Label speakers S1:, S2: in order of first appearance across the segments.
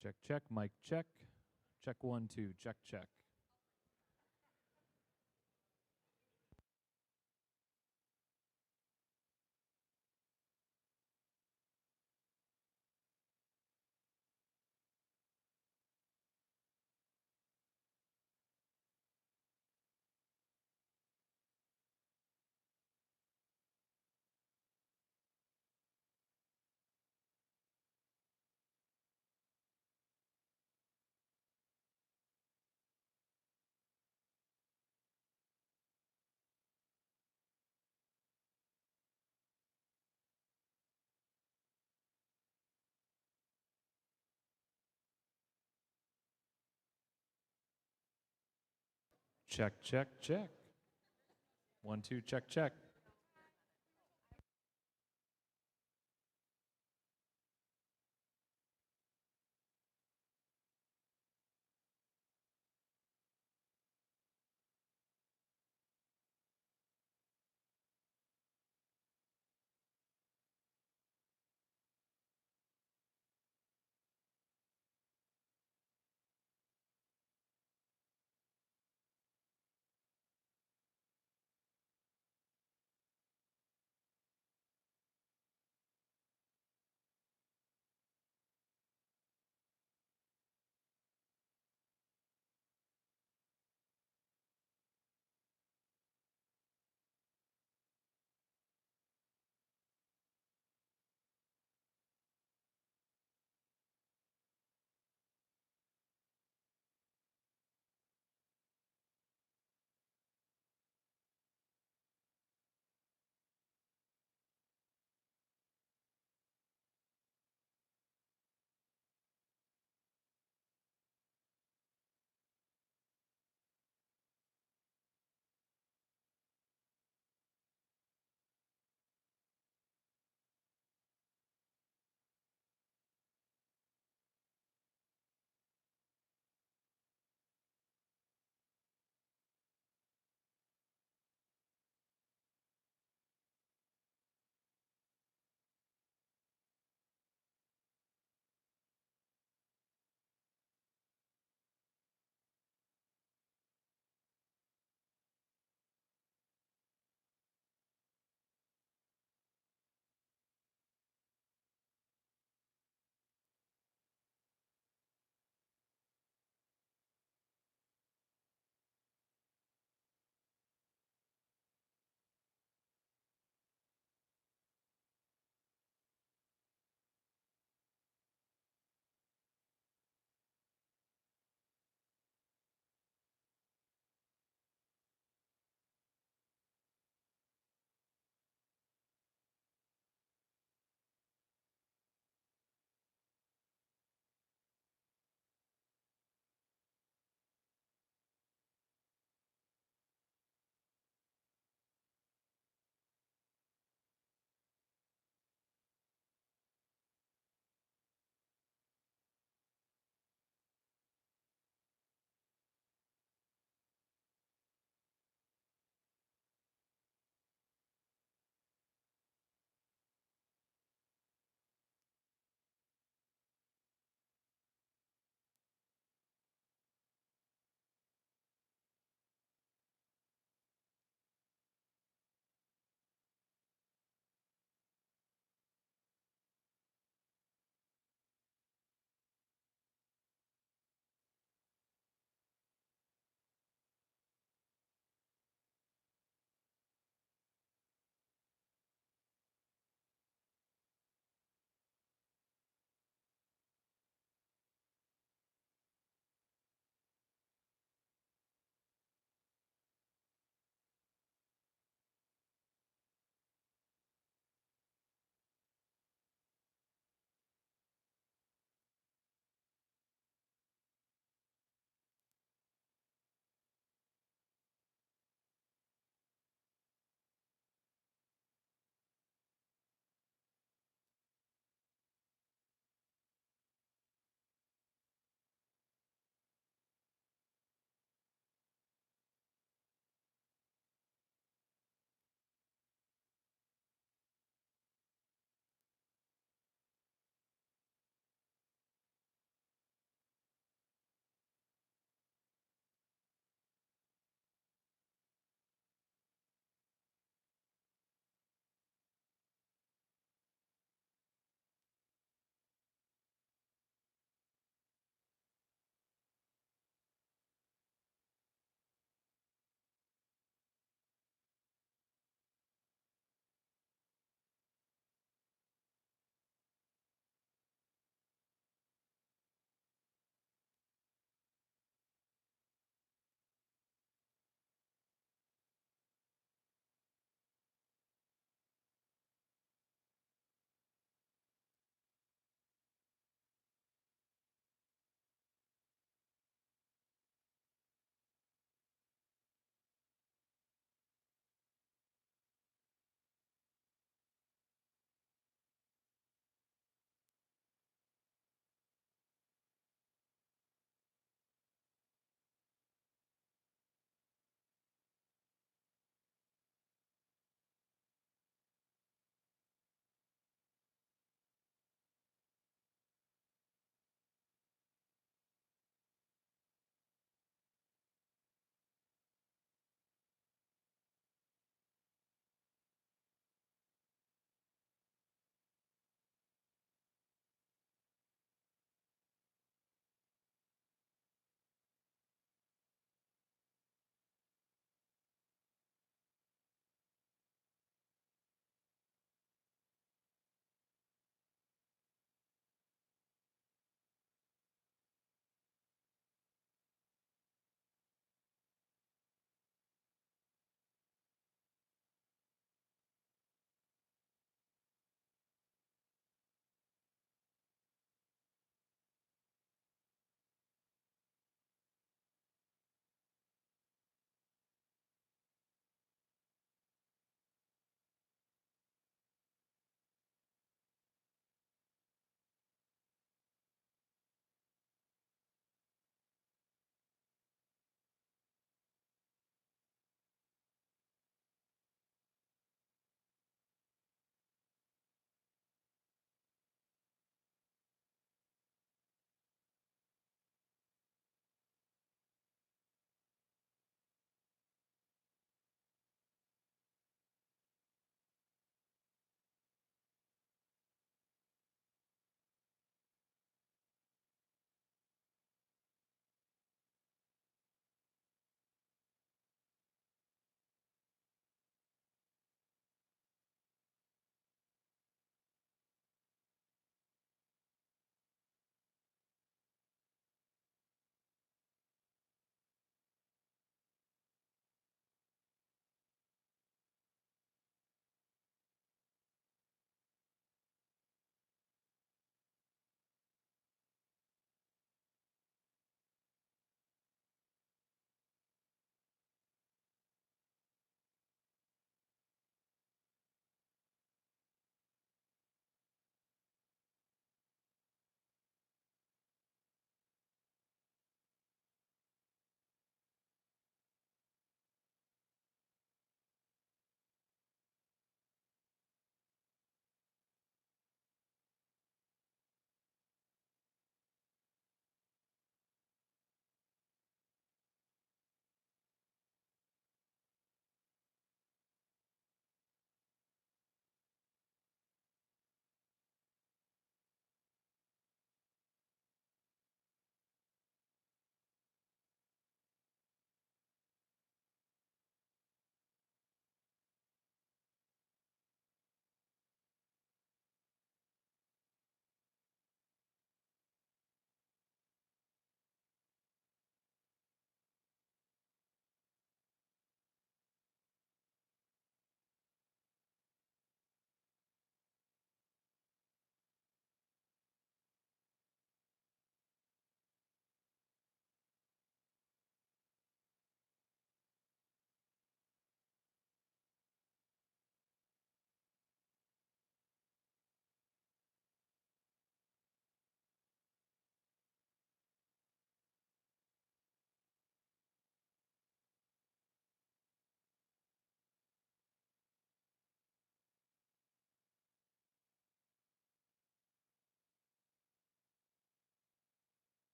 S1: Check, check, mic check. Check 1, 2, check, check. Check, check, check. 1, 2, check, check.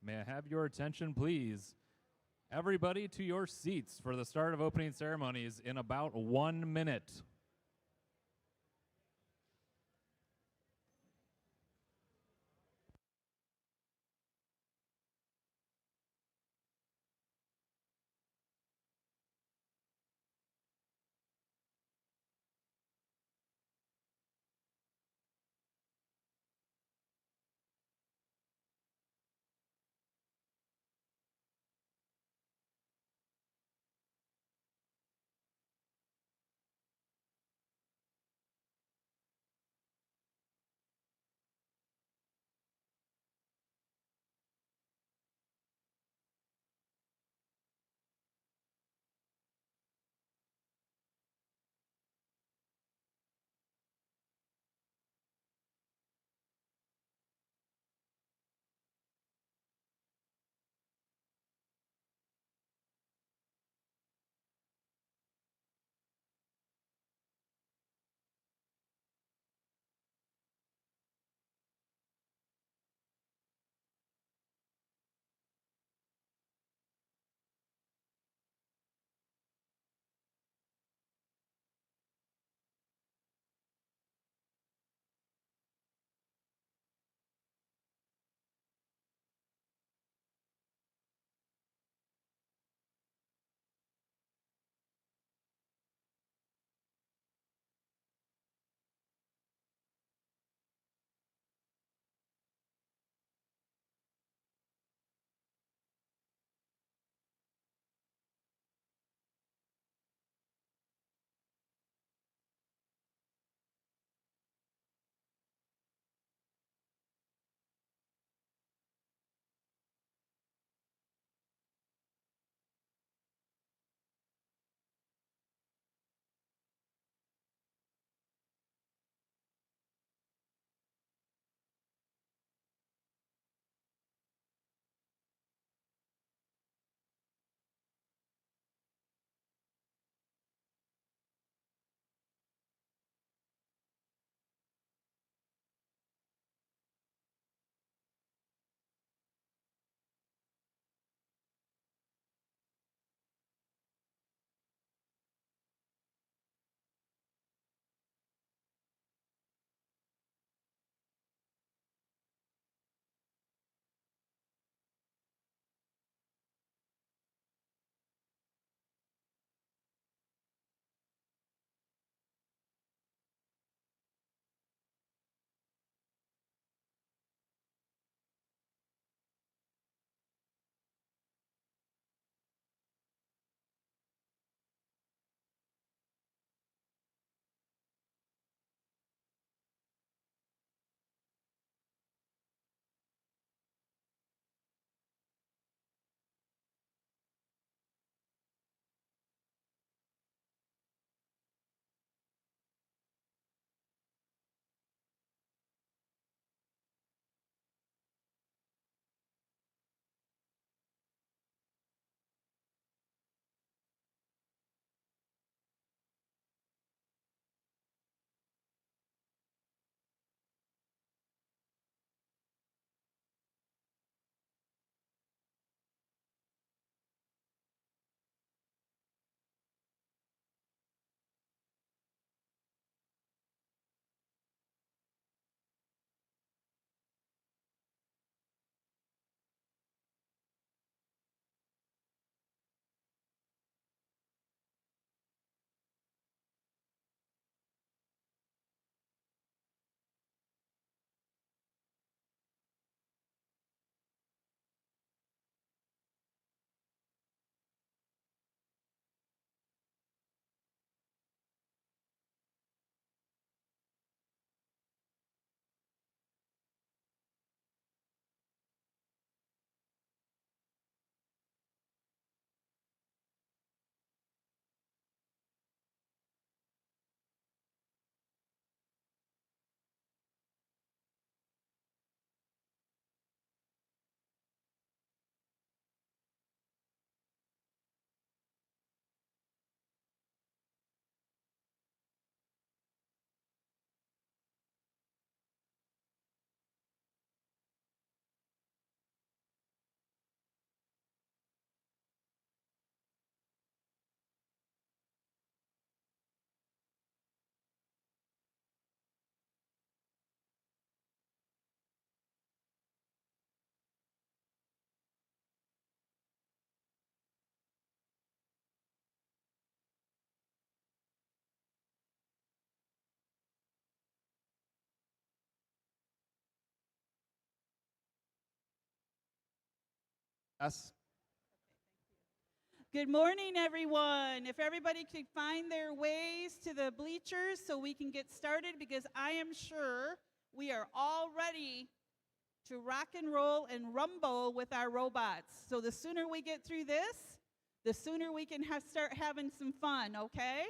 S1: May I have your attention, please? Everybody to your seats for the start of opening ceremonies in about 1 minute. Yes.
S2: Good morning, everyone. If everybody could find their ways to the bleachers so we can get started, because I am sure we are all ready to rock and roll and rumble with our robots. So the sooner we get through this, the sooner we can start having some fun, okay?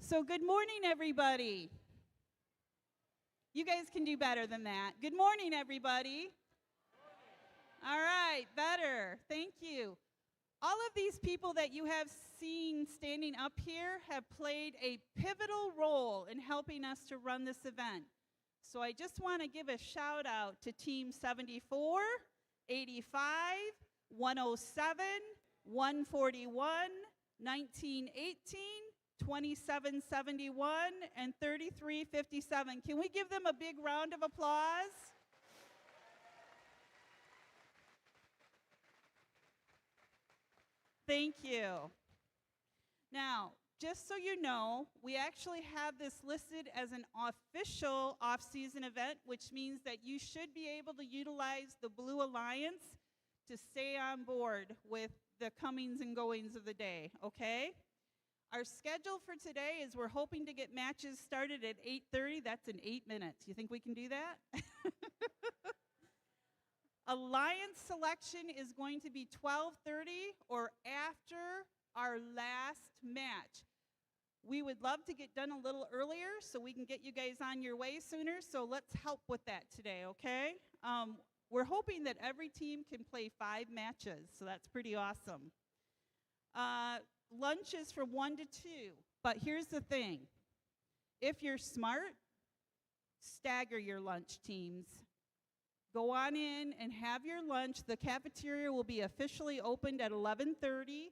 S2: So good morning, everybody. You guys can do better than that. Good morning, everybody. All right, better. Thank you. All of these people that you have seen standing up here have played a pivotal role in helping us to run this event. So I just want to give a shout out to Team 74, 85, 107, 141, 1918, 2771, and 3357. Can we give them a big round of applause? Thank you. Now, just so you know, we actually have this listed as an official off-season event, which means that you should be able to utilize the Blue Alliance to stay on board with the comings and goings of the day, okay? Our schedule for today is we're hoping to get matches started at 8:30. That's in 8 minutes. You think we can do that? Alliance selection is going to be 12:30 or after our last match. We would love to get done a little earlier so we can get you guys on your way sooner, so let's help with that today, okay? We're hoping that every team can play 5 matches, so that's pretty awesome. Lunch is from 1 to 2, but here's the thing. If you're smart, stagger your lunch teams. Go on in and have your lunch. The cafeteria will be officially opened at 11:30.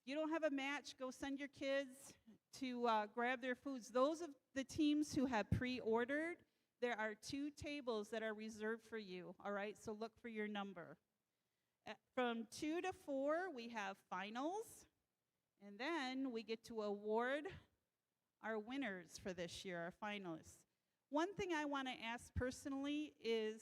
S2: If you don't have a match, go send your kids to grab their foods. Those of the teams who have pre-ordered, there are 2 tables that are reserved for you, all right? So look for your number. From 2 to 4, we have finals, and then we get to award our winners for this year, our finalists. One thing I want to ask personally is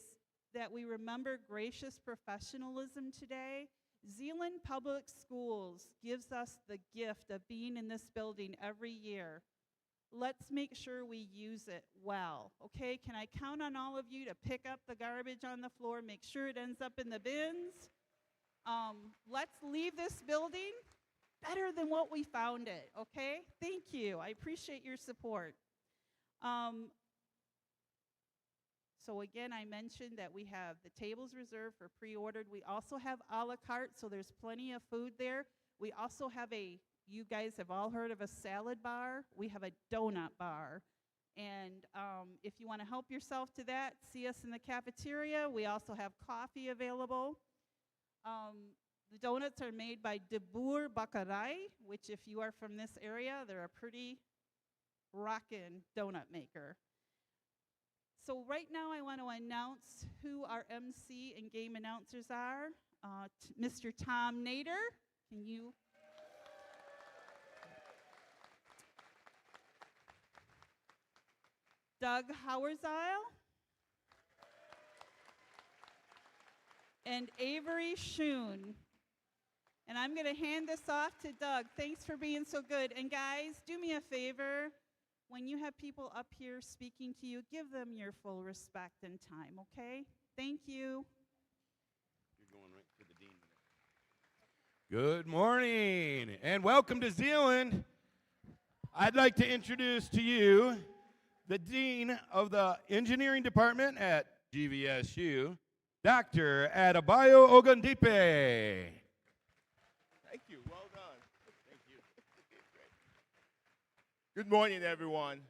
S2: that we remember gracious professionalism today. Zeeland Public Schools gives us the gift of being in this building every year. Let's make sure we use it well, okay? Can I count on all of you to pick up the garbage on the floor, make sure it ends up in the bins? Let's leave this building better than what we found it, okay? Thank you. I appreciate your support. So again, I mentioned that we have the tables reserved for pre-ordered. We also have a la carte, so there's plenty of food there. We also have you guys have all heard of a salad bar. We have a donut bar. And if you want to help yourself to that, see us in the cafeteria. We also have coffee available. The donuts are made by De Boer Bakkerij, which if you are from this area, they're a pretty rockin' donut maker. So right now I want to announce who our MC and game announcers are. Mr. Tom Nader, can you? Doug Howerzile. And Avery Schoon. And I'm going to hand this off to Doug. Thanks for being so good. And guys, do me a favor. When you have people up here speaking to you, give them your full respect and time, okay? Thank you.
S3: You're going right to the dean. Good morning, and welcome to Zeeland. I'd like to introduce to you the Dean of the Engineering Department at GVSU, Dr. Adebayo Ogundipe.
S4: Thank you. Well done. Thank you. Great. Good morning, everyone.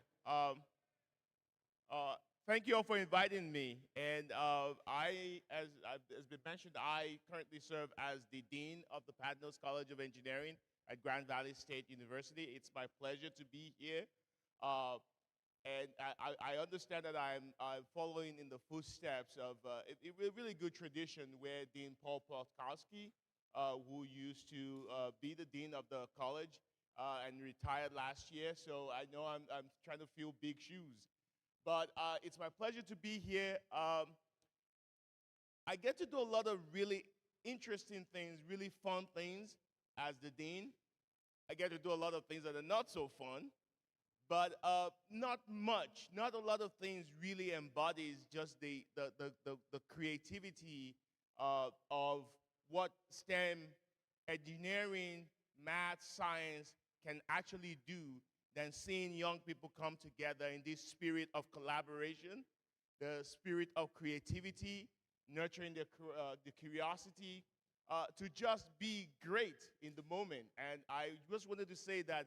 S4: Thank you all for inviting me. And as has been mentioned, I currently serve as the Dean of the Padnos College of Engineering at Grand Valley State University. It's my pleasure to be here. And I understand that I'm following in the footsteps of a really good tradition where Dean Paul Plotkowski, who used to be the dean of the college, and retired last year, so I know I'm trying to fill big shoes. But it's my pleasure to be here. I get to do a lot of really interesting things, really fun things as the dean. I get to do a lot of things that are not so fun, but not much. Not a lot of things really embodies just the creativity of what STEM, engineering, math, science can actually do than seeing young people come together in this spirit of collaboration, the spirit of creativity, nurturing the curiosity, to just be great in the moment. And I just wanted to say that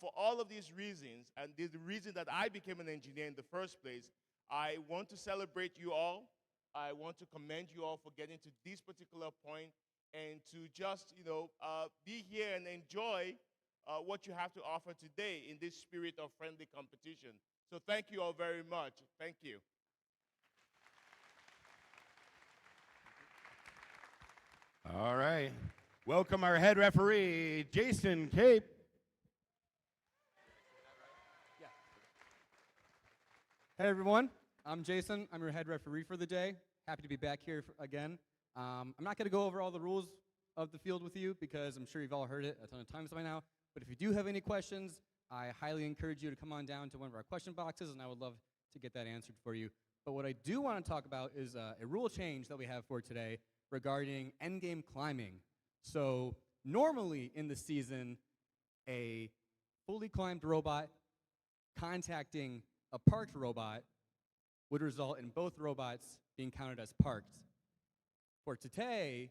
S4: for all of these reasons, and the reason that I became an engineer in the first place, I want to celebrate you all. I want to commend you all for getting to this particular point and to just, be here and enjoy what you have to offer today in this spirit of friendly competition. So thank you all very much. Thank you.
S3: All right. Welcome our head referee, Jason Cape.
S5: Hey everyone, I'm Jason. I'm your head referee for the day. Happy to be back here again. I'm not going to go over all the rules of the field with you because I'm sure you've all heard it a ton of times by now. But if you do have any questions, I highly encourage you to come on down to one of our question boxes, and I would love to get that answered for you. But what I do want to talk about is a rule change that we have for today regarding endgame climbing. So normally in the season, a fully climbed robot contacting a parked robot would result in both robots being counted as parked. For today,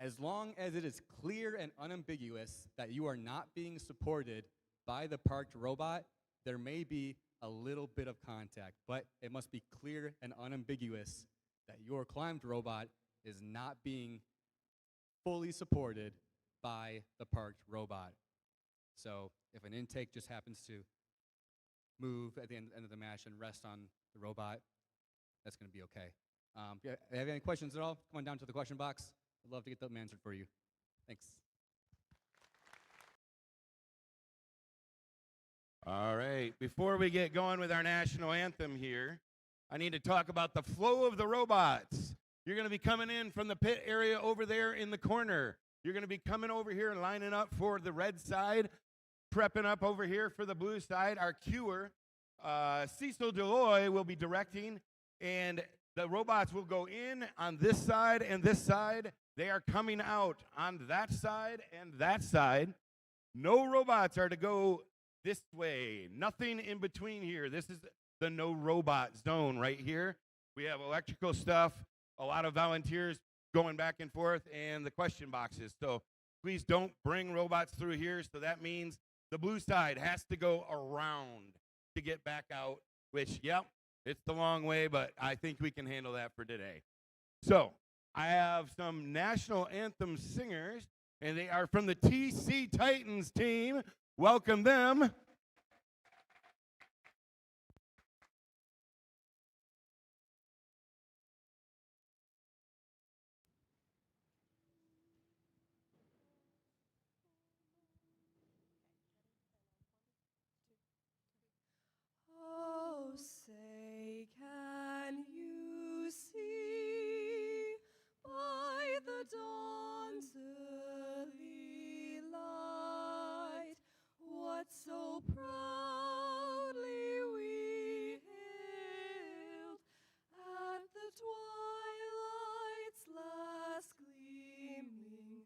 S5: as long as it is clear and unambiguous that you are not being supported by the parked robot, there may be a little bit of contact, but it must be clear and unambiguous that your climbed robot is not being fully supported by the parked robot. So if an intake just happens to move at the end of the match and rest on the robot, that's going to be okay. If you have any questions at all, come on down to the question box. I'd love to get them answered for you. Thanks.
S3: All right. Before we get going with our national anthem here, I need to talk about the flow of the robots. You're going to be coming in from the pit area over there in the corner. You're going to be coming over here and lining up for the red side, prepping up over here for the blue side. Our cuer, Cecil Deloy, will be directing, and the robots will go in on this side and this side. They are coming out on that side and that side. No robots are to go this way. Nothing in between here. This is the no robot zone right here. We have electrical stuff, a lot of volunteers going back and forth, and the question boxes. So please don't bring robots through here. So that means the blue side has to go around to get back out, which, yep, it's the long way, but I think we can handle that for today. So I have some national anthem singers, and they are from the TC Titans team. Welcome them.
S6: Oh, say, can you see by the dawn's early light what so proudly we hailed at the twilight's last gleaming,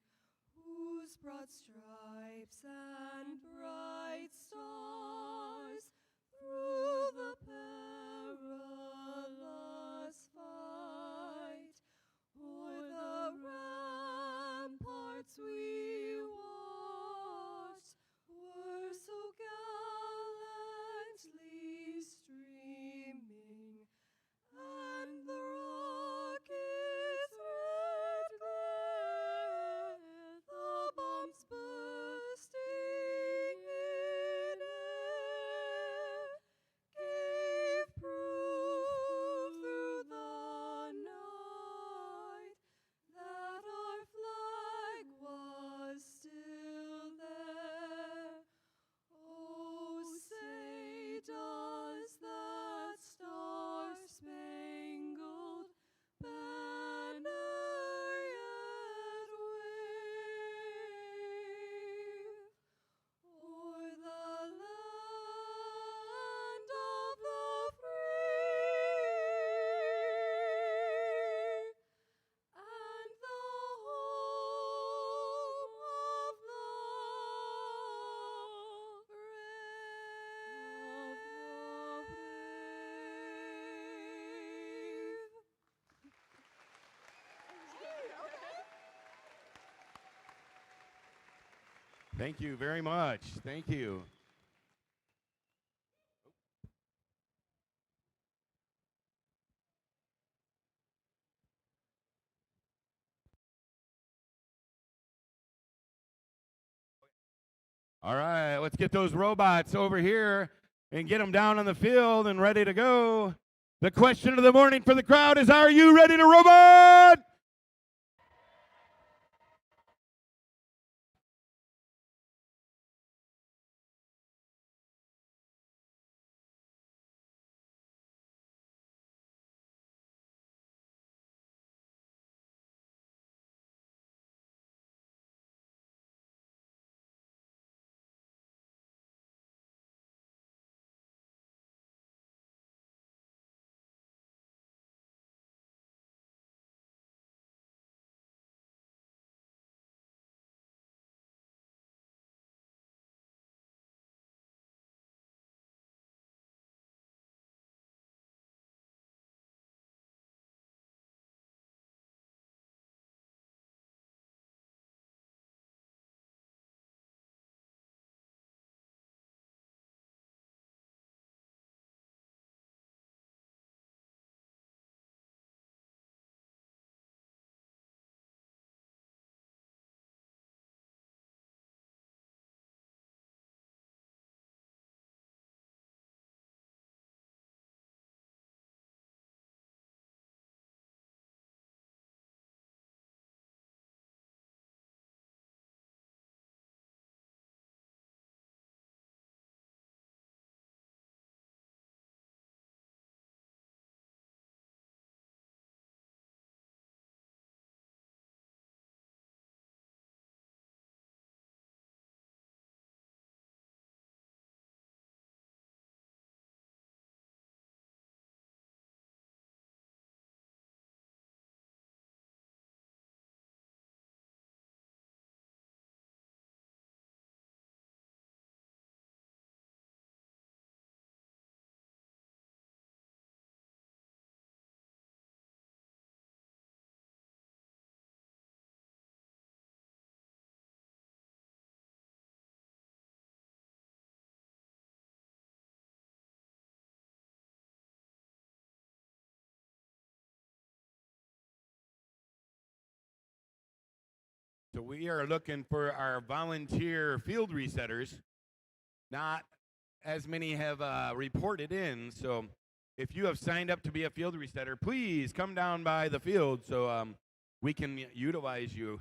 S6: whose broad stripes and bright stars through the perilous fight o'er the ramparts we watched were so gallantly streaming, and the rocket's red glare, the bombs burst
S3: Thank you very much. Thank you. All right, let's get those robots over here and get them down on the field and ready to go. The question of the morning for the crowd is, are you ready to robot? So we are looking for our volunteer field resetters. Not as many have reported in, so if you have signed up to be a field resetter, please come down by the field so we can utilize you.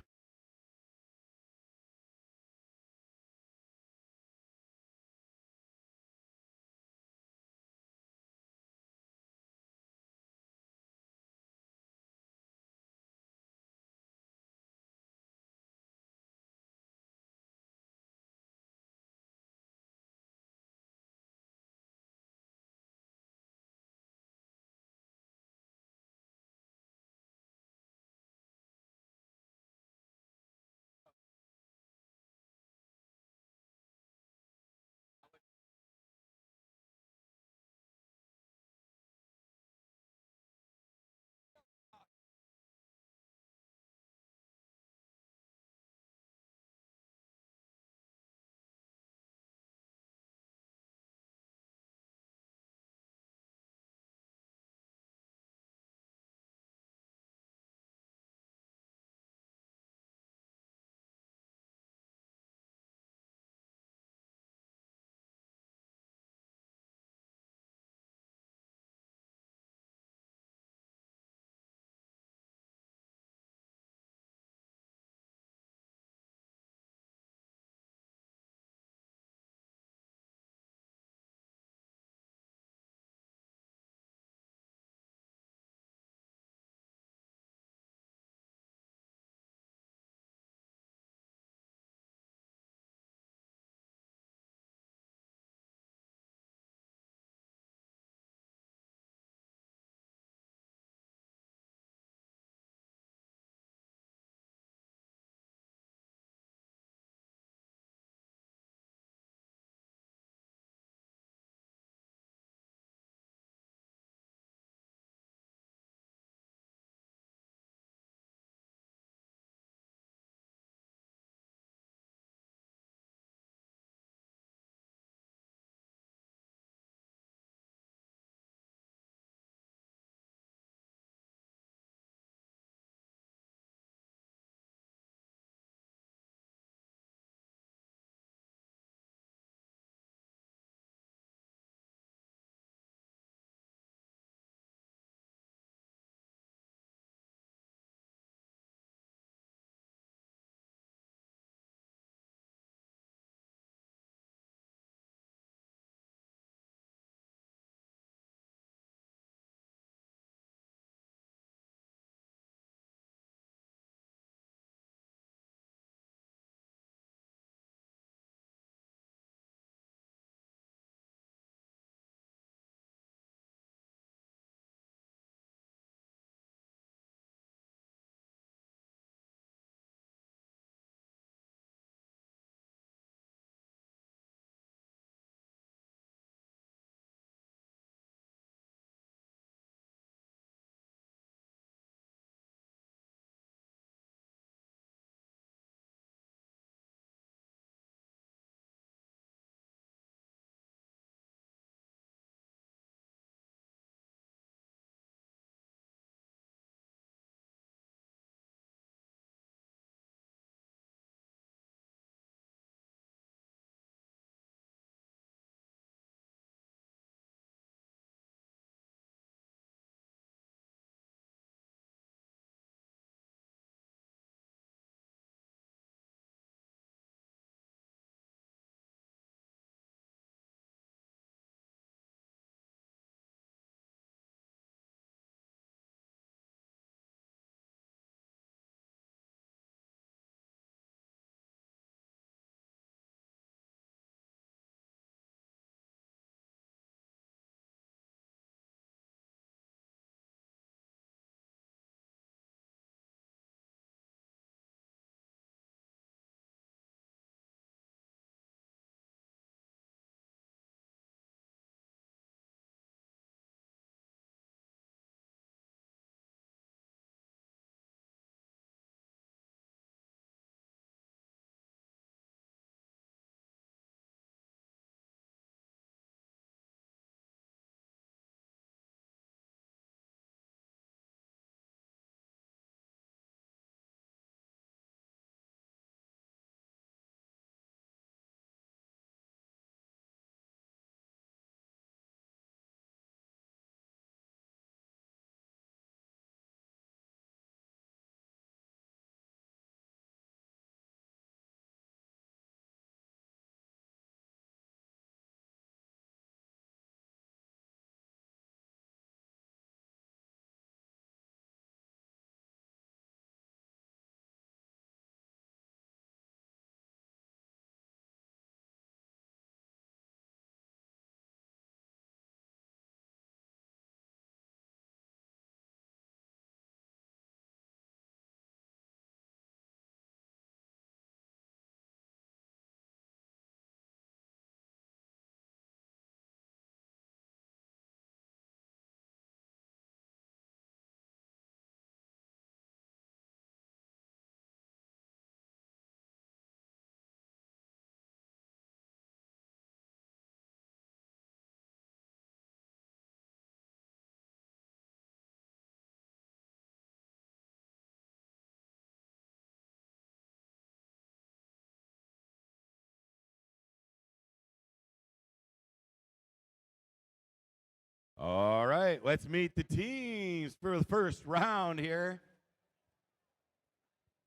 S3: All right, let's meet the teams for the first round here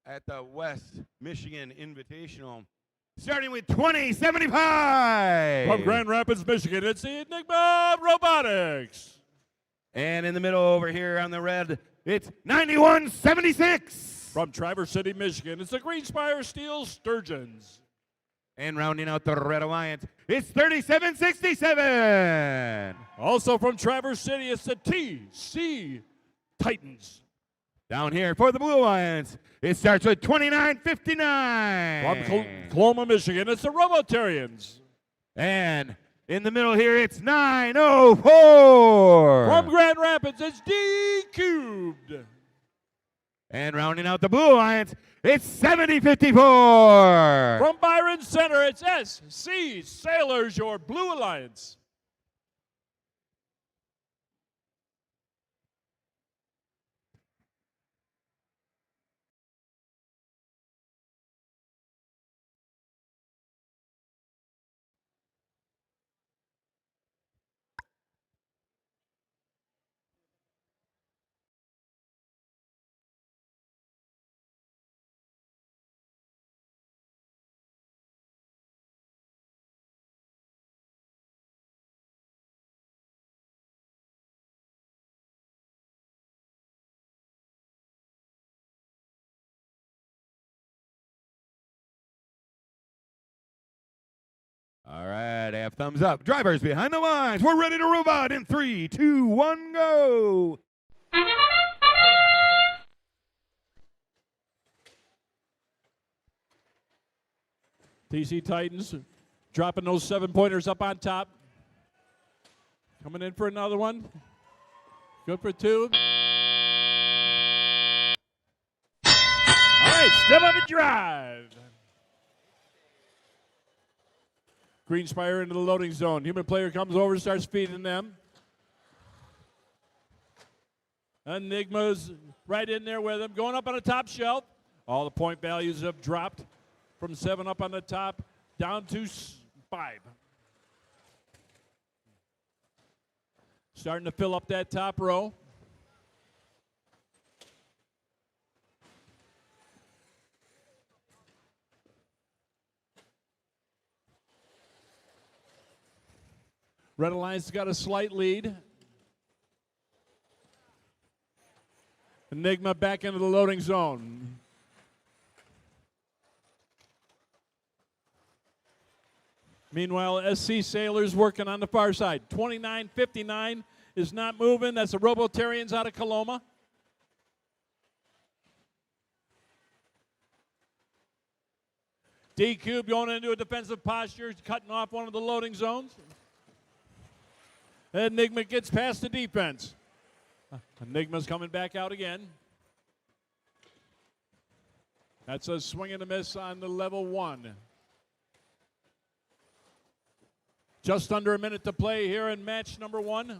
S3: at the West Michigan Invitational. Starting with 2075.
S7: From Grand Rapids, Michigan, it's the Enigma Robotics.
S3: And in the middle over here on the red, it's 9176.
S7: From Traverse City, Michigan, it's the Greenspire Steel Sturgeons.
S3: And rounding out the Red Alliance, it's 3767.
S7: Also from Traverse City, it's the TC Titans.
S3: Down here for the Blue Alliance, it starts with 2959.
S7: From Coloma, Michigan, it's the Robotarians.
S3: And in the middle here, it's 904.
S7: From Grand Rapids, it's D Cubed.
S3: And rounding out the Blue Alliance, it's 7054.
S7: From Byron Center, it's SC Sailors, your Blue Alliance.
S3: All right, have thumbs up. Drivers behind the lines. We're ready to robot in 3, 2, 1, go.
S7: TC Titans dropping those 7-pointers up on top. Coming in for another one. Good for 2. All right, step up and drive. Greenspire into the loading zone. Human player comes over and starts feeding them. Enigma's right in there with him. Going up on the top shelf. All the point values have dropped from 7 up on the top down to 5. Starting to fill up that top row. Red Alliance got a slight lead. Enigma back into the loading zone. Meanwhile, SC Sailors working on the far side. 29-59 is not moving. That's the Robotarians out of Coloma. D-Cube going into a defensive posture, cutting off one of the loading zones. Enigma gets past the defense. Enigma's coming back out again. That's a swing and a miss on the level 1. Just under a minute to play here in match number 1.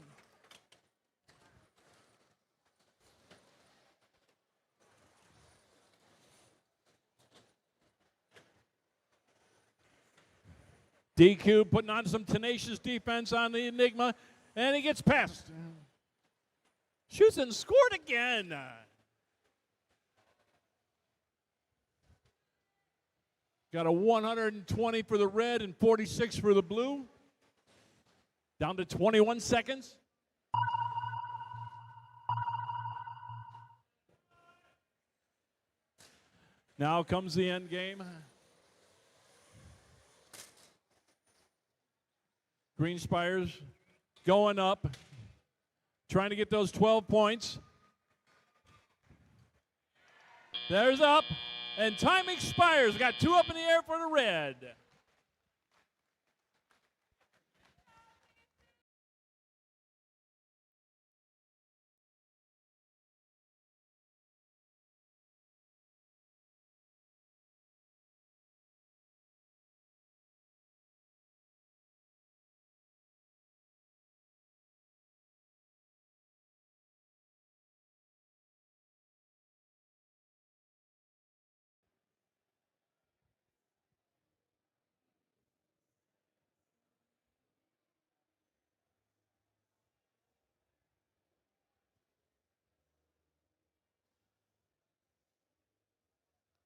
S7: D-Cube putting on some tenacious defense on the Enigma, and he gets past. Shoots and scored again. Got a 120 for the red and 46 for the blue. Down to 21 seconds. Now comes the end game. Greenspire's going up, trying to get those 12 points. There's up, and time expires. Got 2 up in the air for the red.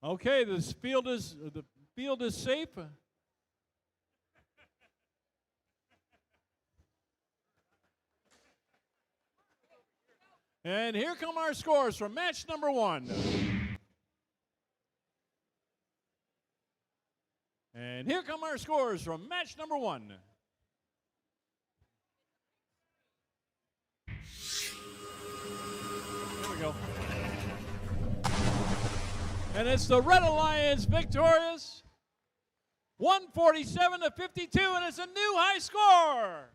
S7: Okay, the field is safe. And here come our scores from match number 1. And here come our scores from match number 1. Here we go. And it's the Red Alliance victorious, 147 to 52, and it's a new high score.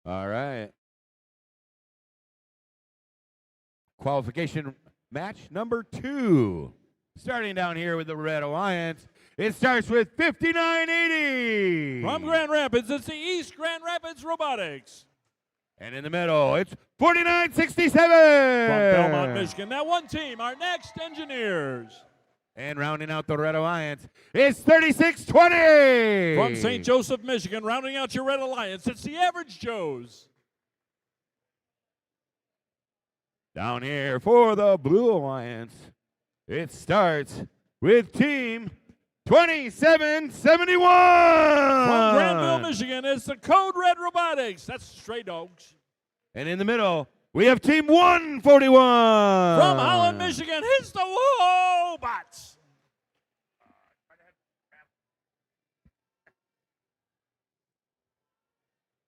S3: All right. Qualification match number 2. Starting down here with the Red Alliance, it starts with 5980.
S7: From Grand Rapids, it's the East Grand Rapids Robotics.
S3: And in the middle, it's 4967.
S7: From Belmont, Michigan, that one team, our next engineers.
S3: And rounding out the Red Alliance, it's 3620.
S7: From St. Joseph, Michigan, rounding out your Red Alliance, it's the Average Joes.
S3: Down here for the Blue Alliance, it starts with Team 2771.
S7: From Granville, Michigan, it's the Code Red Robotics. That's Stray Dogs.
S3: And in the middle, we have Team 141.
S7: From Holland, Michigan, it's the Wobots.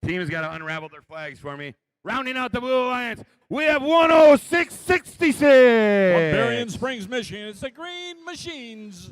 S3: Team has got to unravel their flags for me. Rounding out the Blue Alliance, we have 10666.
S7: From Berrien Springs, Michigan, it's the Green Machines.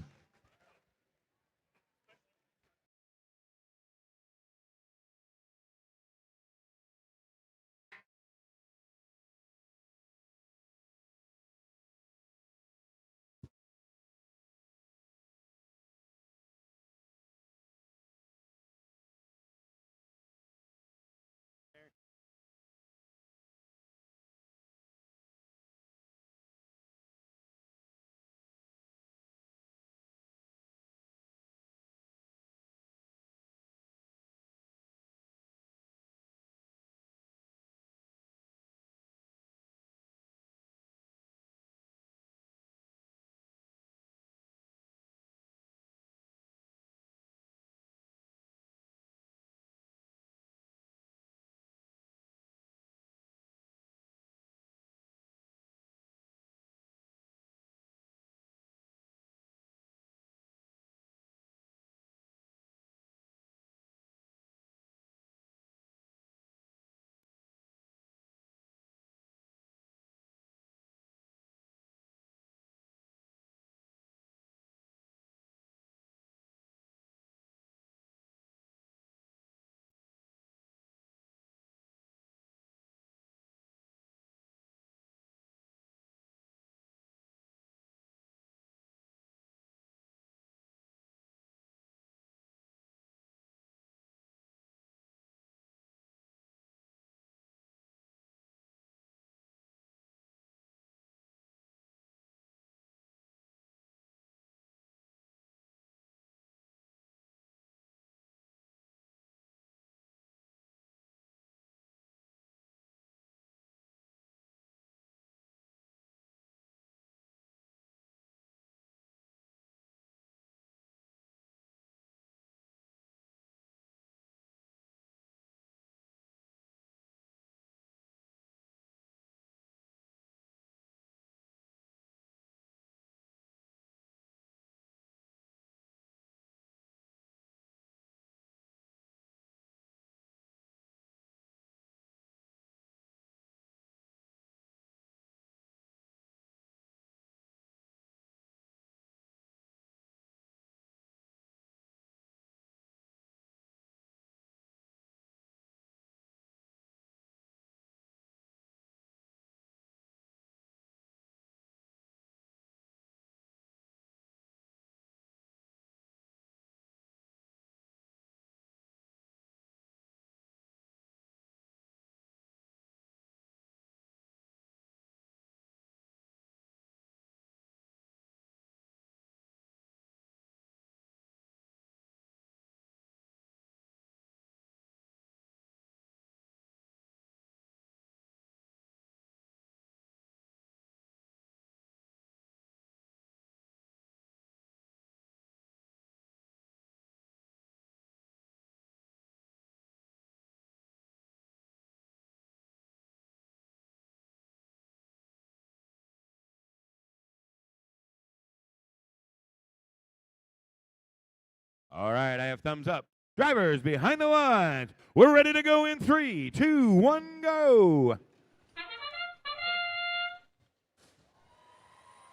S3: All right, I have thumbs up. Drivers behind the lines. We're ready to go in 3, 2, 1, go.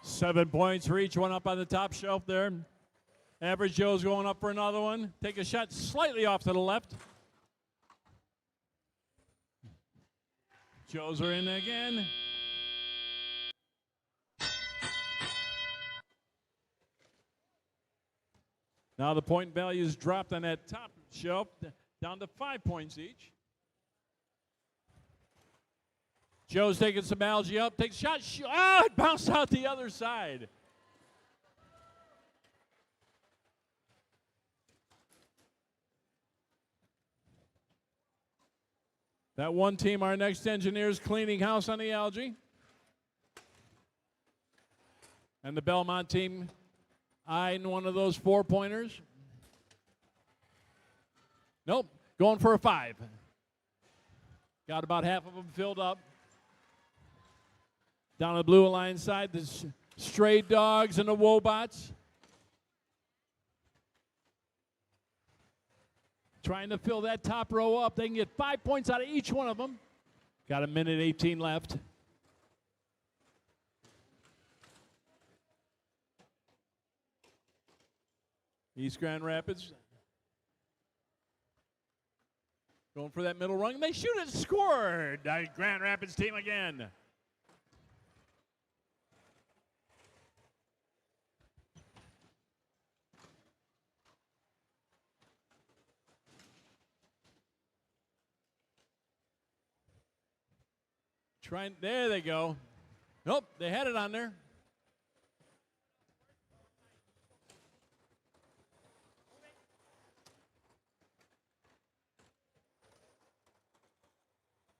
S7: 7 points for each one up on the top shelf there. Average Joe's going up for another one. Take a shot slightly off to the left. Joe's are in again. Now the point values dropped on that top shelf down to 5 points each. Joe's taking some algae up, takes a shot. Oh, it bounced out the other side. That one team, our next engineers, cleaning house on the algae. And the Belmont team eyeing one of those 4-pointers. Nope, going for a 5. Got about half of them filled up. Down the blue line side, the stray dogs and the wobots. Trying to fill that top row up. They can get 5 points out of each one of them. Got a minute 18 left. East Grand Rapids going for that middle rung. They shoot it, scored. Grand Rapids team again. There they go. Nope, they had it on there.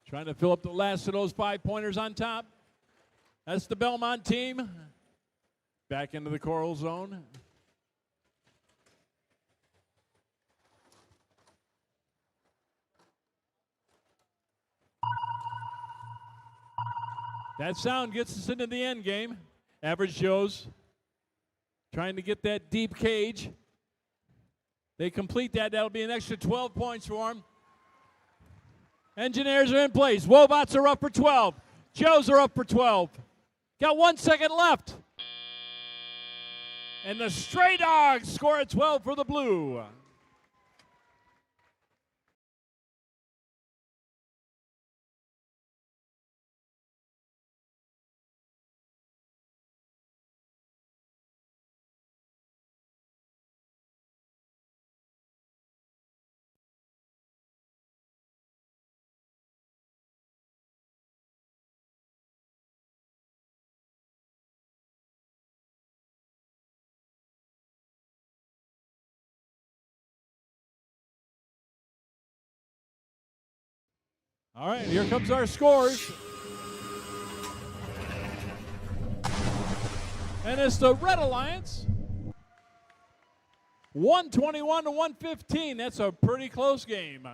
S7: Trying to fill up the last of those 5-pointers on top. That's the Belmont team. Back into the coral zone. That sound gets us into the end game. Average Joe's trying to get that deep cage. They complete that. That'll be an extra 12 points for them. Engineers are in place. Wobots are up for 12. Joe's are up for 12. Got 1 second left. And the Stray Dogs score at 12 for the blue. All right, here comes our scores. And it's the Red Alliance. 121 to 115. That's a pretty close game.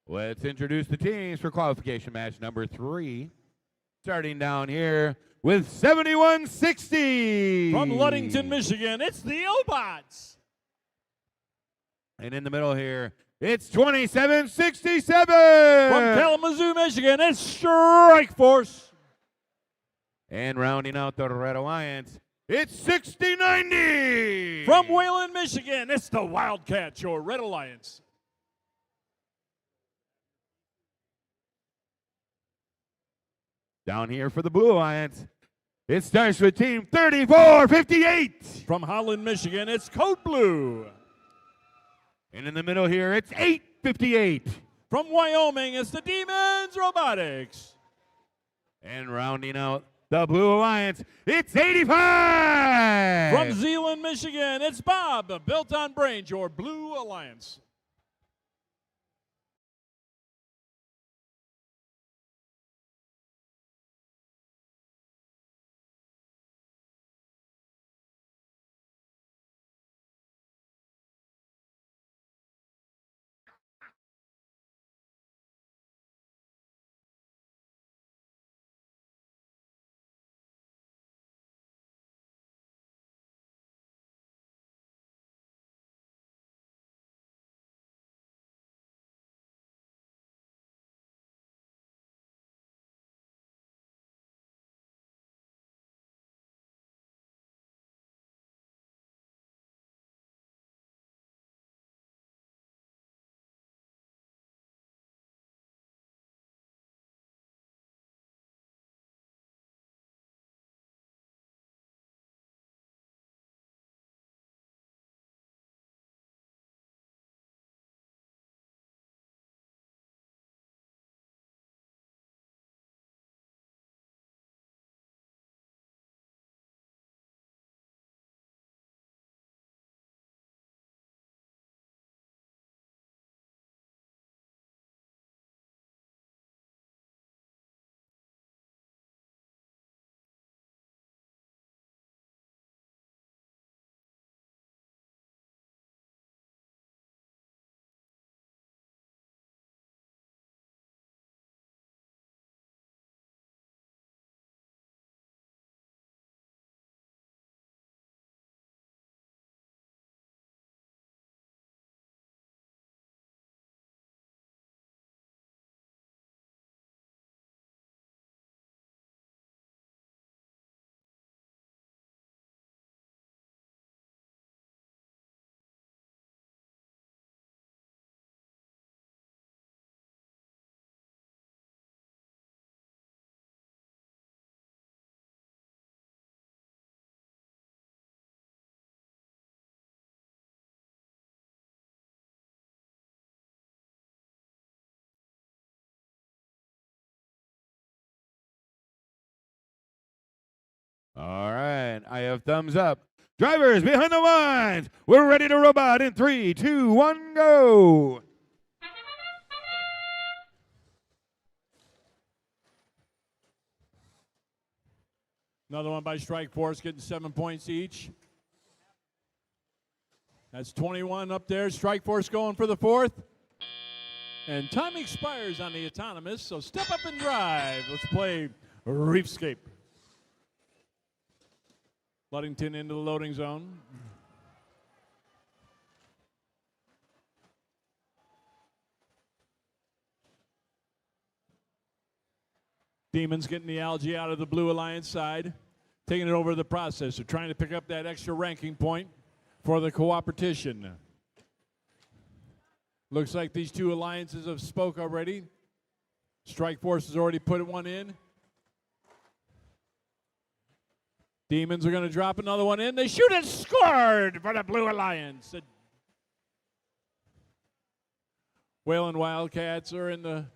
S3: Let's introduce the teams for qualification match number 3. Starting down here with 7160.
S7: From Ludington, Michigan, it's the Obots.
S3: And in the middle here, it's 2767.
S7: From Kalamazoo, Michigan, it's Strike Force.
S3: And rounding out the Red Alliance, it's 6090.
S7: From Wayland, Michigan, it's the Wildcats, your Red Alliance.
S3: Down here for the Blue Alliance, it starts with team 3458.
S7: From Holland, Michigan, it's Code Blue.
S3: And in the middle here, it's 858.
S7: From Wyoming, it's the Demons Robotics.
S3: And rounding out the Blue Alliance, it's 85.
S7: From Zeeland, Michigan, it's Bob, built on brains, your Blue Alliance.
S3: All right, I have thumbs up. Drivers behind the lines, we're ready to robot in 3, 2, 1, go.
S7: Another one by Strike Force, getting 7 points each. That's 21 up there. Strike Force going for the 4th. And time expires on the autonomous, so step up and drive. Let's play Reefscape. Ludington into the loading zone. Demons getting the algae out of the Blue Alliance side, taking it over to the processor, trying to pick up that extra ranking point for the cooperation. Looks like these two alliances have spoke already. Strike Force has already put one in. Demons are going to drop another one in. They shoot it, scored for the Blue Alliance. The Wayland Wildcats are in the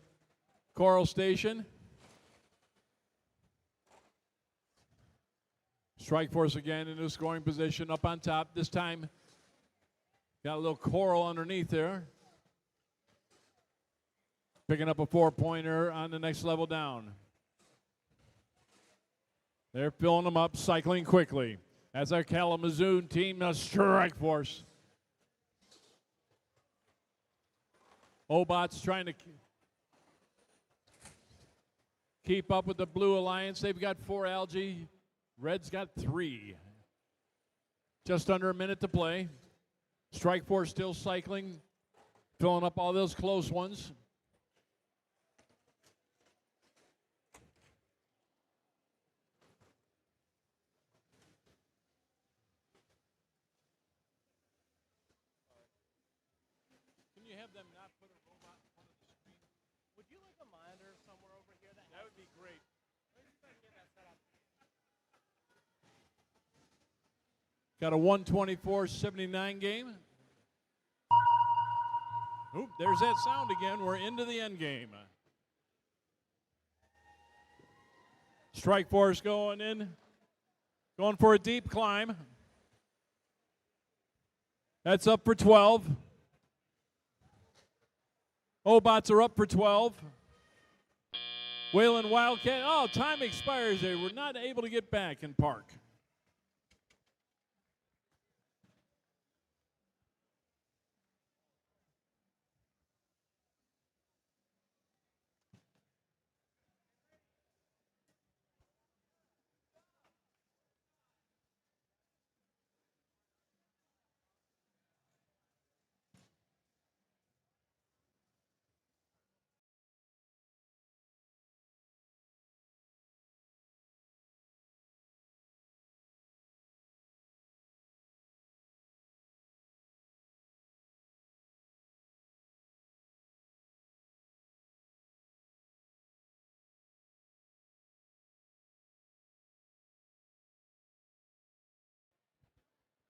S7: Coral Station. Strike Force again in the scoring position up on top. This time, got a little coral underneath there. Picking up a 4-pointer on the next level down. They're filling them up, cycling quickly. That's our Kalamazoo team, Strike Force. Obot's trying to keep up with the Blue Alliance. They've got 4 algae. Red's got 3. Just under a minute to play. Strike Force still cycling, filling up all those close ones. Can you have them not put a robot in front of the screen?
S8: Would you like a monitor somewhere over here?
S7: That would be great.
S8: Let me try to get that set up.
S7: Got a 124-79 game. Oop, there's that sound again. We're into the end game. Strike Force going in. Going for a deep climb. That's up for 12. Obots are up for 12. Whalen Wildcat. Oh, time expires. They were not able to get back in park.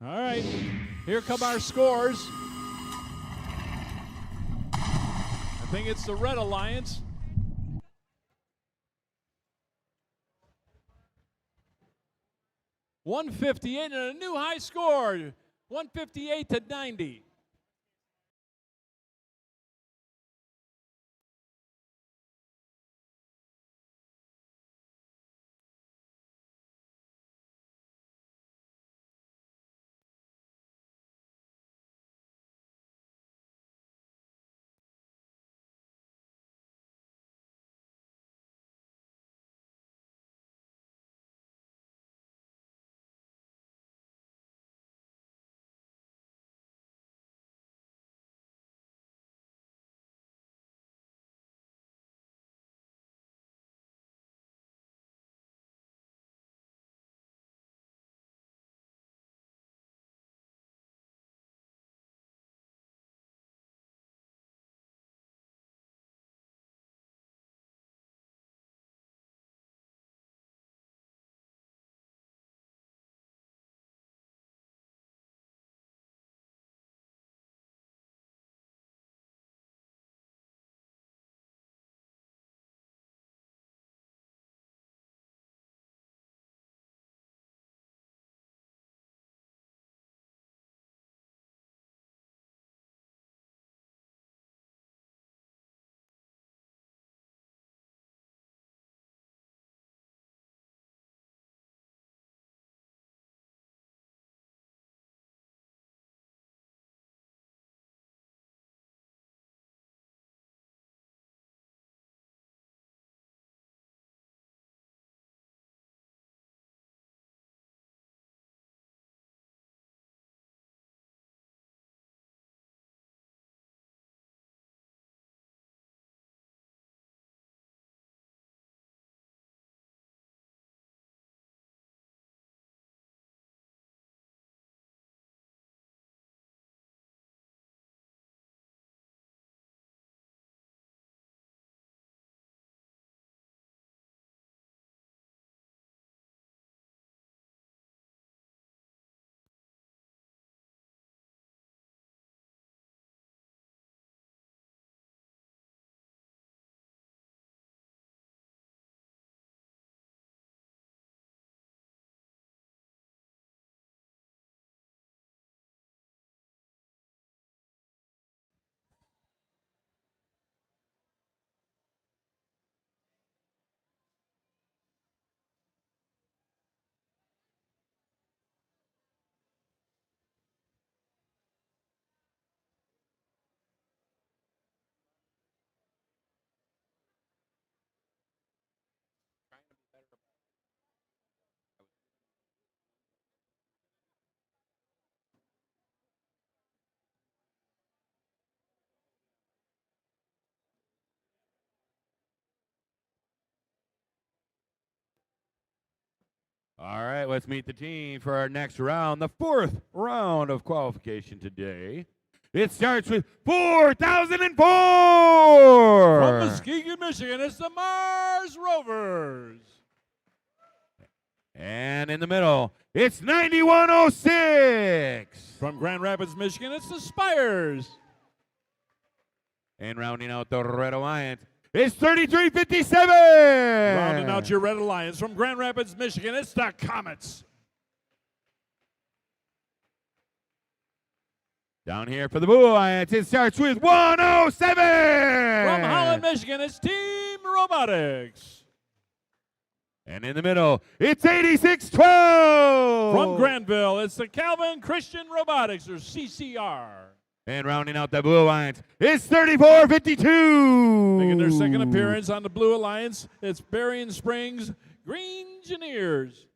S7: All right, here come our scores. I think it's the Red Alliance. $158 and a new high score, 158 to 90.
S3: All right, let's meet the team for our next round, the fourth round of qualification today. It starts with 4,004.
S7: From Muskegon, Michigan, it's the Mars Rovers.
S3: And in the middle, it's 9,106.
S7: From Grand Rapids, Michigan, it's the Spires.
S3: And rounding out the Red Alliance, it's 3,357.
S7: Rounding out your Red Alliance from Grand Rapids, Michigan, it's the Comets.
S3: Down here for the Blue Alliance, it starts with 107.
S7: From Holland, Michigan, it's Team Robotics.
S3: And in the middle, it's 8612.
S7: From Granville, it's the Calvin Christian Robotics, or CCR.
S3: And rounding out the Blue Alliance, it's 3452.
S7: Making their second appearance on the Blue Alliance, it's Berrien Springs Green Engineers.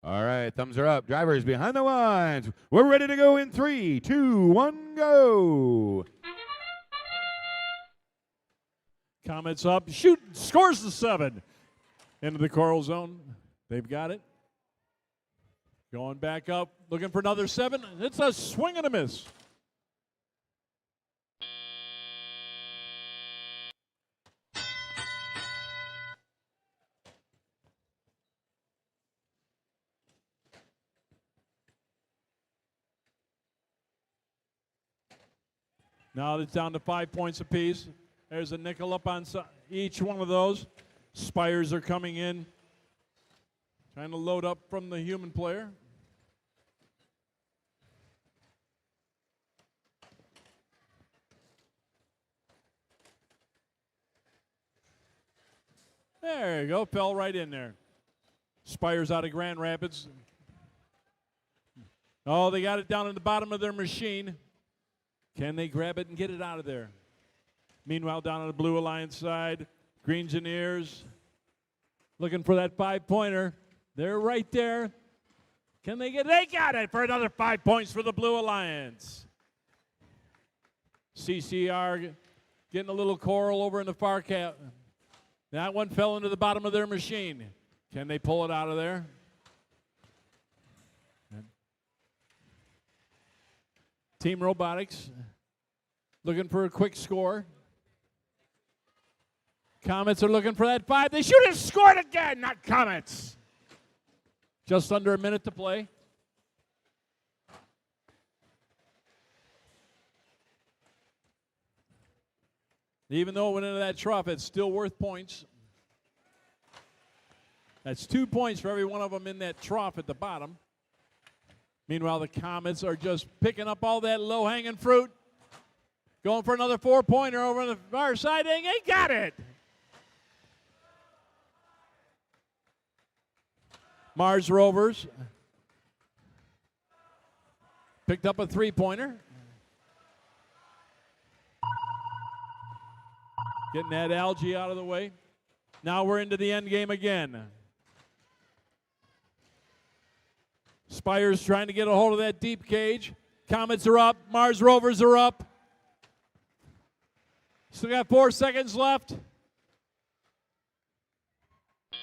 S3: All right, thumbs are up. Drivers behind the lines. We're ready to go in 3, 2, 1, go.
S7: Comets up, shoot, scores the 7. Into the coral zone. They've got it. Going back up, looking for another 7. It's a swing and a miss. Now it's down to 5 points apiece. There's a nickel up on each one of those. Spires are coming in, trying to load up from the human player. There you go, fell right in there. Spires out of Grand Rapids. Oh, they got it down in the bottom of their machine. Can they grab it and get it out of there? Meanwhile, down on the Blue Alliance side, Green Engineers looking for that 5-pointer. They're right there. Can they get it? They got it for another 5 points for the Blue Alliance. CCR getting a little coral over in the far cap. That one fell into the bottom of their machine. Can they pull it out of there? Team Robotics looking for a quick score. Comets are looking for that 5. They shoot and score it again, not Comets. Just under a minute to play. Even though it went into that trough, it's still worth points. That's 2 points for every one of them in that trough at the bottom. Meanwhile, the Comets are just picking up all that low-hanging fruit. Going for another 4-pointer over on the far side. They got it. Mars Rovers picked up a 3-pointer. Getting that algae out of the way. Now we're into the end game again. Spires trying to get a hold of that deep cage. Comets are up. Mars Rovers are up. Still got 4 seconds left.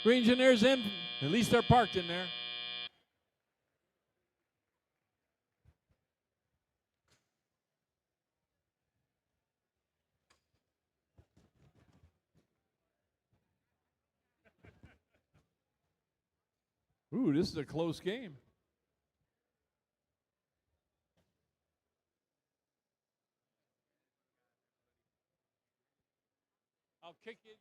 S7: Green Engineers in. At least they're parked in there. Ooh, this is a close game. I'll kick you.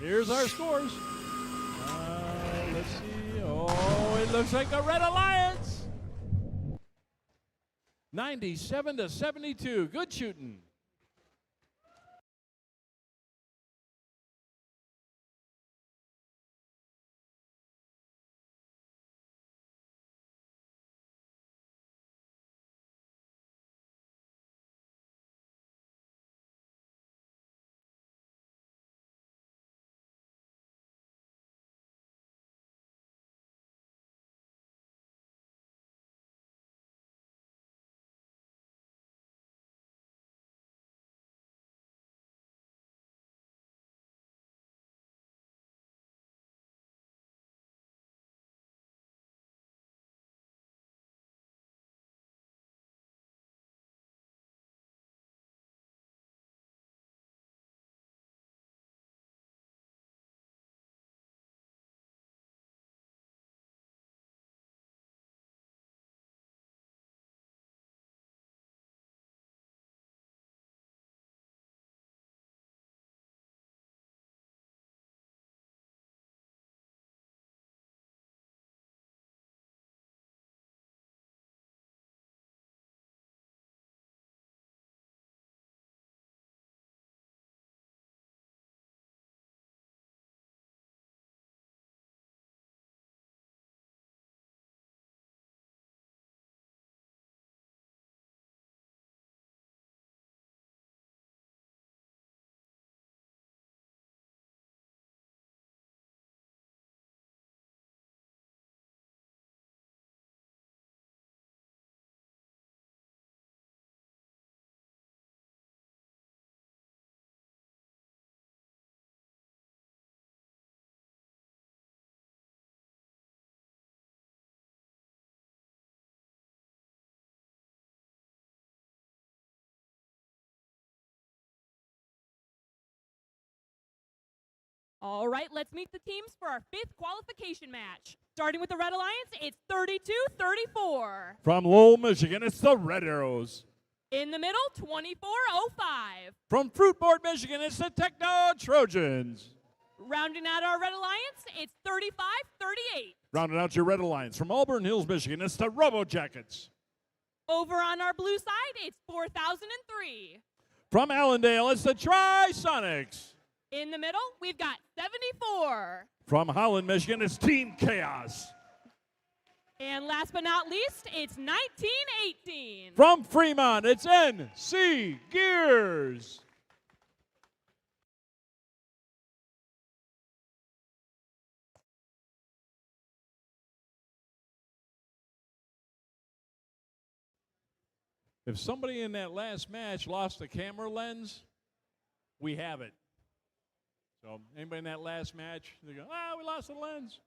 S7: Here's our scores. Let's see. Oh, it looks like the Red Alliance. 97-72. Good shooting.
S9: All right, let's meet the teams for our 5th qualification match. Starting with the Red Alliance, it's 32-34.
S7: From Lowell, Michigan, it's the Red Arrows.
S9: In the middle, 24-05.
S7: From Fruitport, Michigan, it's the Techno Trojans.
S9: Rounding out our Red Alliance, it's 35-38.
S7: Rounding out your Red Alliance from Auburn Hills, Michigan, it's the Robo Jackets.
S9: Over on our blue side, it's 4003.
S7: From Allendale, it's the Tri-Sonics.
S9: In the middle, we've got 74.
S7: From Holland, Michigan, it's Team Chaos.
S9: And last but not least, it's 1918.
S7: From Fremont, it's NC Gears. If somebody in that last match lost a camera lens, we have it. So anybody in that last match, they go, we lost the lens.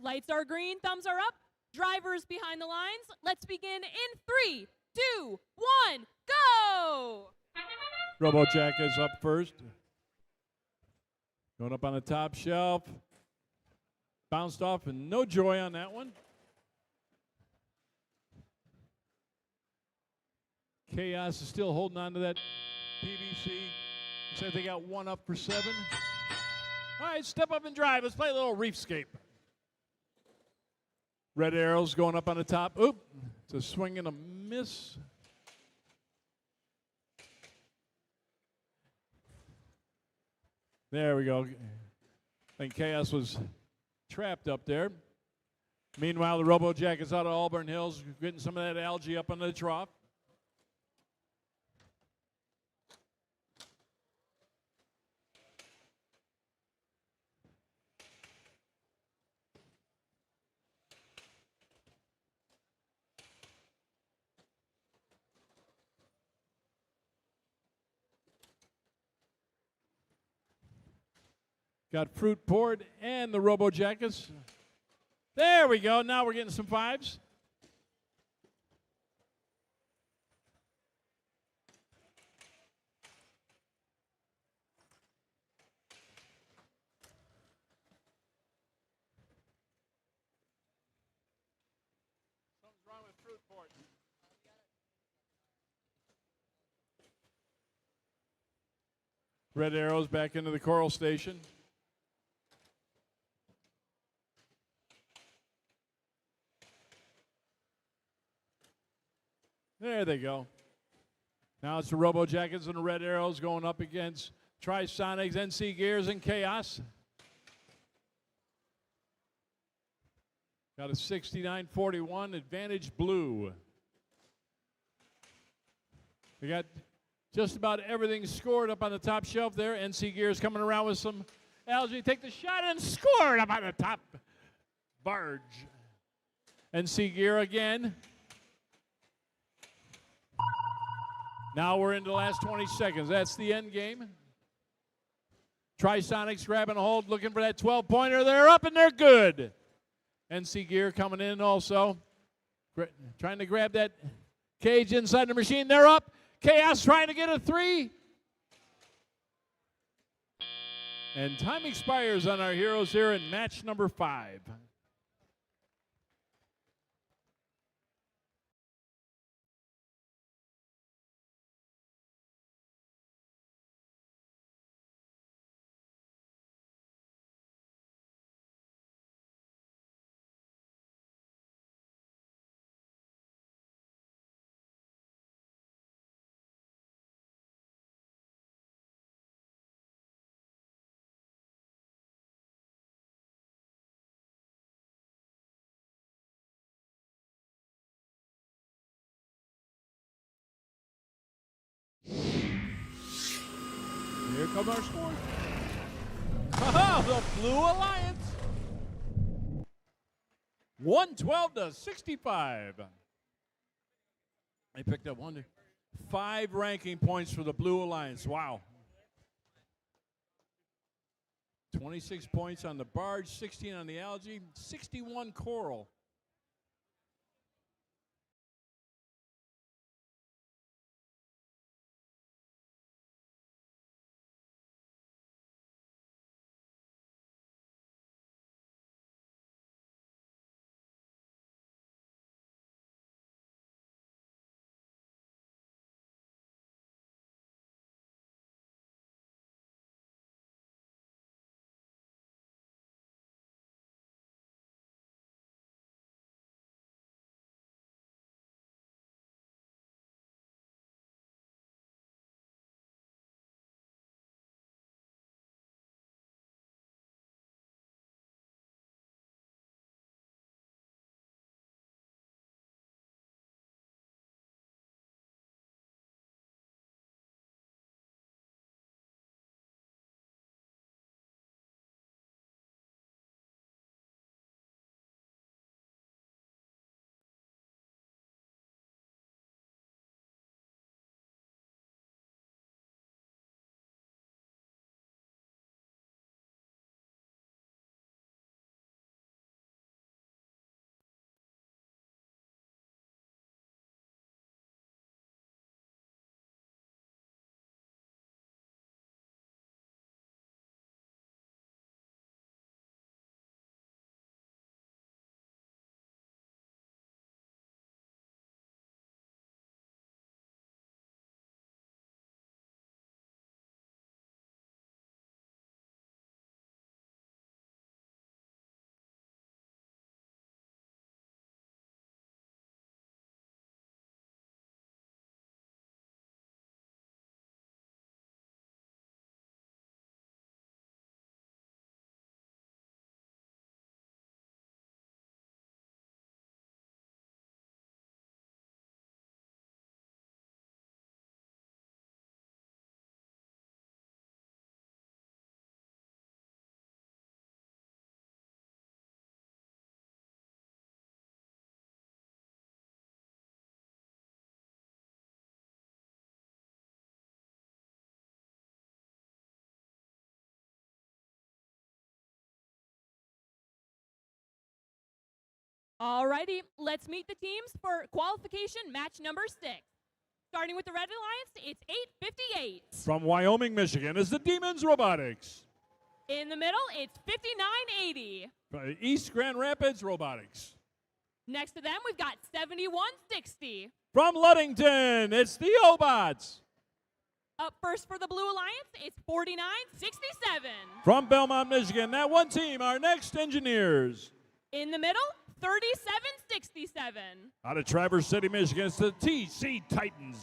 S9: Lights are green, thumbs are up. Drivers behind the lines. Let's begin in 3, 2, 1, go!
S7: Robo Jackets up first. Going up on the top shelf. Bounced off and no joy on that one. Chaos is still holding on to that PVC. Looks like they got one up for 7. All right, step up and drive. Let's play a little reefscape. Red Arrows going up on the top. Oop, it's a swing and a miss. There we go. I think Chaos was trapped up there. Meanwhile, the Robo Jackets out of Auburn Hills getting some of that algae up under the trough. Got Fruitport and the Robo Jackets. There we go. Now we're getting some 5s. Something's wrong with Fruitport. Red Arrows back into the coral station. There they go. Now it's the Robo Jackets and the Red Arrows going up against Trisonics, NC Gears, and Chaos. Got a 69-41 advantage blue. We got just about everything scored up on the top shelf there. NC Gears coming around with some algae. Take the shot and score it up on the top barge. NC Gear again. Now we're into the last 20 seconds. That's the end game. Trisonics grabbing a hold, looking for that 12-pointer. They're up and they're good. NC Gear coming in also. Trying to grab that cage inside the machine. They're up. Chaos trying to get a 3. And time expires on our heroes here in match number 5. Here come our scores. The Blue Alliance. 112-65. They picked up 5 ranking points for the Blue Alliance. Wow. 26 points on the barge, 16 on the algae, 61 coral.
S9: Alrighty, let's meet the teams for qualification match number 6. Starting with the Red Alliance, it's 8:58.
S7: From Wyoming, Michigan is the Demons Robotics.
S9: In the middle, it's 5980.
S7: From East Grand Rapids Robotics.
S9: Next to them, we've got 7160.
S7: From Ludington, it's the Obots.
S9: Up first for the Blue Alliance, it's 4967.
S7: From Belmont, Michigan, that one team, our next Engineers.
S9: In the middle, 3767.
S7: Out of Traverse City, Michigan, it's the TC Titans.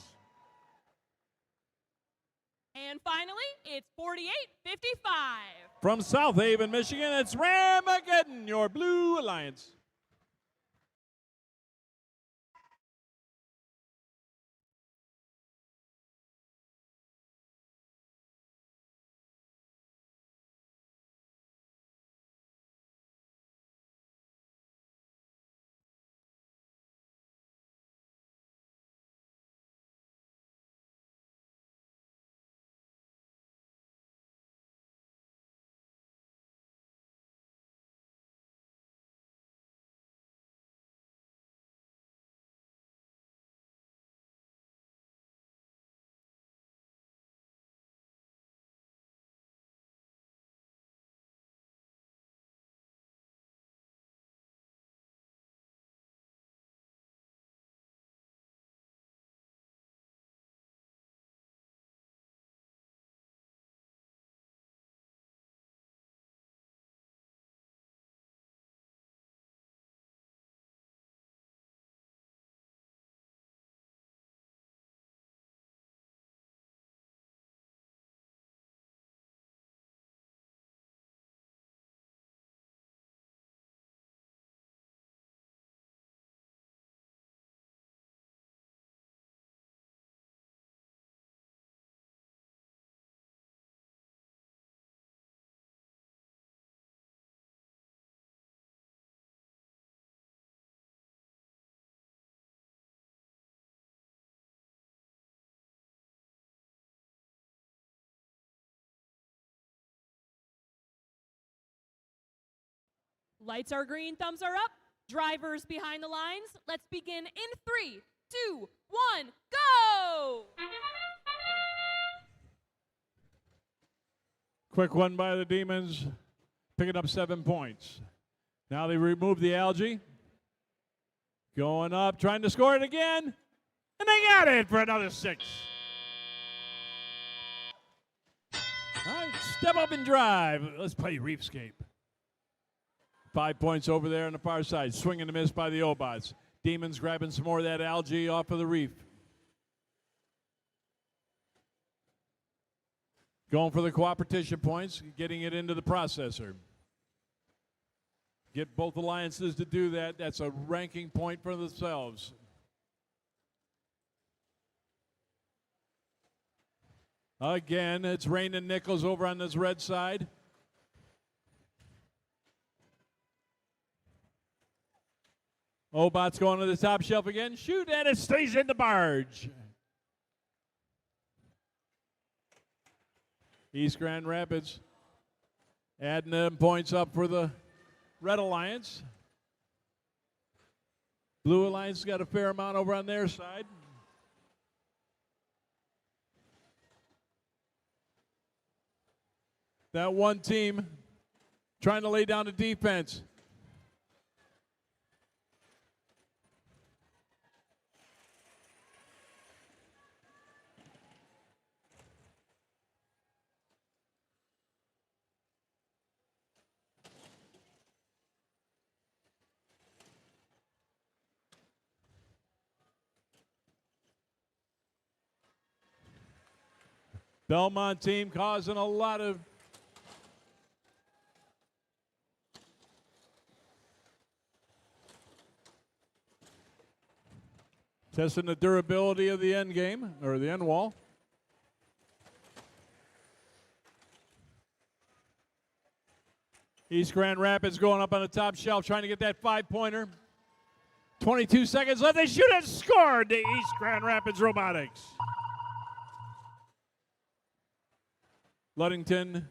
S9: And finally, it's 48-55.
S7: From South Haven, Michigan, it's Ramageddon, your Blue Alliance.
S9: Lights are green, thumbs are up. Drivers behind the lines. Let's begin in 3, 2, 1, go!
S7: Quick one by the Demons, picking up 7 points. Now they remove the algae. Going up, trying to score it again. And they got it for another 6. All right, step up and drive. Let's play Reefscape. 5 points over there on the far side. Swing and a miss by the Obots. Demons grabbing some more of that algae off of the reef. Going for the cooperation points, getting it into the processor. Get both alliances to do that. That's a ranking point for themselves. Again, it's raining nickels over on this red side. Obot's going to the top shelf again. Shoot, and it stays in the barge. East Grand Rapids adding them points up for the Red Alliance. Blue Alliance got a fair amount over on their side. That one team trying to lay down the defense. Belmont team causing a lot of testing the durability of the end game, or the end wall. East Grand Rapids going up on the top shelf, trying to get that 5-pointer. 22 seconds left. They shoot and scored the East Grand Rapids Robotics. Ludington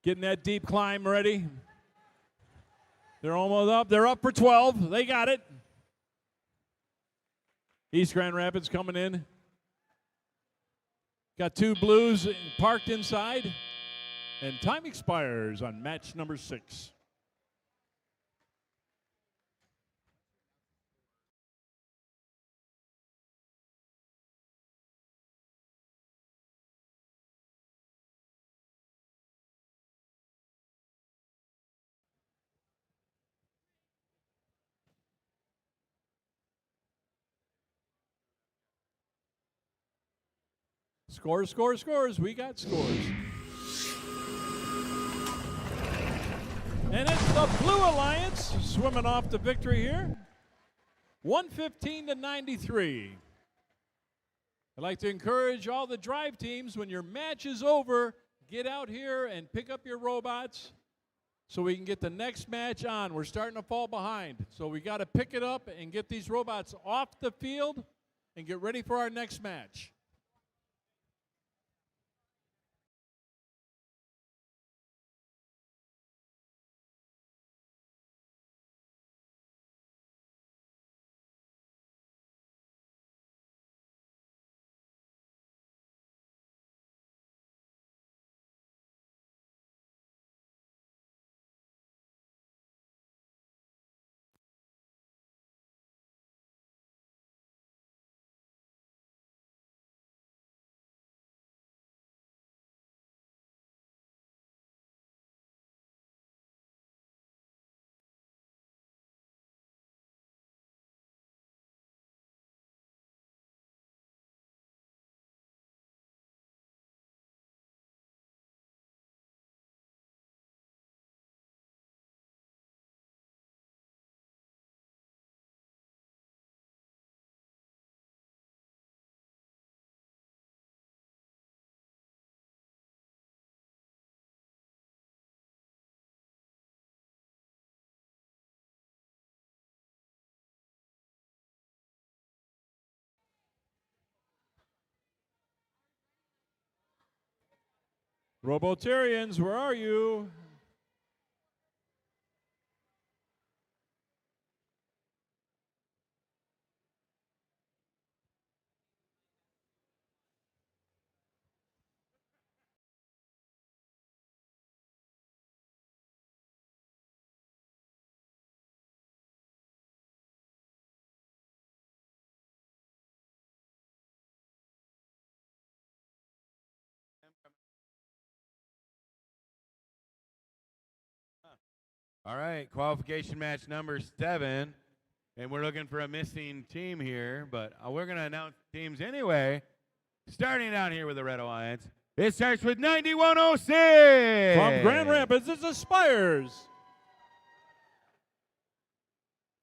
S7: getting that deep climb ready. They're almost up. They're up for 12. They got it. East Grand Rapids coming in. Got 2 blues parked inside. And time expires on match number 6. Scores, scores, scores. We got scores. And it's the Blue Alliance swimming off to victory here. 115 to 93. I'd like to encourage all the drive teams, when your match is over, get out here and pick up your robots so we can get the next match on. We're starting to fall behind. So we got to pick it up and get these robots off the field and get ready for our next match. Robotarians, where are you?
S3: All right, qualification match number 7. And we're looking for a missing team here, but we're going to announce teams anyway. Starting down here with the Red Alliance. It starts with 9106.
S7: From Grand Rapids, it's Aspires.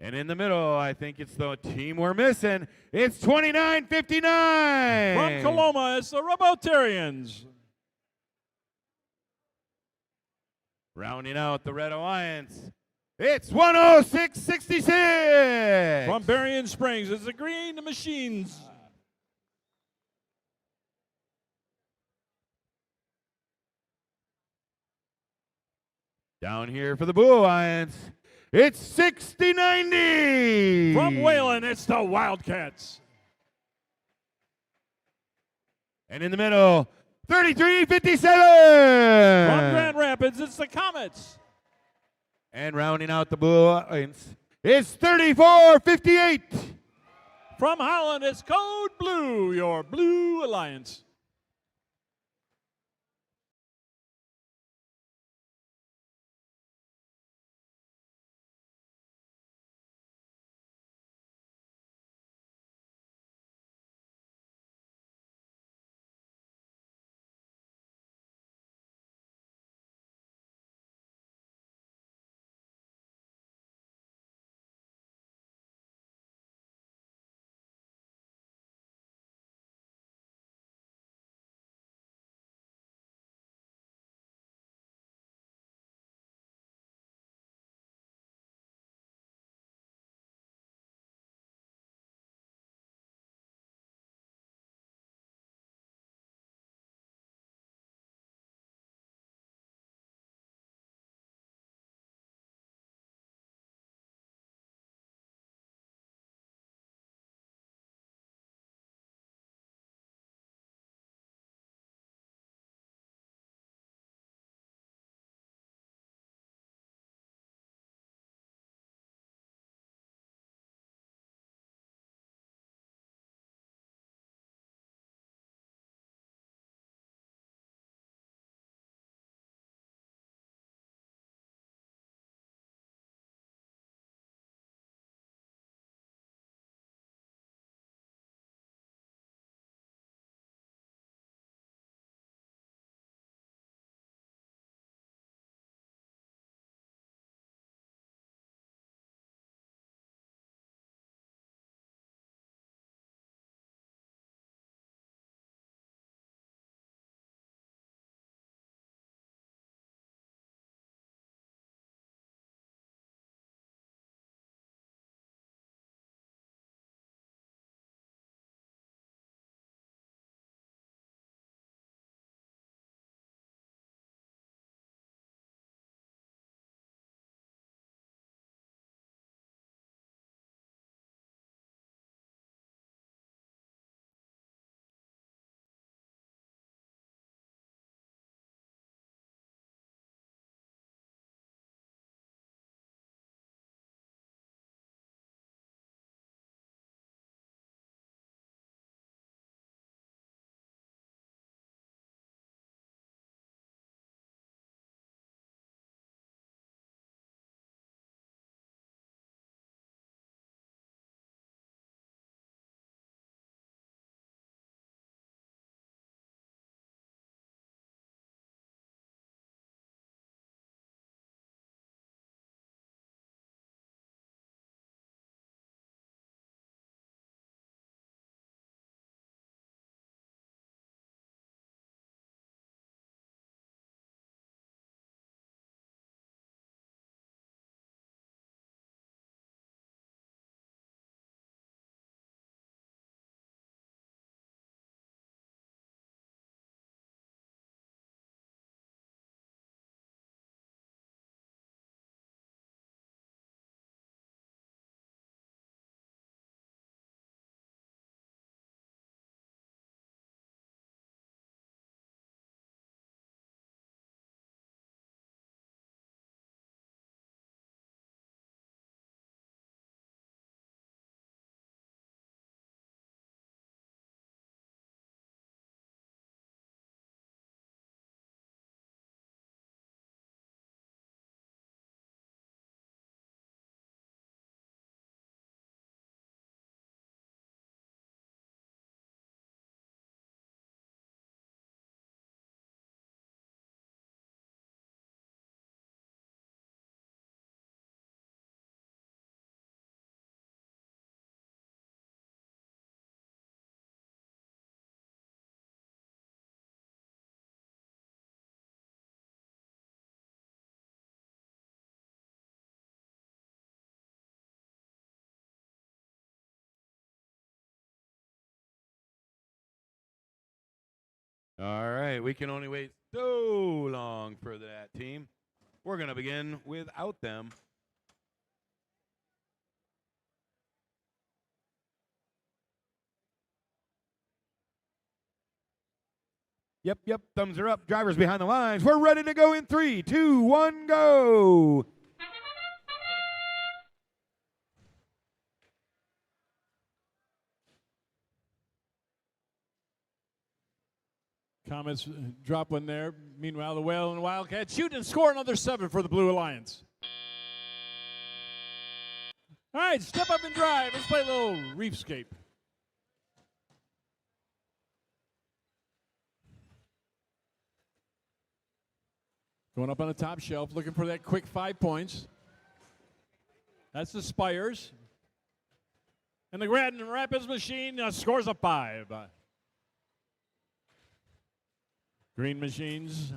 S3: And in the middle, I think it's the team we're missing. It's 2959.
S7: From Coloma, it's the Robotarians.
S3: Rounding out the Red Alliance, it's 10666.
S7: From Berrien Springs, it's the Green Machines.
S3: Down here for the Blue Alliance, it's 6090.
S7: From Wayland, it's the Wildcats.
S3: And in the middle, 3357.
S7: From Grand Rapids, it's the Comets.
S3: And rounding out the Blue Alliance, it's 3458.
S7: From Holland, it's Code Blue, your Blue Alliance.
S3: All right, we can only wait so long for that team. We're going to begin without them. Yep, thumbs are up. Drivers behind the lines. We're ready to go in 3, 2, 1, go.
S7: Comets drop one there. Meanwhile, the Whale and Wildcats shoot and score another 7 for the Blue Alliance. All right, step up and drive. Let's play a little reefscape. Going up on the top shelf, looking for that quick 5 points. That's the Spires. And the Grand Rapids machine scores a 5. Green machines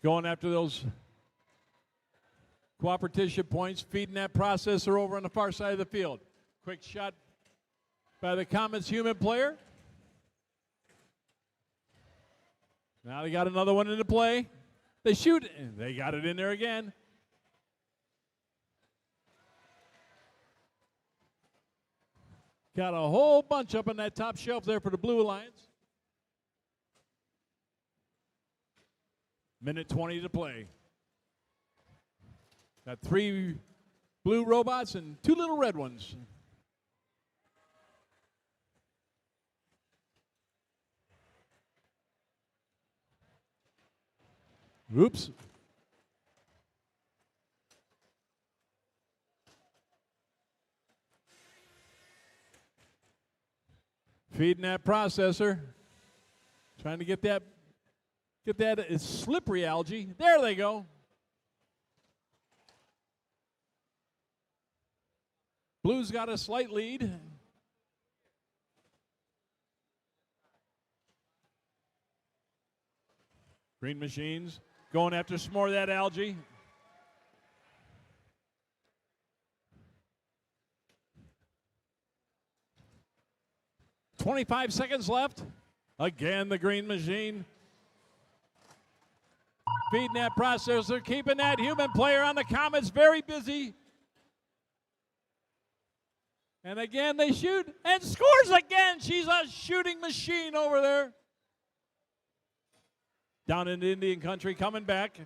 S7: going after those cooperation points, feeding that processor over on the far side of the field. Quick shot by the Comets human player. Now they got another one into play. They shoot, and they got it in there again. Got a whole bunch up on that top shelf there for the Blue Alliance. Minute 20 to play. Got 3 blue robots and 2 little red ones. Oops. Feeding that processor. Trying to get that slippery algae. There they go. Blues got a slight lead. Green machines going after some more of that algae. "25 seconds left. Again, the green machine. Feeding that processor, keeping that human player on the Comets very busy. And again, they shoot and scores again. She's a shooting machine over there. Down in Indian country, coming back.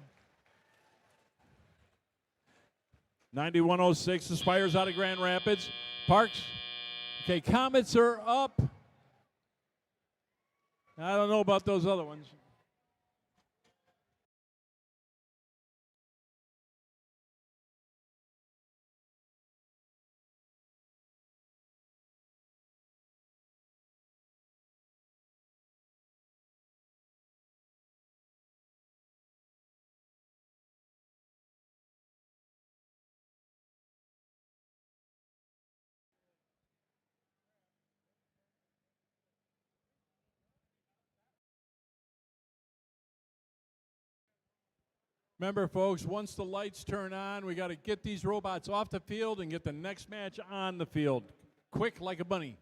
S7: 9106, the Spires out of Grand Rapids. Parks. Okay, Comets are up. I don't know about those other ones. Remember, folks, once the lights turn on, we got to get these robots off the field and get the next match on the field. Quick like a bunny.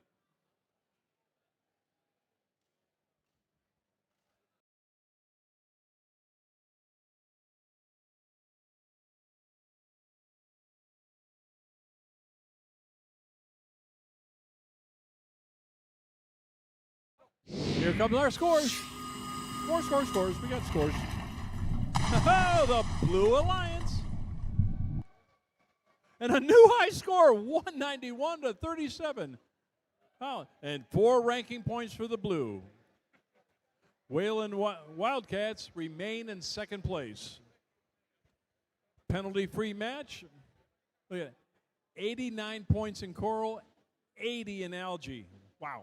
S7: Here comes our scores. Scores. We got scores. Oh, the Blue Alliance. And a new high score, 191 to 37. Oh, and 4 ranking points for the Blue. Whale and Wildcats remain in second place. Penalty-free match. Look at it. 89 points in Coral, 80 in Algae. Wow.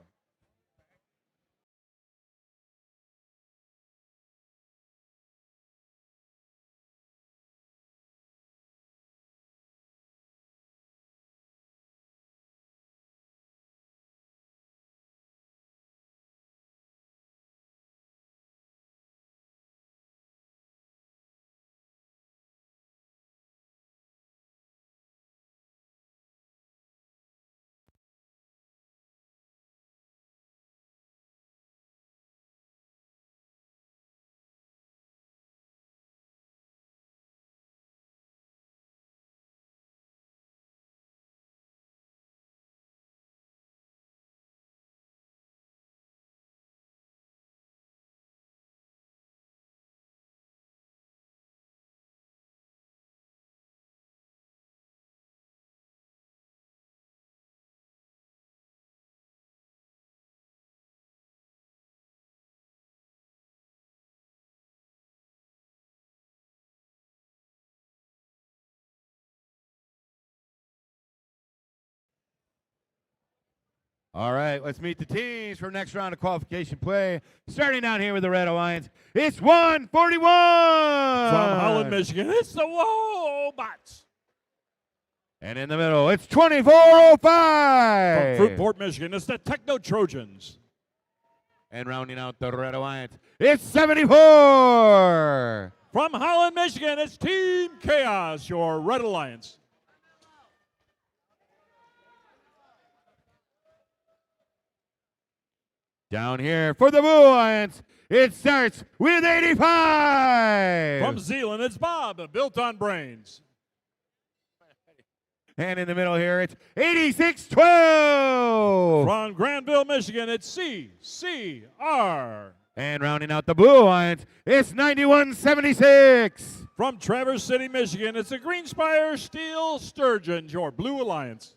S3: All right, let's meet the teams for next round of qualification play. Starting down here with the Red Alliance, it's 141.
S7: From Holland, Michigan, it's the Robots.
S3: And in the middle, it's 2405.
S7: From Fruitport, Michigan, it's the Techno Trojans.
S3: And rounding out the Red Alliance, it's 74.
S7: From Holland, Michigan, it's Team Chaos, your Red Alliance.
S3: Down here for the Blue Alliance, it starts with 85.
S7: From Zealand, it's Bob, built on brains.
S3: And in the middle here, it's 8612.
S7: From Granville, Michigan, it's CCR.
S3: And rounding out the Blue Alliance, it's 9176.
S7: From Traverse City, Michigan, it's the Greenspire Steel Sturgeons, your Blue Alliance.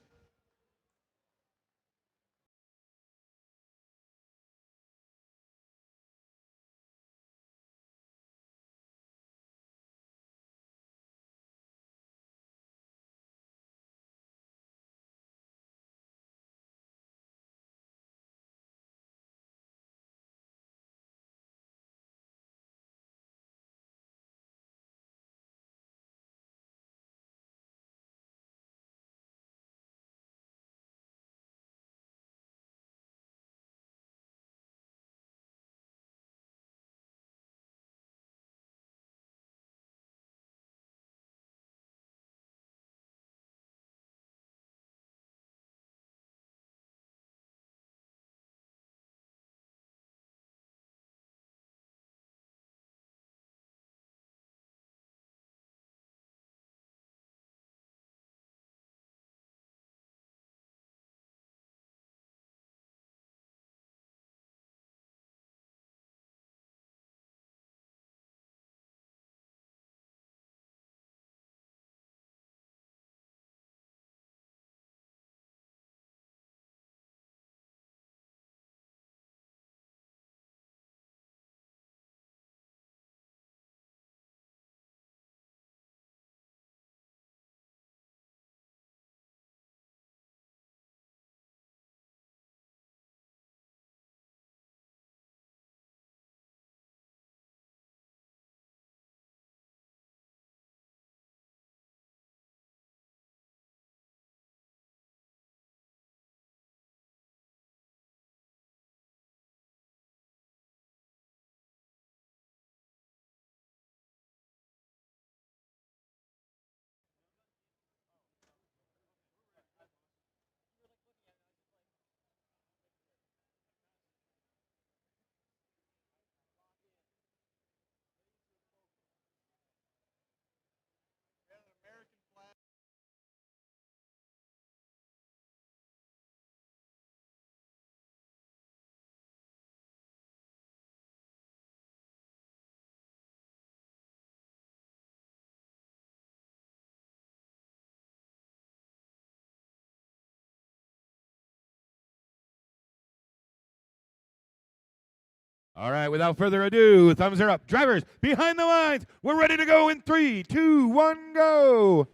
S3: All right, without further ado, thumbs are up. Drivers, behind the lines. We're ready to go in 3, 2, 1, go.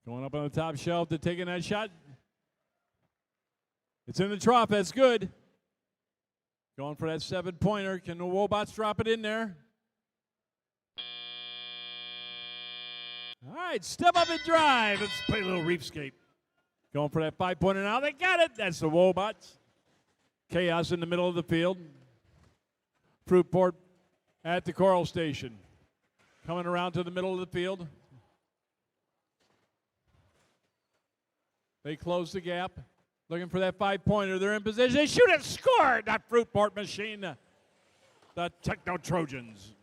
S7: Going up on the top shelf to taking that shot. It's in the trough. That's good. Going for that 7-pointer. Can the Wobots drop it in there? All right, step up and drive. Let's play a little reefscape. Going for that 5-pointer now. They got it. That's the Wobots. Chaos in the middle of the field. Fruitport at the Coral Station. Coming around to the middle of the field. They close the gap. Looking for that 5-pointer. They're in position. They shoot it. Scored. That Fruitport machine. The Techno Trojans.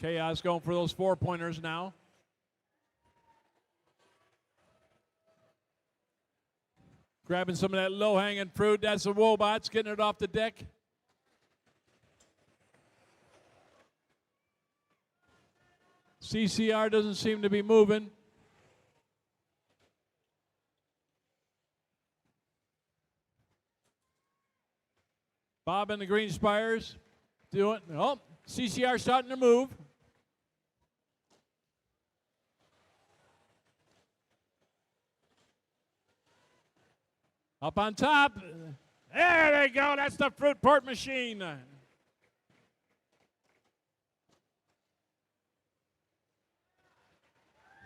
S7: Chaos going for those 4-pointers now. Grabbing some of that low-hanging fruit. That's the Wobots getting it off the deck. CCR doesn't seem to be moving. Bob and the Green Spires doing. Oh, CCR starting to move. Up on top. There they go. That's the fruit port machine.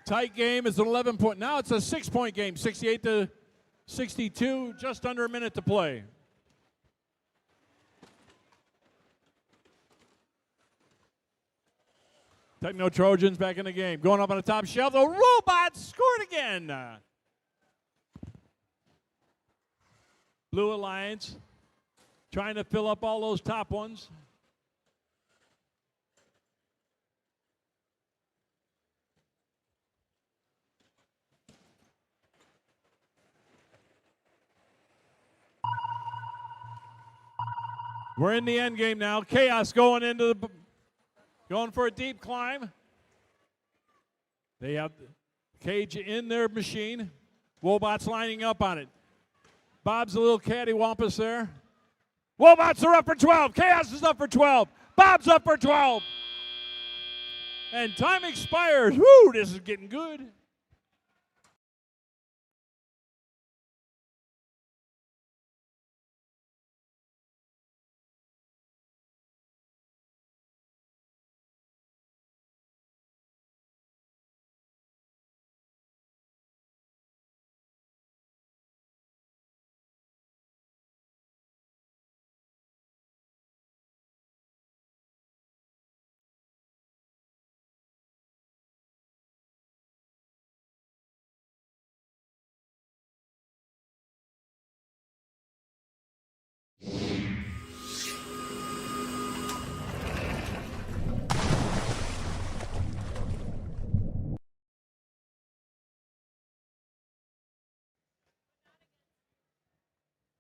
S7: Tight game is an 11 point. Now it's a 6-point game, 68 to 62, just under a minute to play. Techno Trojans back in the game. Going up on the top shelf. The Robots scored again. Blue Alliance trying to fill up all those top ones. We're in the end game now. Chaos going for a deep climb. They have the cage in their machine. Wobots lining up on it. Bob's a little cattywampus there. Wobots are up for 12. Chaos is up for 12. Bob's up for 12. And time expires. Woo, this is getting good.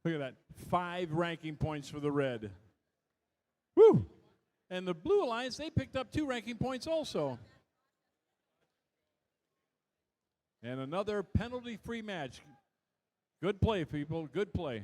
S7: Look at that. 5 ranking points for the red. Woo! And the Blue Alliance, they picked up 2 ranking points also. And another penalty-free match. Good play, people. Good play.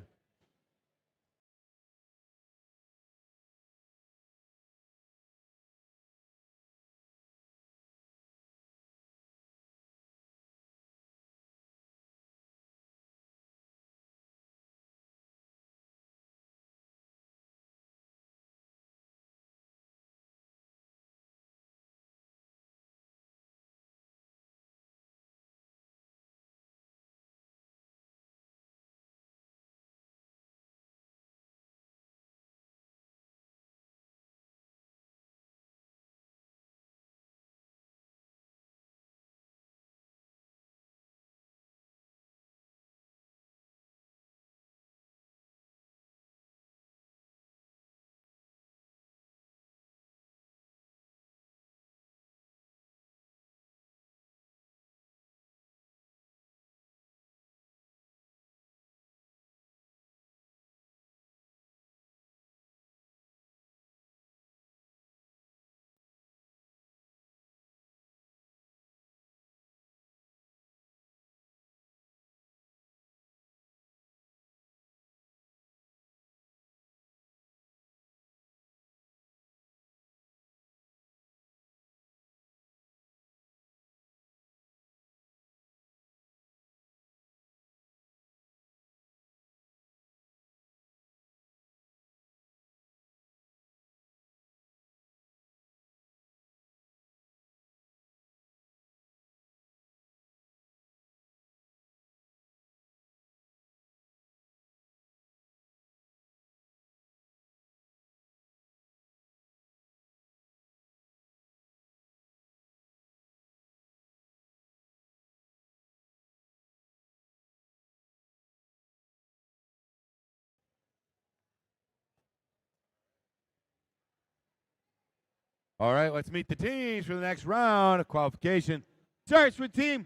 S3: All right, let's meet the teams for the next round of qualification. Starts with team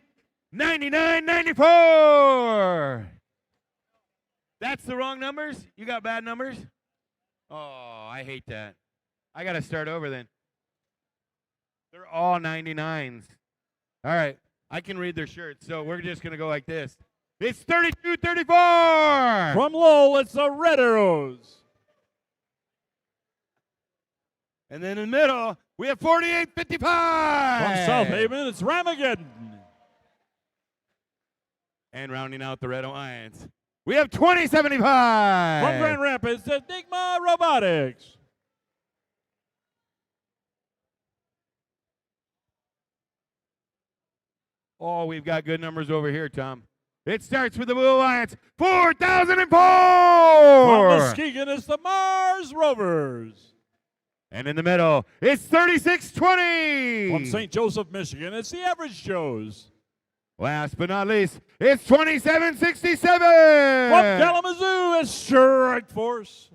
S3: 99-94. That's the wrong numbers? You got bad numbers? Oh, I hate that. I got to start over then. They're all 99s. All right, I can read their shirts, so we're just going to go like this. It's 32-34.
S7: From Lowell, it's the Red Arrows.
S3: And then in the middle, we have 48-55.
S7: From South Haven, it's Ramageddon.
S3: And rounding out the Red Alliance, We have 2075.
S7: From Grand Rapids, Enigma Robotics.
S3: Oh, we've got good numbers over here, Tom. It starts with the Blue Alliance, 4004.
S7: From Muskegon is the Mars Rovers.
S3: And in the middle, it's 3620.
S7: From St. Joseph, Michigan, it's the Average Joes.
S3: Last but not least, it's 2767.
S7: From Kalamazoo, it's Strike Force.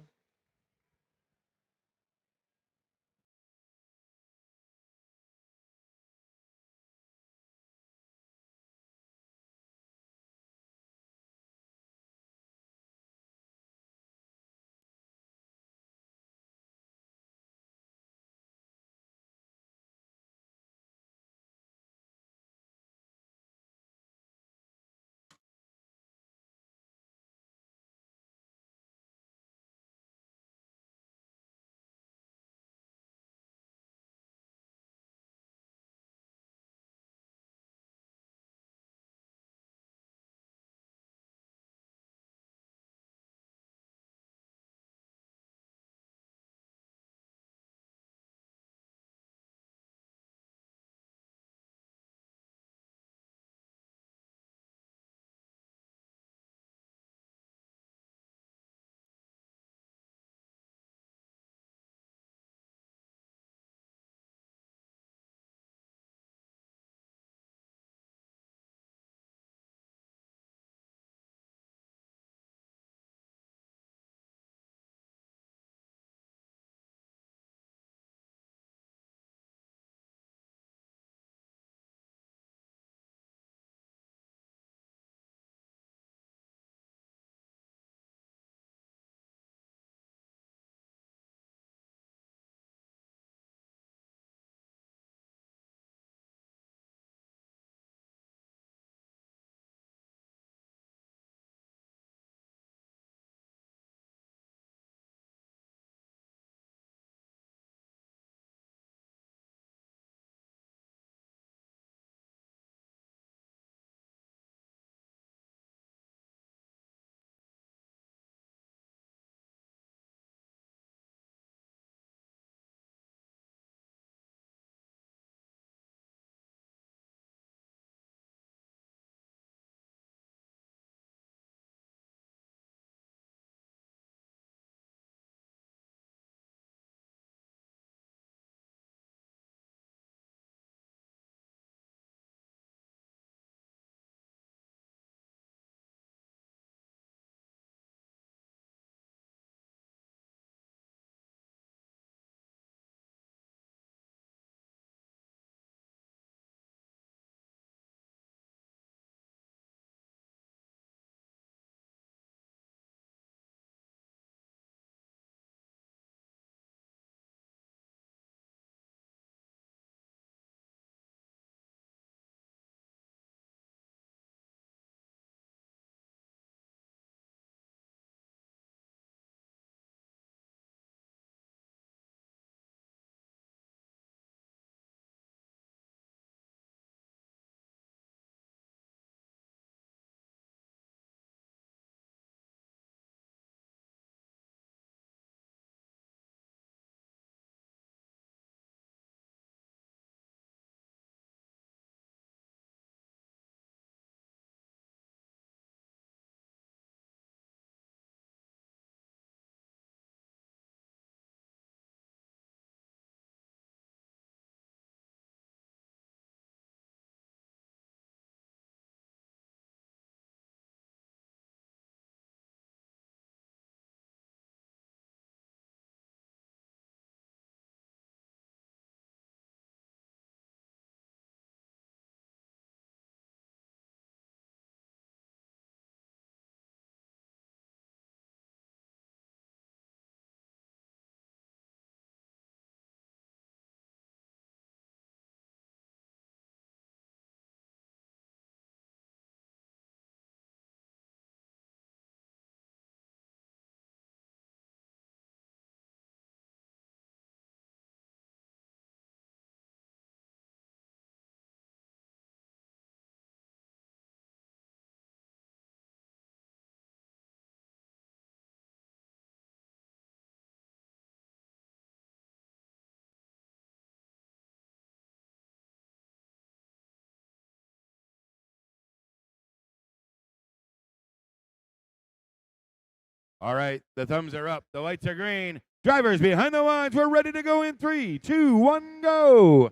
S3: All right, the thumbs are up. The lights are green. Drivers behind the lines. We're ready to go in 3, 2, 1, go.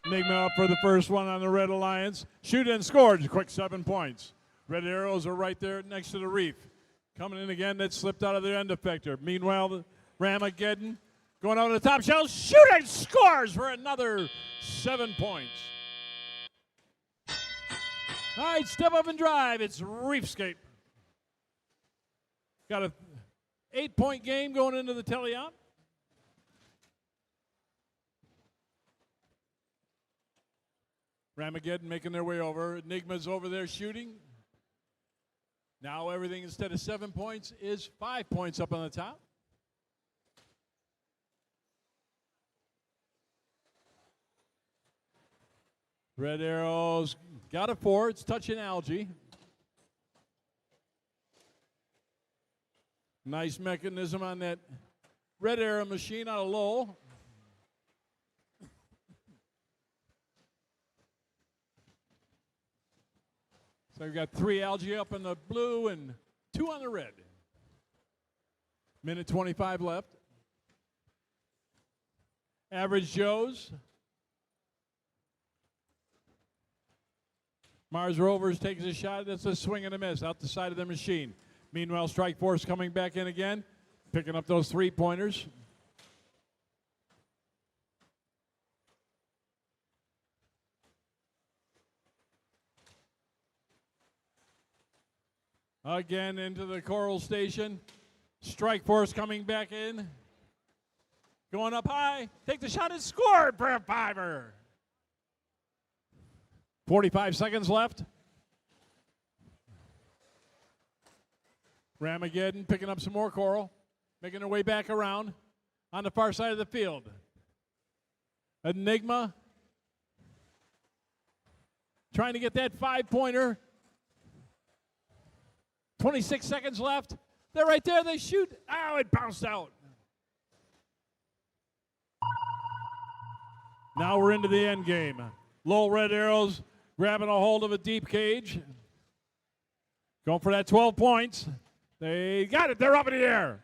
S7: Enigma up for the first one on the Red Alliance. Shoot and scored. Quick 7 points. Red arrows are right there next to the reef. Coming in again, that slipped out of their end effector. Meanwhile, the Ramageddon going over the top shelf. Shoot and scores for another 7 points. All right, step up and drive. It's Reefscape. Got a 8-point game going into the teleop. Ramageddon making their way over. Enigma's over there shooting. Now everything, instead of 7 points, is 5 points up on the top. Red arrows got a 4. It's touching algae. Nice mechanism on that red arrow machine out of Lowell. So we've got 3 algae up in the blue and 2 on the red. Minute 25 left. Average Joe's. Mars Rovers takes a shot. That's a swing and a miss out the side of the machine. Meanwhile, Strike Force coming back in again, picking up those 3-pointers. Again into the Coral Station. Strike Force coming back in. Going up high. Take the shot and scored for a 5er. 45 seconds left. Ramageddon picking up some more coral, making their way back around on the far side of the field. Enigma trying to get that 5-pointer. 26 seconds left. They're right there. They shoot. Oh, it bounced out. Now we're into the end game. Lowell Red Arrows grabbing a hold of a deep cage. Going for that 12 points. They got it. They're up in the air.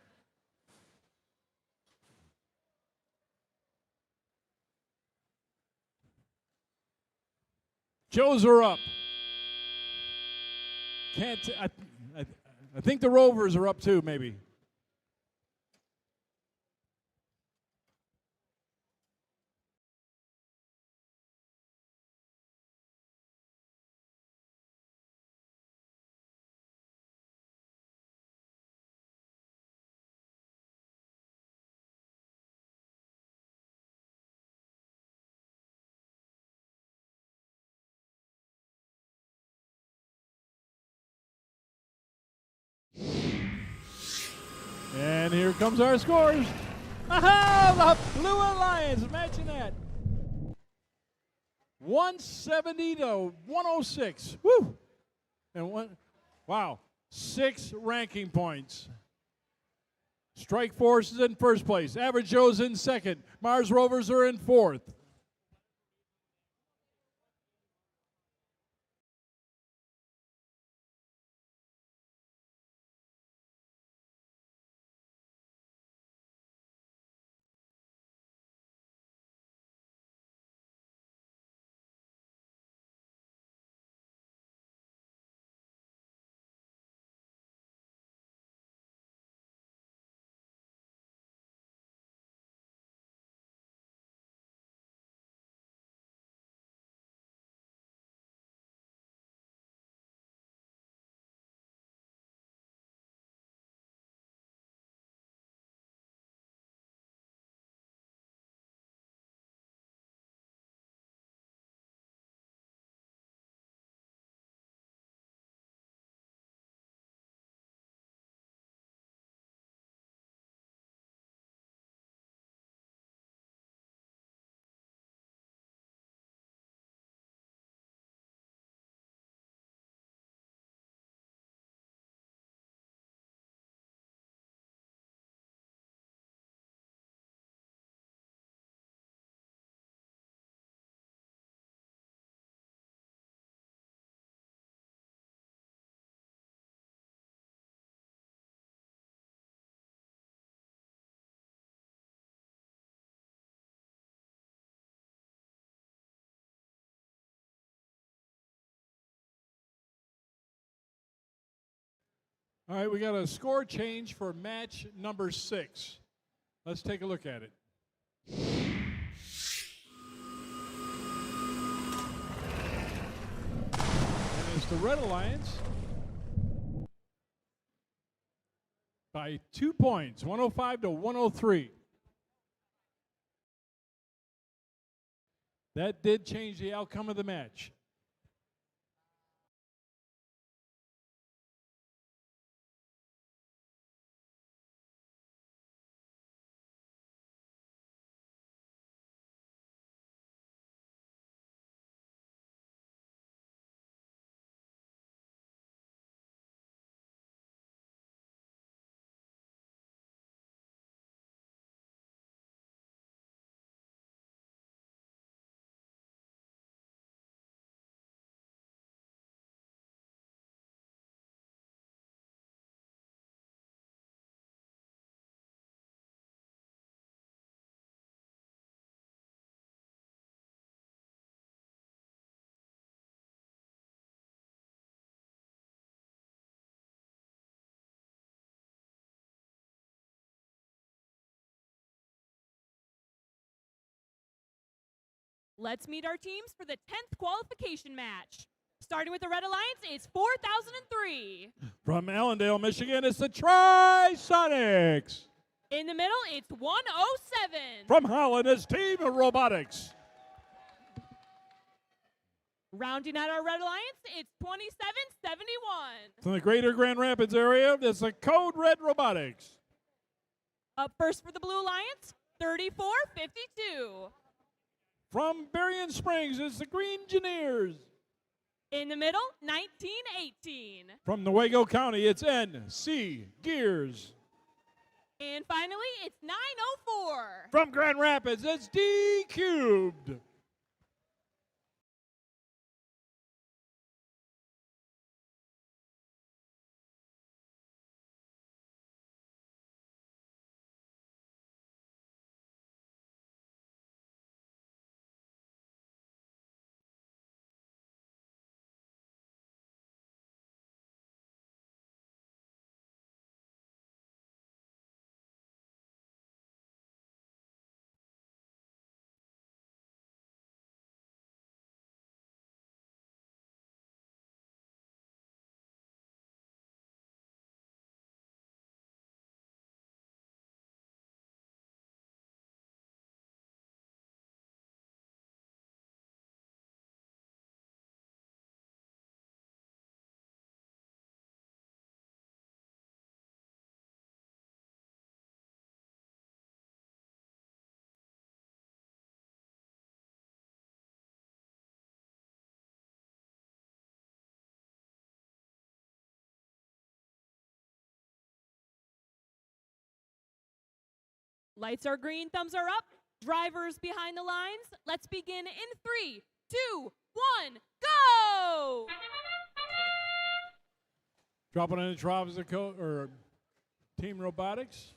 S7: Joes are up. I think the Rovers are up too, maybe. And here comes our scores. Aha! The Blue Alliance, imagine that. 170 to 106. Woo! And wow, 6 ranking points. Strike Force is in first place. Average Joe's in second. Mars Rovers are in fourth. All right, we got a score change for match number 6. Let's take a look at it. And it's the Red Alliance by 2 points, 105 to 103. That did change the outcome of the match.
S9: Let's meet our teams for the 10th qualification match. Starting with the Red Alliance, it's 4003.
S7: From Allendale, Michigan, it's the Tri-Sonics.
S9: In the middle, it's 107.
S7: From Holland, it's Team Robotics.
S9: Rounding out our Red Alliance, it's 2771.
S7: From the greater Grand Rapids area, it's the Code Red Robotics.
S9: Up first for the Blue Alliance, 3452.
S7: From Berrien Springs, it's the Green Engineers.
S9: In the middle, 1918.
S7: From Newaygo County, it's NC Gears.
S9: And finally, it's 904.
S7: From Grand Rapids, it's D Cubed.
S9: Lights are green, thumbs are up. Drivers behind the lines. Let's begin in 3, 2, 1, go!
S7: Dropping in the trough is the Team Robotics.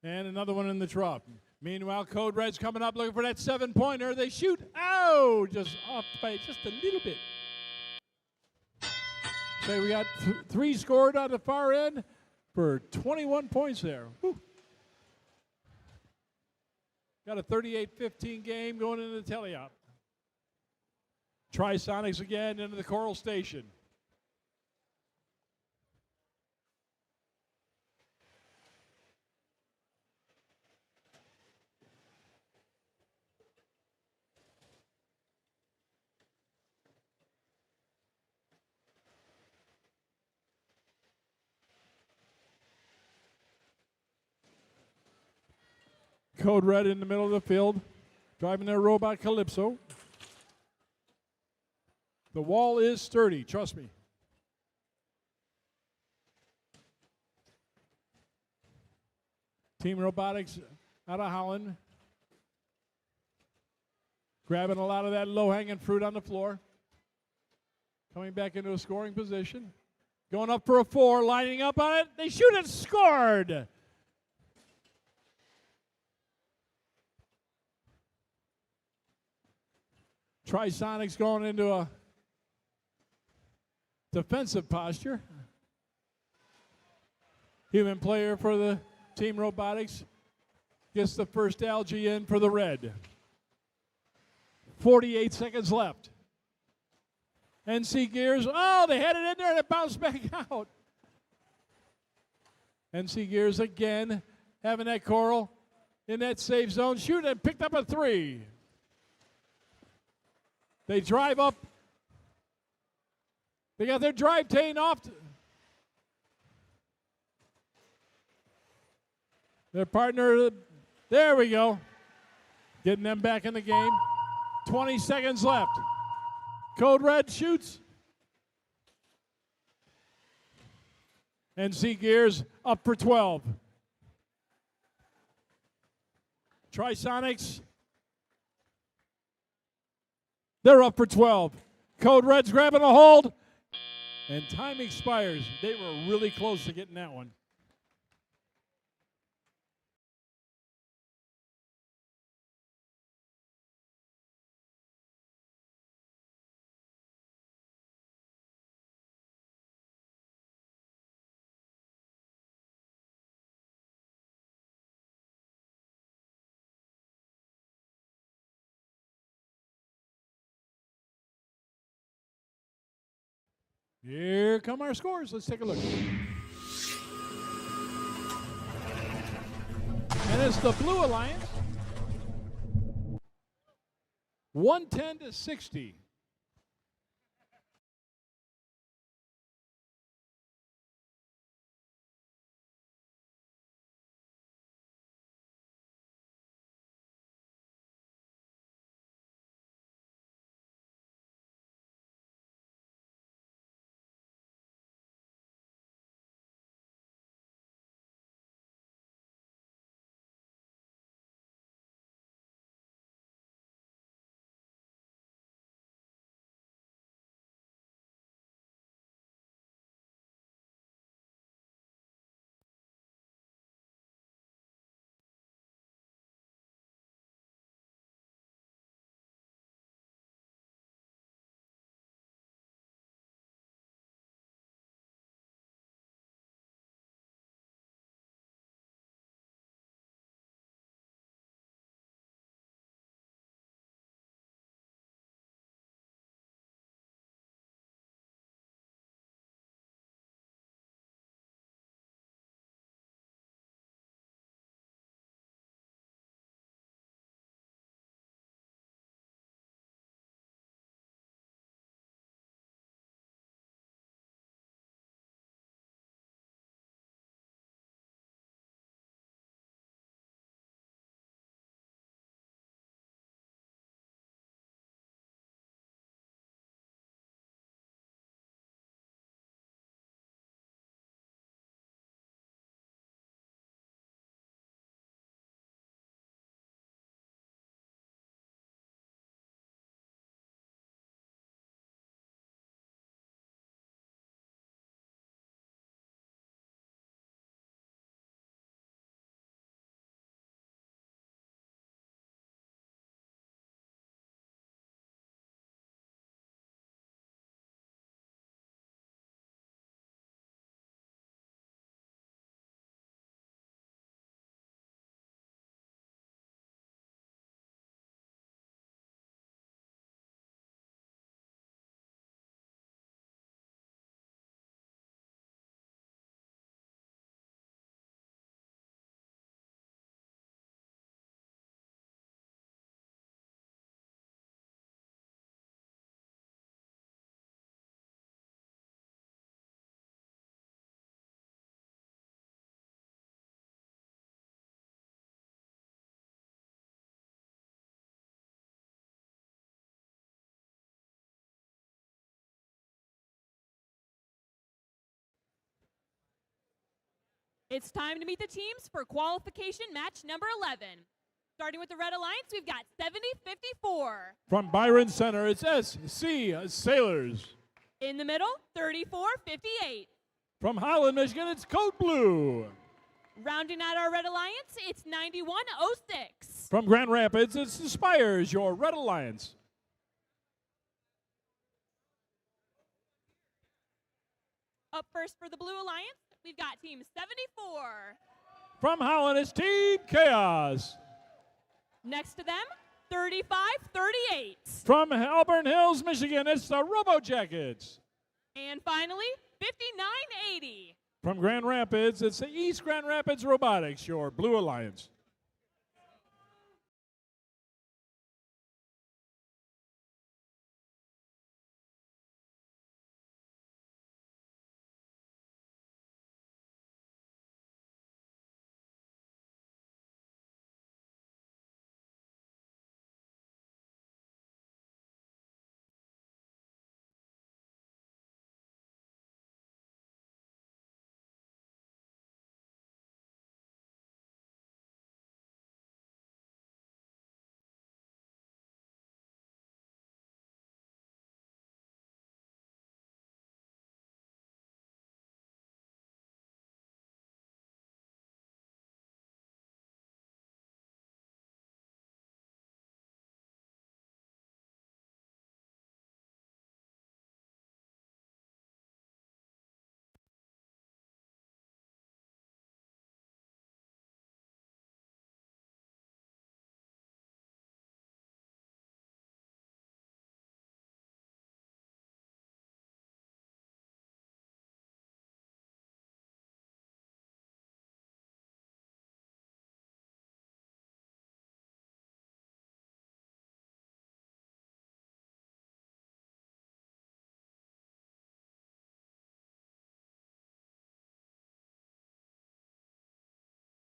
S7: And another one in the trough. Meanwhile, Code Red's coming up looking for that 7-pointer. They shoot. Oh, just off by just a little bit. So we got 3 scored on the far end for 21 points there. Whew. Got a 38-15 game going into the teleop. Tri-Sonics again into the Coral Station. Code Red in the middle of the field, driving their robot Calypso. The wall is sturdy, trust me. Team Robotics out of Holland, grabbing a lot of that low-hanging fruit on the floor. Coming back into a scoring position. Going up for a 4, lining up on it. They shoot it, scored! Tri-Sonics going into a defensive posture. Human player for the team Robotics gets the first algae in for the red. 48 seconds left. NC Gears, oh, they had it in there and it bounced back out. NC Gears again having that coral in that safe zone. Shoot, and picked up a 3. They drive up. They got their drive tane off. Their partner, there we go. Getting them back in the game. 20 seconds left. Code Red shoots. NC Gears up for 12. Trisonics, they're up for 12. Code Red's grabbing a hold, and time expires. They were really close to getting that one. Here come our scores. Let's take a look. And it's the Blue Alliance. 110 to 60.
S9: It's time to meet the teams for qualification match number 11. Starting with the Red Alliance, we've got 70-54.
S7: From Byron Center, it's SC Sailors.
S9: In the middle, 34-58.
S7: From Holland, Michigan, it's Code Blue.
S9: Rounding out our Red Alliance, it's 91-06.
S7: From Grand Rapids, it's Inspires, your Red Alliance.
S9: Up first for the Blue Alliance, we've got Team 74.
S7: From Holland, it's Team Chaos.
S9: Next to them, 35-38.
S7: From Auburn Hills, Michigan, it's the Robotics.
S9: And finally, 59-80.
S7: From Grand Rapids, it's the East Grand Rapids Robotics, your Blue Alliance.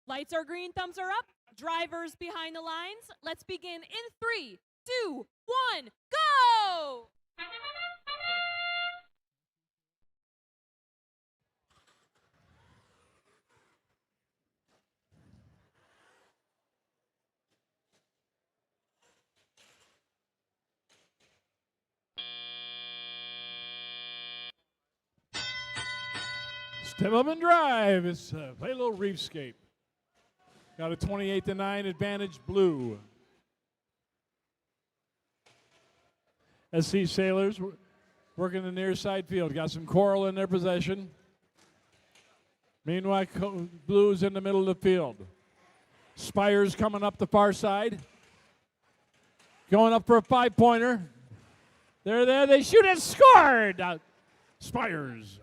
S9: Lights are green, thumbs are up. Drivers behind the lines. Let's begin in 3, 2, 1, go!
S7: Step up and drive. It's play a little reefscape. Got a 28-9 advantage, Blue. SC Sailors working the near side field. Got some coral in their possession. Meanwhile, Blue's in the middle of the field. Spires coming up the far side. Going up for a 5-pointer. They're there. They shoot it. Scored! Spires.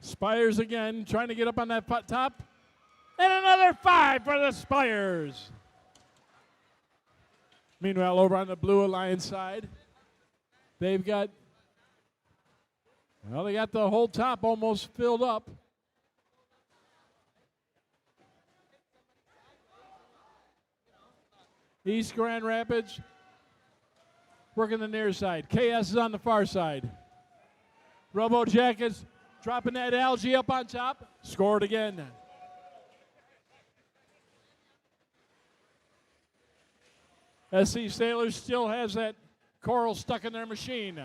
S7: Spires again, trying to get up on that top. And another 5 for the Spires. Meanwhile, over on the Blue Alliance side, they've got, well, they got the whole top almost filled up. East Grand Rapids working the near side. KS is on the far side. RoboJack is dropping that algae up on top. Scored again. SC Sailors still has that coral stuck in their machine.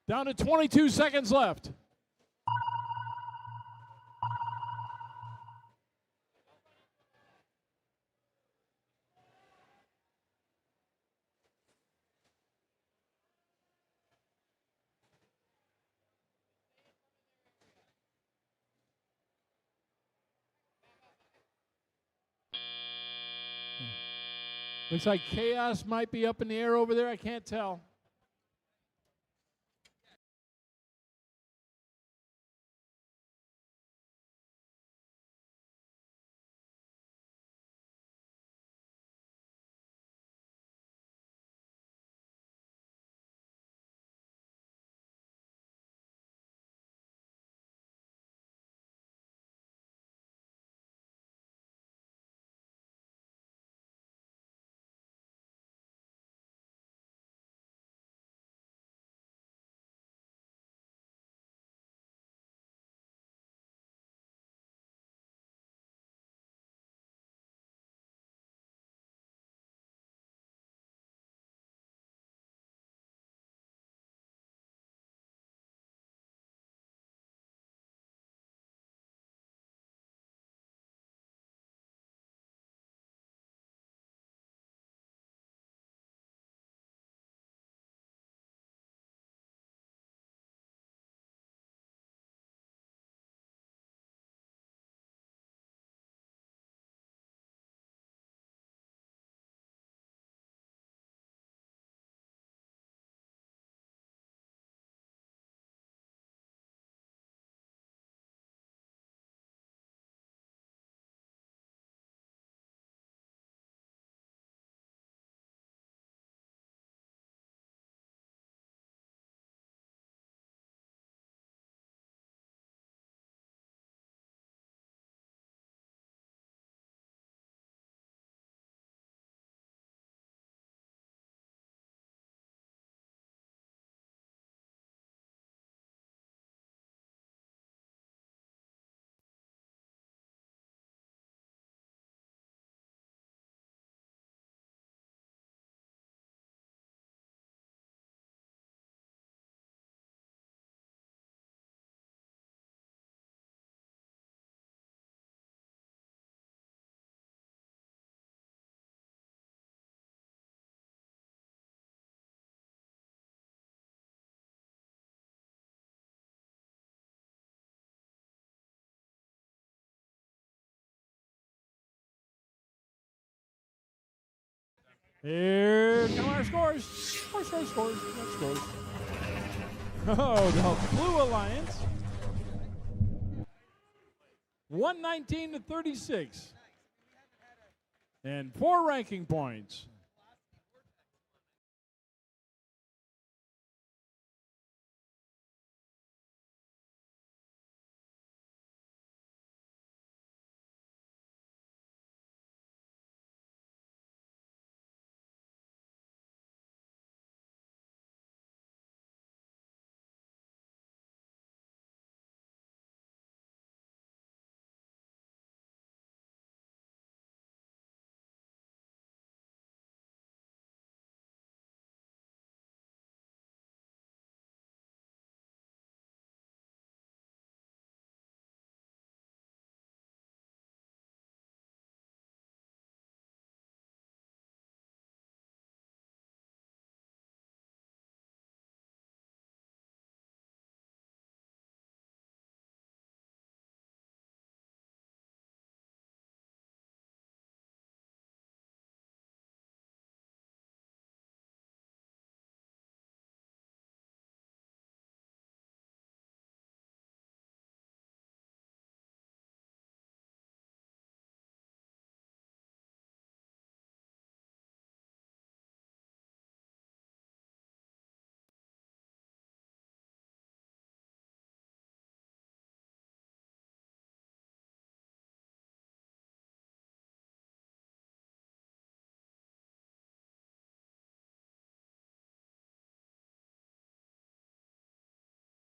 S7: Down to 22 seconds left. Looks like Chaos might be up in the air over there. I can't tell. Here come our scores. Scores. Oh, the Blue Alliance. 119 to 36. And 4 ranking points.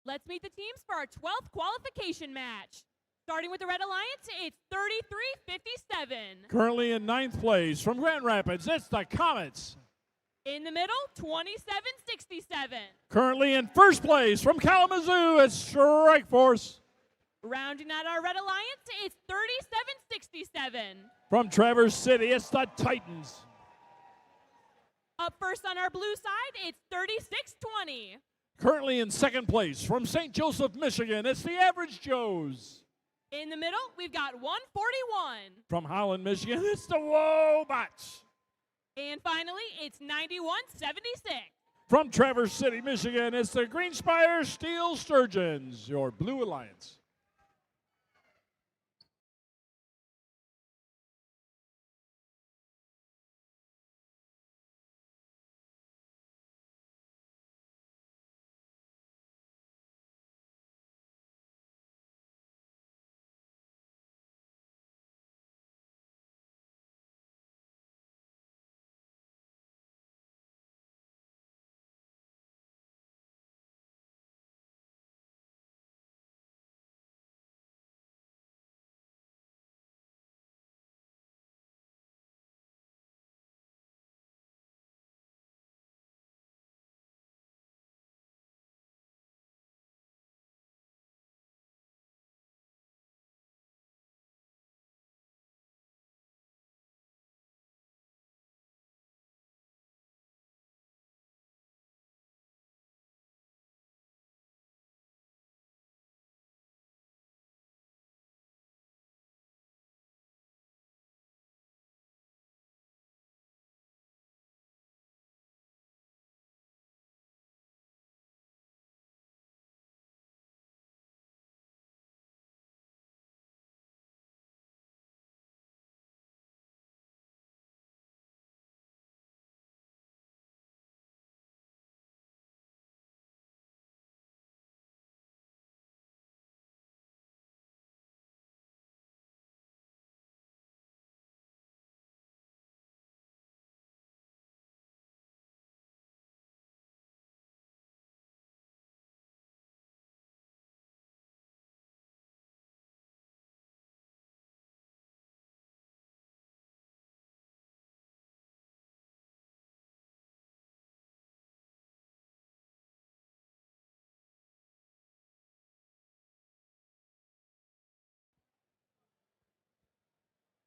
S9: Let's meet the teams for our 12th qualification match. Starting with the Red Alliance, it's 33-57.
S7: Currently in 9th place from Grand Rapids, it's the Comets.
S9: In the middle, 27-67.
S7: Currently in 1st place from Kalamazoo, it's Strike Force.
S9: Rounding out our Red Alliance, it's 37-67.
S7: From Traverse City, it's the Titans.
S9: Up first on our blue side, it's 36-20.
S7: Currently in 2nd place from St. Joseph, Michigan, it's the Average Joes.
S9: In the middle, we've got 141.
S7: From Holland, Michigan, it's the Wobots.
S9: And finally, it's 91-76.
S7: From Traverse City, Michigan, it's the Greenspire Steel Sturgeons, your Blue Alliance.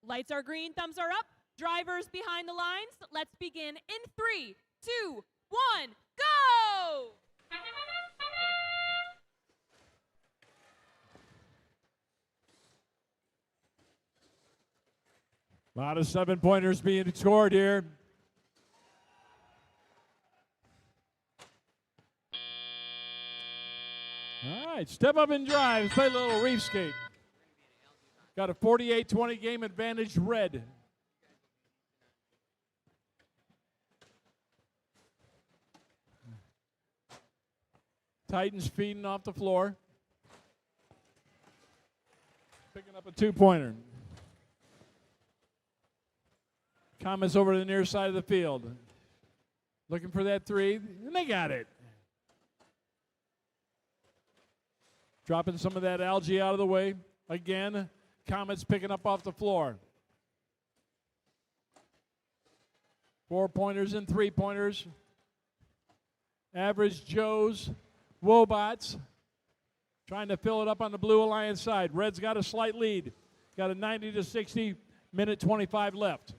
S9: Lights are green, thumbs are up. Drivers behind the lines, let's begin in 3, 2, 1, go!
S7: A lot of 7-pointers being scored here. All right, step up and drive. Let's play a little reef skate. Got a 48-20 game advantage, red. Titans feeding off the floor. Picking up a two-pointer. Comets over to the near side of the field. Looking for that three, and they got it. Dropping some of that algae out of the way. Again, Comets picking up off the floor. 4-pointers and 3-pointers. Average Joes, Wobots. Trying to fill it up on the Blue Alliance side. Red's got a slight lead. Got a 90-60, minute 25 left.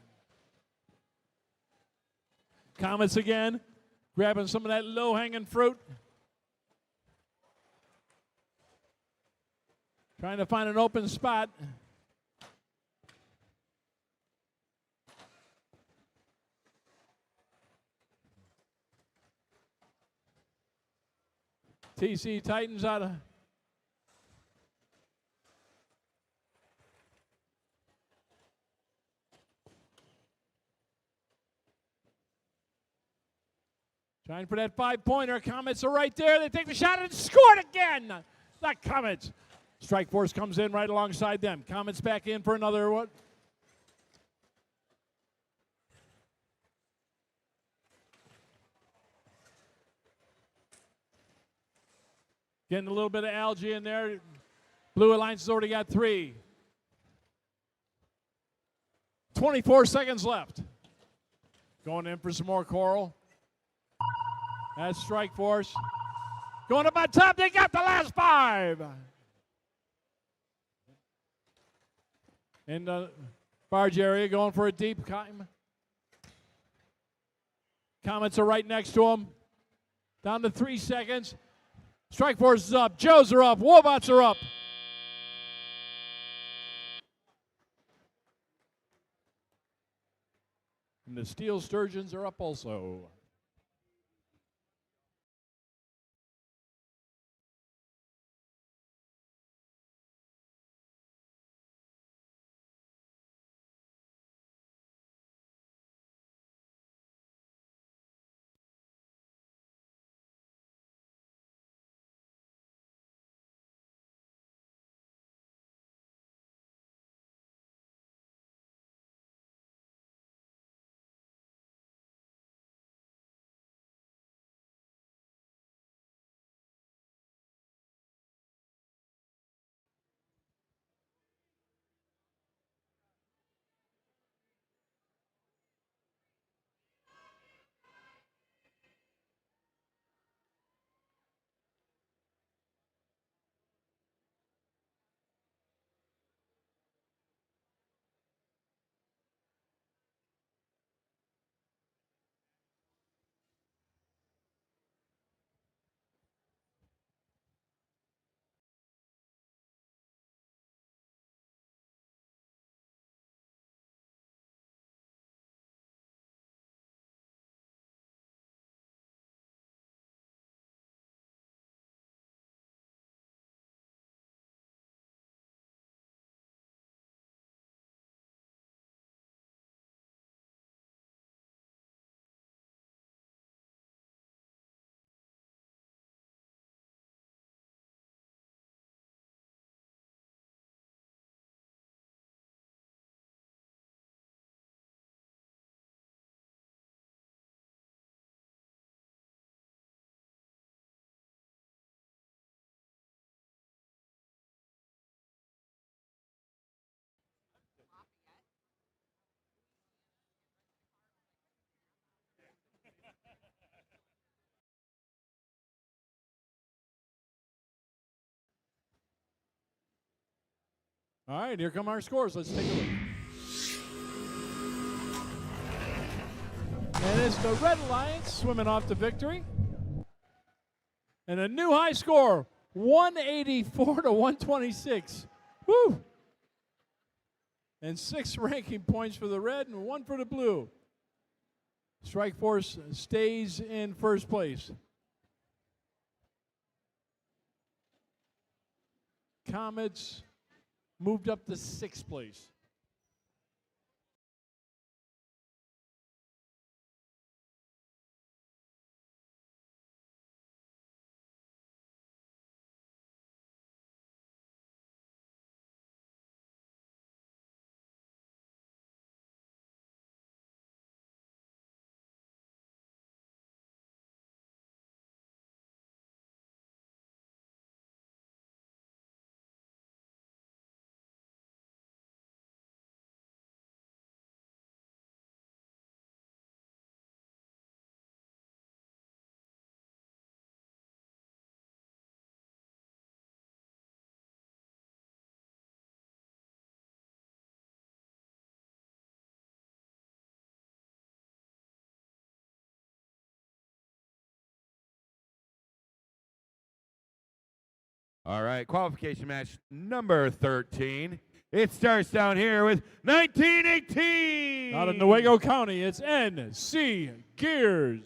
S7: Comets again, grabbing some of that low-hanging fruit. Trying to find an open spot. TC Titans out of trying for that 5-pointer. Comets are right there. They take the shot and scored again. The Comets. Strike Force comes in right alongside them. Comets back in for another what? Getting a little bit of algae in there. Blue Alliance has already got 3. 24 seconds left. Going in for some more coral. That's Strike Force. Going up on top, they got the last 5. In the barge area, going for a deep climb. Comets are right next to him. Down to 3 seconds. Strike Force is up. Joes are up. Wobots are up. And the Steel Sturgeons are up also. All right, here come our scores. Let's take a look. And it's the Red Alliance swimming off to victory. And a new high score, 184 to 126. Woo! And 6 ranking points for the red and 1 for the blue. Strike Force stays in first place. Comets moved up to 6th place.
S3: All right, qualification match number 13. It starts down here with 1918.
S7: Out of Newaygo County, it's NC Gears.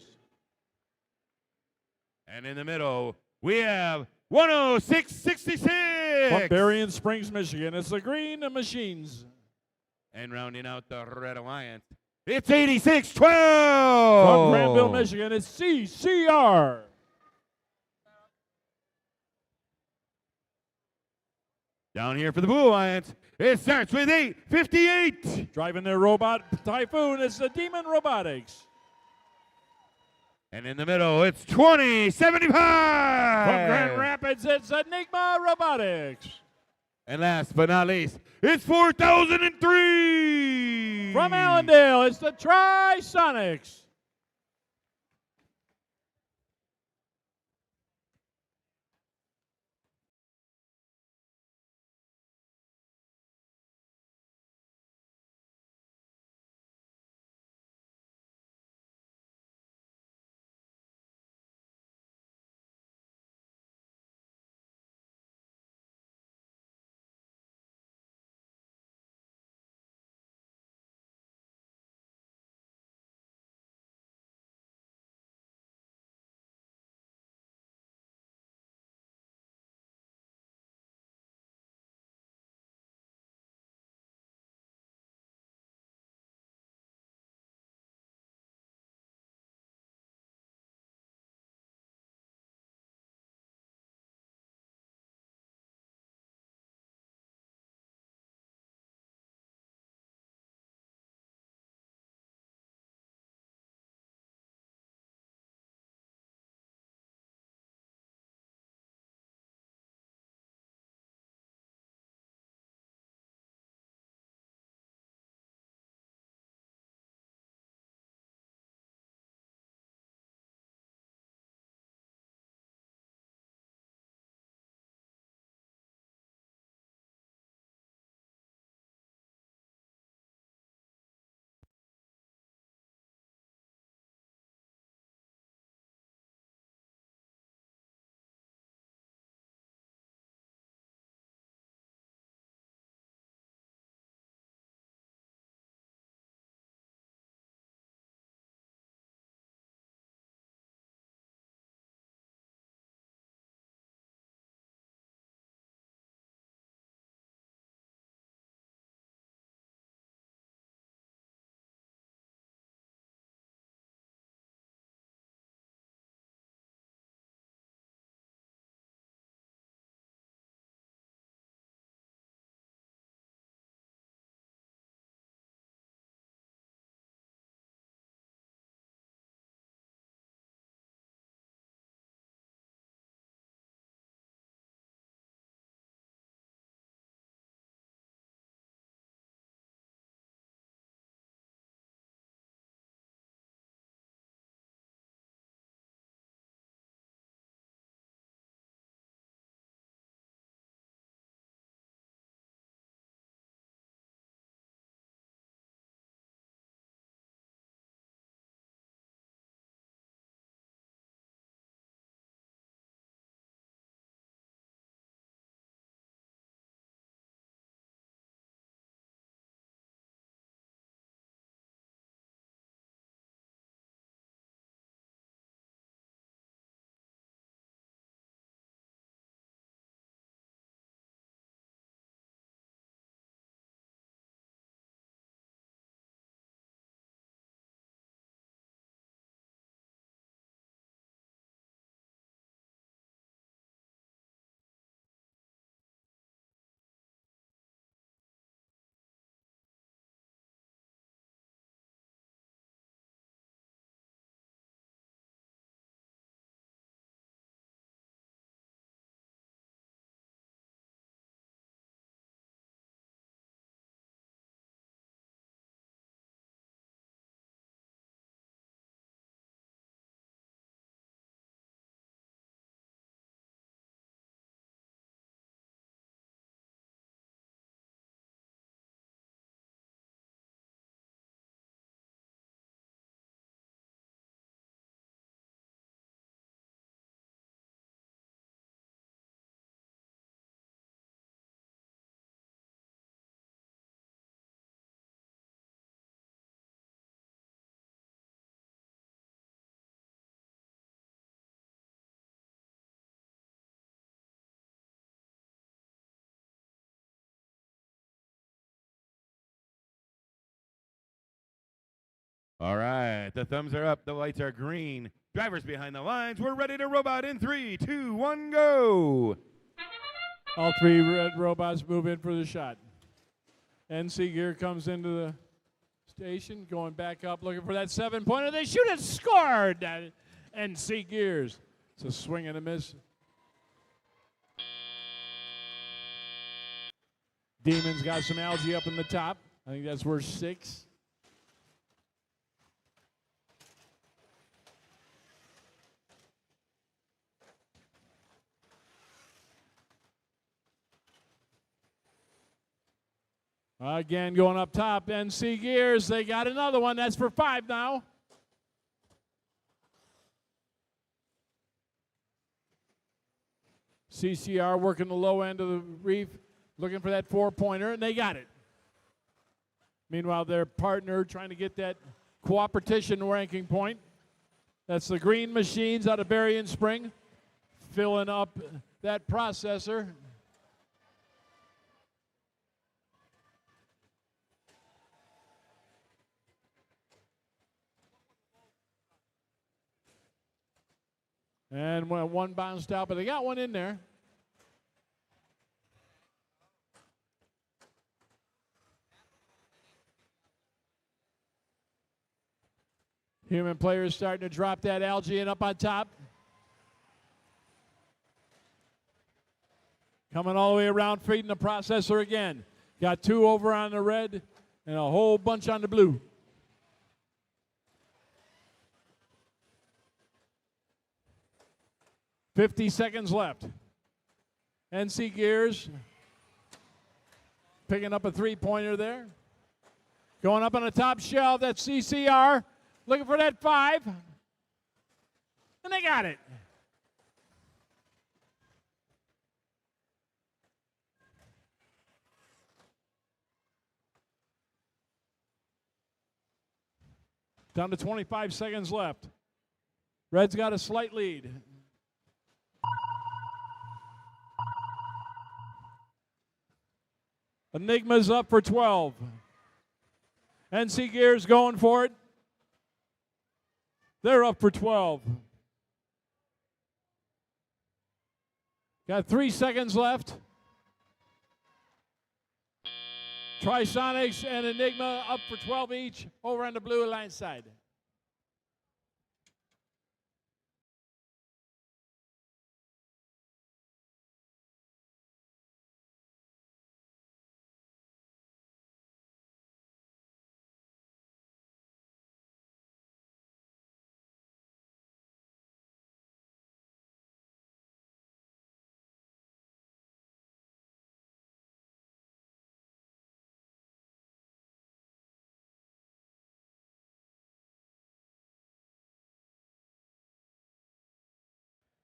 S3: And in the middle, we have 106.66.
S7: From Berrien Springs, Michigan, it's the Green Machines.
S3: And rounding out the Red Alliance, it's 86.12.
S7: From Granville, Michigan, it's CCR.
S3: Down here for the Blue Alliance, it starts with 8:58.
S7: Driving their robot Typhoon, it's the Demon Robotics.
S3: And in the middle, it's 20.75.
S7: From Grand Rapids, it's Enigma Robotics.
S3: And last but not least, it's 4,003.
S7: From Allendale, it's the Trisonics.
S3: All right, the thumbs are up, the lights are green. Drivers behind the lines, we're ready to robot in 3, 2, 1, go.
S7: All three red robots move in for the shot. NC Gear comes into the station, going back up, looking for that 7-pointer. They shoot it, scored! NC Gears. It's a swing and a miss. Demons got some algae up in the top. I think that's worth 6. Again, going up top, NC Gears. They got another one. That's for 5 now. CCR working the low end of the reef, looking for that 4-pointer, and they got it. Meanwhile, their partner trying to get that cooperation ranking point. That's the Green Machines out of Berrien Spring, filling up that processor. And one bounced out, but they got one in there. Human players starting to drop that algae in up on top. Coming all the way around, feeding the processor again. Got 2 over on the red and a whole bunch on the blue. $50 seconds left. NC Gears picking up a 3-pointer there. Going up on the top shelf, that's CCR. Looking for that 5. And they got it. Down to 25 seconds left. Red's got a slight lead. Enigma's up for 12. NC Gears going for it. They're up for 12. Got 3 seconds left. Trisonics and Enigma up for 12 each over on the blue alliance side.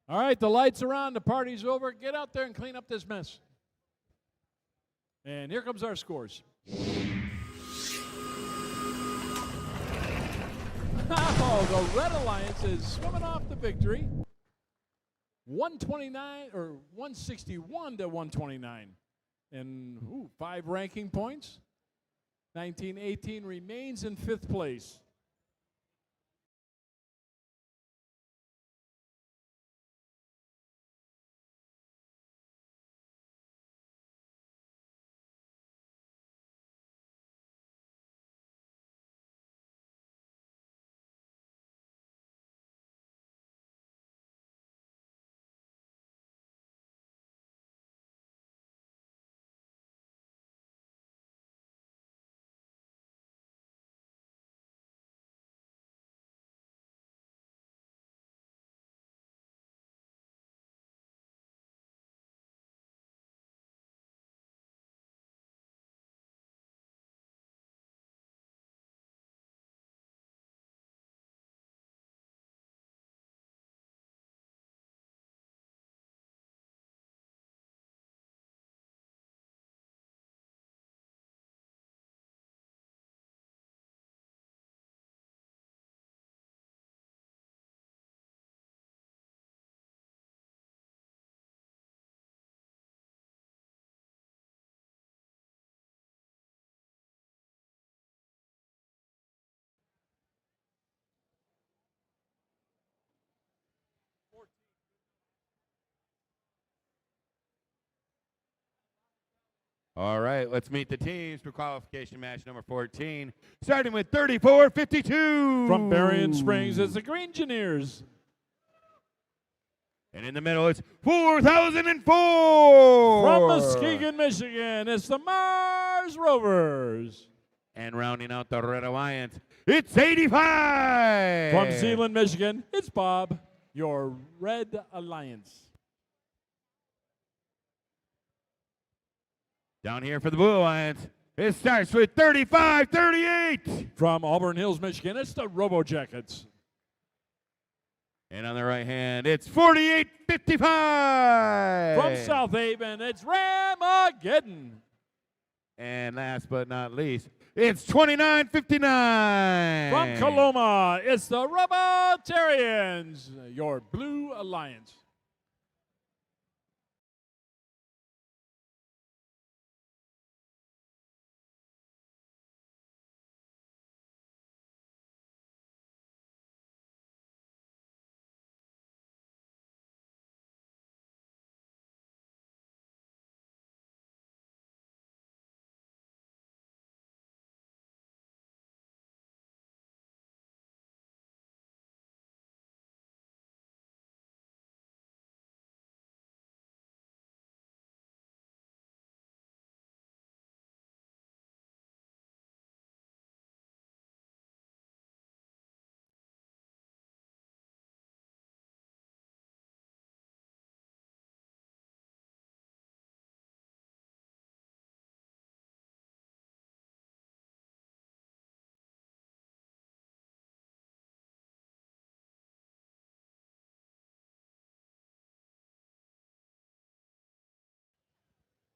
S7: All right, the lights are on, the party's over. Get out there and clean up this mess. And here comes our scores. Oh, the Red Alliance is swimming off the victory. 129 or 161 to 129. And 5 ranking points. 1918 remains in 5th place.
S3: All right, let's meet the teams for qualification match number 14, starting with 34-52.
S7: From Berrien Springs, it's the Green Engineers.
S3: And in the middle, it's 4004.
S7: From Muskegon, Michigan, it's the Mars Rovers.
S3: And rounding out the Red Alliance, it's 85.
S7: From Zeeland, Michigan, it's Bob, your Red Alliance.
S3: Down here for the Blue Alliance, it starts with 35-38.
S7: From Auburn Hills, Michigan, it's the Robo Jackets.
S3: And on the right hand, it's 48-55.
S7: From South Haven, it's Ramageddon.
S3: And last but not least, it's 29-59.
S7: From Coloma, it's the Robotarians, your Blue Alliance.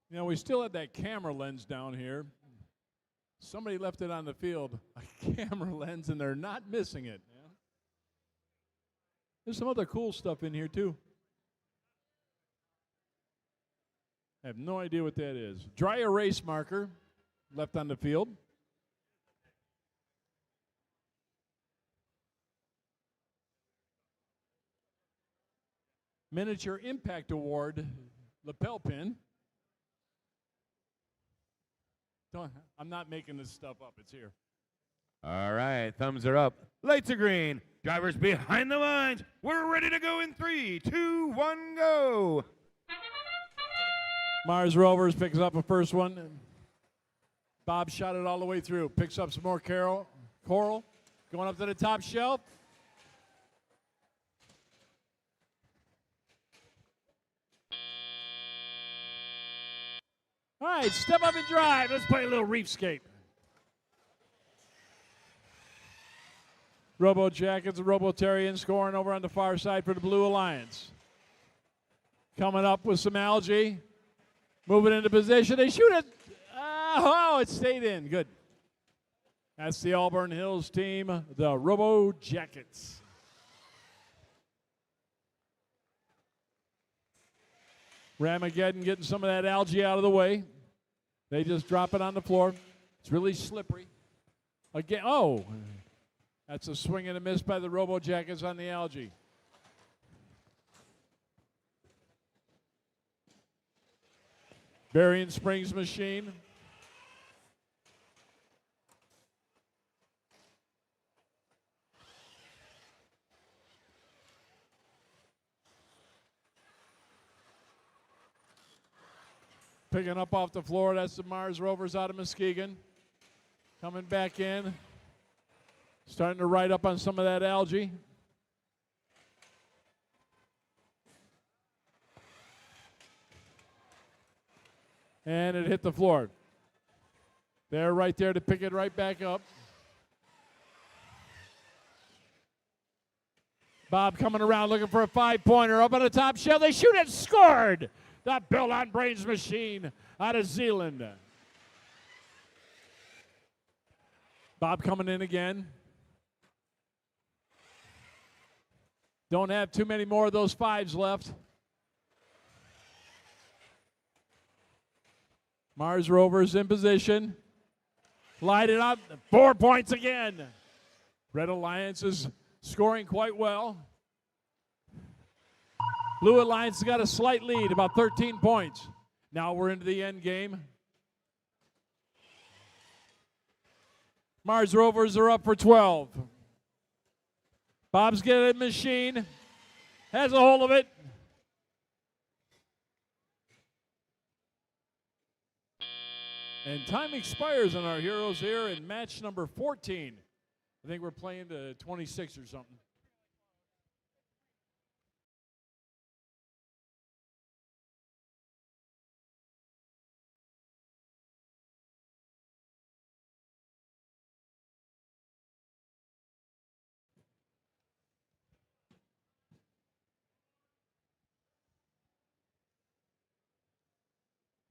S7: You know, we still had that camera lens down here. Somebody left it on the field, a camera lens, and they're not missing it. Yeah. There's some other cool stuff in here, too. I have no idea what that is. Dry erase marker left on the field. Miniature Impact Award lapel pin. I'm not making this stuff up. It's here.
S3: All right, thumbs are up. Lights are green. Drivers behind the lines. We're ready to go in 3, 2, 1, go.
S7: Mars Rovers picks up a first one. Bob shot it all the way through. Picks up some more coral. Going up to the top shelf. All right, step up and drive. Let's play a little reefscape. Robo Jackets and Robotarians scoring over on the far side for the Blue Alliance. Coming up with some algae. Moving into position. They shoot it. Oh, it stayed in. Good. That's the Auburn Hills team, the Robo Jackets. Ramageddon getting some of that algae out of the way. They just drop it on the floor. It's really slippery. Again, oh, that's a swing and a miss by the Robo Jackets on the algae. Berrien Springs machine. Picking up off the floor, that's the Mars Rovers out of Muskegon. Coming back in. Starting to ride up on some of that algae. And it hit the floor. They're right there to pick it right back up. Bob coming around looking for a 5-pointer. Up on the top shelf. They shoot it. Scored! The Built on Brains machine out of Zeeland. Bob coming in again. Don't have too many more of those 5s left. Mars Rovers in position. Light it up. 4 points again. Red Alliance is scoring quite well. Blue Alliance has got a slight lead, about 13 points. Now we're into the end game. Mars Rovers are up for 12. Bob's getting a machine. Has a hold of it. And time expires on our heroes here in match number 14. I think we're playing to 26 or something.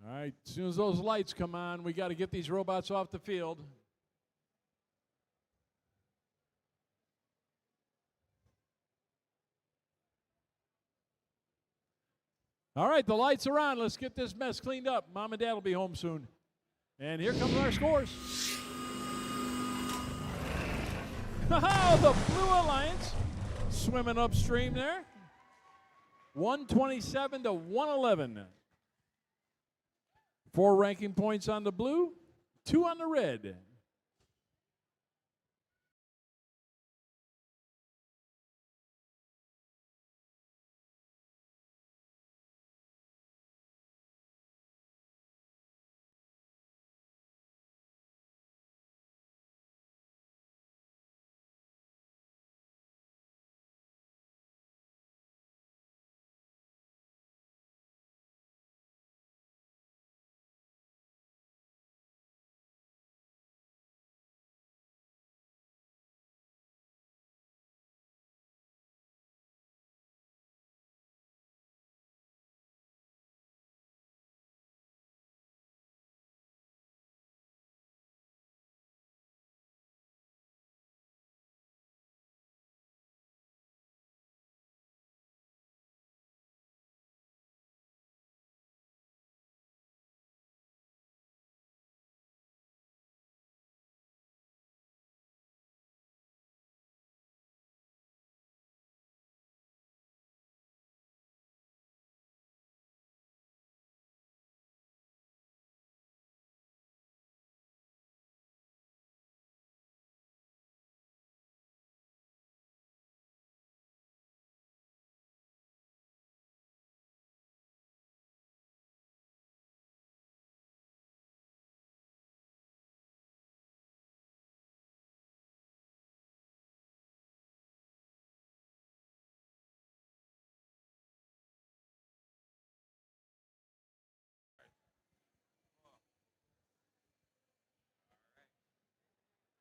S7: All right, as soon as those lights come on, we got to get these robots off the field. All right, the lights are on. Let's get this mess cleaned up. Mom and Dad will be home soon. And here comes our scores. The Blue Alliance swimming upstream there. 127 to 111. 4 ranking points on the blue, 2 on the red.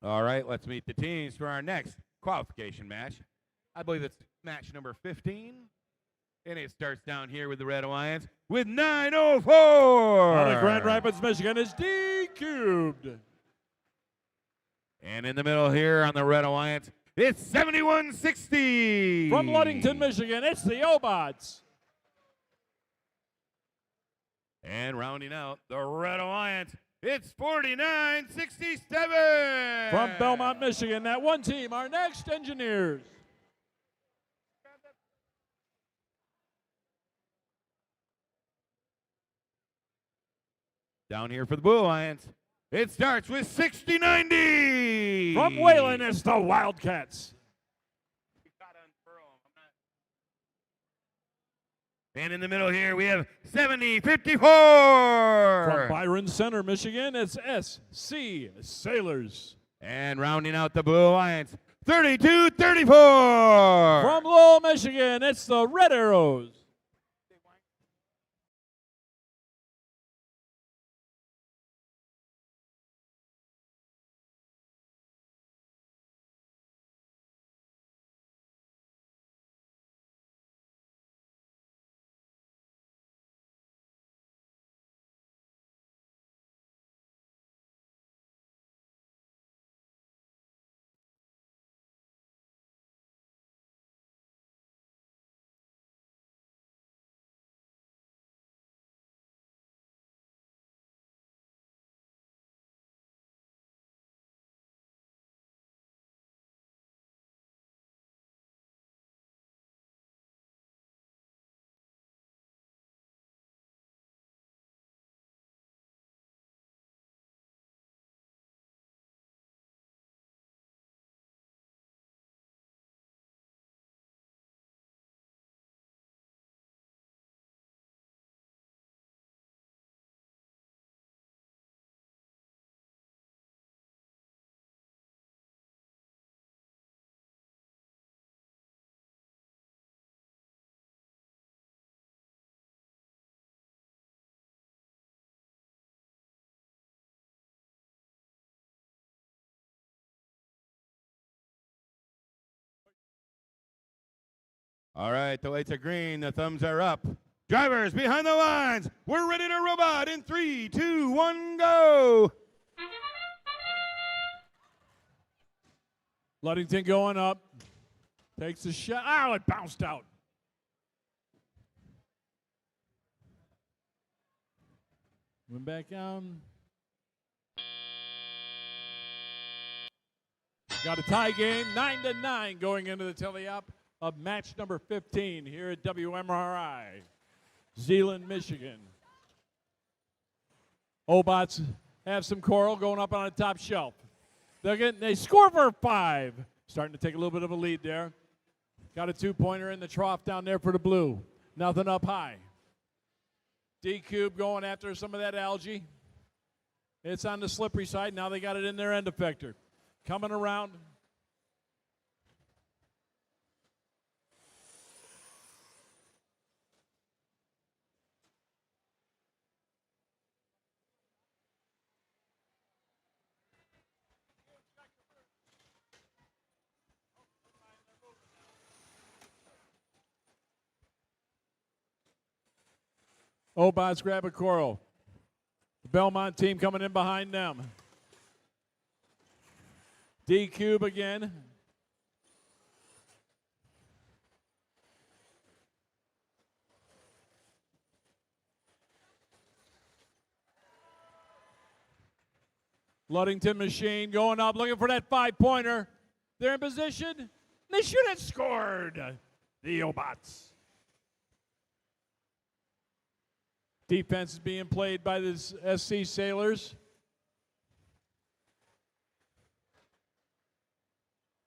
S3: All right, let's meet the teams for our next qualification match. I believe it's match number 15. And it starts down here with the Red Alliance with 904.
S7: Out of Grand Rapids, Michigan is D Cubed.
S3: And in the middle here on the Red Alliance, it's 7160.
S7: From Ludington, Michigan, it's the Obots.
S3: And rounding out the Red Alliance, it's 4967.
S7: From Belmont, Michigan, that one team, our next Engineers.
S3: Down here for the Blue Alliance, it starts with 6090.
S7: From Wayland, it's the Wildcats.
S3: And in the middle here, we have 7054.
S7: From Byron Center, Michigan, it's SC Sailors.
S3: And rounding out the Blue Alliance, 3234.
S7: From Lowell, Michigan, it's the Red Arrows.
S3: All right, the lights are green, the thumbs are up. Drivers behind the lines, we're ready to robot in 3, 2, 1, go!
S7: Ludington going up. Takes the shot. Oh, it bounced out. Went back down. Got a tie game, 9-9 going into the teleop of match number 15 here at WMRI, Zeeland, Michigan. Obots have some coral going up on a top shelf. They score for 5. Starting to take a little bit of a lead there. Got a 2-pointer in the trough down there for the blue. Nothing up high. D-Cube going after some of that algae. It's on the slippery side. Now they got it in their end effector. Coming around. Obots grab a coral. The Belmont team coming in behind them. D-Cube again. Ludington machine going up, looking for that 5-pointer. They're in position. They should have scored. The Obots. Defense is being played by the SC Sailors.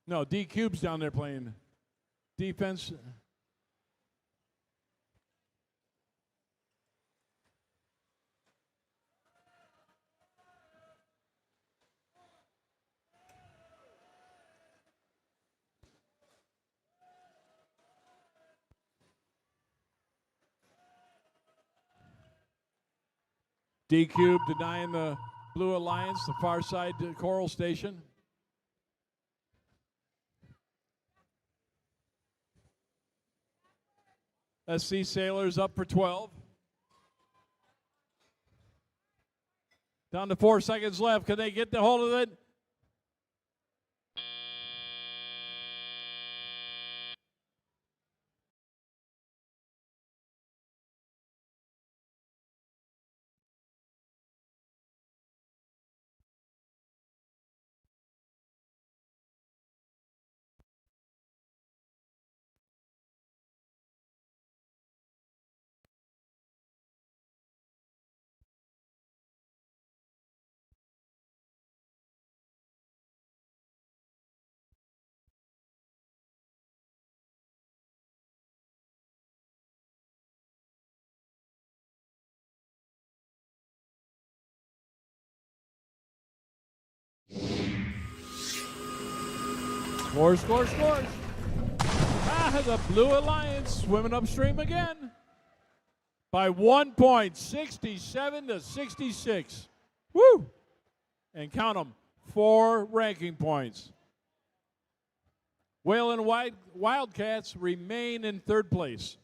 S7: No, D-Cube's down there playing defense. D-Cube denying the Blue Alliance, the far side to Coral Station. SC Sailors up for 12. Down to 4 seconds left. Can they get the hold of it? Scores. The Blue Alliance swimming upstream again by 1 point, 67-66. Woo! And count them, 4 ranking points. Whalen Wildcats remain in 3rd place.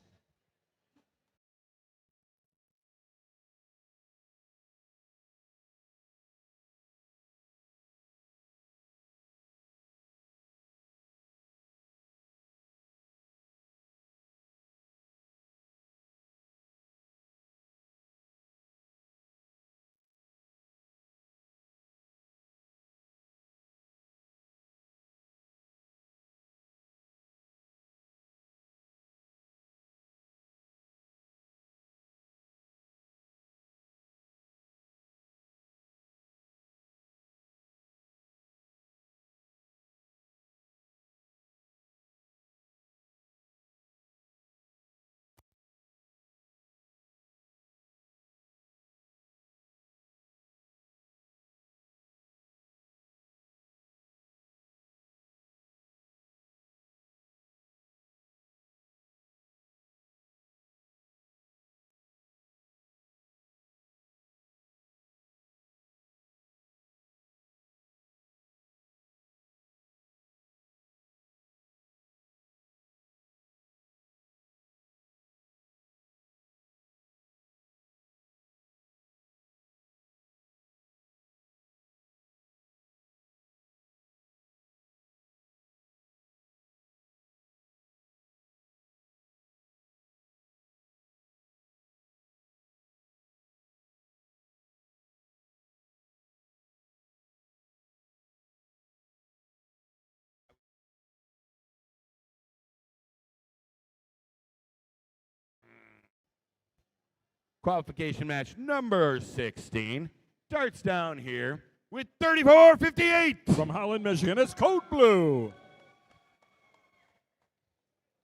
S3: qualification match number 16 starts down here with 34.58.
S7: From Holland, Michigan, it's Code Blue.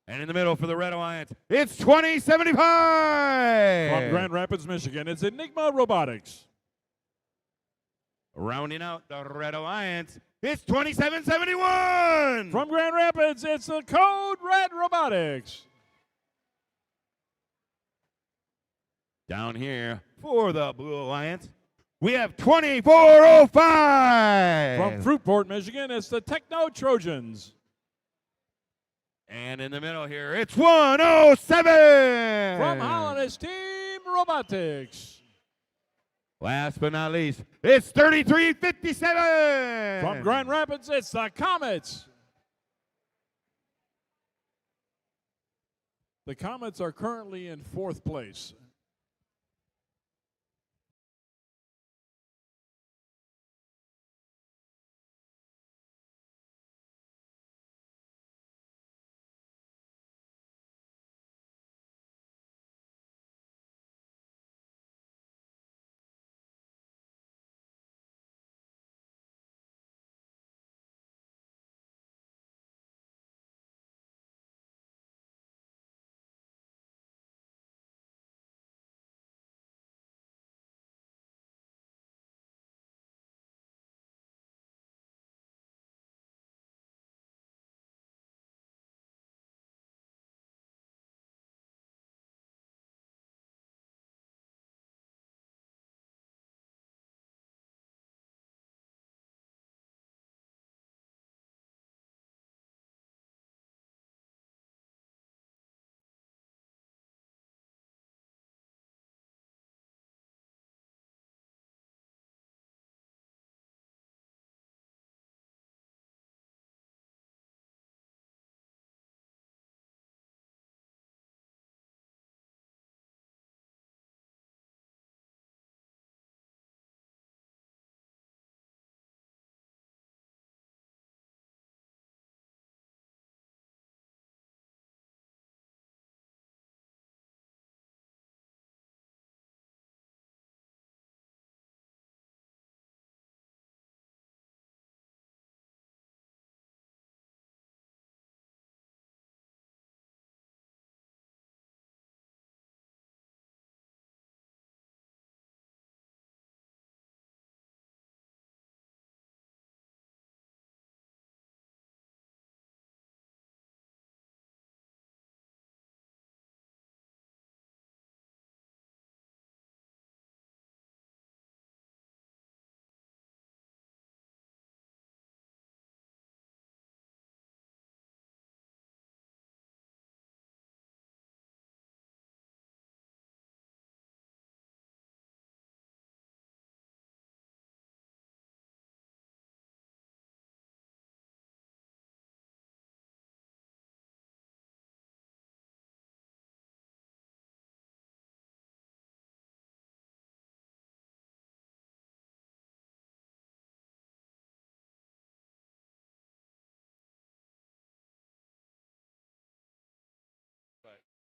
S3: And in the middle for the Red Alliance, it's 20.75.
S7: From Grand Rapids, Michigan, it's Enigma Robotics.
S3: Rounding out the Red Alliance, it's 27.71.
S7: From Grand Rapids, it's the Code Red Robotics.
S3: Down here for the Blue Alliance, we have 24.05.
S7: From Fruitport, Michigan, it's the Techno Trojans.
S3: And in the middle here, it's 107.
S7: From Holland, it's Team Robotics.
S3: Last but not least, it's 33.57.
S7: From Grand Rapids, it's the Comets. The Comets are currently in 4th place.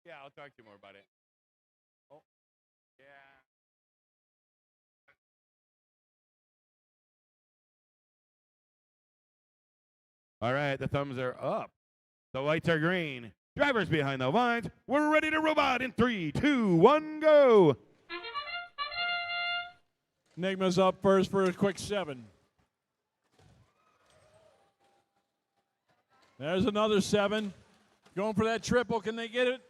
S3: Yeah, I'll talk to you more about it. Oh, yeah. All right, the thumbs are up. The lights are green. Drivers behind the lines. We're ready to robot in 3, 2, 1, go.
S7: Enigma's up first for a quick 7. There's another 7. Going for that triple. Can they get it?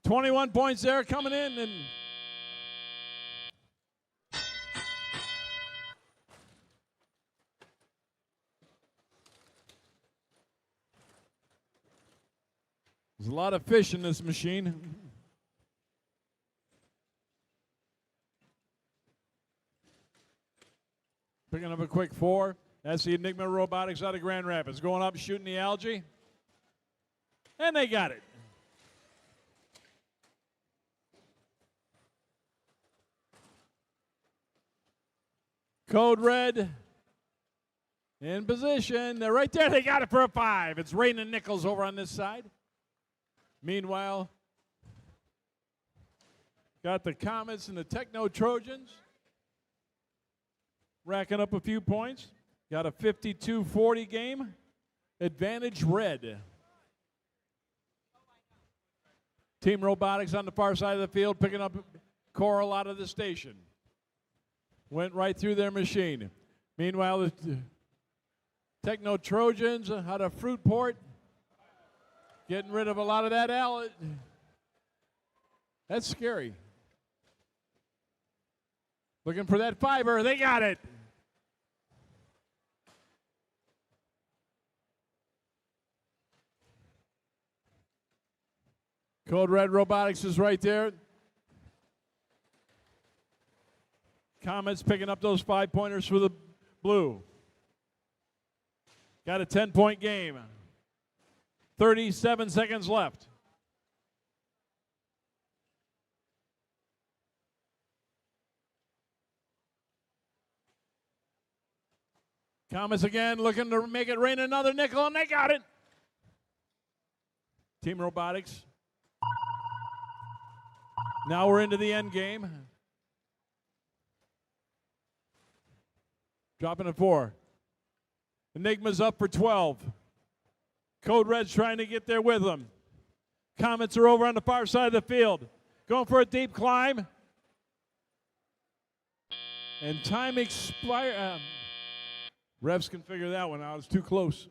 S7: 21 points there coming in. And there's a lot of fish in this machine. Picking up a quick 4. That's the Enigma Robotics out of Grand Rapids. Going up, shooting the algae. And they got it. Code Red in position. They're right there. They got it for a 5. It's raining nickels over on this side. Meanwhile, Got the Comets and the Techno Trojans racking up a few points. Got a 52-40 game. Advantage red. Team Robotics on the far side of the field picking up Coral out of the station. Went right through their machine. Meanwhile, the Techno Trojans out of Fruitport getting rid of a lot of that alloy. That's scary. Looking for that fiber. They got it. Code Red Robotics is right there. Comets picking up those 5-pointers for the blue. Got a 10-point game. 37 seconds left. Comets again looking to make it rain another nickel, and they got it. Team Robotics. Now we're into the end game. Dropping it 4. Enigma's up for 12. Code Red's trying to get there with them. Comets are over on the far side of the field. Going for a deep climb. And time expire. Refs can figure that one out. It's too close.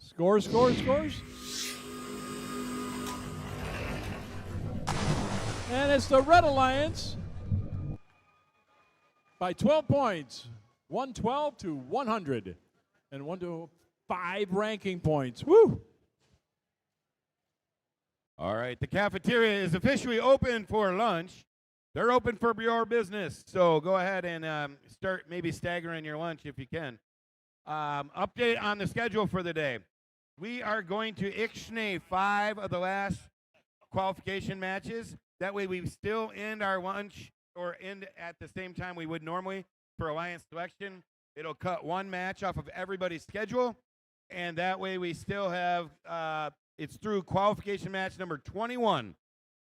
S7: Scores. And it's the Red Alliance by 12 points. 112 to 100. And 1 to 5 ranking points. Woo!
S3: All right, the cafeteria is officially open for lunch. They're open for your business, so go ahead and start maybe staggering your lunch if you can. Update on the schedule for the day. We are going to ixnay 5 of the last qualification matches. That way we still end our lunch or end at the same time we would normally for Alliance selection. It'll cut 1 match off of everybody's schedule, and that way we still have, it's through qualification match number 21.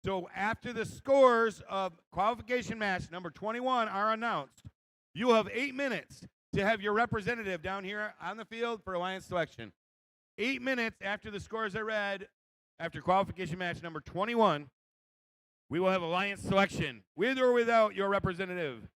S3: So after the scores of qualification match number 21 are announced, you will have 8 minutes to have your representative down here on the field for Alliance selection. 8 minutes after the scores are read, after qualification match number 21, we will have Alliance selection, with or without your representative.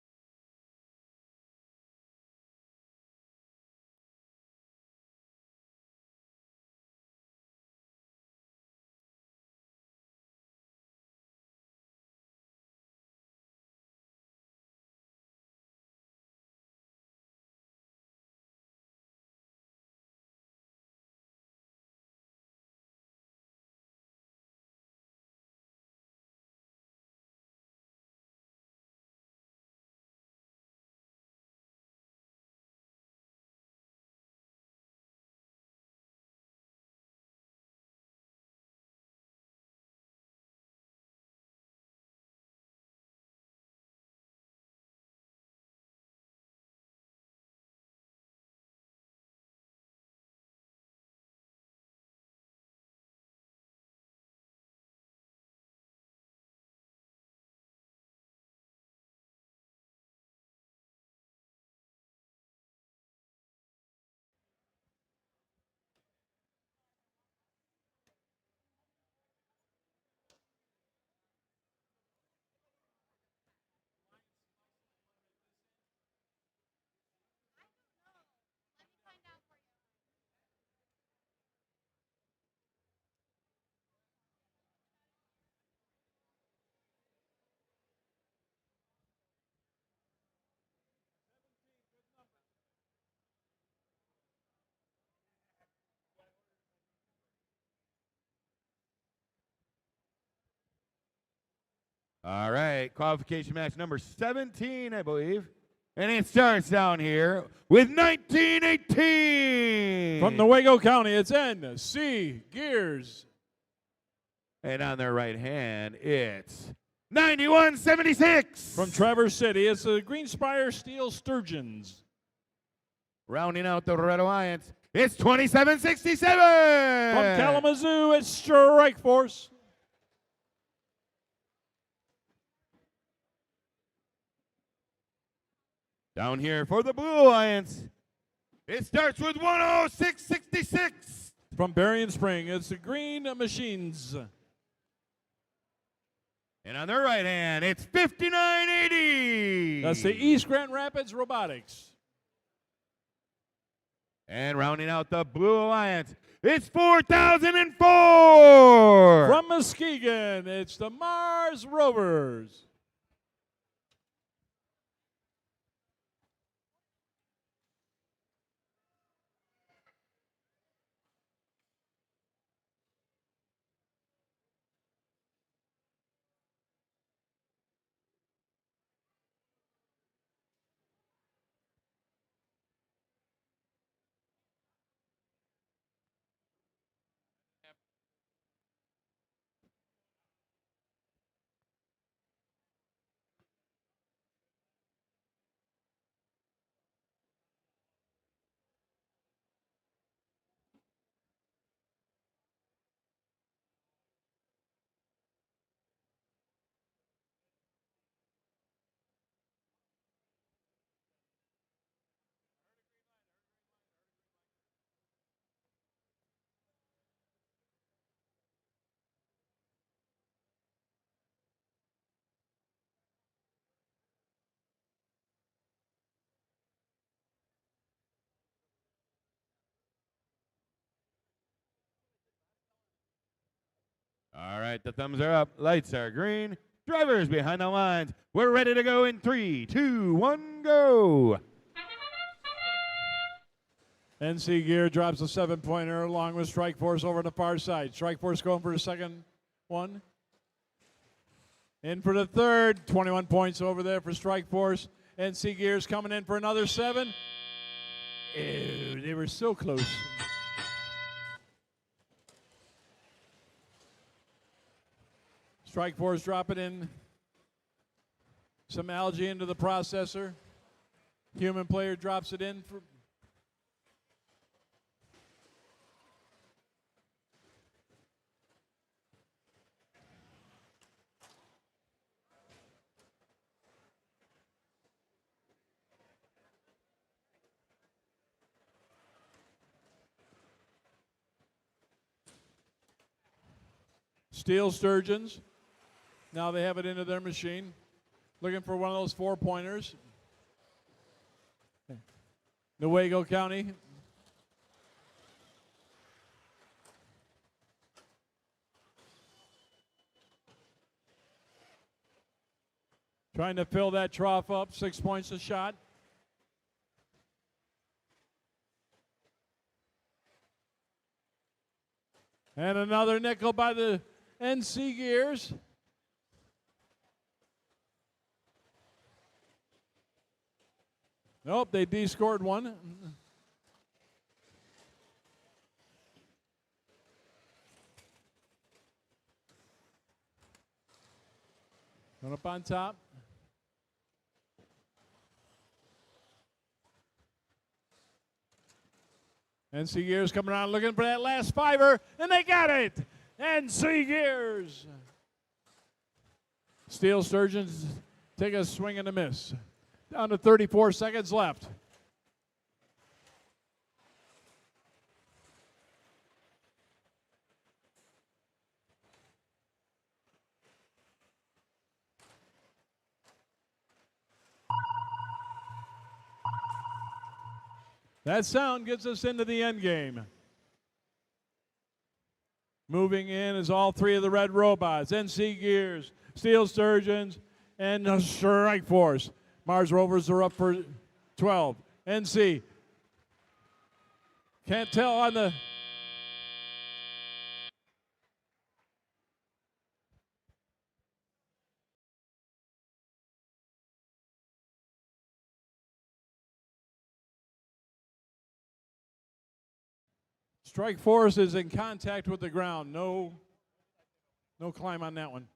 S3: All right, qualification match number 17, I believe. And it starts down here with 1918.
S7: From Newaygo County, it's NC Gears.
S3: And on their right hand, it's 9176.
S7: From Traverse City, it's the Greenspire Steel Sturgeons.
S3: Rounding out the Red Alliance, it's 2767.
S7: From Kalamazoo, it's Strike Force.
S3: Down here for the Blue Alliance, it starts with 10666.
S7: From Berrien Spring, it's the Green Machines.
S3: And on their right hand, it's 5980.
S7: That's the East Grand Rapids Robotics.
S3: And rounding out the Blue Alliance, it's 4004.
S7: From Muskegon, it's the Mars Rovers.
S3: All right, the thumbs are up, lights are green. Drivers behind the lines, we're ready to go in 3, 2, 1, go.
S7: NC Gear drops a 7-pointer along with Strike Force over the far side. Strike Force going for the second one. In for the third, 21 points over there for Strike Force. NC Gear's coming in for another 7. Ew, they were so close. Strike Force dropping in some algae into the processor. Human player drops it in for Steel Sturgeons. Now they have it into their machine. Looking for one of those 4-pointers. Newaygo County. Trying to fill that trough up, 6 points a shot. And another nickel by the NC Gears. Nope, they D-scored one. One up on top. NC Gears coming around looking for that last 5er, and they got it! NC Gears! Steel Sturgeons take a swing and a miss. Down to 34 seconds left. That sound gets us into the end game. Moving in is all 3 of the red robots, NC Gears, Steel Sturgeons, and Strike Force. Mars Rovers are up for 12. NC. Can't tell on the Strike force is in contact with the ground. No climb on that one.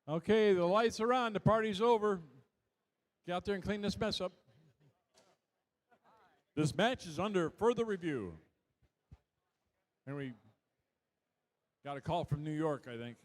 S7: Okay, the lights are on. The party's over. Get out there and clean this mess up. This match is under further review. And we got a call from New York, I think.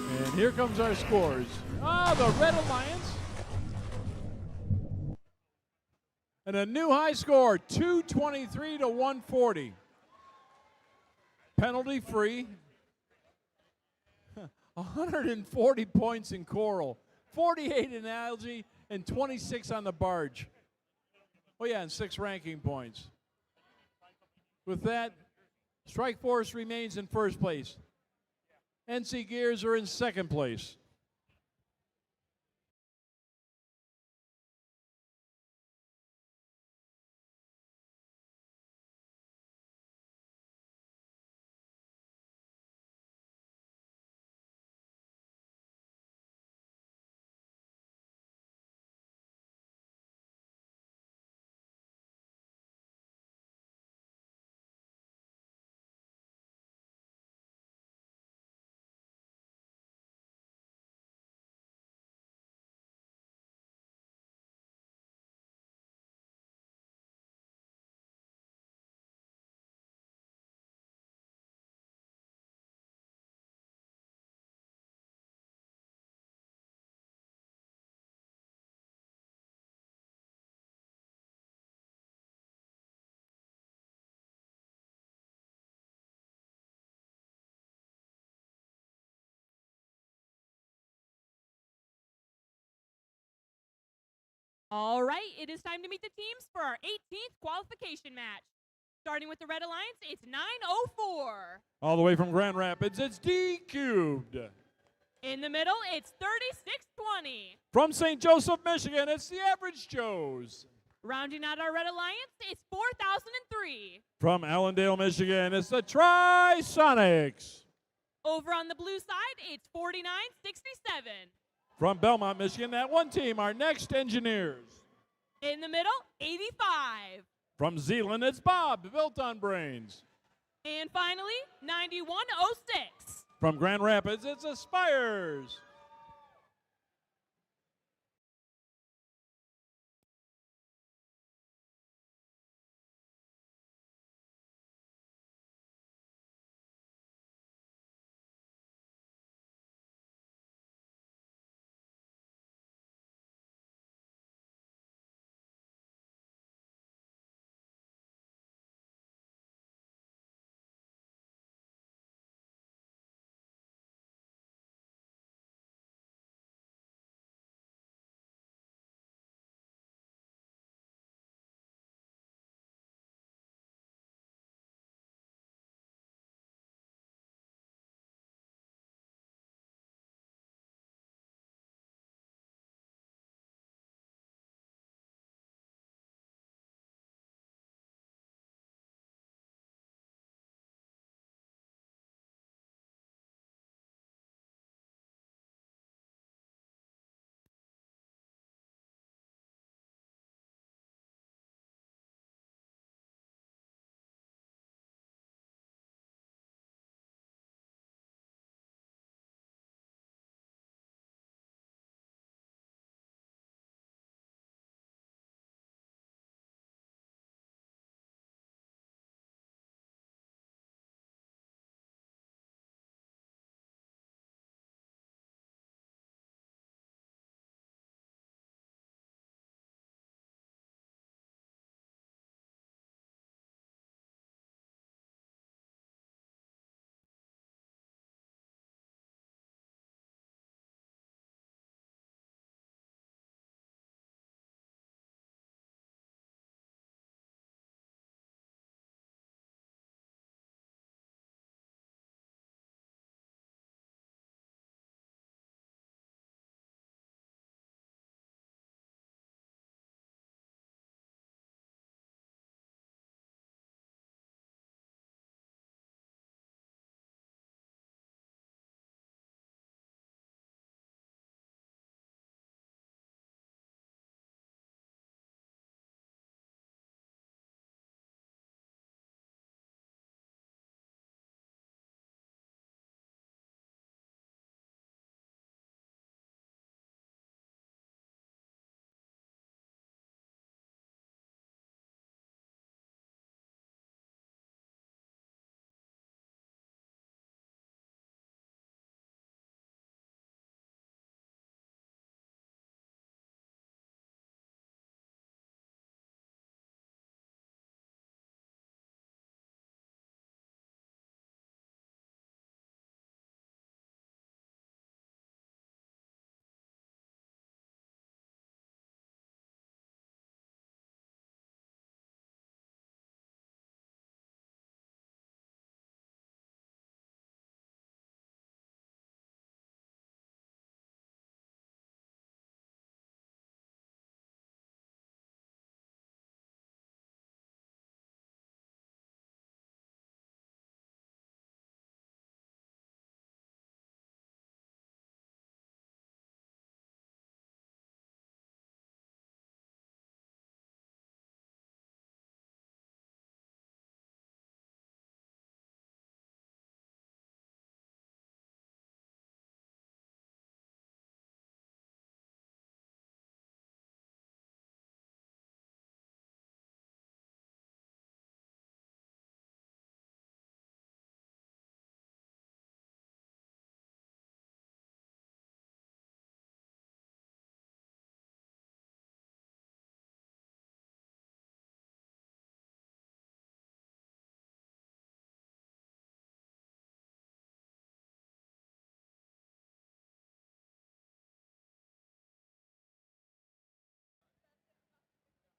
S7: And here comes our scores. The Red Alliance. And a new high score, 223 to 140. Penalty free. 140 points in coral, 48 in algae, and 26 on the barge. Oh yeah, and 6 ranking points. With that, Strike Force remains in first place. NC Gears are in second place.
S9: All right, it is time to meet the teams for our 18th qualification match. Starting with the Red Alliance, it's 9:04.
S7: All the way from Grand Rapids, it's D Cubed.
S9: In the middle, it's 36:20.
S7: From St. Joseph, Michigan, it's the Average Joes.
S9: Rounding out our Red Alliance, it's 4003.
S7: From Allendale, Michigan, it's the Tri-Sonics.
S9: Over on the blue side, it's 4967.
S7: From Belmont, Michigan, that one team, our Next Engineers.
S9: In the middle, 85.
S7: From Zeeland, it's Bob, built on brains.
S9: And finally, 9106.
S7: From Grand Rapids, it's Aspires.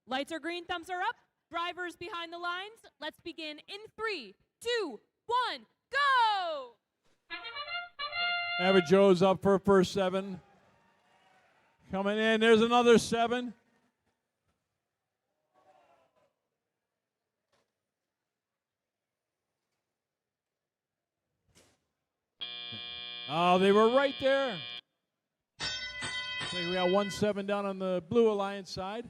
S9: Lights are green, thumbs are up. Drivers behind the lines, let's begin in 3, 2, 1, go!
S7: Average Joe's up for first 7. Coming in, there's another 7. Oh, they were right there. So we got 1-7 down on the Blue Alliance side.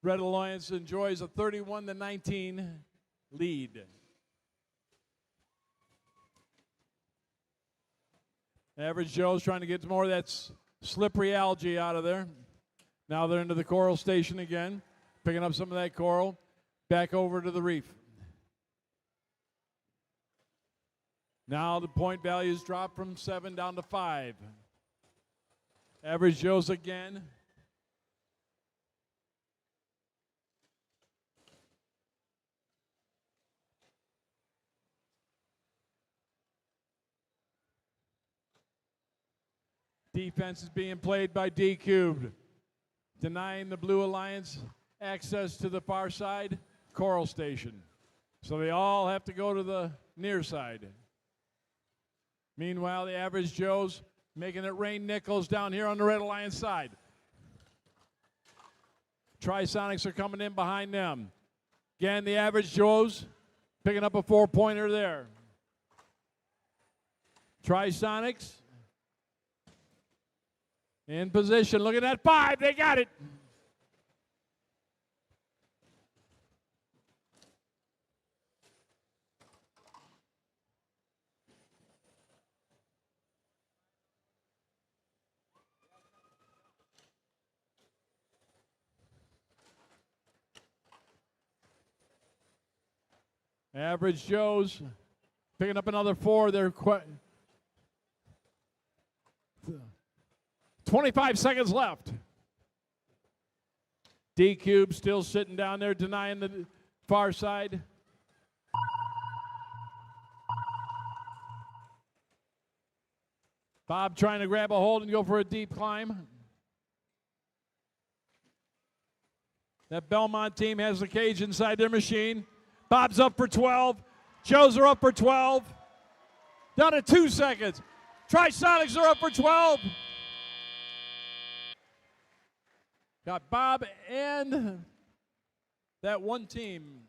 S7: Red Alliance enjoys a 31-19 lead. Average Joe's trying to get more of that slippery algae out of there. Now they're into the coral station again, picking up some of that coral. Back over to the reef. Now the point values drop from 7 down to 5. Average Joe's again. Defense is being played by D Cubed, denying the Blue Alliance access to the far side coral station. So they all have to go to the near side. Meanwhile, the Average Joe's making it rain nickels down here on the Red Alliance side. Trisonics are coming in behind them. Again, the Average Joe's picking up a 4-pointer there. Trisonics in position, looking at 5, they got it. Average Joe's picking up another 4. They're 25 seconds left. D Cube still sitting down there denying the far side. Bob trying to grab a hold and go for a deep climb. That Belmont team has the cage inside their machine. Bob's up for 12. Joe's are up for 12. Down to 2 seconds. Trisonics are up for 12. Got Bob and that one team.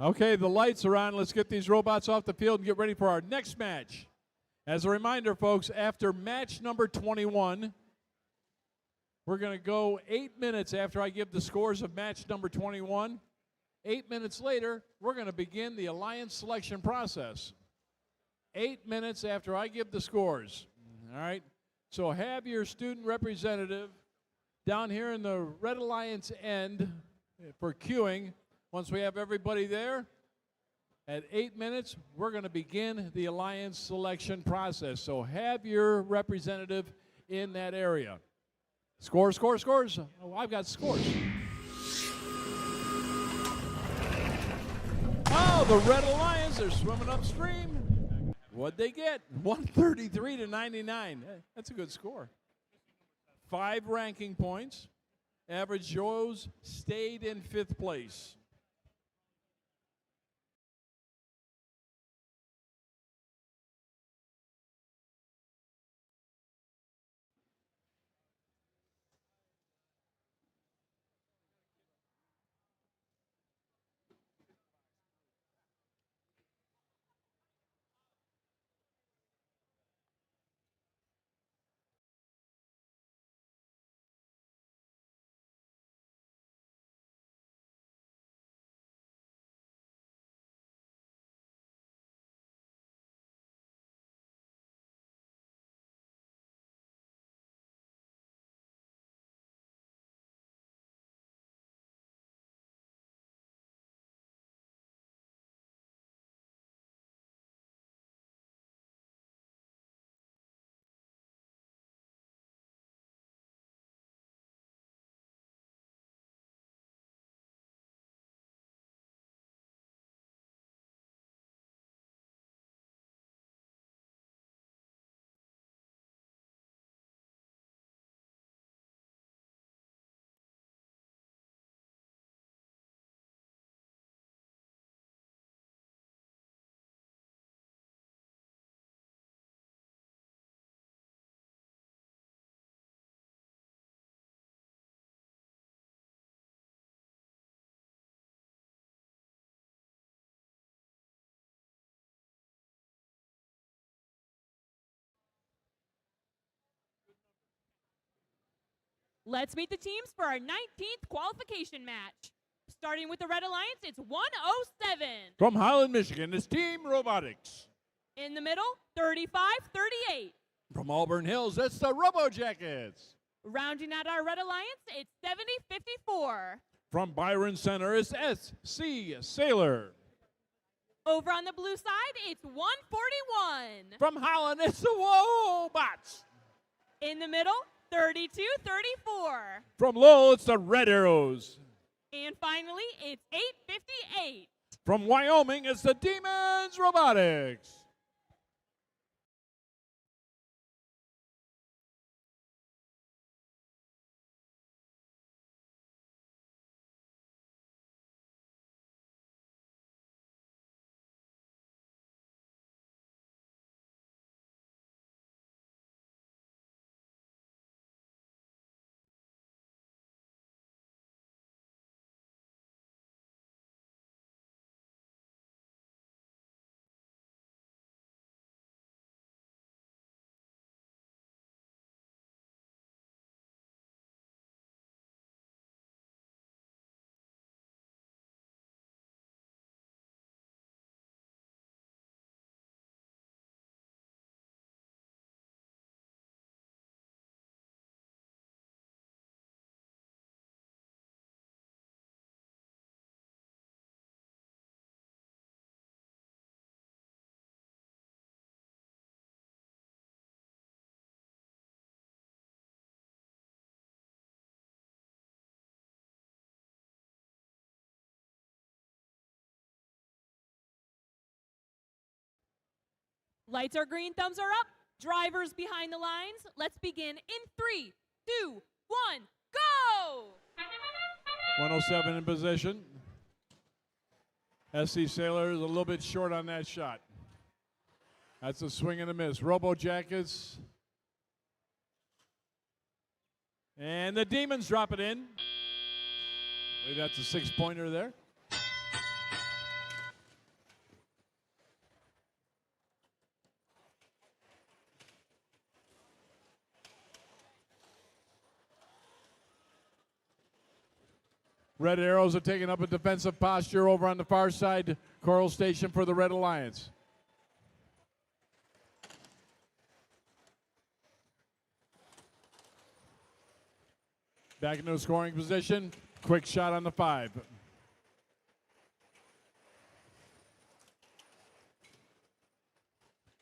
S7: Okay, the lights are on. Let's get these robots off the field and get ready for our next match. As a reminder, folks, after match number 21, we're going to go 8 minutes after I give the scores of match number 21. 8 minutes later, we're going to begin the alliance selection process. 8 minutes after I give the scores. All right? So have your student representative down here in the Red Alliance end for queuing. Once we have everybody there, at 8 minutes, we're going to begin the alliance selection process. So have your representative in that area. Scores, scores, scores. Oh, I've got scores. Oh, the Red Alliance, they're swimming upstream. What'd they get? 133 to 99. That's a good score. 5 ranking points. Average Joe's stayed in 5th place.
S9: Let's meet the teams for our 19th qualification match. Starting with the Red Alliance, it's 107.
S7: From Highland, Michigan, it's Team Robotics.
S9: In the middle, 35-38.
S7: From Auburn Hills, it's the Robojackets.
S9: Rounding out our Red Alliance, it's 70-54.
S7: From Byron Center, it's SC Sailor.
S9: Over on the blue side, it's 141.
S7: From Holland, it's the Wobots.
S9: In the middle, 32-34.
S7: From Lowell, it's the Red Arrows.
S9: And finally, it's 8:58.
S7: From Wyoming, it's the Demons Robotics.
S9: Lights are green, thumbs are up. Drivers behind the lines. Let's begin in 3, 2, 1, go!
S7: 107 in position. SC Sailor is a little bit short on that shot. That's a swing and a miss. Robojackets. And the Demons drop it in. I believe that's a 6-pointer there. Red Arrows are taking up a defensive posture over on the far side, Coral Station for the Red Alliance. Back into a scoring position. Quick shot on the 5.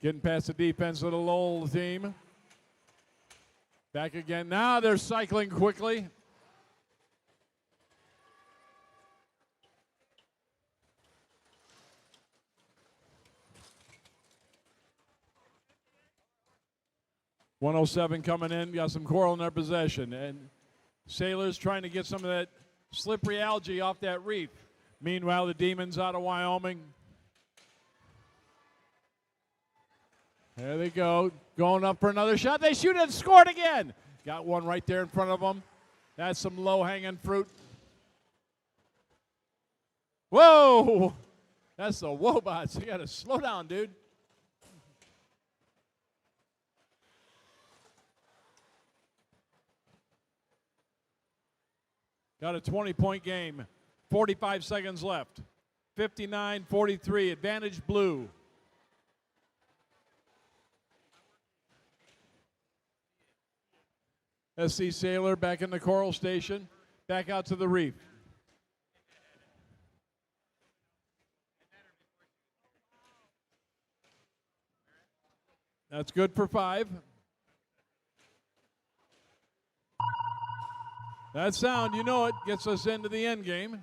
S7: Getting past the defense of the Lowell team. Back again. Now they're cycling quickly. .107 coming in, got some coral in their possession. And Sailors trying to get some of that slippery algae off that reef. Meanwhile, the Demons out of Wyoming. There they go, going up for another shot. They shoot it, scored again. Got one right there in front of them. That's some low-hanging fruit. Whoa! That's the Wobots. You got to slow down, dude. Got a 20-point game. 45 seconds left. 59-43, advantage blue. SC Sailor back in the Coral Station. Back out to the reef. That's good for 5. That sound, you know it, gets us into the end game.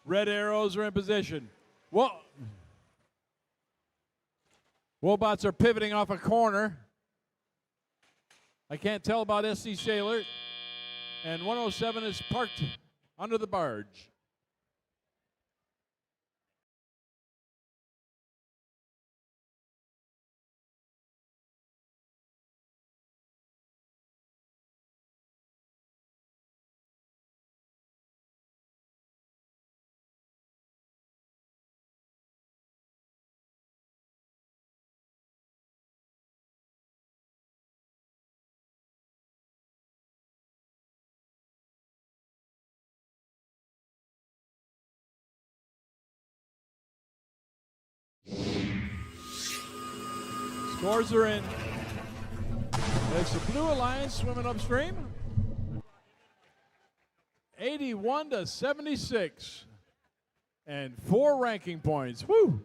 S7: Red Arrows are in position. Whoa. Wobots are pivoting off a corner. I can't tell about SC Sailor. And 107 is parked under the barge. Scores are in. It's the Blue Alliance swimming upstream. 81 to 76. And 4 ranking points. Woo!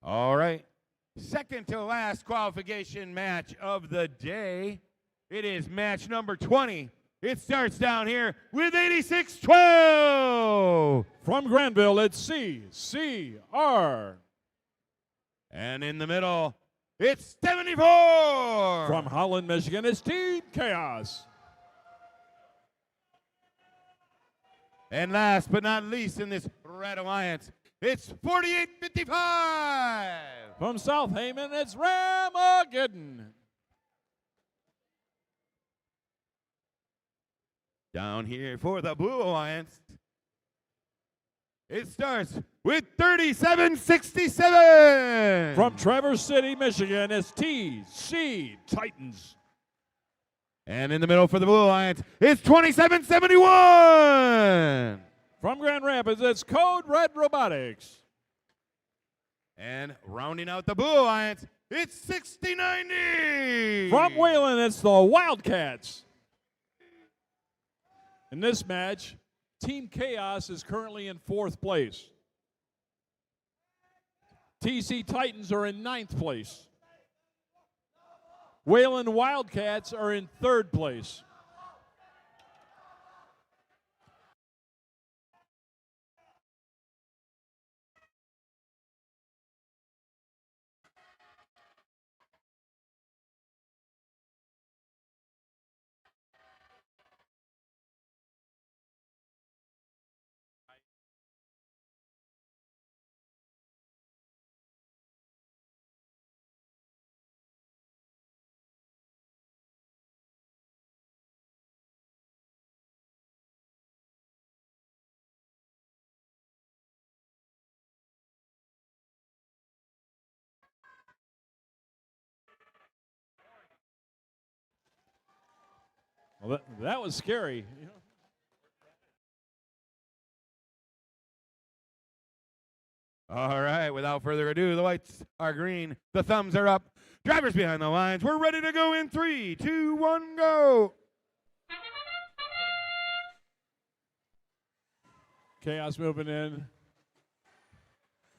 S3: All right. Second to last qualification match of the day. It is match number 20. It starts down here with 86-12.
S7: From Granville, it's CCR.
S3: And in the middle, it's 74.
S7: From Holland, Michigan, it's Team Chaos.
S3: And last but not least in this Red Alliance, it's 48-55.
S7: From South Heyman, it's Ramageddon.
S3: Down here for the Blue Alliance, it starts with 37-67.
S7: From Traverse City, Michigan, it's TC Titans.
S3: And in the middle for the Blue Alliance, it's 27-71.
S7: From Grand Rapids, it's Code Red Robotics.
S3: And rounding out the Blue Alliance, it's 60-90.
S7: From Wayland, it's the Wildcats. In this match, Team Chaos is currently in 4th place. TC Titans are in 9th place. Wayland Wildcats are in 3rd place. Well, that was scary.
S3: All right, without further ado, the lights are green, the thumbs are up. Drivers behind the lines, we're ready to go in 3, 2, 1, go.
S7: Chaos moving in.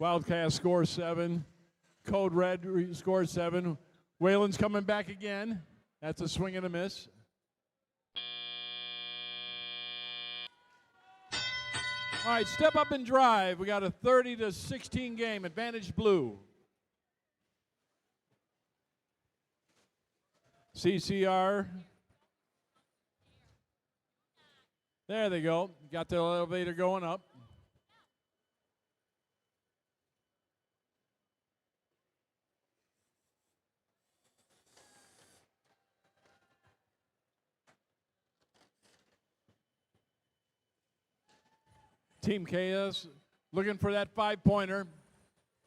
S7: Wildcats score 7. Code Red scores 7. Whalen's coming back again. That's a swing and a miss. All right, step up and drive. We got a 30-16 game. Advantage blue. CCR. There they go. Got the elevator going up. Team Chaos looking for that 5-pointer.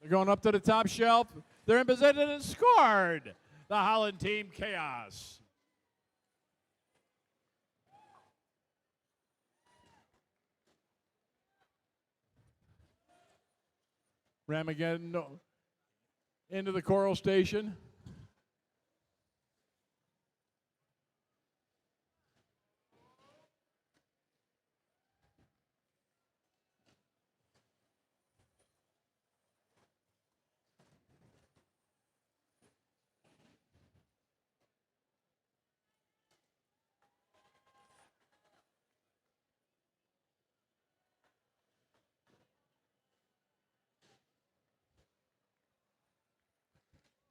S7: They're going up to the top shelf. They're in position and scored. The Holland Team Chaos. Ram again into the Coral Station.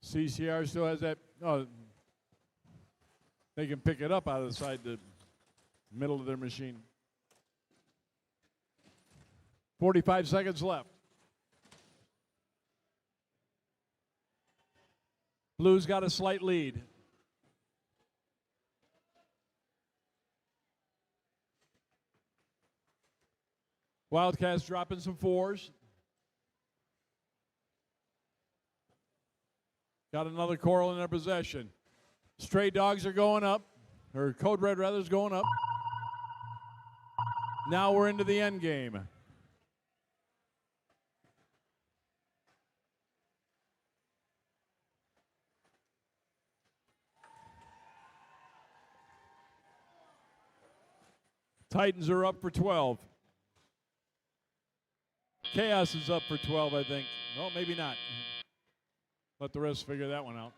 S7: CCR still has that. Oh, they can pick it up out of the side, the middle of their machine. 45 seconds left. Blues got a slight lead. Wildcats dropping some 4s. Got another Coral in their possession. Stray Dogs are going up, or Code Red rather is going up. Now we're into the end game. Titans are up for 12. Chaos is up for 12, I think. No, maybe not. Let the rest figure that one out.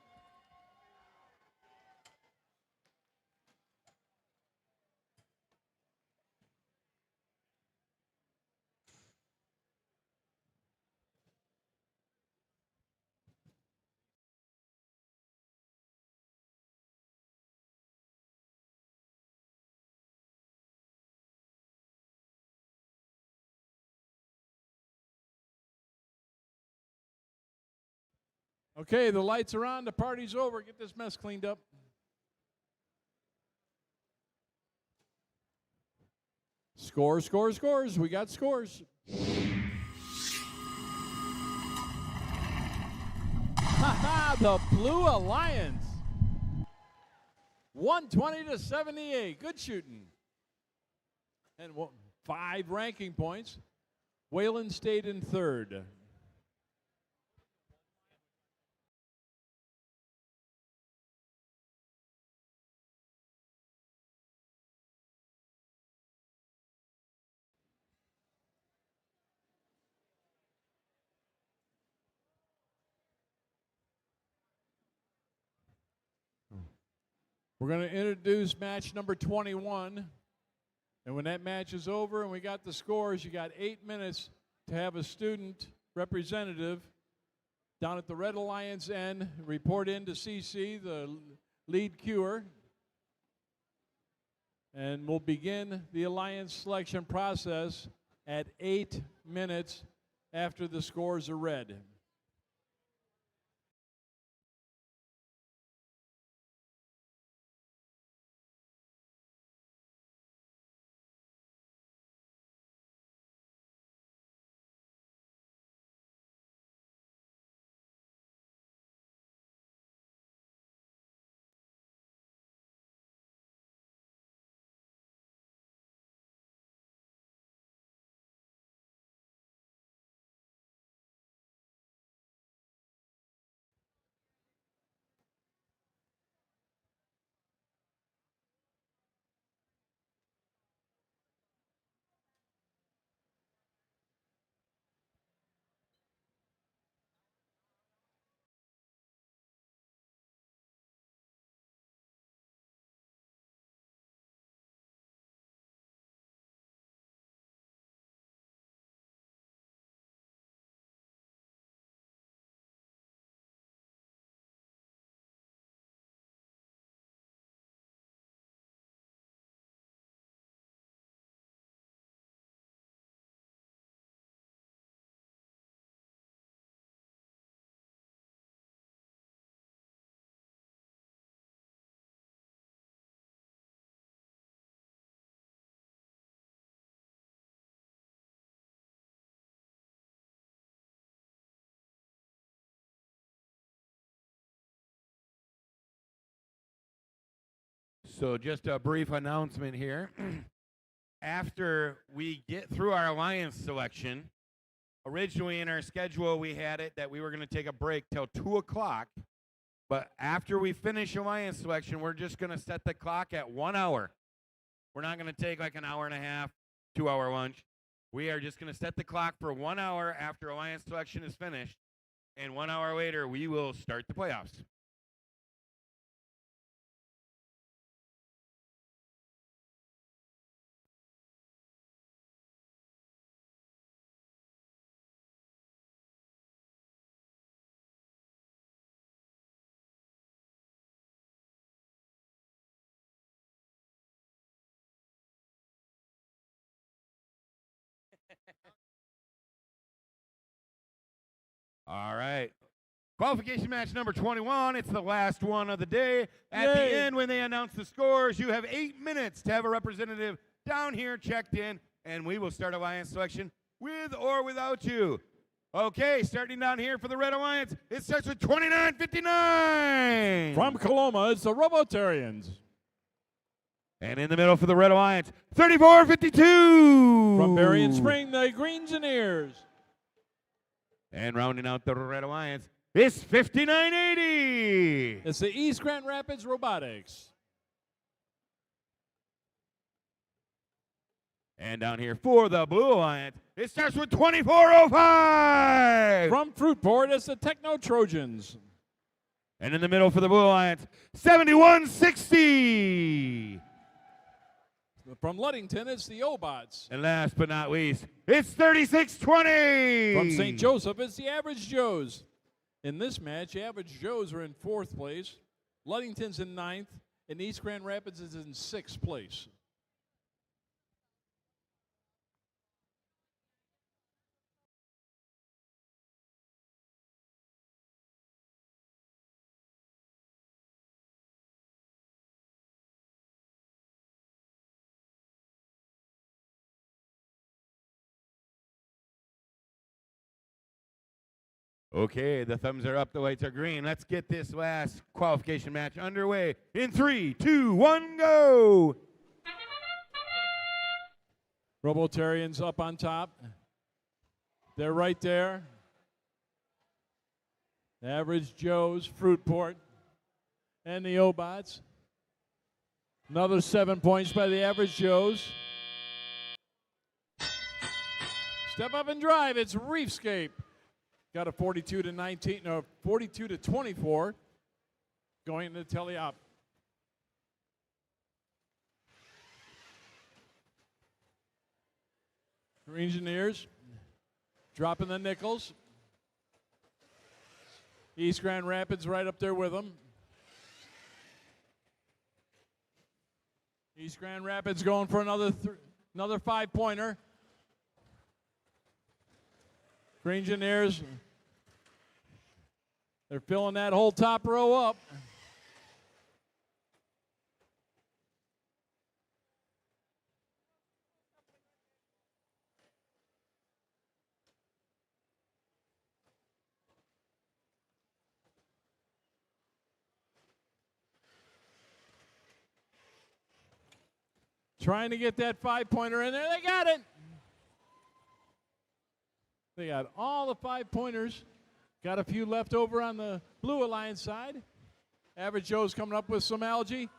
S7: Okay, the lights are on, the party's over. Get this mess cleaned up. Scores, scores, scores. We got scores. Ha the Blue Alliance. 120-78. Good shooting. And 5 ranking points. Whalen stayed in 3rd. We're going to introduce match number 21. And when that match is over and we got the scores, you got 8 minutes to have a student representative down at the Red Alliance end report in to CC, the lead cuer. And we'll begin the Alliance selection process at 8 minutes after the scores are read.
S3: So just a brief announcement here. After we get through our alliance selection, originally in our schedule we had it that we were going to take a break till 2 o'clock. But after we finish alliance selection, we're just going to set the clock at 1 hour. We're not going to take like an hour and a half, 2-hour lunch. We are just going to set the clock for 1 hour after alliance selection is finished. And 1 hour later, we will start the playoffs. All right. Qualification match number 21. It's the last one of the day. At the end, when they announce the scores, you have 8 minutes to have a representative down here checked in, and we will start alliance selection with or without you. Okay, starting down here for the Red Alliance, it starts with 29.59.
S7: From Coloma, it's the Robotarians.
S3: And in the middle for the Red Alliance, 34.52.
S7: From Berrien Spring, the Greengineers.
S3: And rounding out the Red Alliance, it's 59.80.
S7: It's the East Grand Rapids Robotics.
S3: And down here for the Blue Alliance, it starts with 24.05.
S7: From Fruitport, it's the Techno Trojans.
S3: And in the middle for the Blue Alliance, 71.60.
S7: From Ludington, it's the Obots.
S3: And last but not least, it's 36.20.
S7: From St. Joseph, it's the Average Joes. In this match, Average Joes are in 4th place, Ludington's in 9th, and East Grand Rapids is in 6th place.
S3: Okay, the thumbs are up, the lights are green. Let's get this last qualification match underway in 3, 2, 1, go.
S7: Robotarians up on top. They're right there. Average Joes, Fruitport, and the Obots. Another 7 points by the Average Joes. Step up and drive. It's Reefscape. Got a 42-19, no, 42-24 going into Teleop. Engineers dropping the nickels. East Grand Rapids right up there with them. East Grand Rapids going for another 5-pointer. Engineers, they're filling that whole top row up. Trying to get that 5-pointer in there. They got it. They got all the 5-pointers. Got a few left over on the Blue Alliance side. Average Joe's coming up with some algae.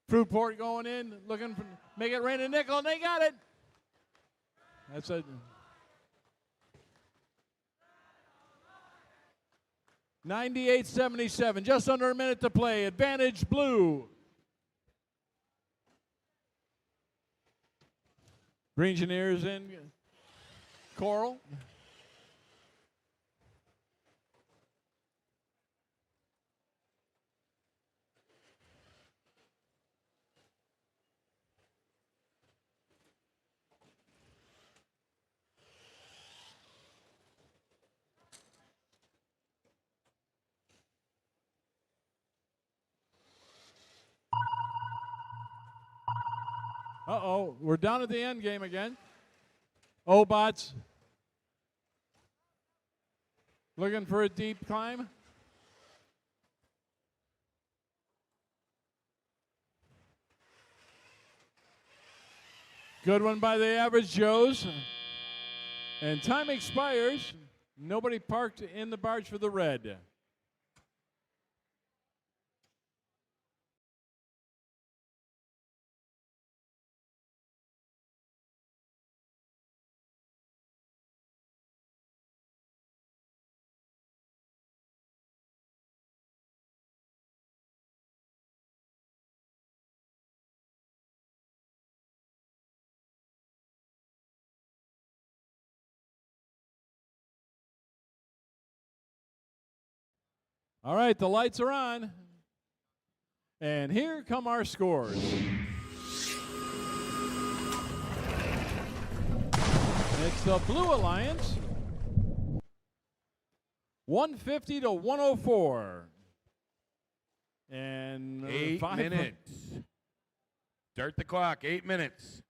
S7: Fruitport going in, looking for make it rain a nickel, and they got it. That's a 98-77, just under a minute to play. Advantage Blue. Greengineers in Coral. Uh-oh, we're down at the end game again. Obots looking for a deep climb. Good one by the Average Joes. And time expires. Nobody parked in the barge for the red. All right, the lights are on. And here come our scores. It's the Blue Alliance, 150 to 104. And
S3: 8 minutes. Start the clock, 8 minutes.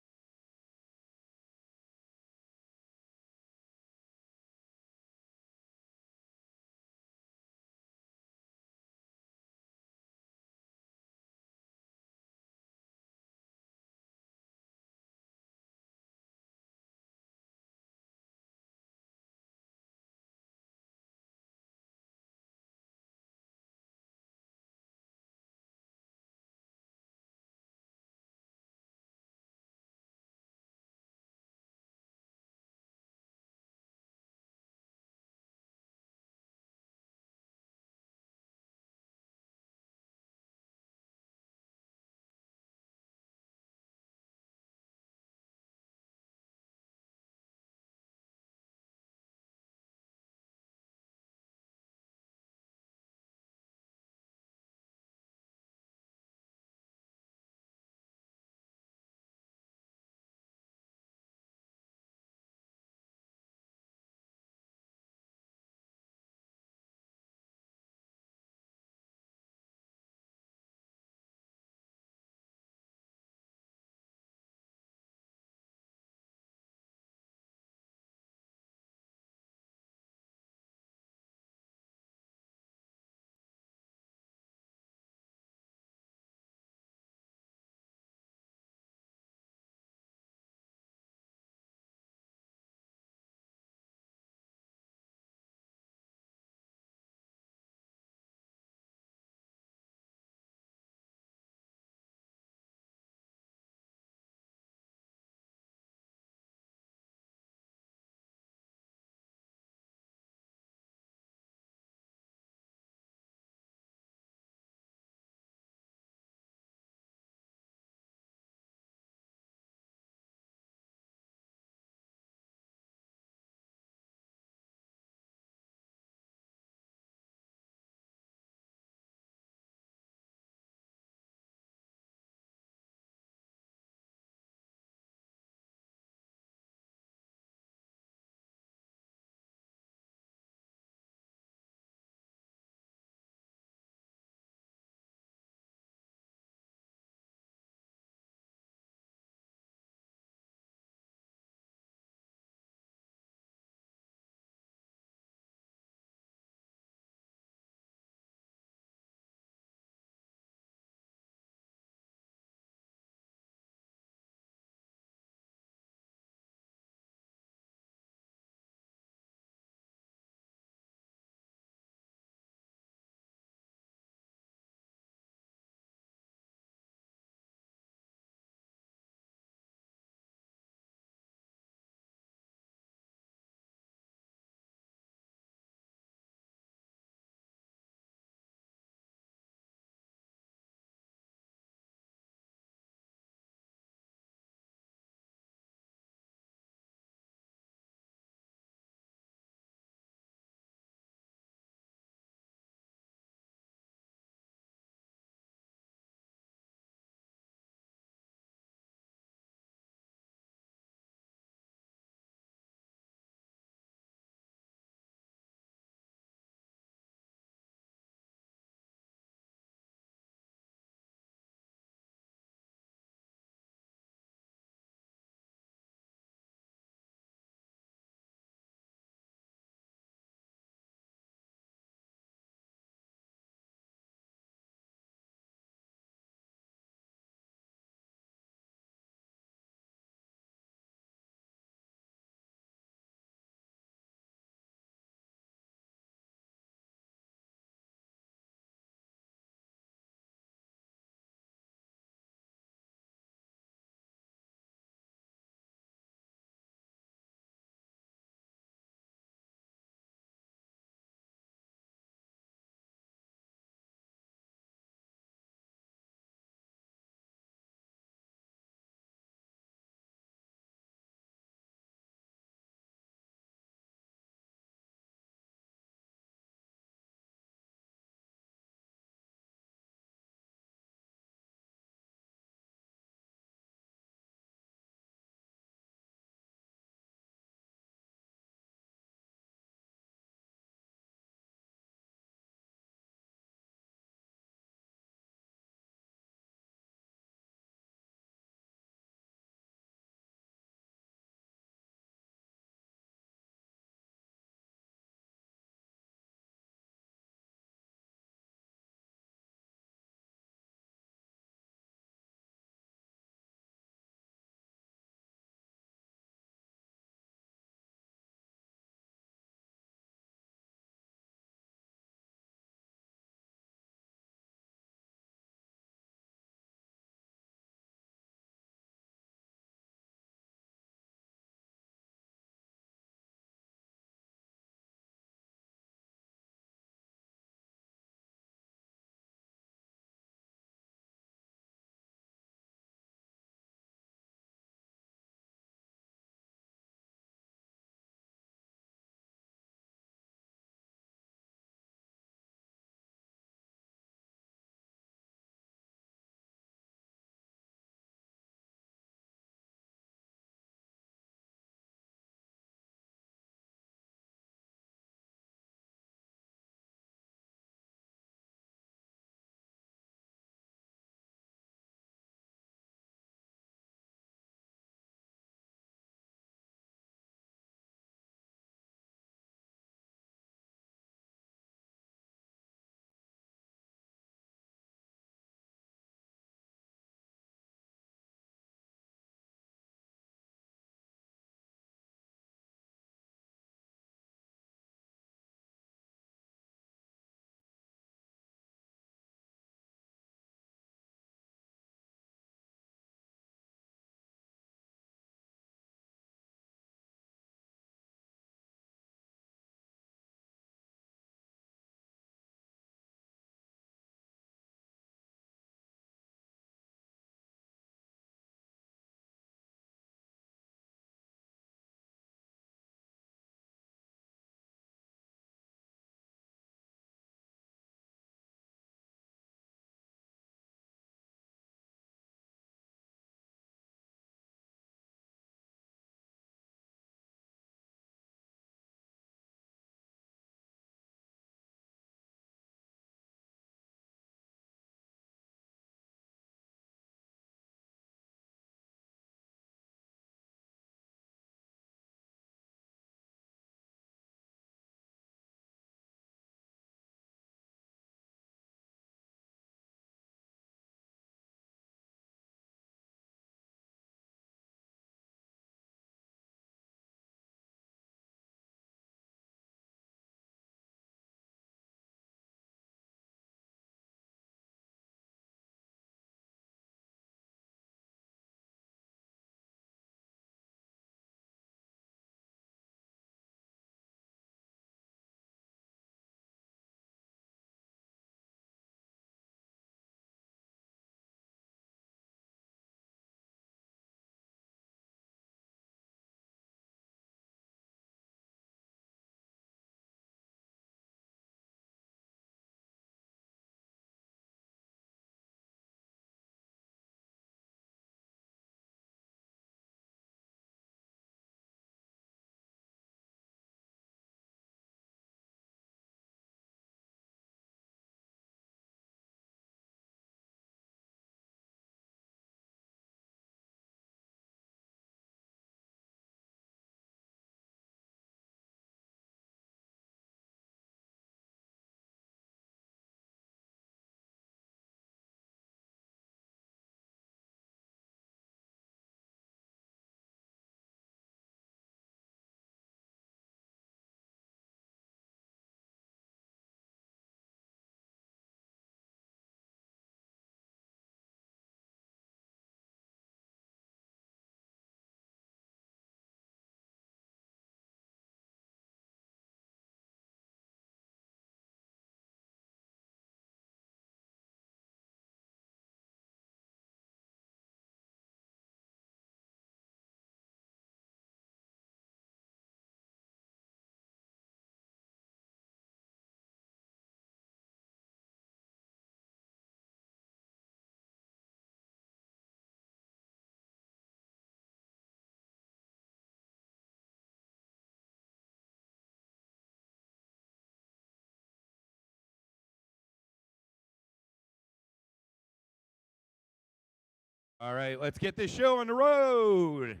S3: All right, let's get this show on the road.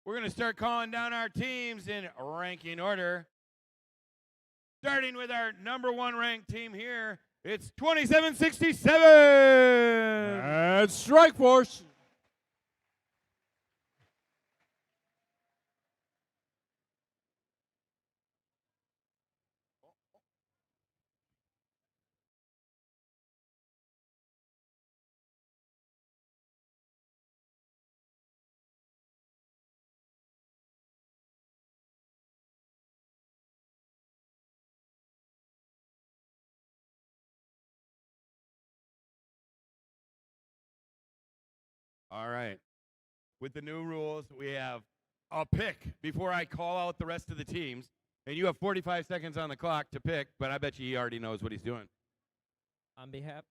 S3: We're going to start calling down our teams in ranking order. Starting with our number 1 ranked team here, it's 2767.
S7: And Strike Force.
S3: All right. With the new rules, we have a pick before I call out the rest of the teams. And you have 45 seconds on the clock to pick, but I bet you he already knows what he's doing.
S10: On behalf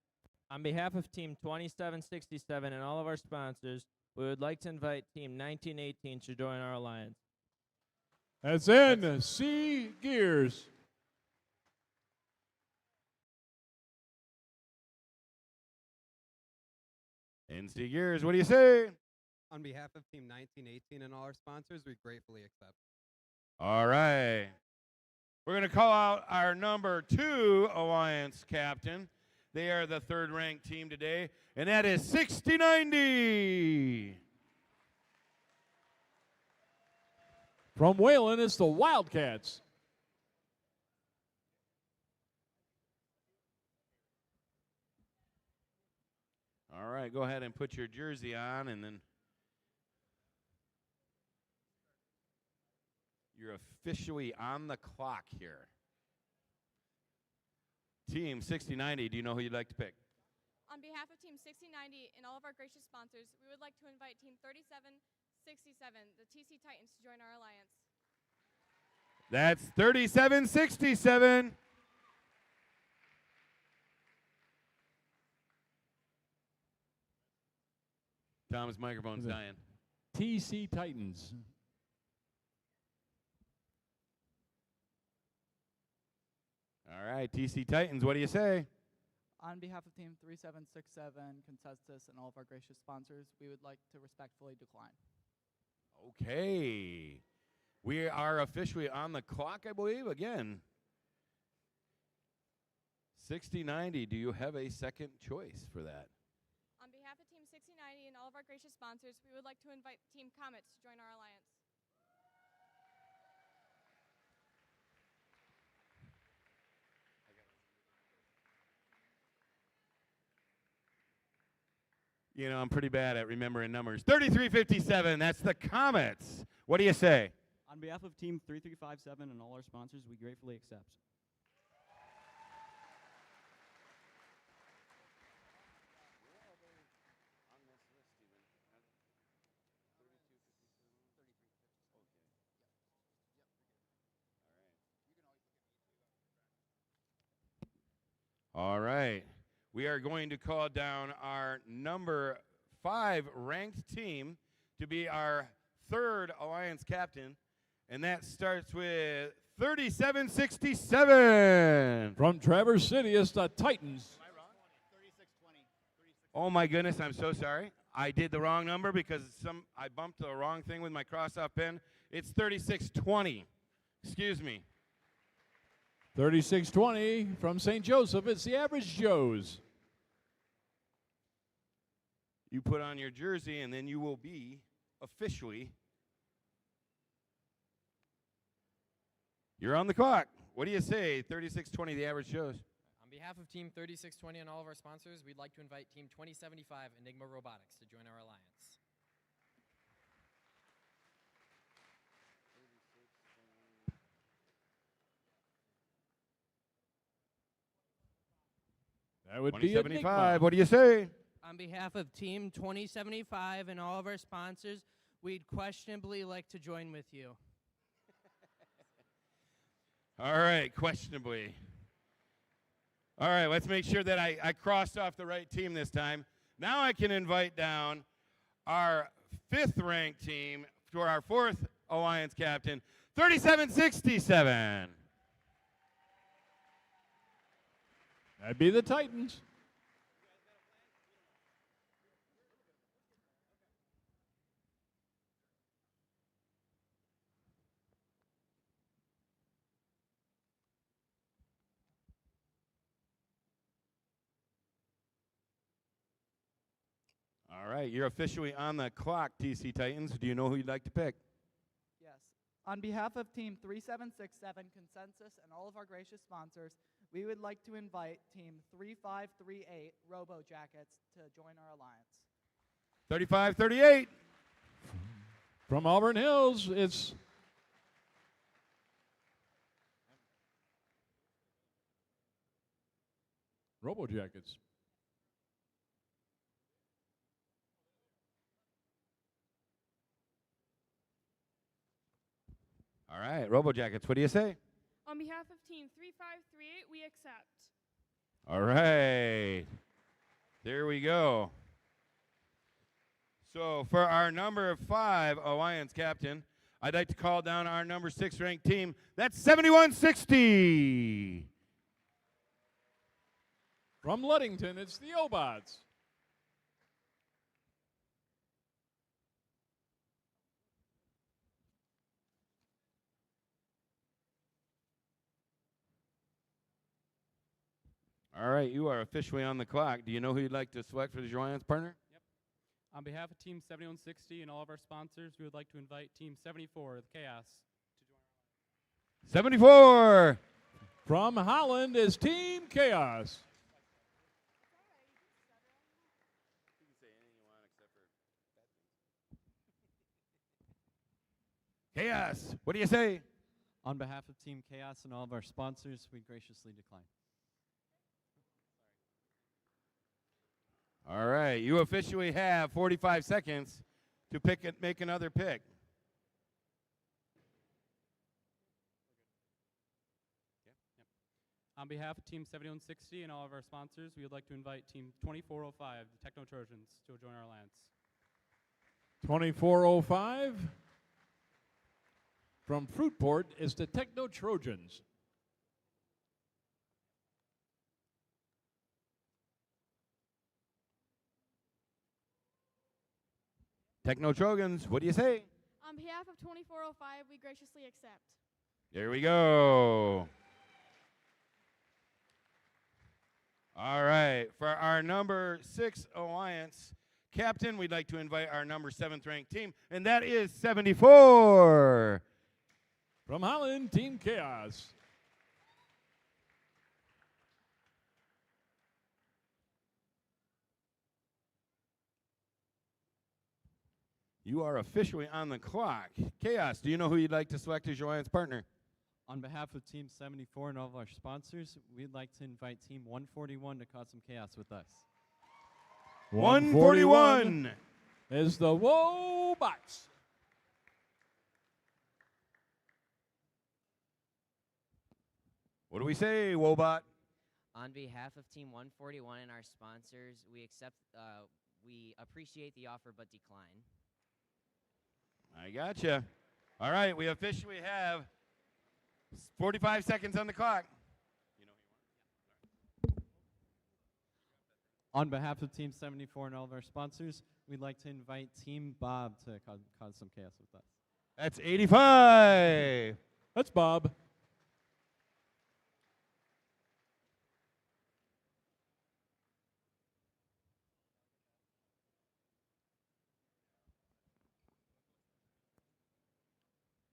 S10: of Team 2767 and all of our sponsors, we would like to invite Team 1918 to join our alliance.
S7: That's in C Gears.
S3: NC Gears, what do you say?
S11: On behalf of Team 1918 and all our sponsors, we gratefully accept.
S3: All right. We're going to call out our number 2 Alliance captain. They are the 3rd ranked team today, and that is 6090.
S7: From Wayland, it's the Wildcats.
S3: All right, go ahead and put your jersey on, and then you're officially on the clock here. Team 6090, do you know who you'd like to pick?
S12: On behalf of Team 6090 and all of our gracious sponsors, we would like to invite Team 3767, the TC Titans, to join our alliance.
S3: That's 3767. Tom's microphone's dying.
S7: TC Titans.
S3: All right, TC Titans, what do you say?
S13: On behalf of Team 3767, Contestus, and all of our gracious sponsors, we would like to respectfully decline.
S3: Okay. We are officially on the clock, I believe, again. 6090, do you have a second choice for that?
S12: On behalf of Team 6090 and all of our gracious sponsors, we would like to invite Team Comets to join our alliance.
S3: You know, I'm pretty bad at remembering numbers. 3357, that's the Comets. What do you say?
S14: On behalf of Team 3357 and all our sponsors, we gratefully accept.
S3: All right. We are going to call down our number 5 ranked team to be our 3rd Alliance captain, and that starts with 3767.
S7: From Traverse City, it's the Titans.
S3: Oh my goodness, I'm so sorry. I did the wrong number because I bumped the wrong thing with my cross-off pen. It's 3620. Excuse me.
S7: 3620 from St. Joseph, it's the Average Joes.
S3: You put on your jersey, and then you will be officially. You're on the clock. What do you say, 3620, the Average Joes?
S15: On behalf of Team 3620 and all of our sponsors, we'd like to invite Team 2075, Enigma Robotics, to join our alliance.
S7: That would be
S3: 2075. What do you say?
S16: On behalf of Team 2075 and all of our sponsors, we'd questionably like to join with you.
S3: All right, questionably. All right, let's make sure that I crossed off the right team this time. Now I can invite down our 5th ranked team to our 4th Alliance captain, 3767.
S7: That'd be the Titans.
S3: right, you're officially on the clock, TC Titans. Do you know who you'd like to pick?
S13: Yes. On behalf of Team 3767 Consensus and all of our gracious sponsors, we would like to invite Team 3538 Robo Jackets to join our alliance.
S3: 35-38.
S7: From Auburn Hills, it's Robo Jackets.
S3: All right, Robo Jackets, what do you say?
S12: On behalf of Team 3538, we accept.
S3: All right. There we go. So for our number 5 Alliance captain, I'd like to call down our number 6 ranked team. That's 7160.
S7: From Ludington, it's the Obots.
S3: All right, you are officially on the clock. Do you know who you'd like to select for the Alliance partner?
S14: On behalf of Team 7160 and all of our sponsors, we would like to invite Team 74, the Chaos, to join our
S3: 74.
S7: From Holland is Team Chaos.
S3: Chaos, what do you say?
S14: On behalf of Team Chaos and all of our sponsors, we graciously decline.
S3: All right, you officially have 45 seconds to make another pick.
S14: On behalf of Team 7160 and all of our sponsors, we would like to invite Team 2405, the Techno Trojans, to join our alliance.
S7: 2405. From Fruitport is the Techno Trojans.
S3: Techno Trojans, what do you say?
S12: On behalf of 2405, we graciously accept.
S3: There we go. All right, for our number 6 Alliance captain, we'd like to invite our number 7th ranked team, and that is 74.
S7: From Holland, Team Chaos.
S3: You are officially on the clock. Chaos, do you know who you'd like to select as your alliance partner?
S14: On behalf of Team 74 and all of our sponsors, we'd like to invite Team 141 to cause some chaos with us.
S3: 141
S7: is the Wobots.
S3: What do we say, Wobot?
S17: On behalf of Team 141 and our sponsors, we appreciate the offer but decline.
S3: I gotcha. All right, we officially have 45 seconds on the clock.
S14: On behalf of Team 74 and all of our sponsors, we'd like to invite Team Bob to cause some chaos with us.
S3: That's 85.
S7: That's Bob.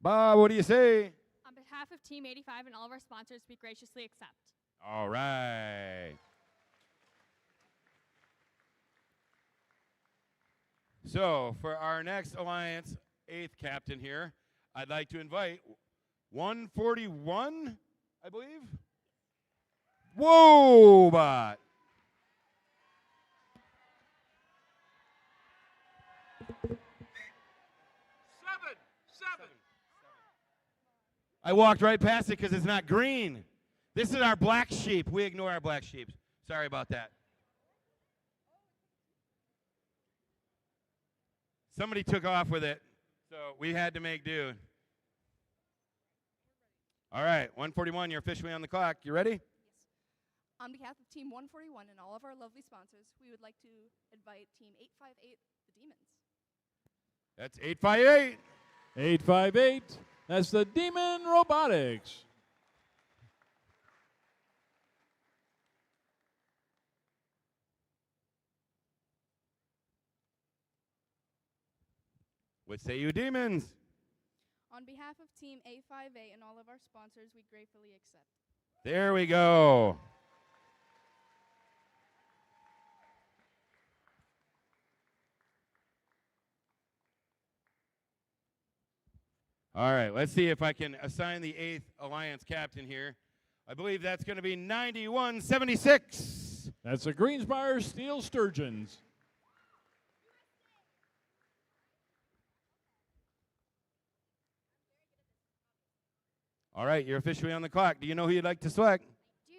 S3: Bob, what do you say?
S12: On behalf of Team 85 and all of our sponsors, we graciously accept.
S3: All right. So, for our next alliance, 8th captain here, I'd like to invite 141, I believe. Wobot. I walked right past it because it's not green. This is our black sheep. We ignore our black sheep. Sorry about that. Somebody took off with it, so we had to make do. All right, 141, you're officially on the clock. You ready?
S18: Yes. On behalf of Team 141 and all of our lovely sponsors, we would like to invite Team 858, the Demons.
S3: That's 858.
S7: 858. That's the Demon Robotics.
S3: What say you, Demons?
S18: On behalf of Team 858 and all of our sponsors, we gratefully accept.
S3: There we go. All right, let's see if I can assign the 8th Alliance captain here. I believe that's going to be 9176.
S7: That's the Greenspire Steel Sturgeons.
S3: All right, you're officially on the clock. Do you know who you'd like to select?
S12: Do.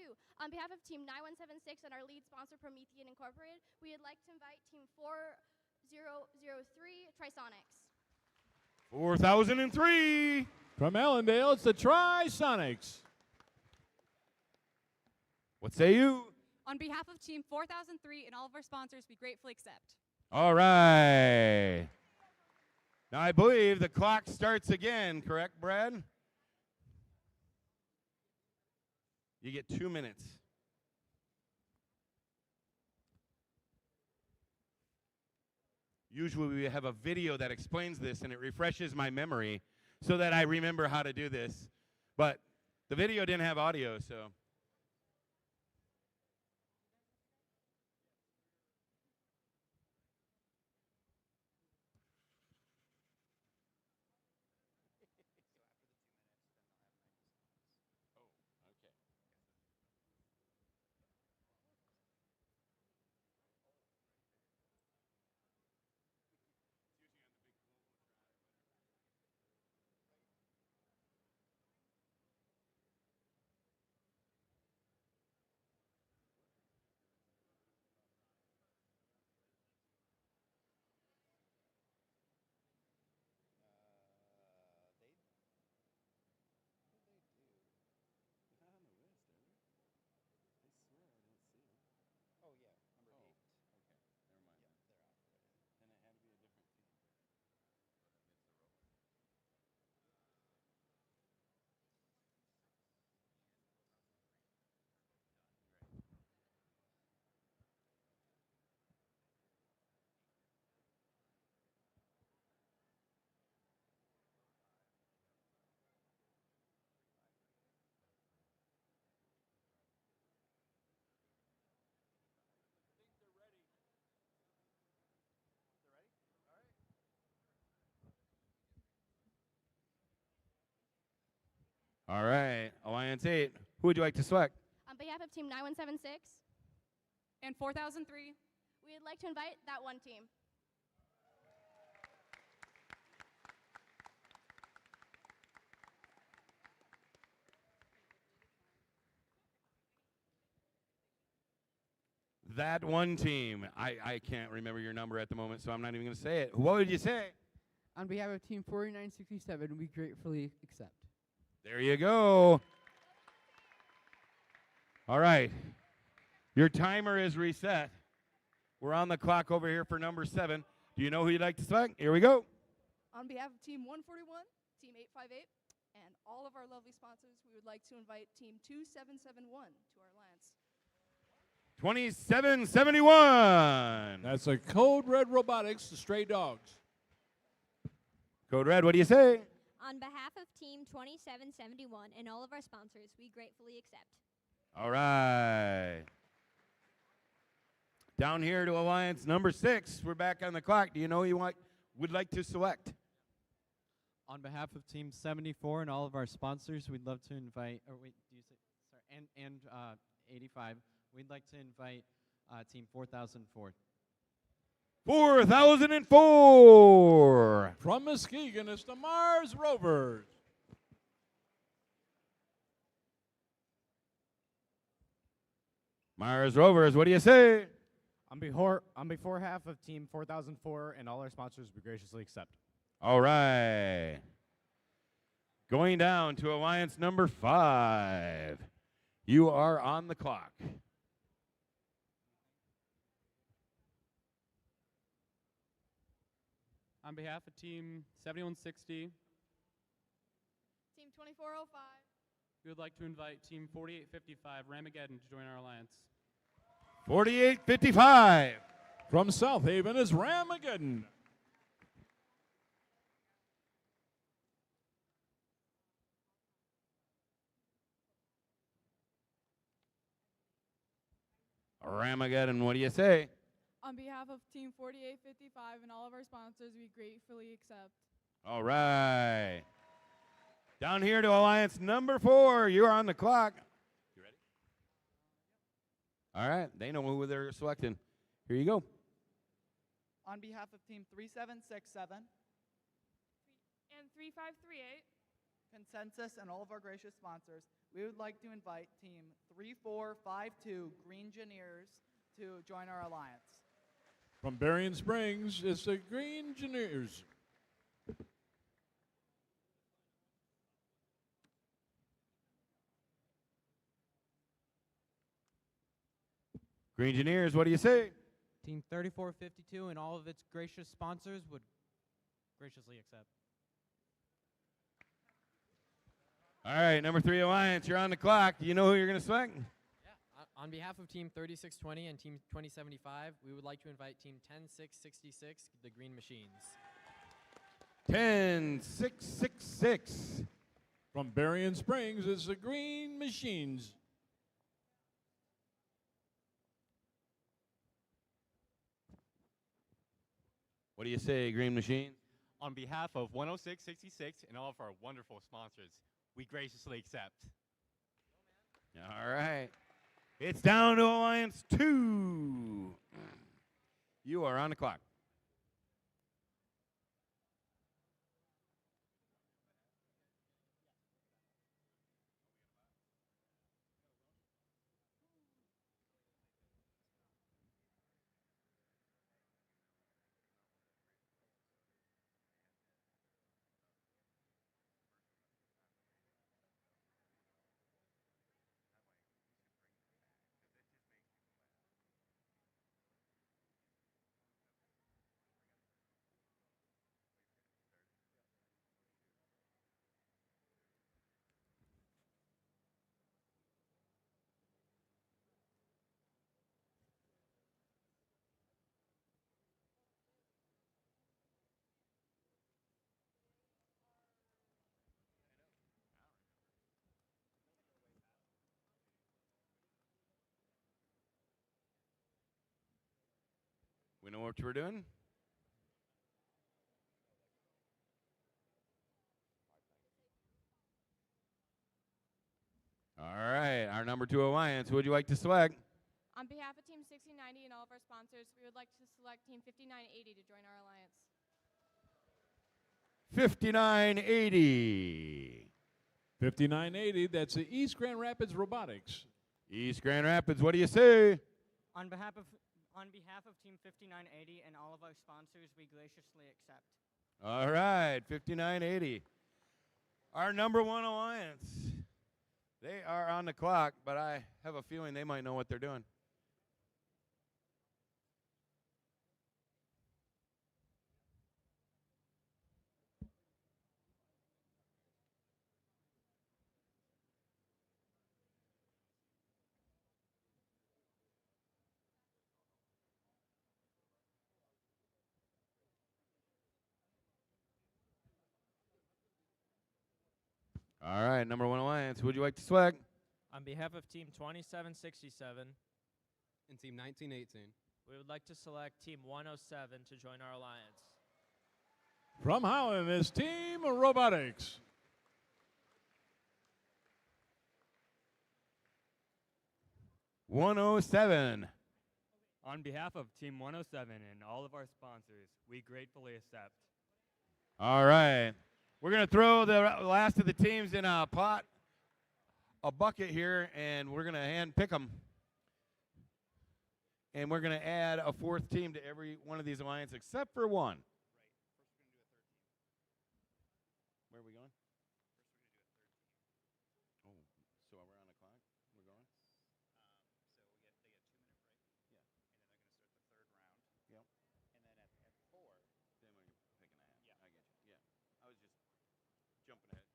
S12: On behalf of Team 9176 and our lead sponsor, Promethean Incorporated, we would like to invite Team 4003, Trisonics.
S3: 4003.
S7: From Allendale, it's the Trisonics.
S3: What say you?
S19: On behalf of Team 4003 and all of our sponsors, we gratefully accept.
S3: All right. Now, I believe the clock starts again, correct, Brad? You get 2 minutes. Usually we have a video that explains this, and it refreshes my memory so that I remember how to do this. But the video didn't have audio, so. All right, Alliance 8. Who would you like to select?
S12: On behalf of Team 9176
S19: and 4003,
S12: we would like to invite that one team.
S3: That one team. I can't remember your number at the moment, so I'm not even going to say it. What would you say?
S20: On behalf of Team 4967, we gratefully accept.
S3: There you go. All right. Your timer is reset. We're on the clock over here for number 7. Do you know who you'd like to select? Here we go.
S18: On behalf of Team 141, Team 858, and all of our lovely sponsors, we would like to invite Team 2771 to our alliance.
S3: 2771.
S7: That's a Code Red Robotics, the Stray Dogs.
S3: Code Red, what do you say?
S12: On behalf of Team 2771 and all of our sponsors, we gratefully accept.
S3: All right. Down here to Alliance number 6. We're back on the clock. Do you know who you would like to select?
S21: On behalf of Team 74 and all of our sponsors, we'd love to invite, or wait, do you say, sorry, and 85, we'd like to invite Team 4004.
S3: 4004.
S7: From Muskegon, it's the Mars Rovers.
S3: Mars Rovers, what do you say?
S22: On behalf of Team 4004 and all our sponsors, we graciously accept.
S3: All right. Going down to Alliance number 5. You are on the clock.
S14: On behalf of Team 7160,
S12: Team 2405,
S14: we would like to invite Team 4855, Ramageddon, to join our alliance.
S3: 4855.
S7: From South Haven is Ramageddon.
S3: Ramageddon, what do you say?
S6: On behalf of Team 4855 and all of our sponsors, we gratefully accept.
S3: All right. Down here to Alliance number 4. You are on the clock. You ready? All right. They know who they're selecting. Here you go.
S13: On behalf of Team 3767,
S12: And 3538.
S13: Consensus, and all of our gracious sponsors, we would like to invite Team 3452 Greengineers to join our alliance.
S7: From Berrien Springs, it's the Green Engineers.
S3: Green Engineers, what do you say?
S22: Team 3452 and all of its gracious sponsors would graciously accept.
S3: All right, number 3 Alliance, you're on the clock. Do you know who you're going to select?
S15: On behalf of Team 3620 and Team 2075, we would like to invite Team 10666, the Green Machines.
S3: 10666.
S7: From Berrien Springs, it's the Green Machines.
S3: What do you say, Green Machine?
S1: On behalf of 10666 and all of our wonderful sponsors, we graciously accept.
S3: All right. It's down to Alliance 2. You are on the clock. We know what we're doing? All right, our number 2 Alliance, who would you like to select?
S12: On behalf of Team 6090 and all of our sponsors, we would like to select Team 5980 to join our alliance.
S3: 5980.
S7: 5980, that's the East Grand Rapids Robotics.
S3: East Grand Rapids, what do you say?
S2: On behalf of Team 5980 and all of our sponsors, we graciously accept.
S3: All right, 5980. Our number 1 Alliance. They are on the clock, but I have a feeling they might know what they're doing. All right, number 1 Alliance, who would you like to select?
S10: On behalf of Team 2767
S11: and Team 1918,
S10: we would like to select Team 107 to join our alliance.
S7: From Holland is Team Robotics.
S3: $107.
S23: On behalf of Team 107 and all of our sponsors, we gratefully accept.
S3: All right. We're going to throw the last of the teams in a pot, a bucket here, and we're going to hand pick them. And we're going to add a 4th team to every one of these alliances except for one. Where are we going? Oh, so we're on the clock? We're going? Yep. And then at 4, then we're picking a hat. Yeah. I get you. Yeah. I was just jumping ahead.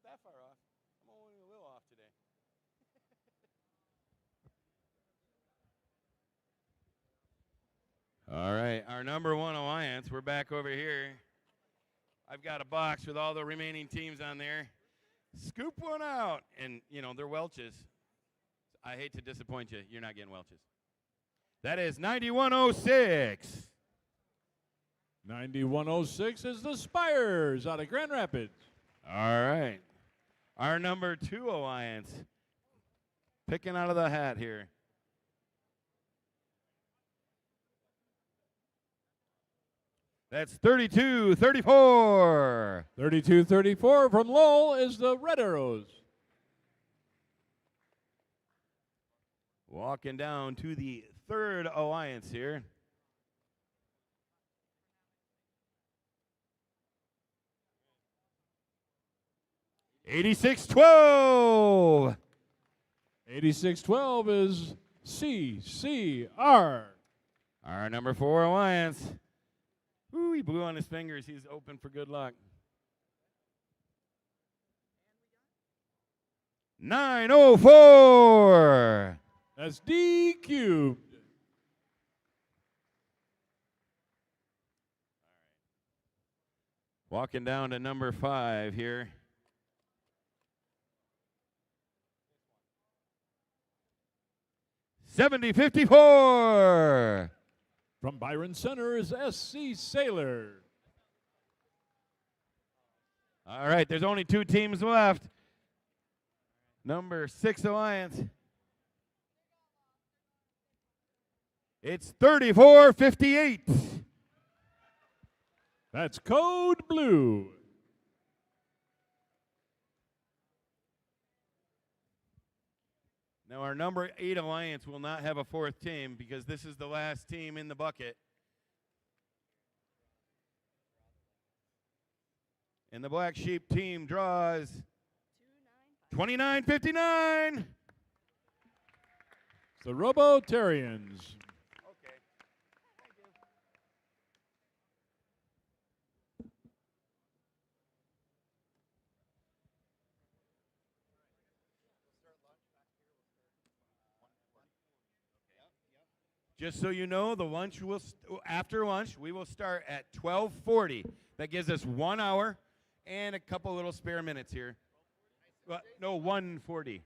S3: not that far off. I'm only a little off today. All right, our number one alliance. We're back over here. I've got a box with all the remaining teams on there. Scoop one out. And, you know, they're Welch's. I hate to disappoint you. You're not getting Welch's. That is 9106.
S7: 9106 is the Spires out of Grand Rapids.
S3: All right. Our number two alliance. Picking out of the hat here. That's 32-34.
S7: 32-34 from Lowell is the Red Arrows.
S3: Walking down to the third alliance here. $86-12.
S7: 86-12 is CCR.
S3: Our number four alliance. Ooh, he blew on his fingers. He's open for good luck. 904.
S7: That's D cubed.
S3: Walking down to number 5 here. $70-54.
S7: From Byron Center is SC Sailor.
S3: All right, there's only 2 teams left. Number 6 alliance. It's 34-58.
S7: That's Code Blue.
S3: Now, our number 8 alliance will not have a 4th team because this is the last team in the bucket. And the Black Sheep team draws 29-59.
S7: It's the Robotarians.
S3: Okay. Thank you. Just so you know, the lunch will after lunch we will start at 12:40. That gives us 1 hour and a couple little spare minutes here. Well, no, 1:40.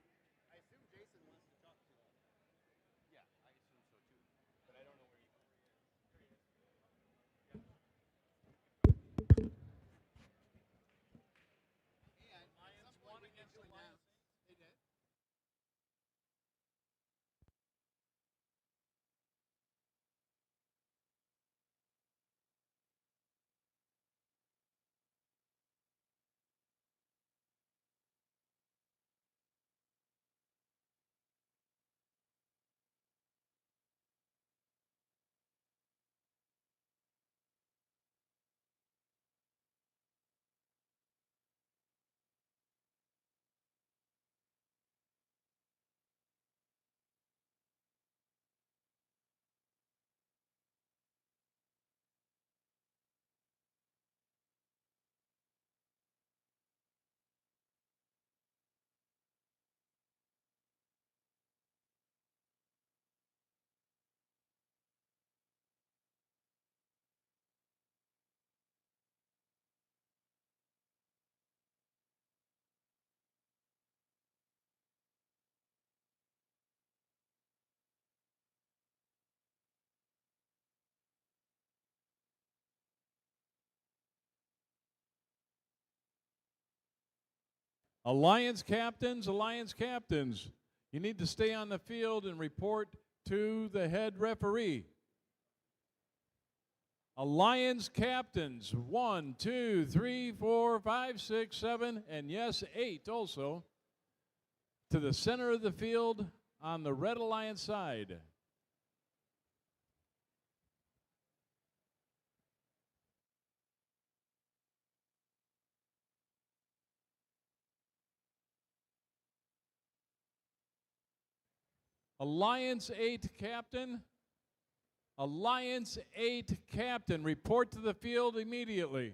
S7: Alliance captains, you need to stay on the field and report to the head referee. Alliance captains, 1, 2, 3, 4, 5, 6, 7, and yes, 8 also, to the center of the field on the Red Alliance side. Alliance 8 captain. Alliance 8 captain, report to the field immediately.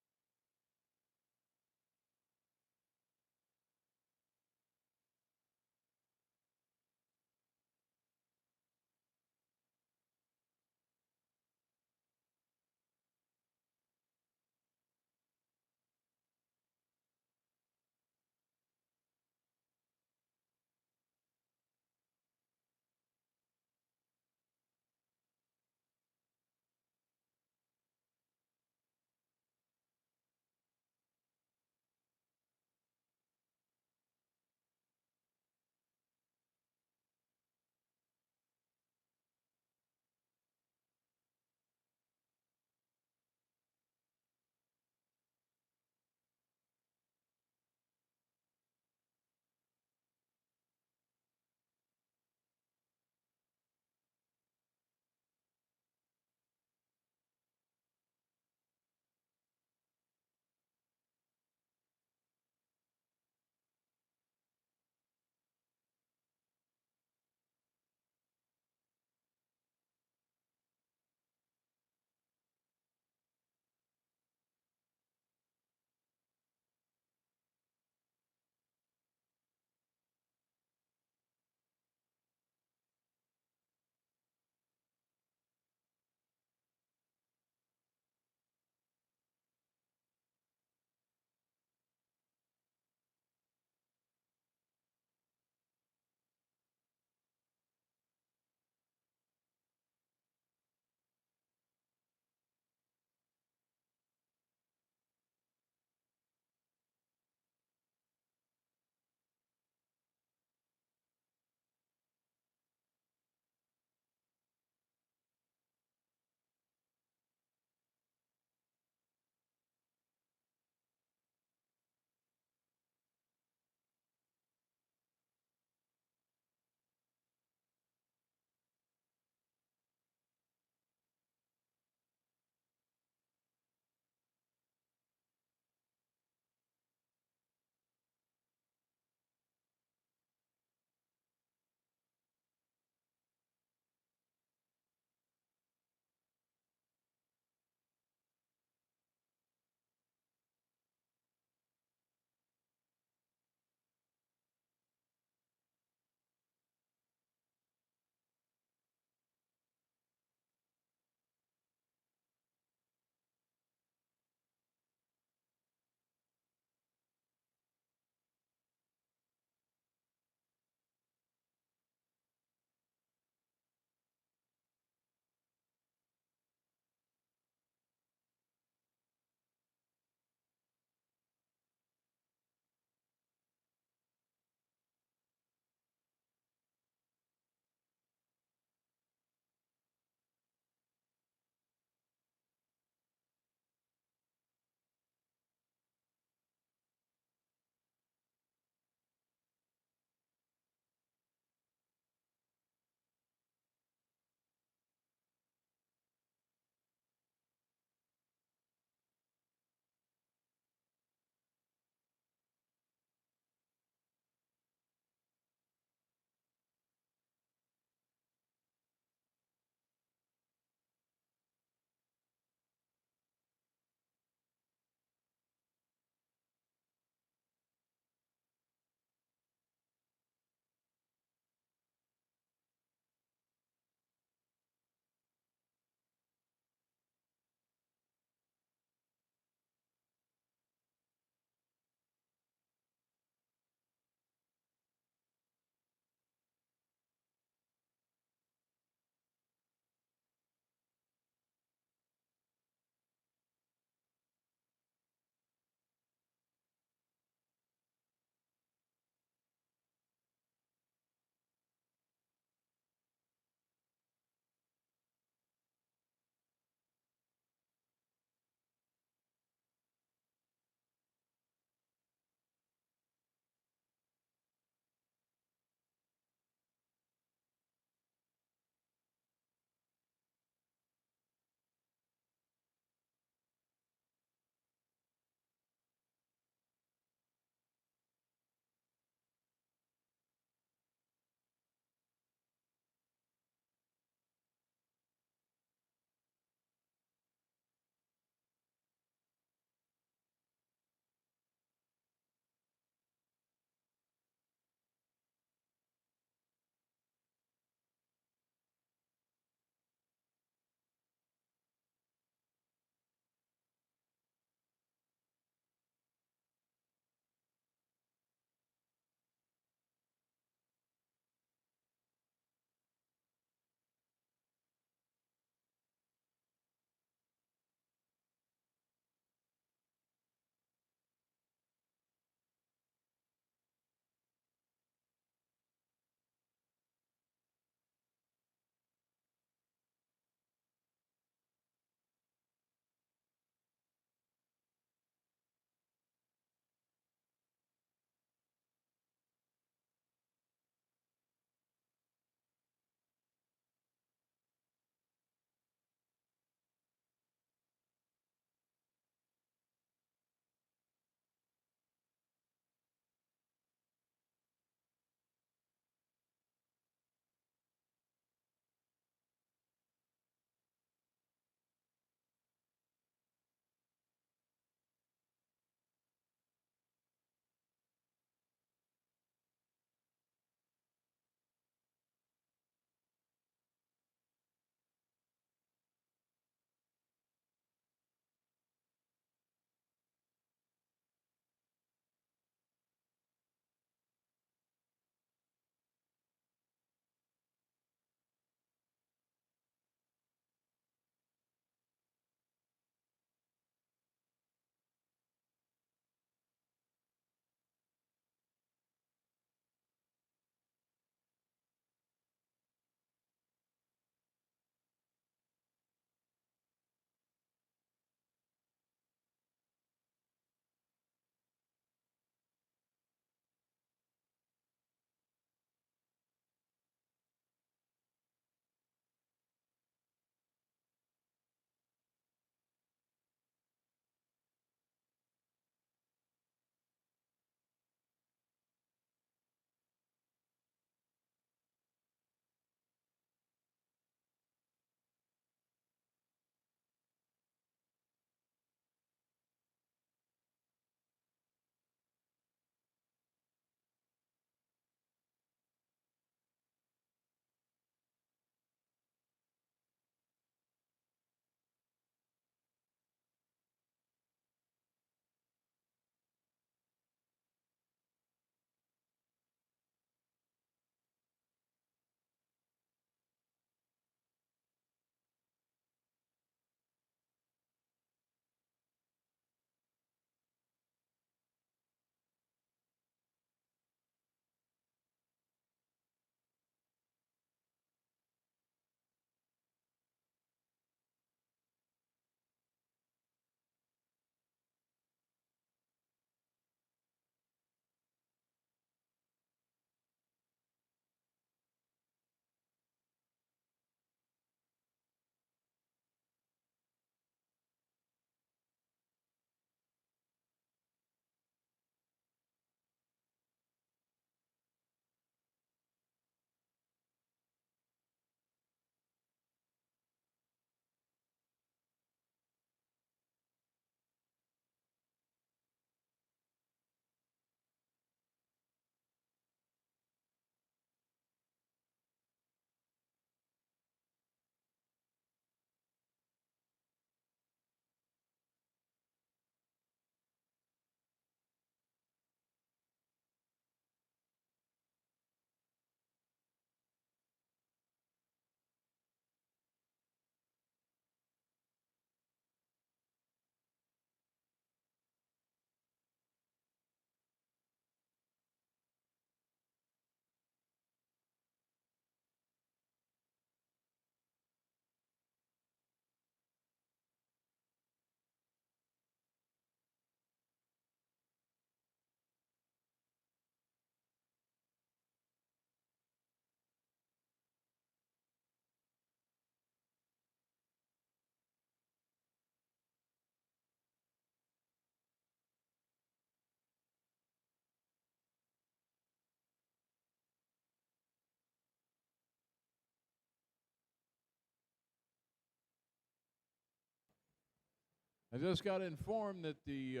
S7: I just got informed that the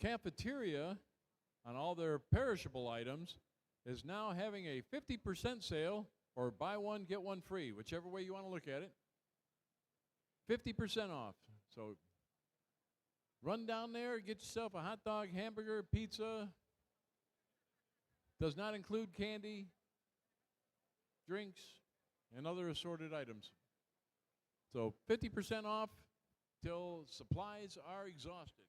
S7: cafeteria on all their perishable items is now having a 50% sale, or buy one, get one free, whichever way you want to look at it. 50% off. So run down there, get yourself a hot dog, hamburger, pizza. Does not include candy, drinks, and other assorted items. So 50% off till supplies are exhausted.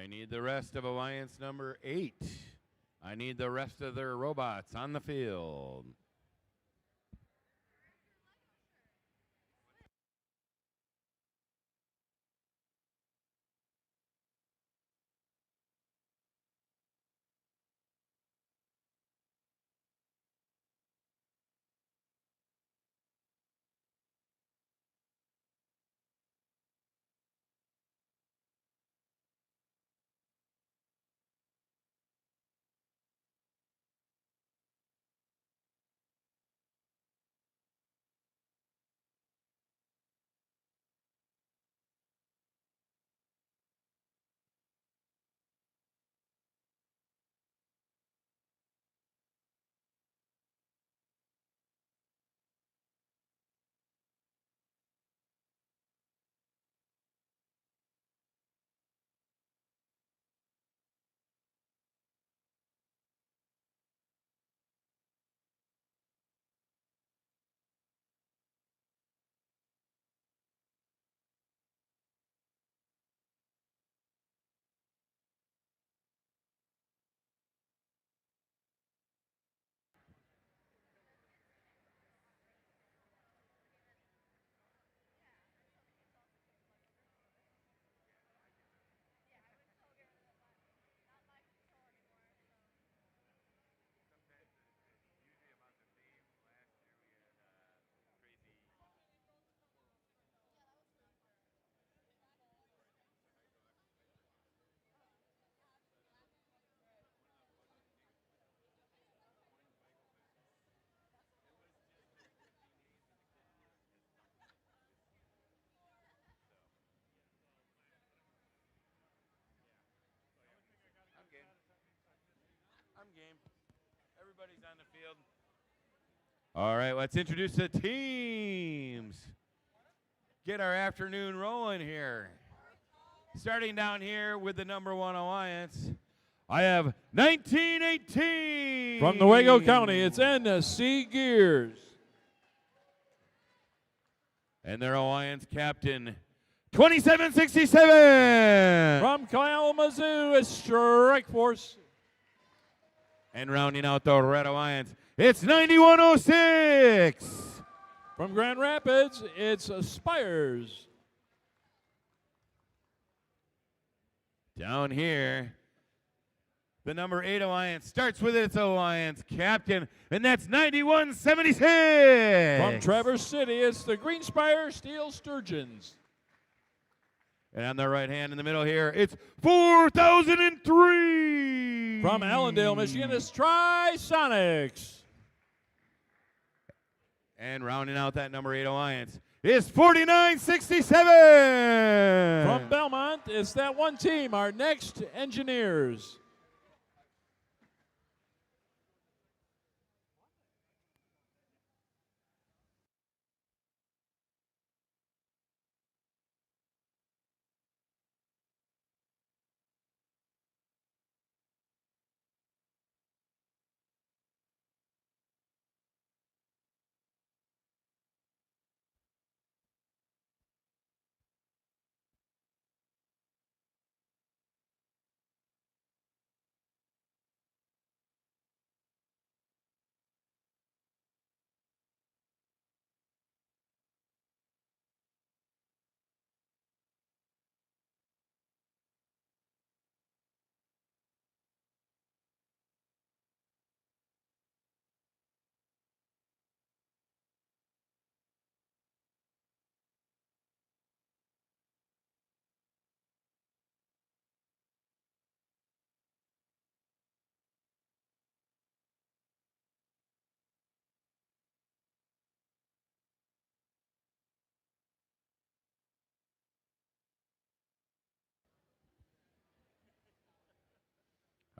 S3: I need the rest of Alliance number 8. I need the rest of their robots on the field. I'm game. Everybody's on the field. All right, let's introduce the teams. Get our afternoon rolling here. Starting down here with the number 1 Alliance, I have 1918.
S7: From Newaygo County, it's NC Gears.
S3: And their Alliance captain, 2767.
S7: From Kalamazoo, it's Strike Force.
S3: And rounding out the Red Alliance, it's 9106.
S7: From Grand Rapids, it's Spires.
S3: Down here, the number 8 Alliance starts with its Alliance captain, and that's 9176.
S7: From Traverse City, it's the Green Spire Steel Sturgeons.
S3: And on the right hand in the middle here, it's 4003.
S7: From Allendale, Michigan, it's Trisonics.
S3: And rounding out that number 8 Alliance is 4967.
S7: From Belmont, it's that one team, our next Engineers.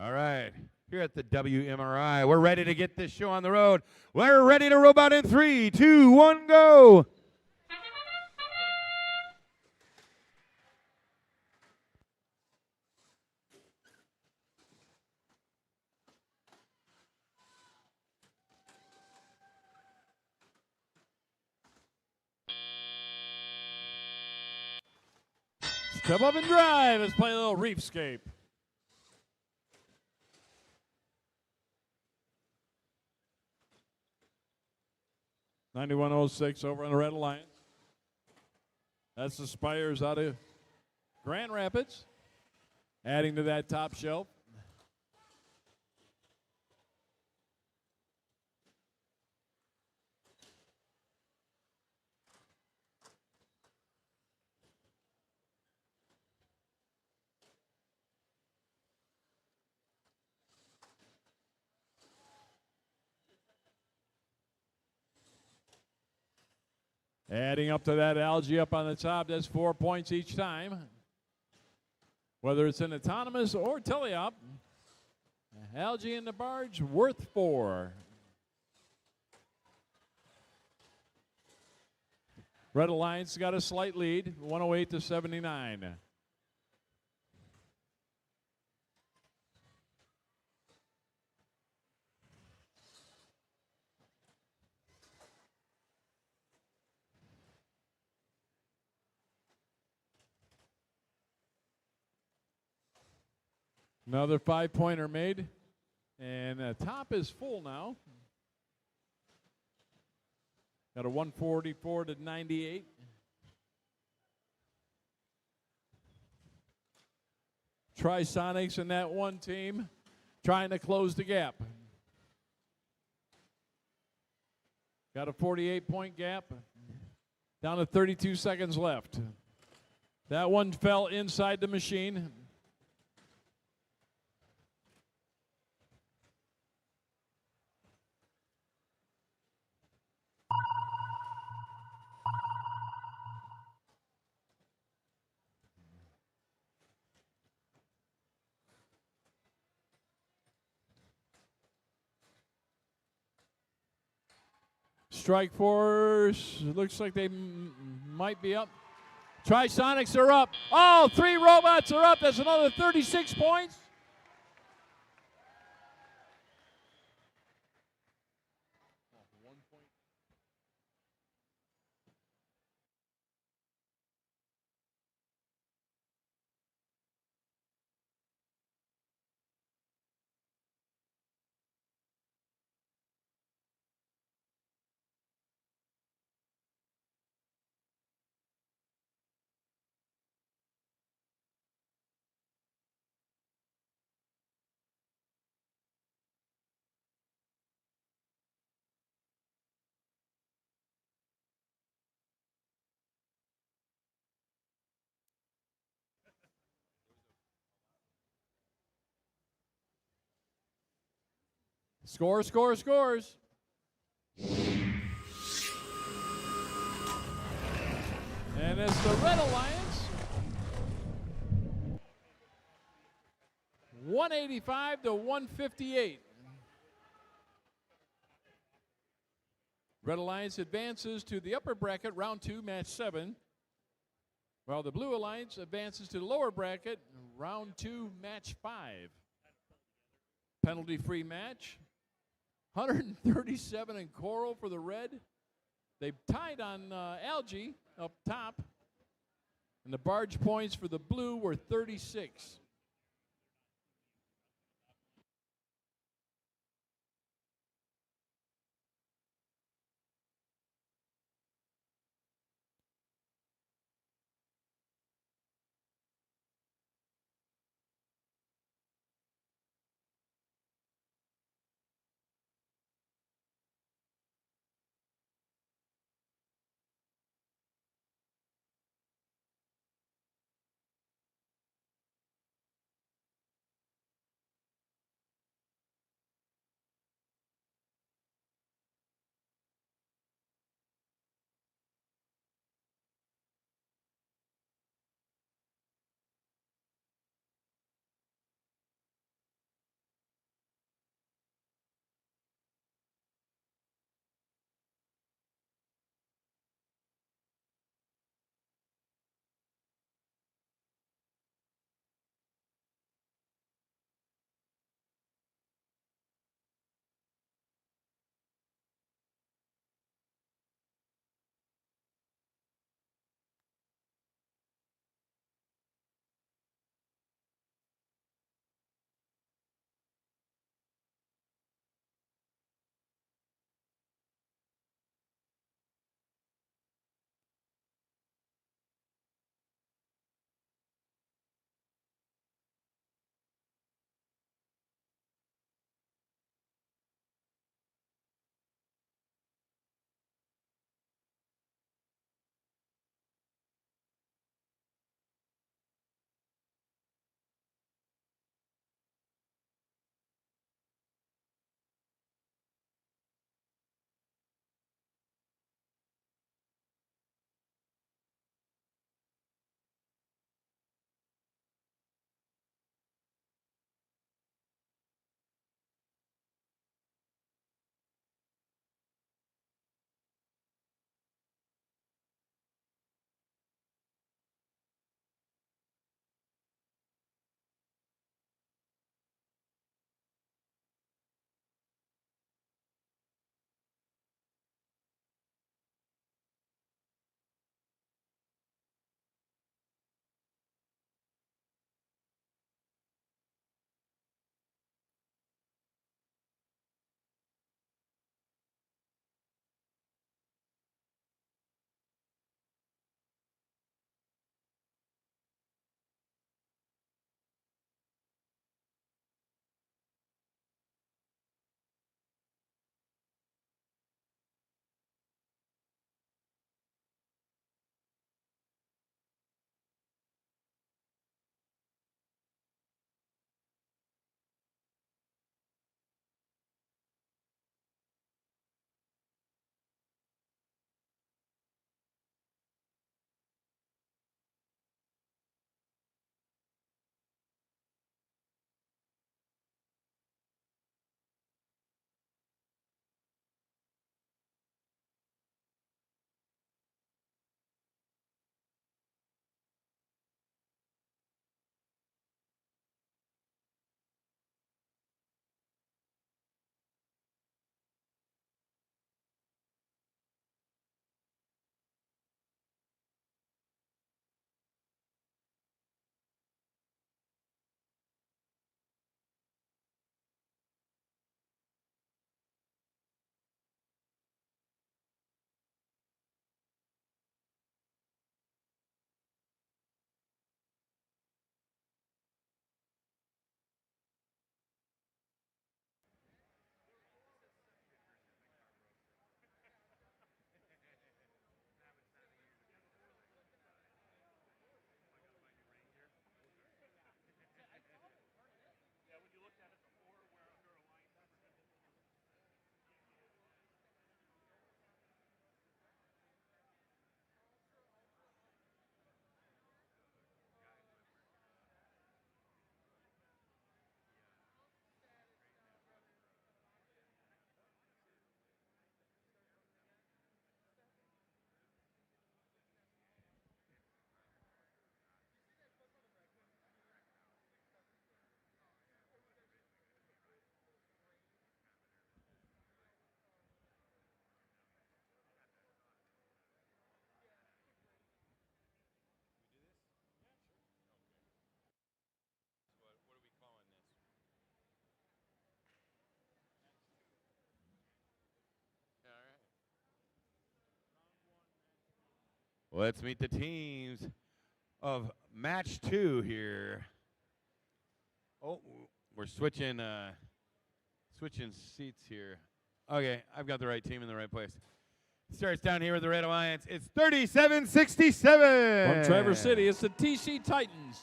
S3: All right, here at the WMRI, we're ready to get this show on the road. We're ready to robot in 3, 2, 1, go.
S7: Step up and drive. Let's play a little reefscape. 9106 over on the Red Alliance. That's the Spires out of Grand Rapids. Adding to that top shelf. Adding up to that algae up on the top, that's 4 points each time. Whether it's an autonomous or teleop, algae in the barge worth 4. Red Alliance got a slight lead, 108 to 79. Another 5-pointer made, and the top is full now. Got a 144 to 98. Trisonics in that one team trying to close the gap. Got a 48-point gap, down to 32 seconds left. That one fell inside the machine. Strike Force, looks like they might be up. Trisonics are up. All 3 robots are up. That's another 36 points. Score, score, scores. And it's the Red Alliance. 185 to 158. Red Alliance advances to the upper bracket, round 2, match 7. While the Blue Alliance advances to the lower bracket, round 2, match 5. Penalty-free match. 137 in coral for the red. They tied on algae up top. And the barge points for the blue were 36.
S3: Let's meet the teams of match 2 here. Oh, we're switching seats here. Okay, I've got the right team in the right place. Starts down here with the Red Alliance. It's 37-67.
S7: From Traverse City, it's the TC Titans.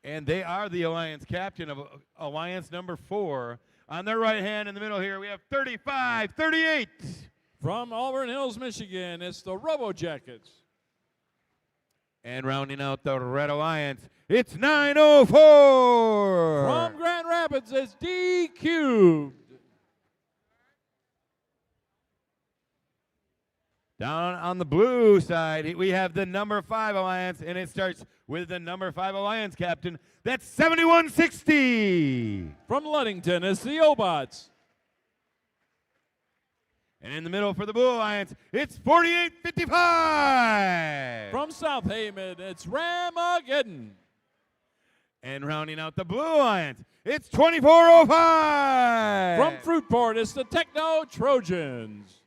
S3: And they are the Alliance captain of Alliance number 4. On their right hand in the middle here, we have 35-38.
S7: From Auburn Hills, Michigan, it's the Robo Jackets.
S3: And rounding out the Red Alliance, it's 904.
S7: From Grand Rapids, it's D Cubed.
S3: Down on the blue side, we have the number 5 Alliance, and it starts with the number 5 Alliance captain. That's 7160.
S7: From Ludington, it's the Obots.
S3: And in the middle for the Blue Alliance, it's 4855.
S7: From South Haven, it's Ramageddon.
S3: And rounding out the Blue Alliance, it's 2405.
S7: From Fruitport, it's the Techno Trojans.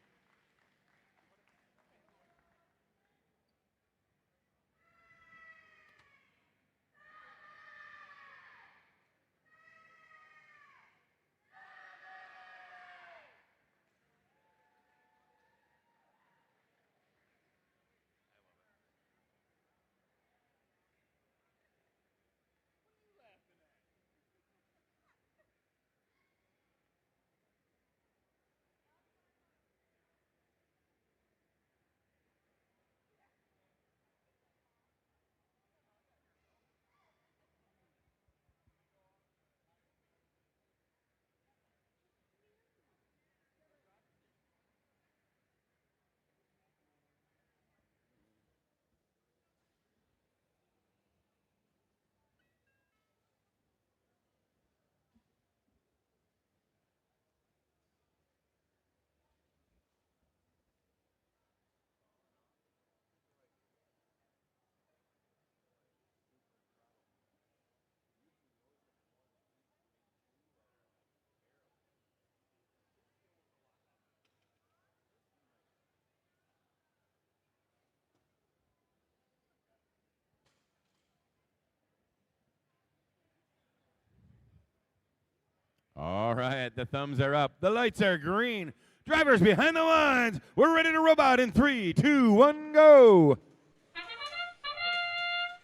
S3: All right, the thumbs are up. The lights are green. Drivers behind the lines. We're ready to robot in 3, 2, 1, go.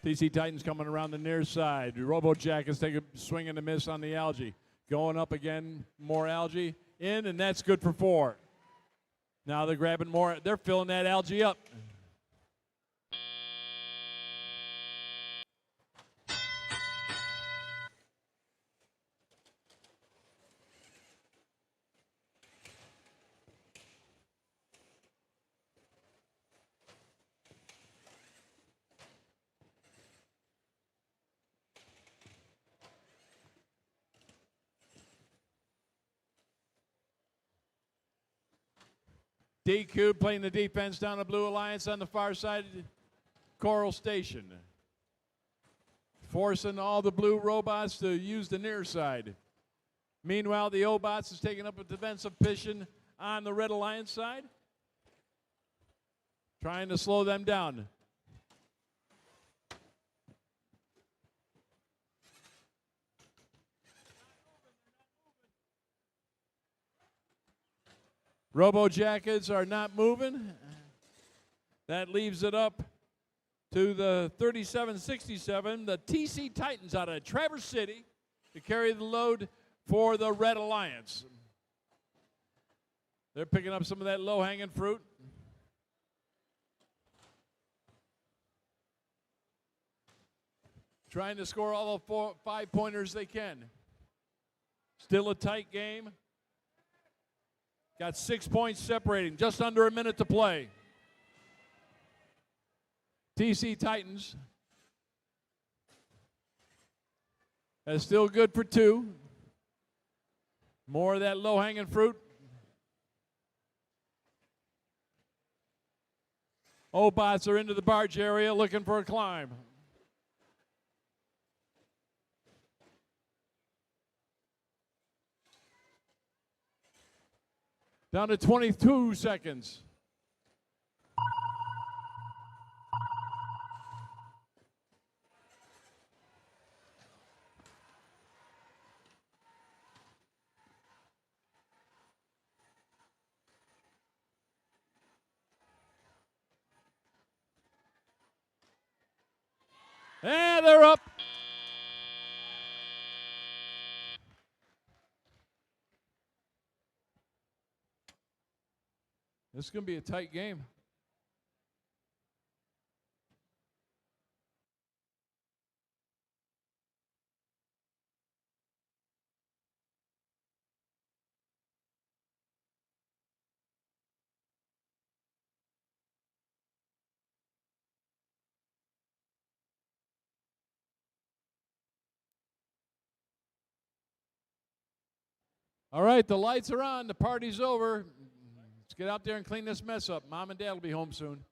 S7: TC Titans coming around the near side. Robo Jackets take a swing and a miss on the algae. Going up again, more algae in, and that's good for 4. Now they're grabbing more. They're filling that algae up. D-Cube playing the defense down the Blue Alliance on the far side of Coral Station. Forcing all the blue robots to use the near side. Meanwhile, the Obots is taking up a defensive position on the Red Alliance side. Trying to slow them down. Robo Jackets are not moving. That leaves it up to the 37-67, the TC Titans out of Traverse City to carry the load for the Red Alliance. They're picking up some of that low-hanging fruit. Trying to score all the 5-pointers they can. Still a tight game. Got 6 points separating, just under a minute to play. TC Titans. That's still good for 2. More of that low-hanging fruit. Obots are into the barge area looking for a climb. Down to 22 seconds. And they're up. This is going to be a tight game. All right, the lights are on. The party's over. Let's get out there and clean this mess up. Mom and Dad will be home soon.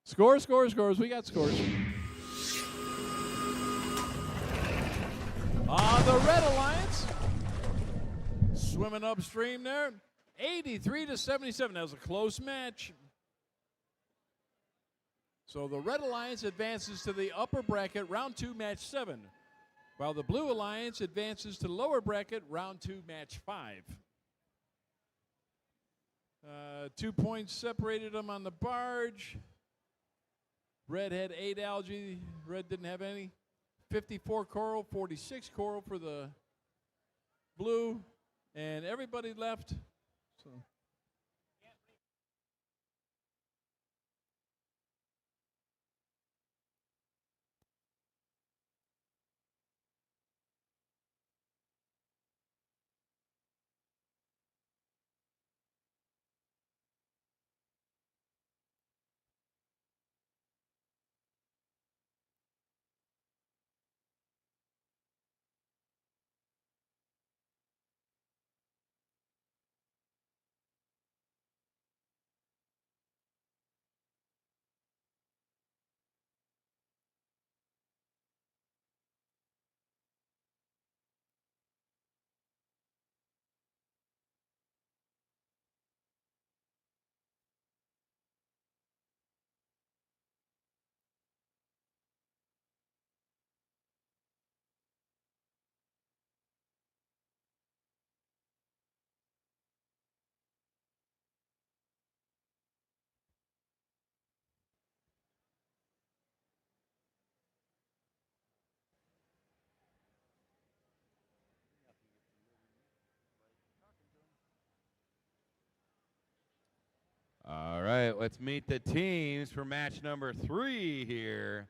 S7: Scores, scores, scores. We got scores. On the Red Alliance, swimming upstream there, 83-77. That was a close match. So the Red Alliance advances to the upper bracket, round 2, match 7, while the Blue Alliance advances to lower bracket, round 2, match 5. 2 points separated them on the barge. Red had 8 algae. Red didn't have any. 54 coral, 46 coral for the blue, and everybody left. So.
S3: All right, let's meet the teams for match number 3 here.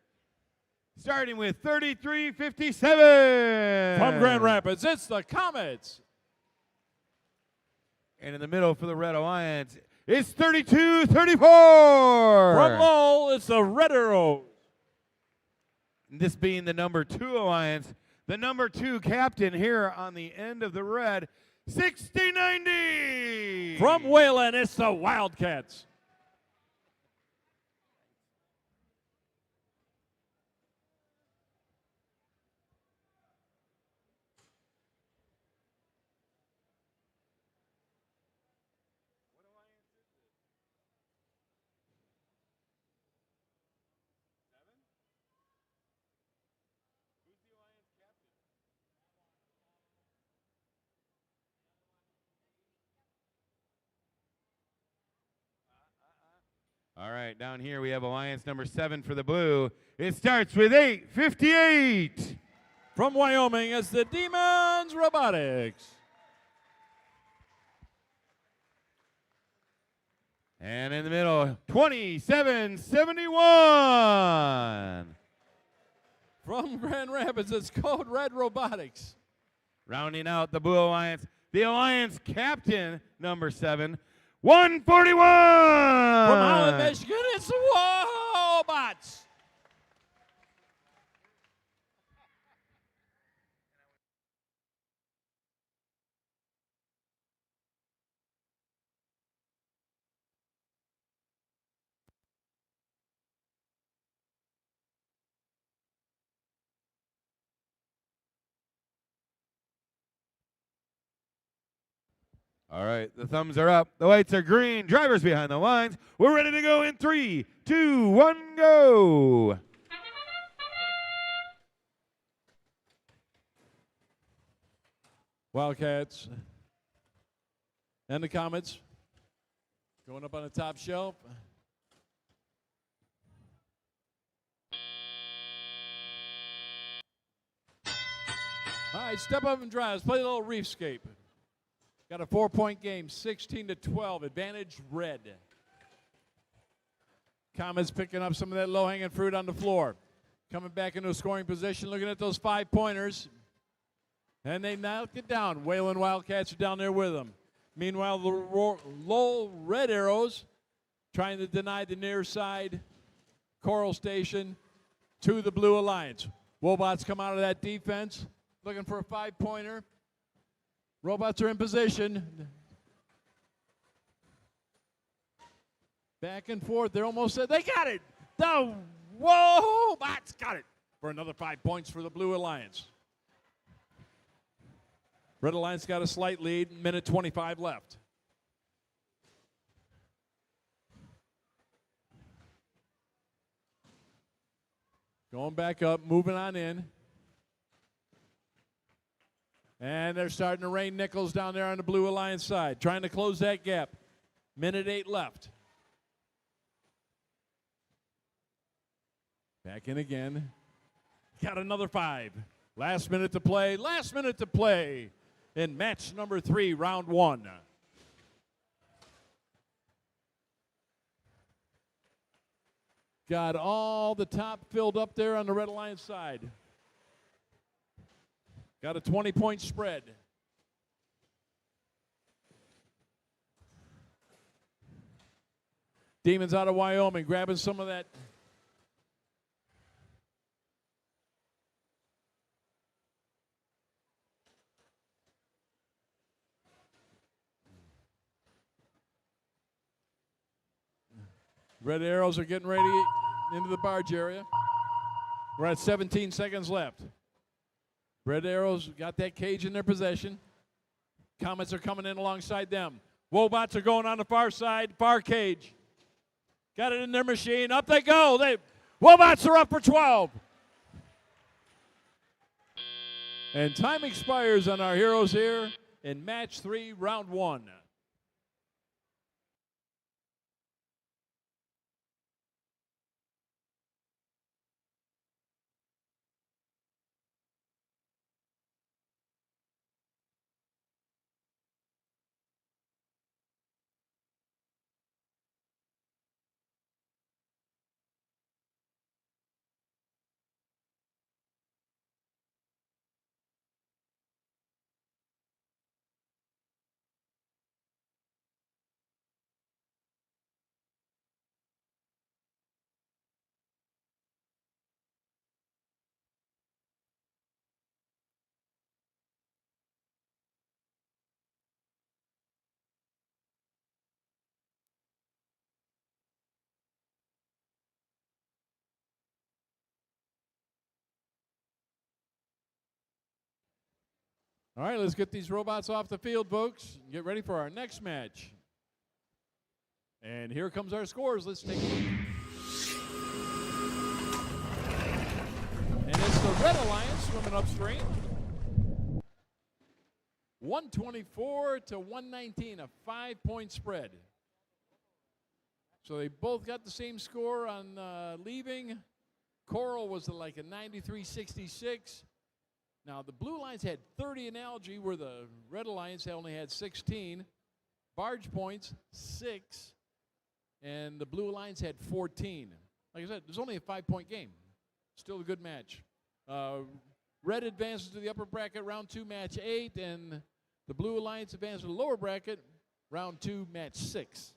S3: Starting with 3357.
S7: From Grand Rapids, it's the Comets.
S3: And in the middle for the Red Alliance, it's 3234.
S7: From Lowell, it's the Red Arrows.
S3: This being the number 2 Alliance, the number 2 captain here on the end of the red, 6090.
S7: From Wayland, it's the Wildcats.
S3: All right, down here we have Alliance number 7 for the blue. It starts with 858.
S7: From Wyoming, it's the Demons Robotics.
S3: And in the middle, 2771.
S7: From Grand Rapids, it's Code Red Robotics.
S3: Rounding out the Blue Alliance, the Alliance captain, number 7, 141.
S7: From Holland, Michigan, it's the Wobots.
S3: All right, the thumbs are up. The lights are green. Drivers behind the lines. We're ready to go in 3, 2, 1, go.
S7: Wildcats and the Comets going up on the top shelf. All right, step up and drive. Let's play a little Reefscape. Got a 4-point game, 16-12, advantage red. Comets picking up some of that low-hanging fruit on the floor. Coming back into a scoring position, looking at those 5-pointers. And they knock it down. Wayland Wildcats are down there with them. Meanwhile, the Lowell Red Arrows trying to deny the near side Coral Station to the Blue Alliance. Wobots come out of that defense, looking for a 5-pointer. Robots are in position. Back and forth. They're almost said they got it. The Wobots got it for another 5 points for the Blue Alliance. Red Alliance got a slight lead, minute 25 left. Going back up, moving on in. And they're starting to rain nickels down there on the Blue Alliance side, trying to close that gap. Minute 8 left. Back in again. Got another 5. Last minute to play. Last minute to play in match number 3, round 1. Got all the top filled up there on the Red Alliance side. Got a 20-point spread. Demons out of Wyoming grabbing some of that. Red Arrows are getting ready into the barge area. We're at 17 seconds left. Red Arrows got that cage in their possession. Comets are coming in alongside them. Wobots are going on the far side, far cage. Got it in their machine. Up they go. Wobots are up for 12. And time expires on our heroes here in match 3, round 1. All right, let's get these robots off the field, folks. Get ready for our next match. And here comes our scores. Let's take a look. And it's the Red Alliance swimming upstream. 124 to 119, a 5-point spread. So they both got the same score on leaving. Coral was like a 93-66. Now, the Blue Alliance had 30 in algae, where the Red Alliance only had 16. Barge points, 6. And the Blue Alliance had 14. Like I said, there's only a 5-point game. Still a good match. Red advances to the upper bracket, round 2, match 8. And the Blue Alliance advances to the lower bracket, round 2, match 6.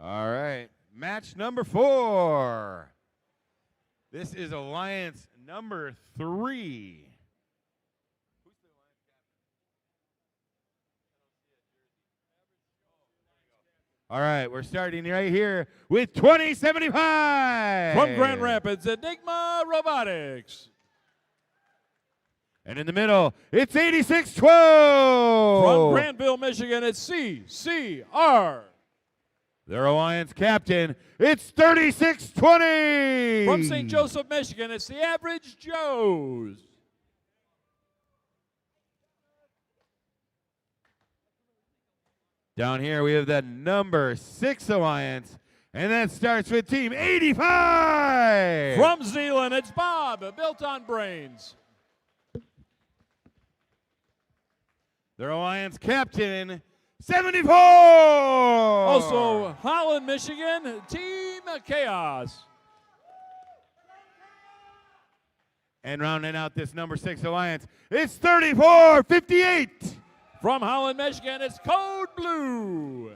S3: All right. Match number 4. This is Alliance number 3. All right, we're starting right here with 2075.
S7: From Grand Rapids, Enigma Robotics.
S3: And in the middle, it's 8612.
S7: From Granville, Michigan, it's CCR.
S3: Their Alliance captain, it's 3620.
S7: From St. Joseph, Michigan, it's the Average Joes.
S3: Down here, we have the number 6 Alliance, and that starts with Team 85.
S7: From Zealand, it's Bob, built on brains.
S3: Their Alliance captain, 74.
S7: Also, Holland, Michigan, Team Chaos.
S3: And rounding out this number 6 Alliance, it's 3458.
S7: From Holland, Michigan, it's Code Blue.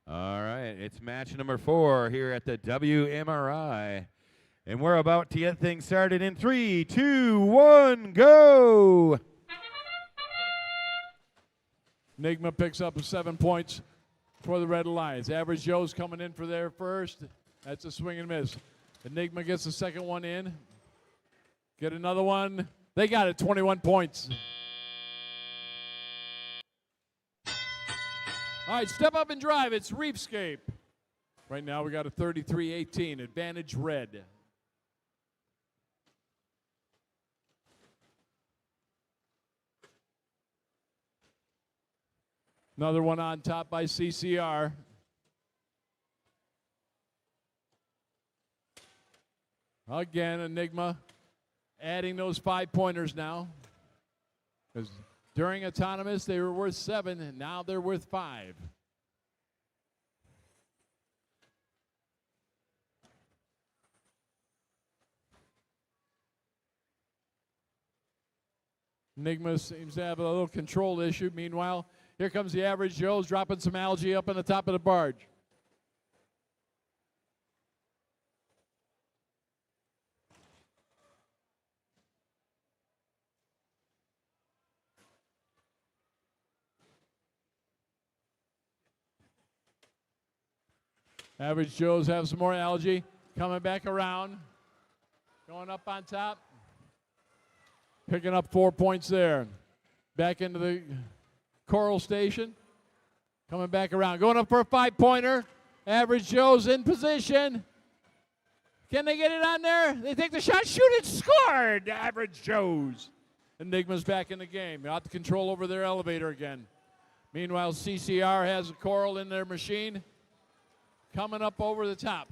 S3: All right, it's match number 4 here at the WMRI. And we're about to get things started in 3, 2, 1, go!
S7: Enigma picks up 7 points for the Red Alliance. Average Joe's coming in for their first. That's a swing and miss. Enigma gets the second one in. Get another one. They got it, 21 points. All right, step up and drive. It's Reefscape. Right now we got a 33-18, advantage red. Another one on top by CCR. Again, Enigma adding those 5-pointers now. Because during autonomous, they were worth 7, and now they're worth 5. Enigma seems to have a little control issue. Meanwhile, here comes the Average Joe's dropping some algae up on the top of the barge. Average Joe's have some more algae. Coming back around. Going up on top. Picking up 4 points there. Back into the Coral Station. Coming back around. Going up for a 5-pointer. Average Joe's in position. Can they get it on there? They take the shot, shoot it, scored! Average Joe's. Enigma's back in the game. Out to control over their elevator again. Meanwhile, CCR has a Coral in their machine. Coming up over the top.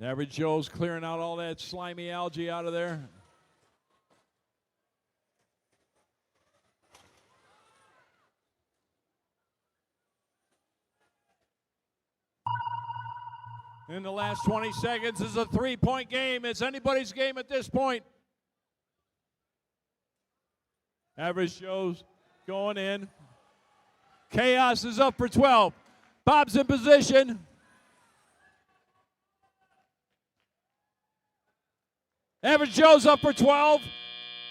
S7: Average Joe's clearing out all that slimy algae out of there. In the last 20 seconds is a 3-point game. It's anybody's game at this point. Average Joe's going in. Chaos is up for 12. Bob's in position. Average Joe's up for 12.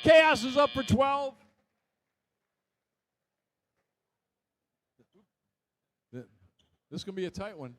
S7: Chaos is up for 12. This is going to be a tight one.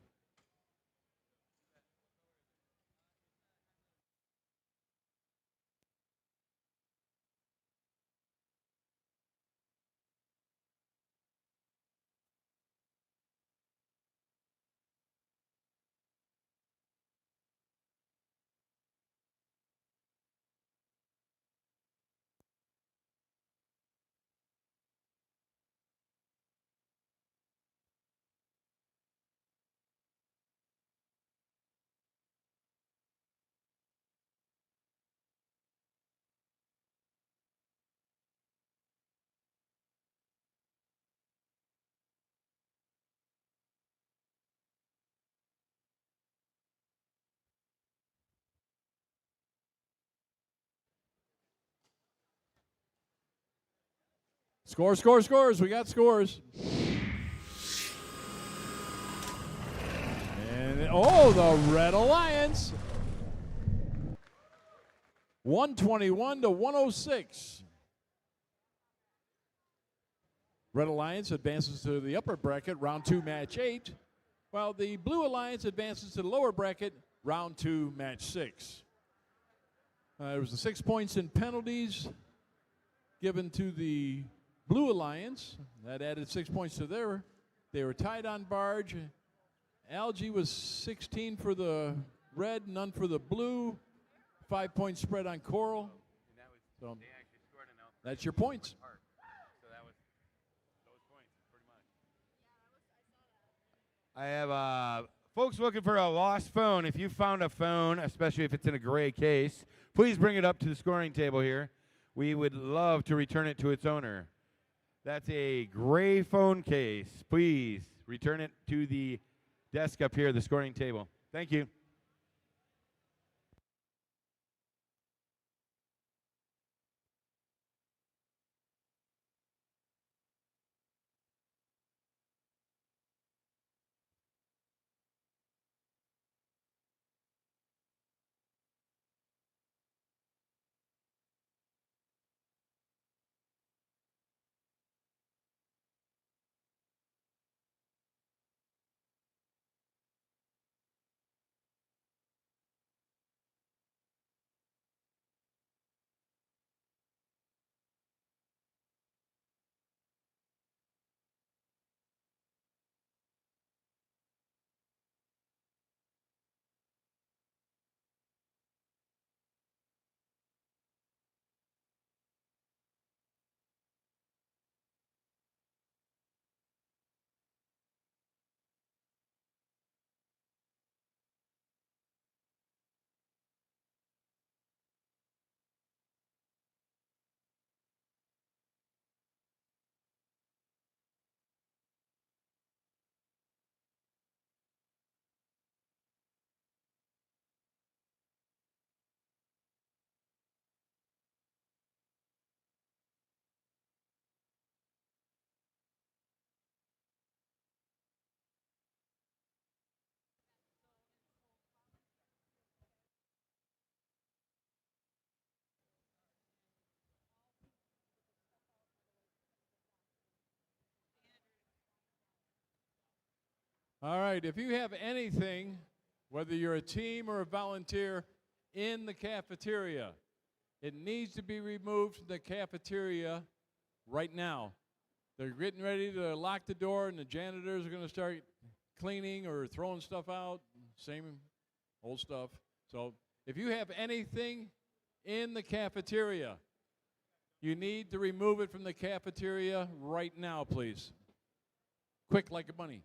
S7: Score, score, scores. We got scores. And, the Red Alliance. 121 to 106. Red Alliance advances to the upper bracket, round 2, match 8, while the Blue Alliance advances to the lower bracket, round 2, match 6. There was the 6 points in penalties given to the Blue Alliance. That added 6 points to their. They were tied on barge. Algae was 16 for the red, none for the blue. 5-point spread on Coral. So that's your points.
S3: I have folks looking for a lost phone. If you found a phone, especially if it's in a gray case, please bring it up to the scoring table here. We would love to return it to its owner. That's a gray phone case. Please return it to the desk up here, the scoring table. Thank you.
S7: All right, if you have anything, whether you're a team or a volunteer, in the cafeteria, it needs to be removed from the cafeteria right now. They're getting ready to lock the door, and the janitors are going to start cleaning or throwing stuff out, same old stuff. So if you have anything in the cafeteria, you need to remove it from the cafeteria right now, please. Quick like money.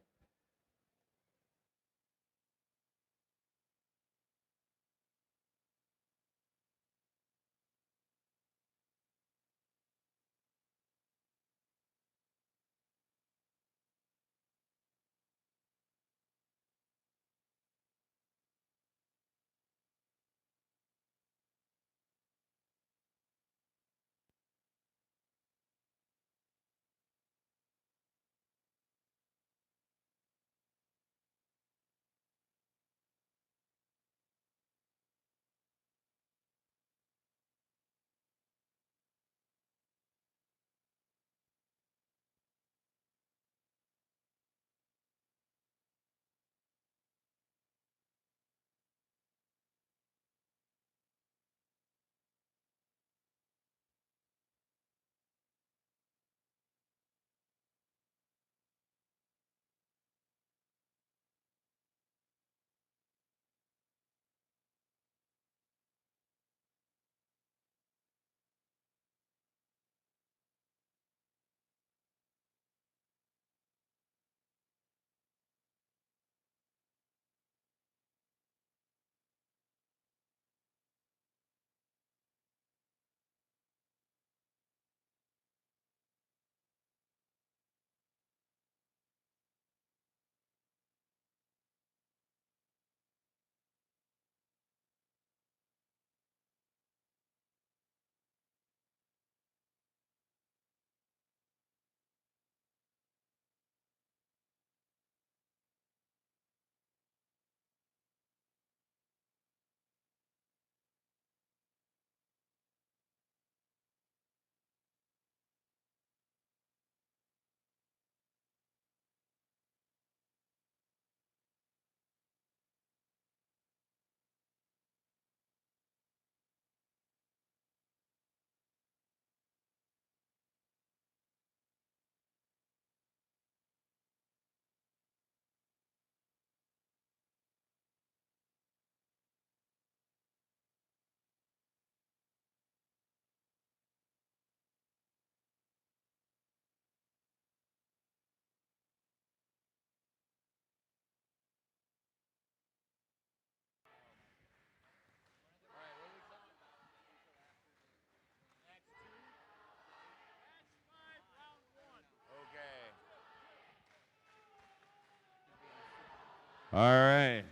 S3: All right.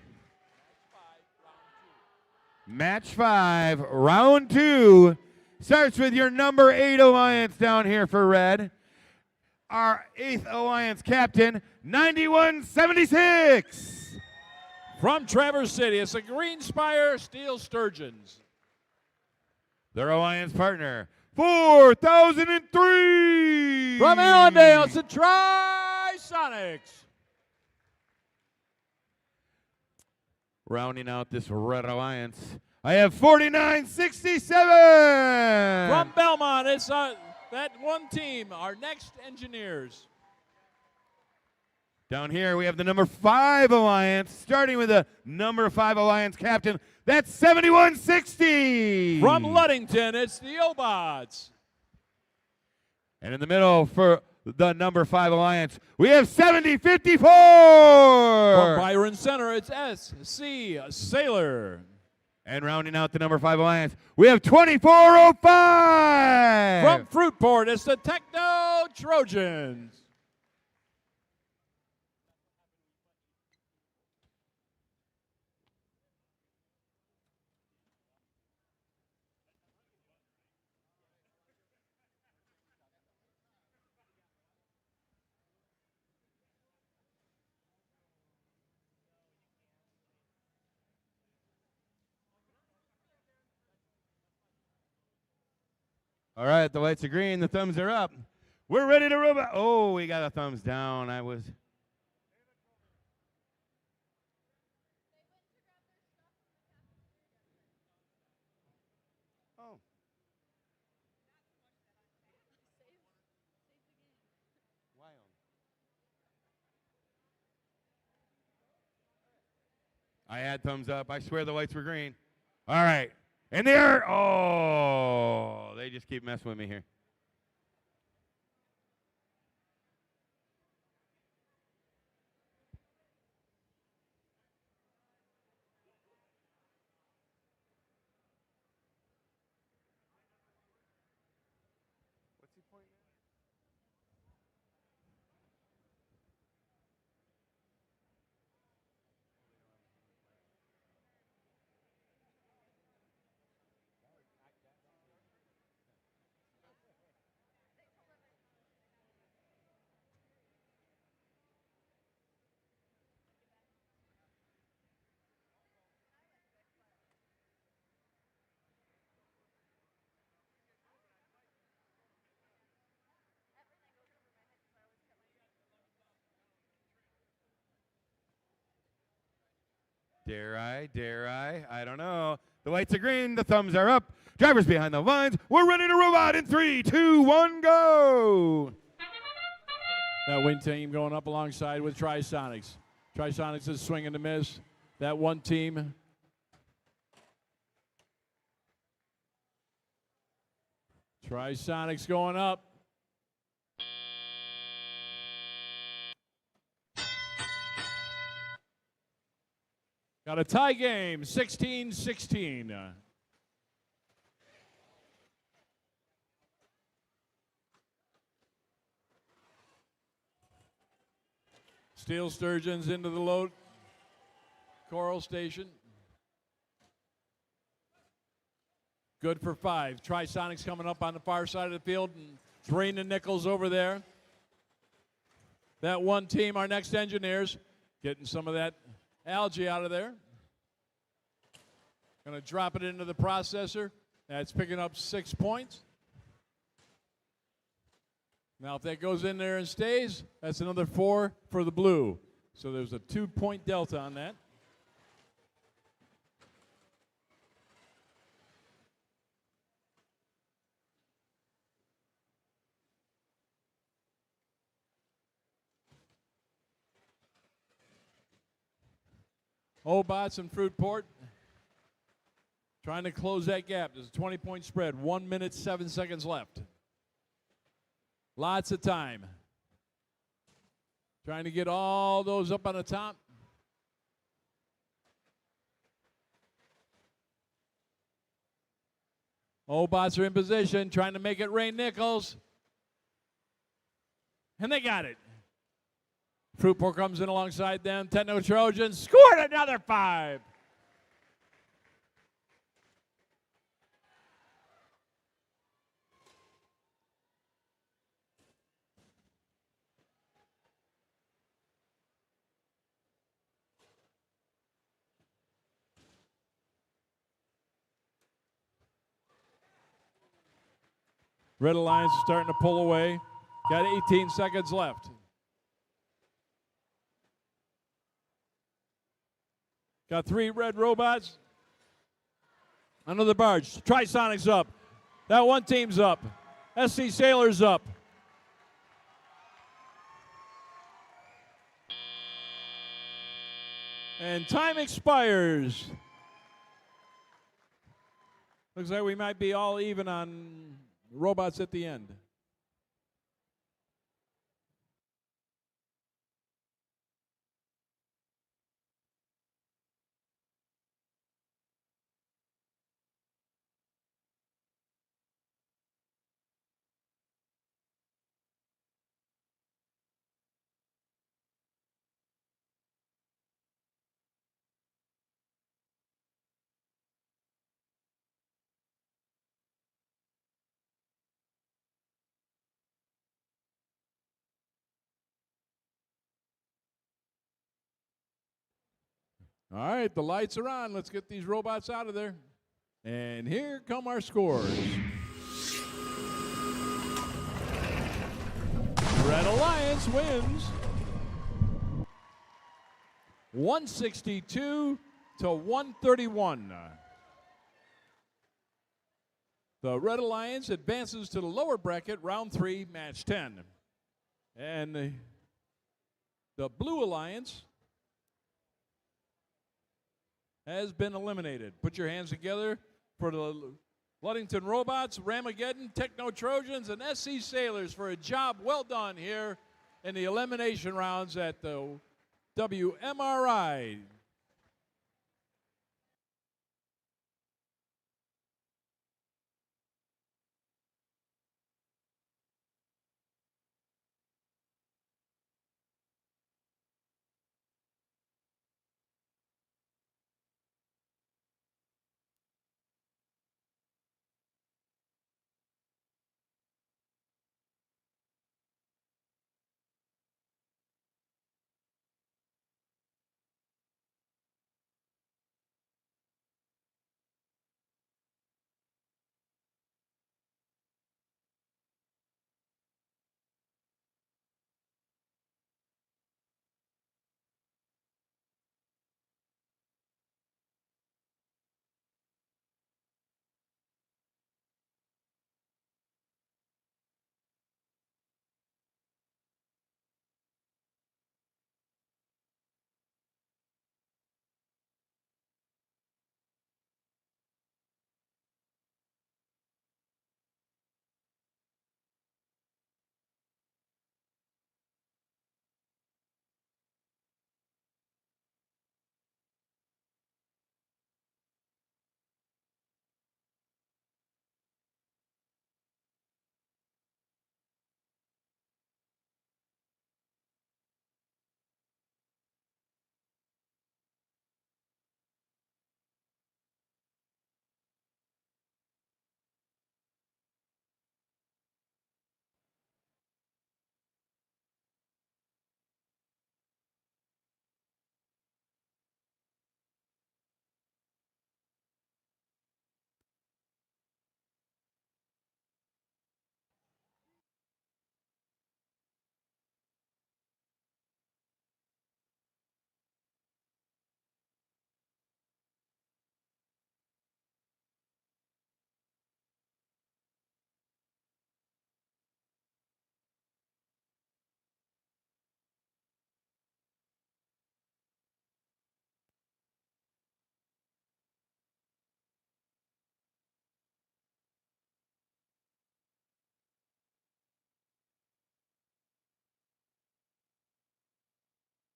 S3: Match 5, round 2, starts with your number 8 alliance down here for red. Our 8th alliance captain, 9176.
S7: From Traverse City, it's the Green Spire Steel Sturgeons.
S3: Their alliance partner, 4003.
S7: From Allendale, it's the Tri-Sonics.
S3: Rounding out this red alliance, I have 4967.
S7: From Belmont, it's that one team, our next engineers.
S3: Down here, we have the number 5 alliance, starting with the number 5 alliance captain. That's 7160.
S7: From Ludington, it's the Obots.
S3: And in the middle for the number 5 alliance, we have 7054.
S7: From Byron Center, it's SC Sailor.
S3: And rounding out the number 5 alliance, we have 2405.
S7: From Fruitport, it's the Techno Trojans.
S3: All right, the lights are green, the thumbs are up. We're ready to robot. Oh, we got a thumbs down. I had thumbs up. I swear the lights were green. All right. And there. Oh, they just keep messing with me here. Dare I? Dare I? I don't know. The lights are green. The thumbs are up. Drivers behind the lines. We're ready to robot in 3, 2, 1, go.
S7: That wing team going up alongside with Trisonics. Trisonics is swinging to miss. That one team. Trisonics going up. Got a tie game, 16-16. Steel Sturgeons into the load. Coral Station. Good for 5. Trisonics coming up on the far side of the field and draining nickels over there. That one team, our next engineers, getting some of that algae out of there. Going to drop it into the processor. That's picking up 6 points. Now, if that goes in there and stays, that's another 4 for the blue. So there's a 2-point delta on that. Obots and Fruitport trying to close that gap. There's a 20-point spread. 1 minute, 7 seconds left. Lots of time. Trying to get all those up on the top. Obots are in position, trying to make it rain nickels. And they got it. Fruitport comes in alongside them. Techno Trojans scored another 5. Red Alliance is starting to pull away. Got 18 seconds left. Got 3 red robots. Another barge. Trisonics up. That one team's up. SC Sailor's up. And time expires. Looks like we might be all even on robots at the end. All right, the lights are on. Let's get these robots out of there. And here come our scores. Red Alliance wins 162 to 131. The Red Alliance advances to the lower bracket, round 3, match 10. And the Blue Alliance has been eliminated. Put your hands together for the Ludington Robots, Ramageddon, Techno Trojans, and SC Sailors for a job well done here in the elimination rounds at the WMRI.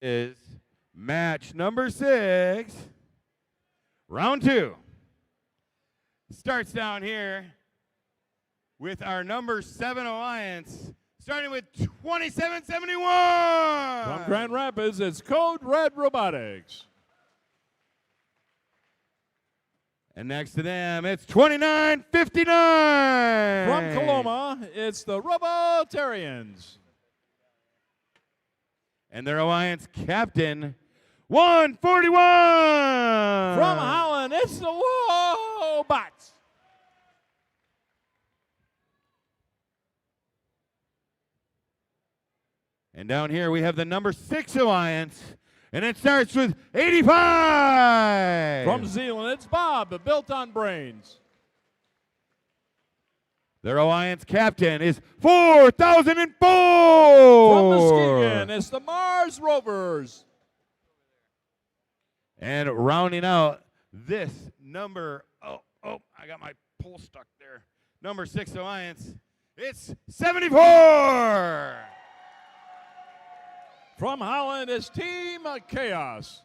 S3: Is match number 6, round 2. Starts down here with our number 7 alliance, starting with 2771.
S7: From Grand Rapids, it's Code Red Robotics.
S3: And next to them, it's 2959.
S7: From Coloma, it's the Robotarians.
S3: And their alliance captain, 141.
S7: From Holland, it's the Wobots.
S3: And down here we have the number 6 alliance, and it starts with 85.
S7: From Zealand, it's Bob, built on brains.
S3: Their alliance captain is 4004.
S7: From Muskegon, it's the Mars Rovers.
S3: And rounding out this number, I got my pole stuck there. Number 6 alliance, it's 74.
S7: From Holland, it's Team Chaos.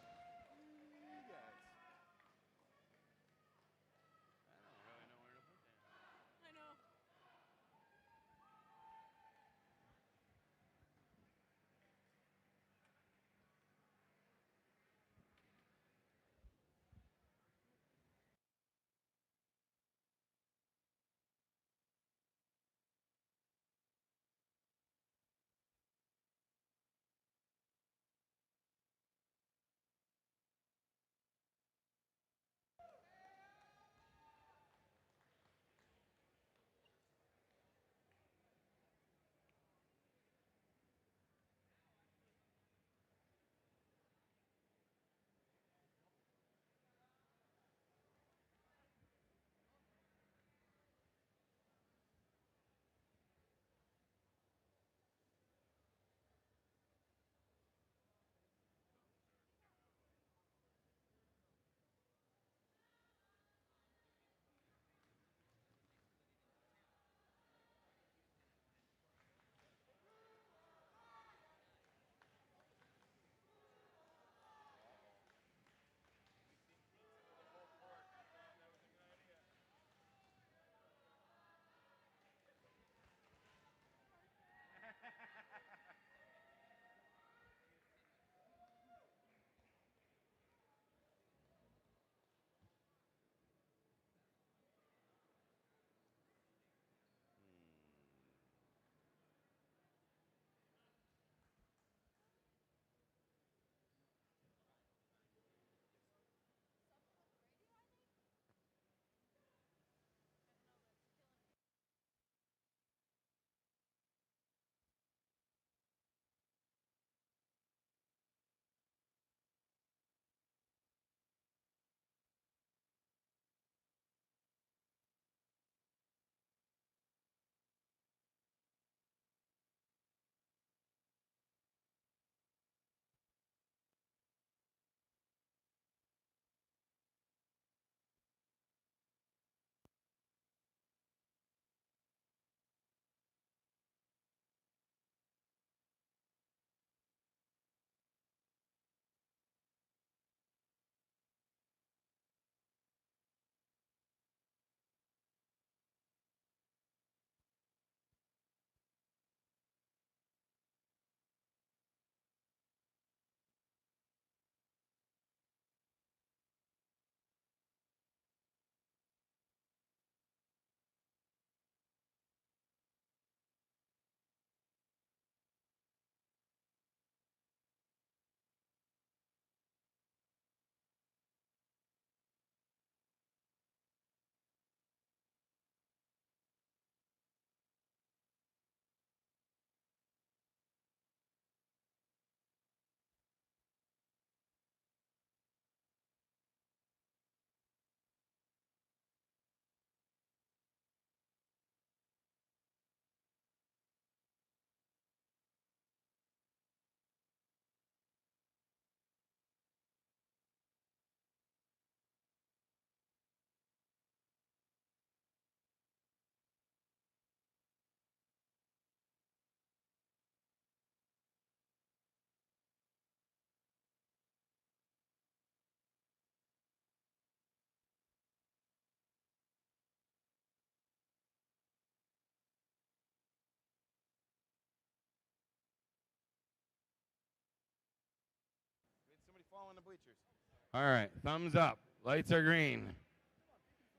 S3: All right, thumbs up. Lights are green.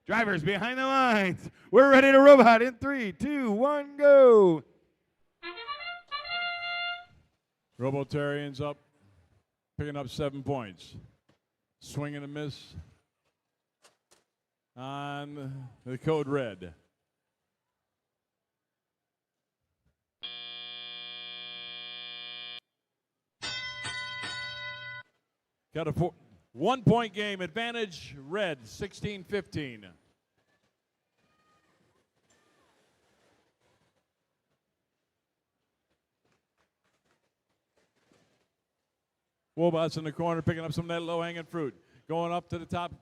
S3: Drivers behind the lines. We're ready to robot in 3, 2, 1, go.
S7: Robotarians up, picking up 7 points. Swing and a miss on the code red. Got a 1 point game advantage, red, 16-15. Wobots in the corner picking up some of that low-hanging fruit. Going up to the top.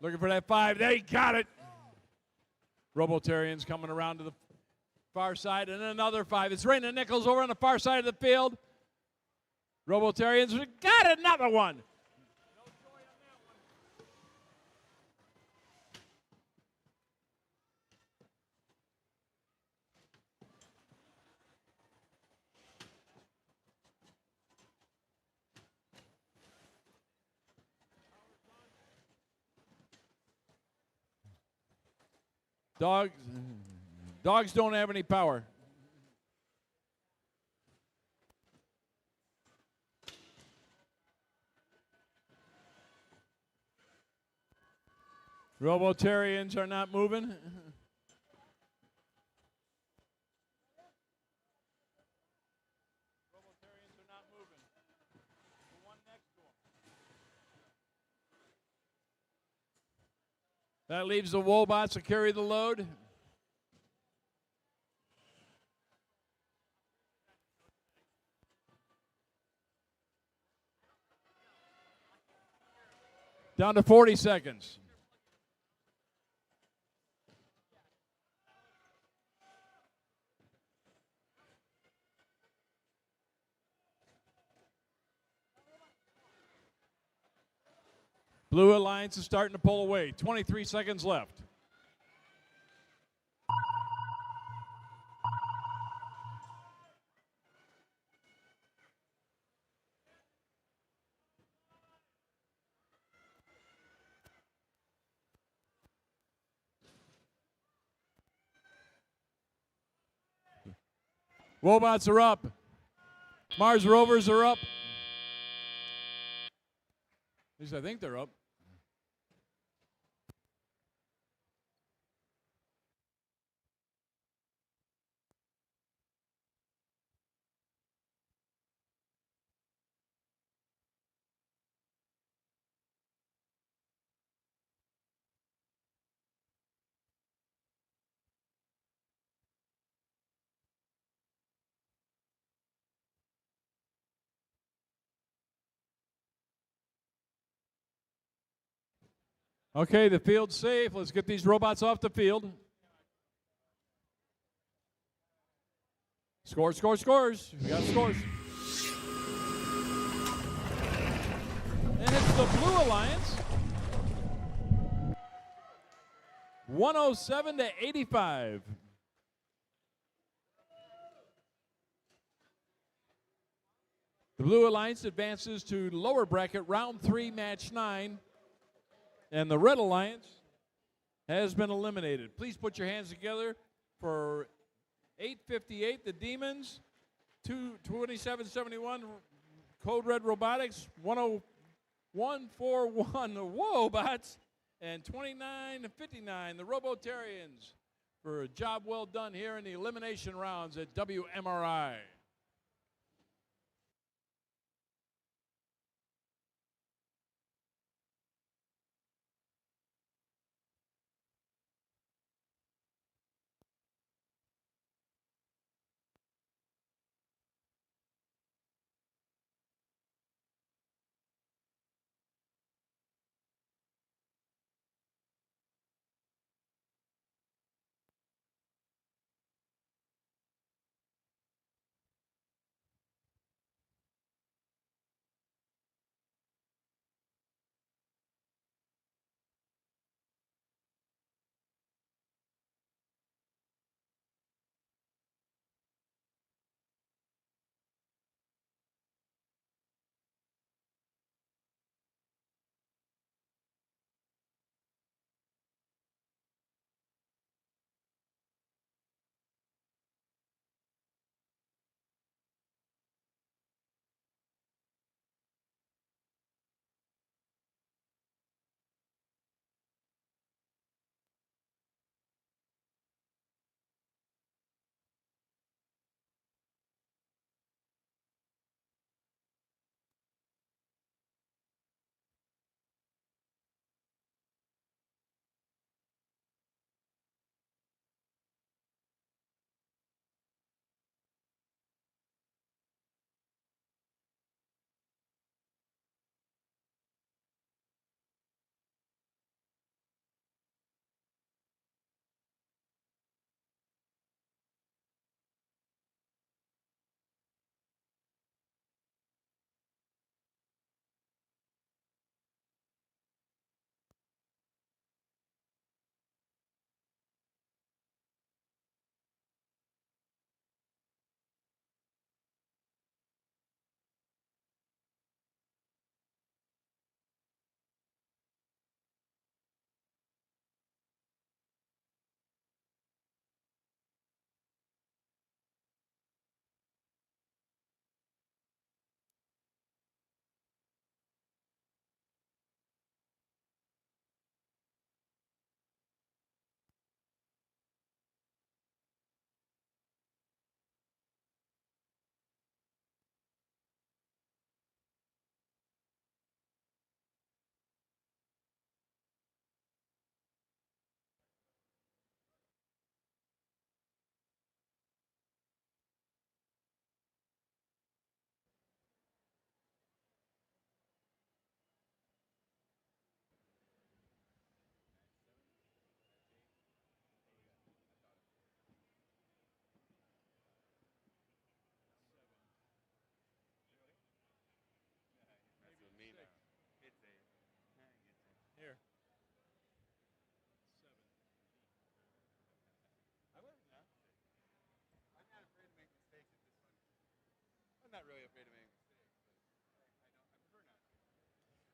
S7: Looking for that 5. They got it. Robotarians coming around to the far side, and another 5. It's raining nickels over on the far side of the field. Robotarians got another one. Dogs don't have any power. Robotarians are not moving. That leaves the Wobots to carry the load. Down to 40 seconds. Blue Alliance is starting to pull away. 23 seconds left. Wobots are up. Mars Rovers are up. At least I think they're up. Okay, the field's safe. Let's get these robots off the field. Scores, scores, scores. We got scores. And it's the Blue Alliance. 107-85. The Blue Alliance advances to lower bracket, round 3, match 9. And the Red Alliance has been eliminated. Please put your hands together for 858, the Demons, 2771, Code Red Robotics, 10141, the Wobots, and 2959, the Robotarians, for a job well done here in the elimination rounds at WMRI.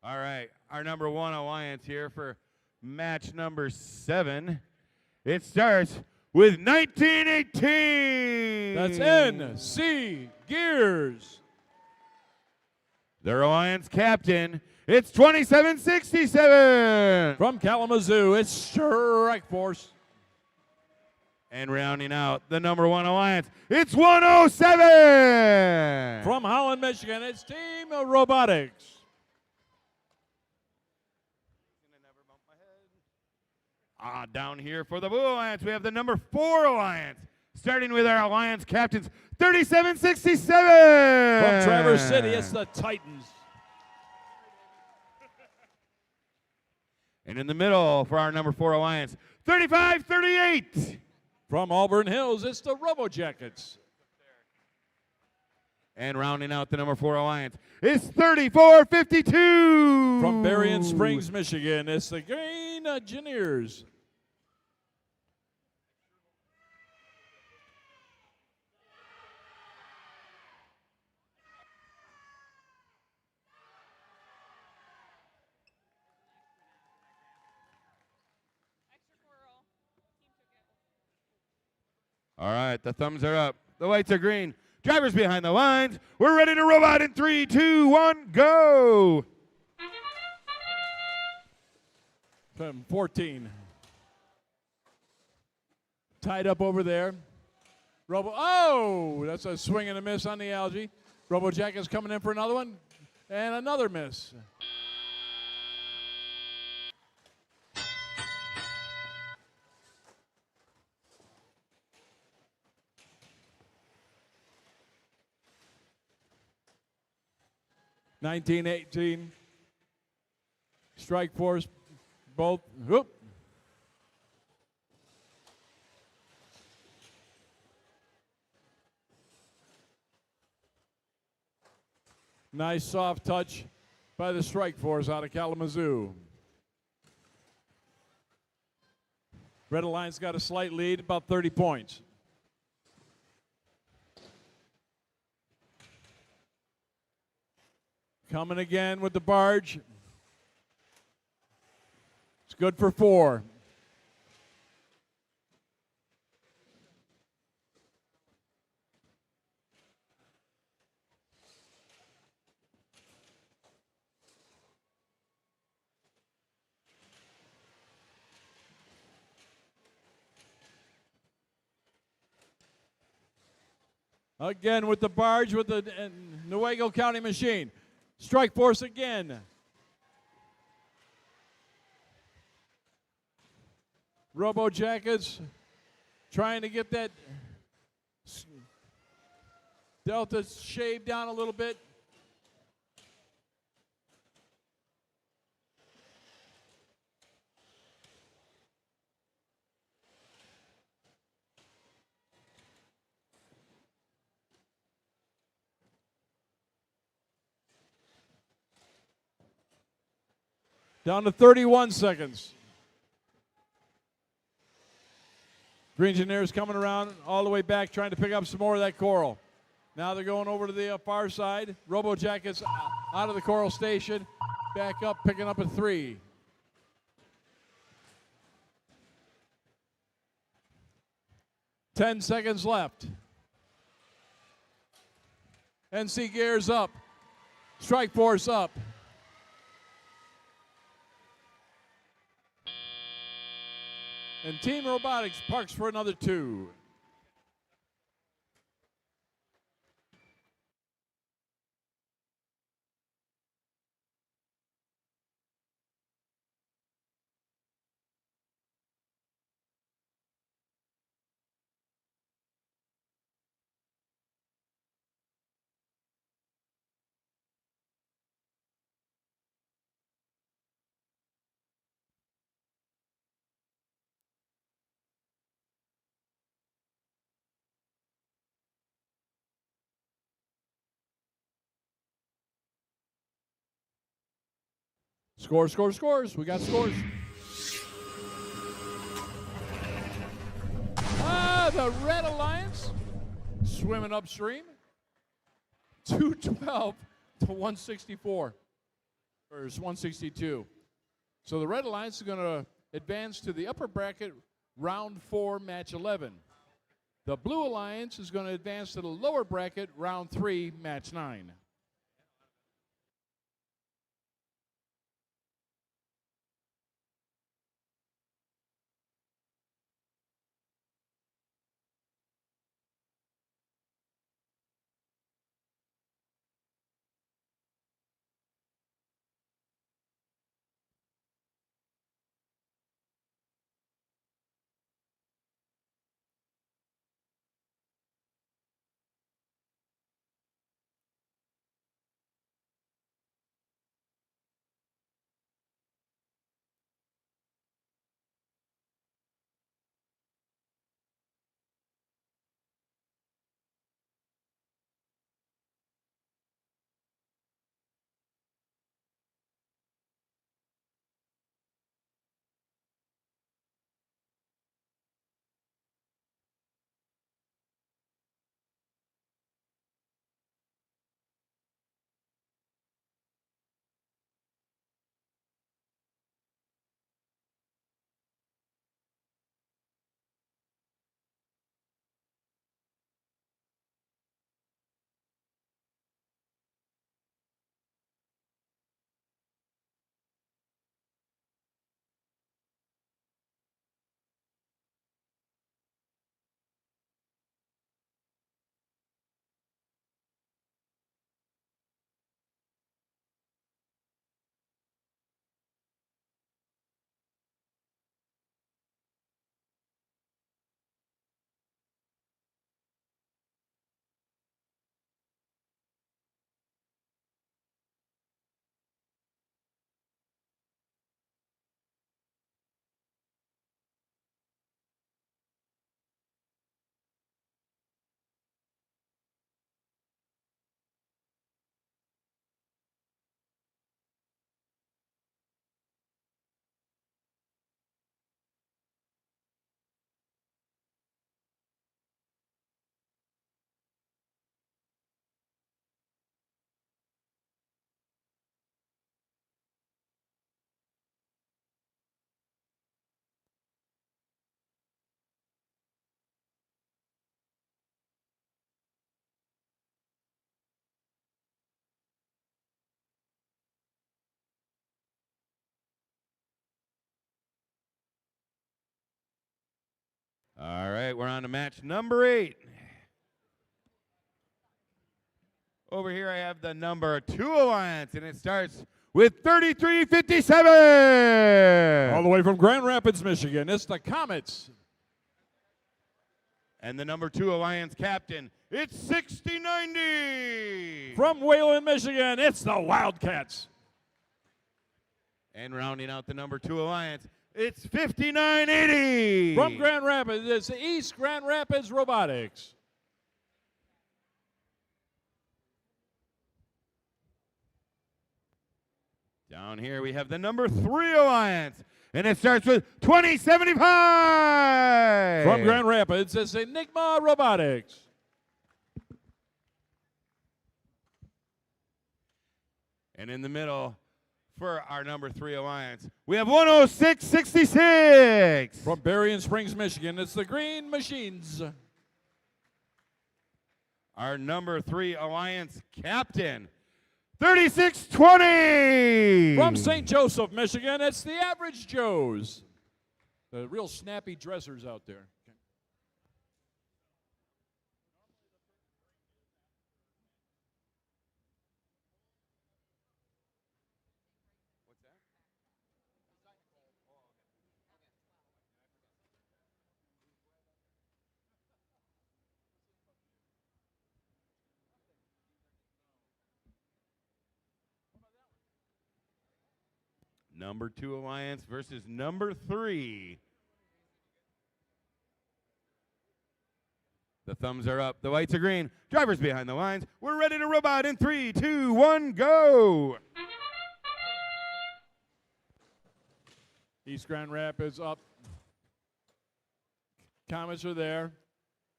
S3: All right, our number 1 alliance here for match number 7. It starts with 1918.
S7: That's NC Gears.
S3: Their alliance captain, it's 2767.
S7: From Kalamazoo, it's Strike Force.
S3: And rounding out the number 1 alliance, it's 107.
S7: From Holland, Michigan, it's Team Robotics.
S3: Down here for the Blue Alliance, we have the number 4 alliance, starting with our alliance captains, 3767.
S7: From Traverse City, it's the Titans.
S3: And in the middle for our number 4 alliance, 3538.
S7: From Auburn Hills, it's the Robo Jackets.
S3: And rounding out the number 4 alliance is 3452.
S7: From Berrien Springs, Michigan, it's the Green Engineers.
S3: All right, the thumbs are up. The lights are green. Drivers behind the lines. We're ready to robot in 3, 2, 1, go.
S7: From 14. Tied up over there. That's a swing and a miss on the algae. Robo Jacket's coming in for another one. And another miss. (1918) Strike Force, both. Whoop. Nice soft touch by the Strike Force out of Kalamazoo. Red Alliance got a slight lead, about 30 points. Coming again with the barge. It's good for 4. Again with the barge with the Newaygo County machine. Strike Force again. Robo Jackets trying to get that delta shaved down a little bit. Down to 31 seconds. Green Engineers coming around all the way back, trying to pick up some more of that coral. Now they're going over to the far side. Robo Jackets out of the coral station. Back up, picking up a 3. $10 seconds left. NC Gears up. Strike Force up. And Team Robotics parks for another 2. Scores. We got scores. The Red Alliance swimming upstream. 212 to 164. There's 162. So the Red Alliance is going to advance to the upper bracket, round 4, match 11. The Blue Alliance is going to advance to the lower bracket, round 3, match 9.
S3: All right, we're on to match number 8. Over here I have the number 2 Alliance, and it starts with 33-57.
S7: All the way from Grand Rapids, Michigan, it's the Comets.
S3: And the number 2 Alliance captain, it's 60-90.
S7: From Wayland, Michigan, it's the Wildcats.
S3: And rounding out the number 2 Alliance, it's 59-80.
S7: From Grand Rapids, it's East Grand Rapids Robotics.
S3: Down here we have the number 3 Alliance, and it starts with 2075.
S7: From Grand Rapids, it's Enigma Robotics.
S3: And in the middle, for our number 3 Alliance, we have 106-66.
S7: From Berrien Springs, Michigan, it's the Green Machines.
S3: Our number 3 Alliance captain, 36-20.
S7: From St. Joseph, Michigan, it's the Average Joes. The real snappy dressers out there.
S3: Number 2 Alliance versus number 3. The thumbs are up. The lights are green. Drivers behind the lines. We're ready to robot in 3, 2, 1, go.
S7: East Grand Rapids up. Comets are there.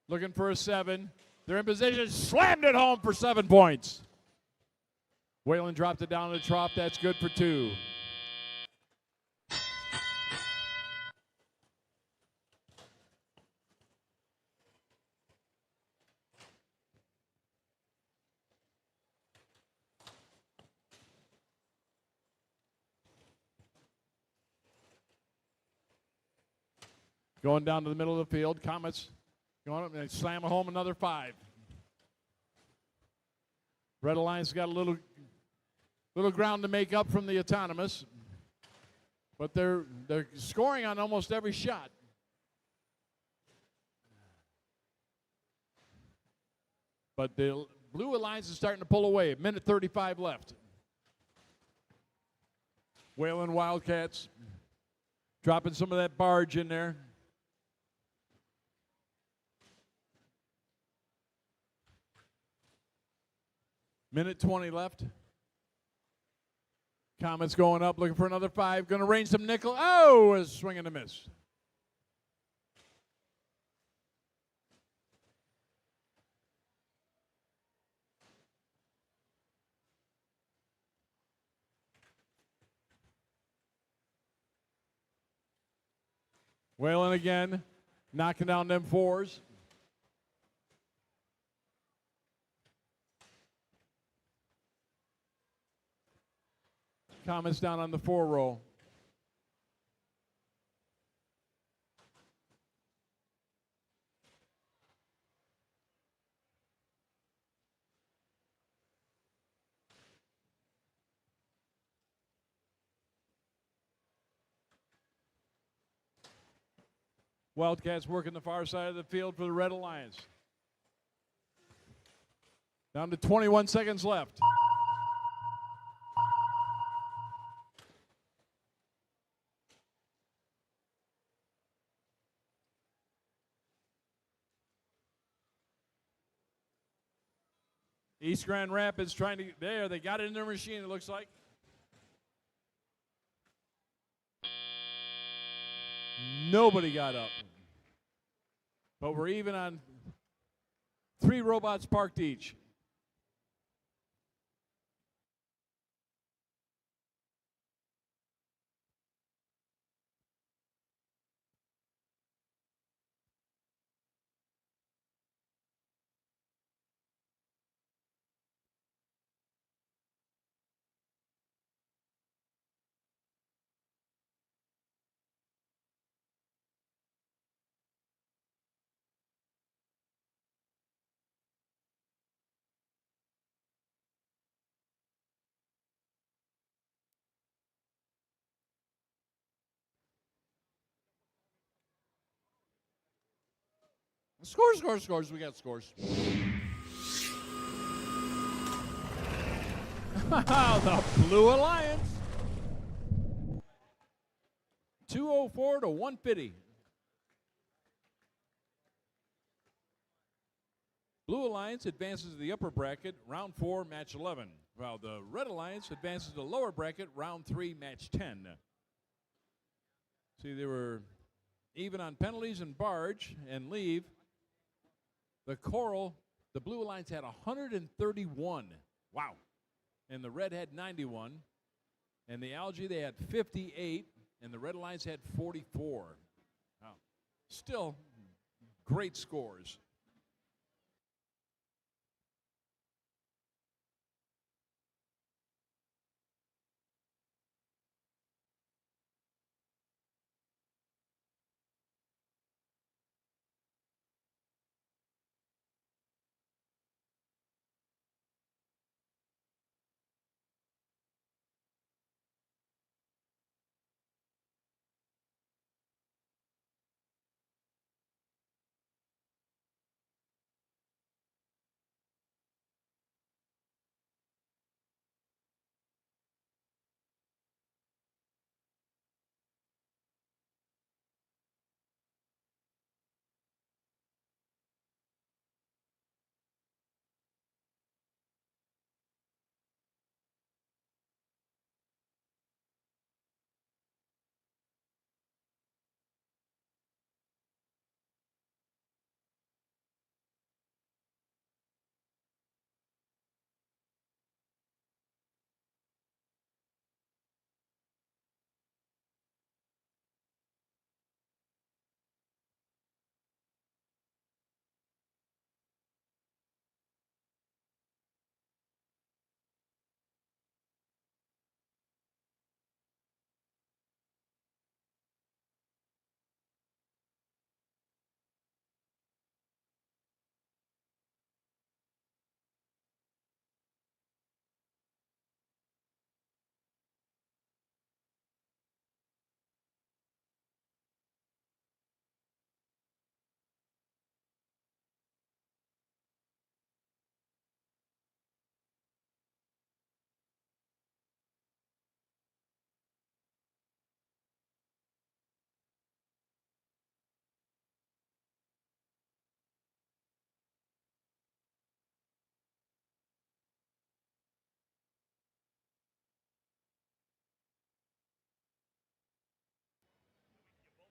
S7: Looking for a 7. They're in position. Slammed it home for 7 points. Whalen dropped it down to the trough. That's good for 2. Going down to the middle of the field. Comets going up and slam home another 5. Red Alliance got a little ground to make up from the autonomous, but they're scoring on almost every shot. But the Blue Alliance is starting to pull away. Minute 35 left. Whalen Wildcats dropping some of that barge in there. Minute 20 left. Comets going up, looking for another 5. Going to range some nickel. Oh, a swing and a miss. Whalen again, knocking down them 4s. Comets down on the 4 roll. Wildcats working the far side of the field for the Red Alliance. Down to 21 seconds left. East Grand Rapids trying to, there, they got it in their machine, it looks like. Nobody got up. But we're even on 3 robots parked each. Scores, scores, scores. We got scores. The Blue Alliance. 204 to 150. Blue Alliance advances to the upper bracket, round 4, match 11, while the Red Alliance advances to the lower bracket, round 3, match 10. See, they were even on penalties and barge and leave. The Coral, the Blue Alliance had 131. Wow. And the Red had 91. And the Algae, they had 58. And the Red Alliance had 44. Wow. Still great scores.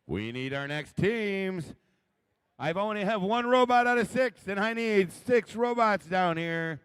S3: We need our next teams. I've only have one robot out of 6, and I need 6 robots down here.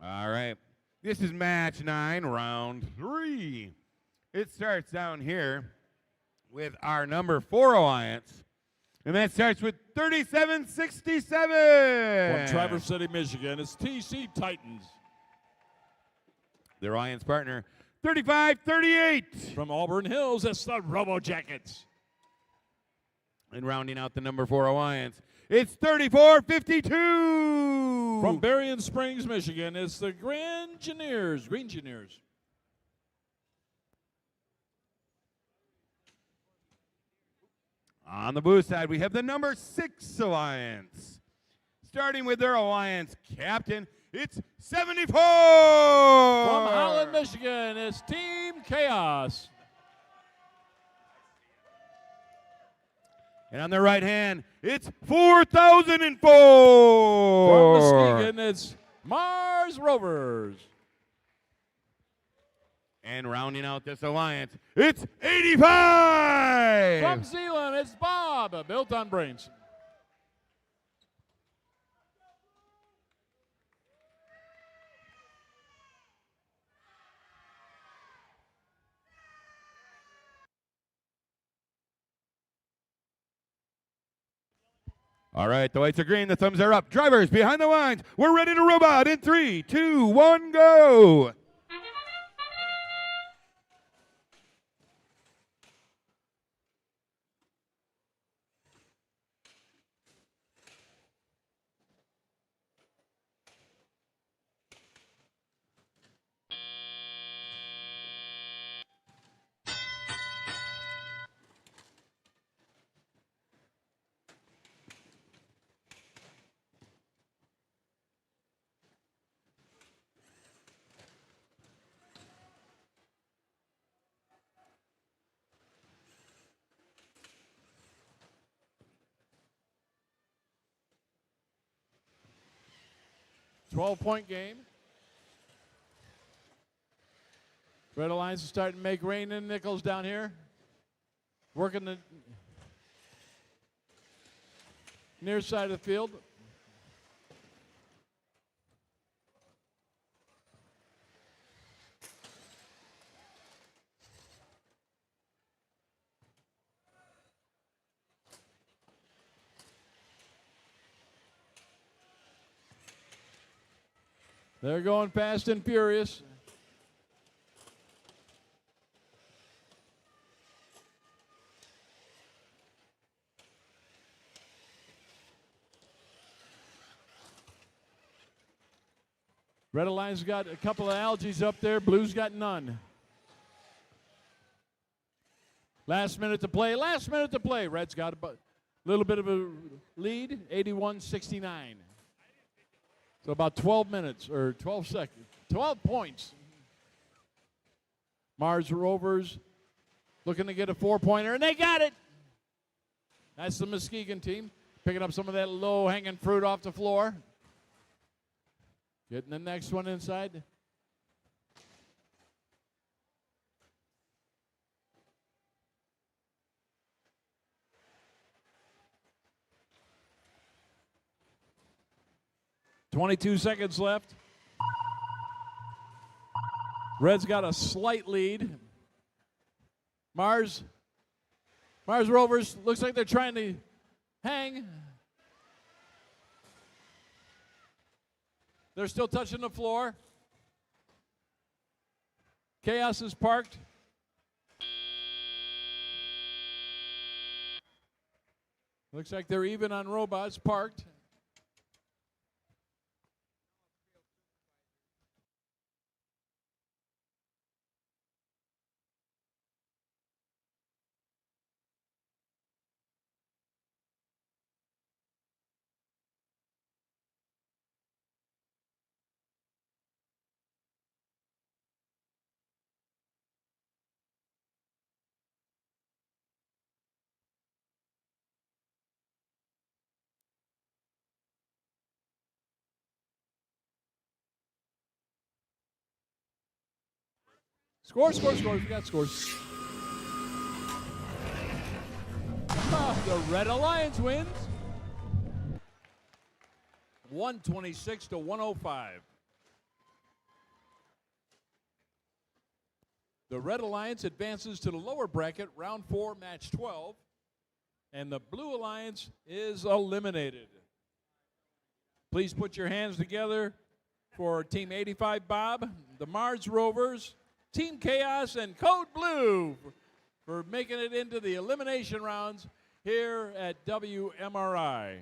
S3: All right. This is match 9, round 3. It starts down here with our number 4 alliance. And that starts with 3767.
S7: From Traverse City, Michigan, it's TC Titans.
S3: Their alliance partner, 3538.
S7: From Auburn Hills, it's the Robo Jackets.
S3: And rounding out the number 4 alliance, it's 3452.
S7: From Berrien Springs, Michigan, it's the Green Engineers.
S3: On the blue side, we have the number 6 alliance. Starting with their alliance captain, it's 74.
S7: From Holland, Michigan, it's Team Chaos.
S3: And on their right hand, it's 4004.
S7: From Muskegon, it's Mars Rovers.
S3: And rounding out this alliance, it's 85.
S7: From Zeeland, it's Bob, built on brains.
S3: All right, the lights are green, the thumbs are up. Drivers behind the lines, we're ready to robot in 3, 2, 1, go.
S7: Point game. Red Alliance is starting to make rain in nickels down here. Working the near side of the field. They're going fast and furious. Red Alliance got a couple of algaes up there. Blue's got none. Last minute to play. Red's got a little bit of a lead, 81-69. So about 12 minutes or 12 seconds, 12 points. Mars Rovers looking to get a 4-pointer, and they got it. That's the Muskegon team picking up some of that low-hanging fruit off the floor. Getting the next one inside. .22 seconds left. Red's got a slight lead. Mars Rovers looks like they're trying to hang. They're still touching the floor. Chaos is parked. Looks like they're even on robots parked. Scores. We got scores. The Red Alliance wins. 126-105. The Red Alliance advances to the lower bracket, round 4, match 12. And the Blue Alliance is eliminated. Please put your hands together for Team 85 Bob, the Mars Rovers, Team Chaos, and Code Blue for making it into the elimination rounds here at WMRI.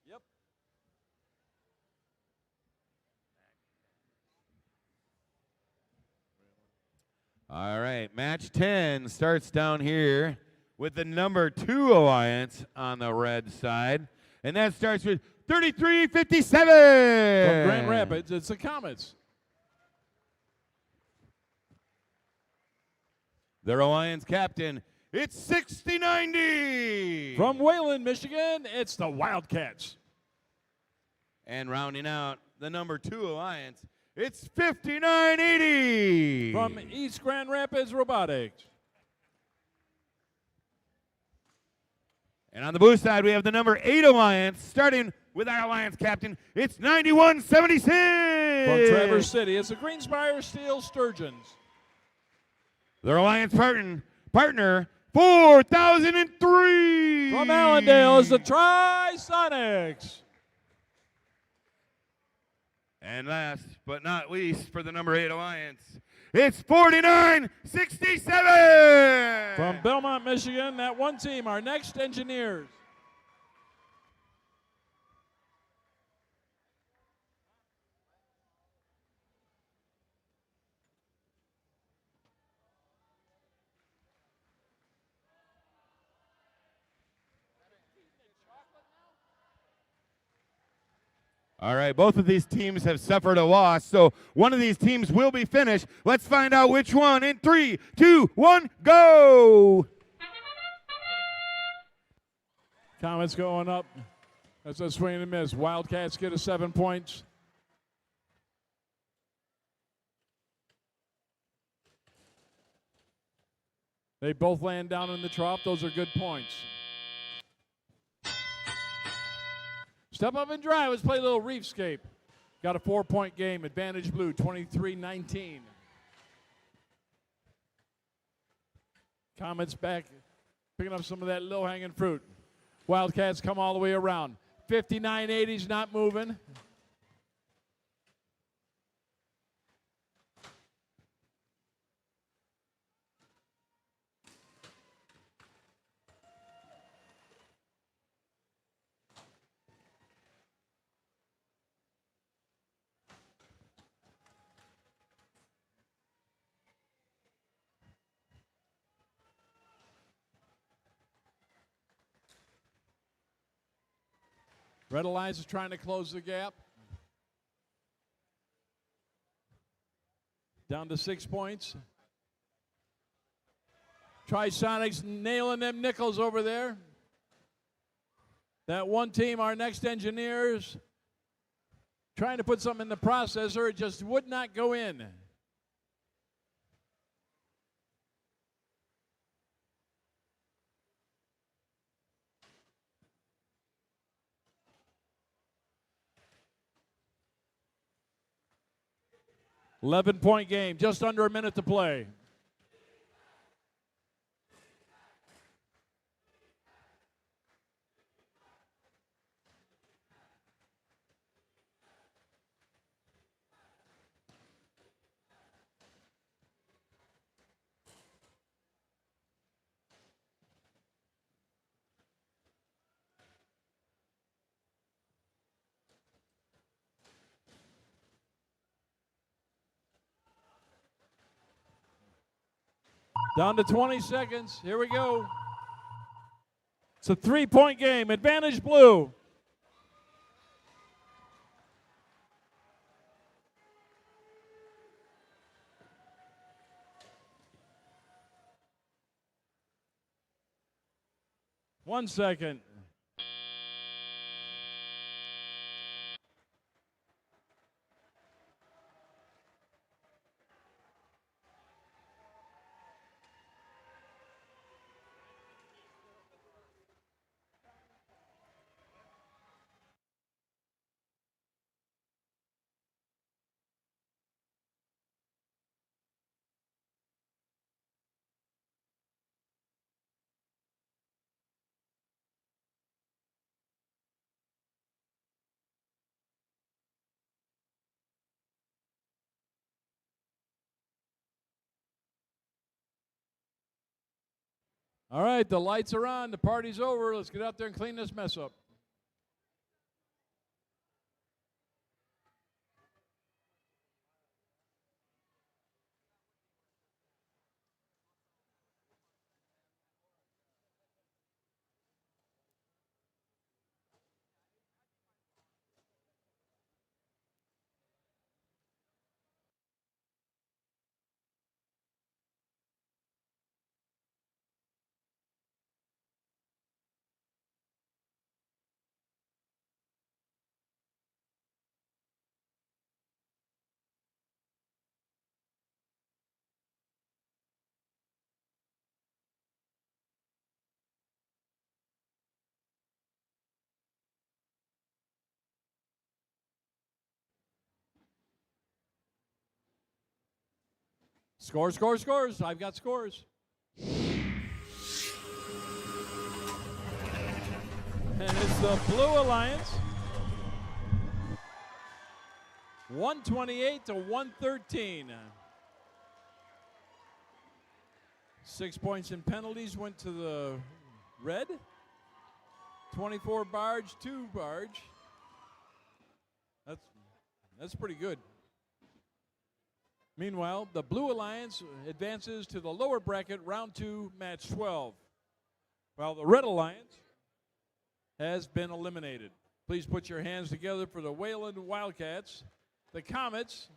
S7: Yep.
S3: All right, match 10 starts down here with the number 2 alliance on the red side. And that starts with 3357.
S7: From Grand Rapids, it's the Comets.
S3: Their alliance captain, it's 6090.
S7: From Wayland, Michigan, it's the Wildcats.
S3: And rounding out the number 2 alliance, it's 5980.
S7: From East Grand Rapids, Robotics.
S3: And on the blue side, we have the number 8 alliance, starting with our alliance captain, it's 9176.
S7: From Traverse City, it's the Greenspire Steel Sturgeons.
S3: Their alliance partner 4003.
S7: From Allendale is the Tri-Sonics.
S3: And last but not least, for the number 8 alliance, it's 4967.
S7: From Belmont, Michigan, that one team, our next engineers.
S3: All right, both of these teams have suffered a loss, so one of these teams will be finished. Let's find out which one in 3, 2, 1, go!
S7: Comets going up. That's a swing and a miss. Wildcats get a 7 points. They both land down in the trough. Those are good points. Step up and drive. Let's play a little reefscape. Got a 4-point game. Advantage blue, 23-19. Comets back, picking up some of that low-hanging fruit. Wildcats come all the way around. 59-80's not moving. Red Alliance is trying to close the gap. Down to 6 points. Trisonics nailing them nickels over there. That one team, our next engineers, trying to put something in the processor. It just would not go in. $11-point game, just under a minute to play. Down to 20 seconds. Here we go. It's a 3-point game. Advantage blue. One second. All right, the lights are on. The party's over. Let's get out there and clean this mess up. Scores, scores, scores. I've got scores. And it's the Blue Alliance. 128 to 113. 6 points in penalties went to the red. 24 barge, 2 barge. That's pretty good. Meanwhile, the Blue Alliance advances to the lower bracket, round 2, match 12. While the Red Alliance has been eliminated. Please put your hands together for the Wayland Wildcats, the Comets,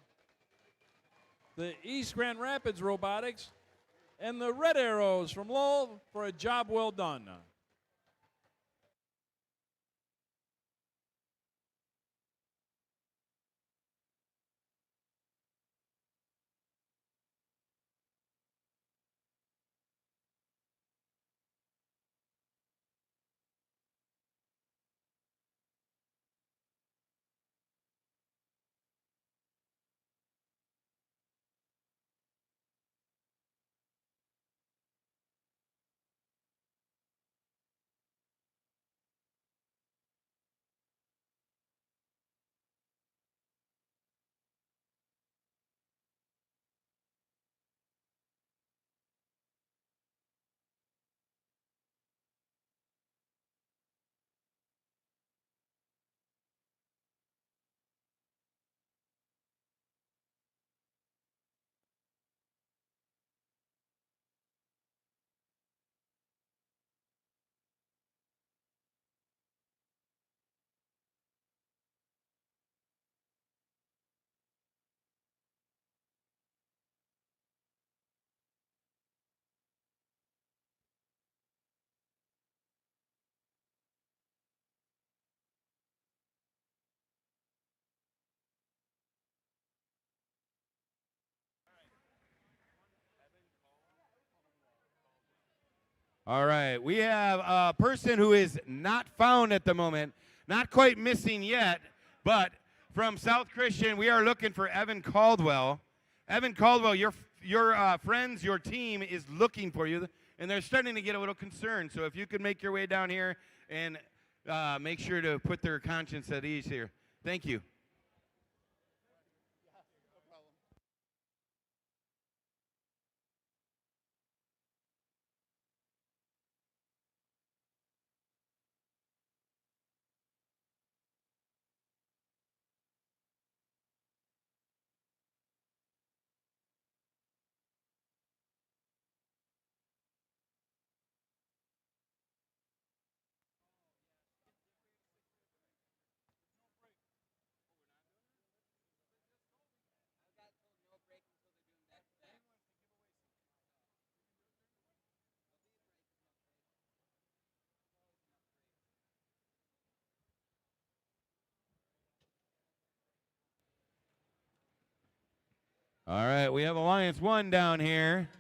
S7: the East Grand Rapids Robotics, and the Red Arrows from Lowell for a job well done.
S3: All right, we have a person who is not found at the moment, not quite missing yet, but from South Christian, we are looking for Evan Caldwell. Evan Caldwell, your friends, your team is looking for you, and they're starting to get a little concerned. So if you could make your way down here and make sure to put their conscience at ease here. Thank you. All right, we have Alliance 1 down here,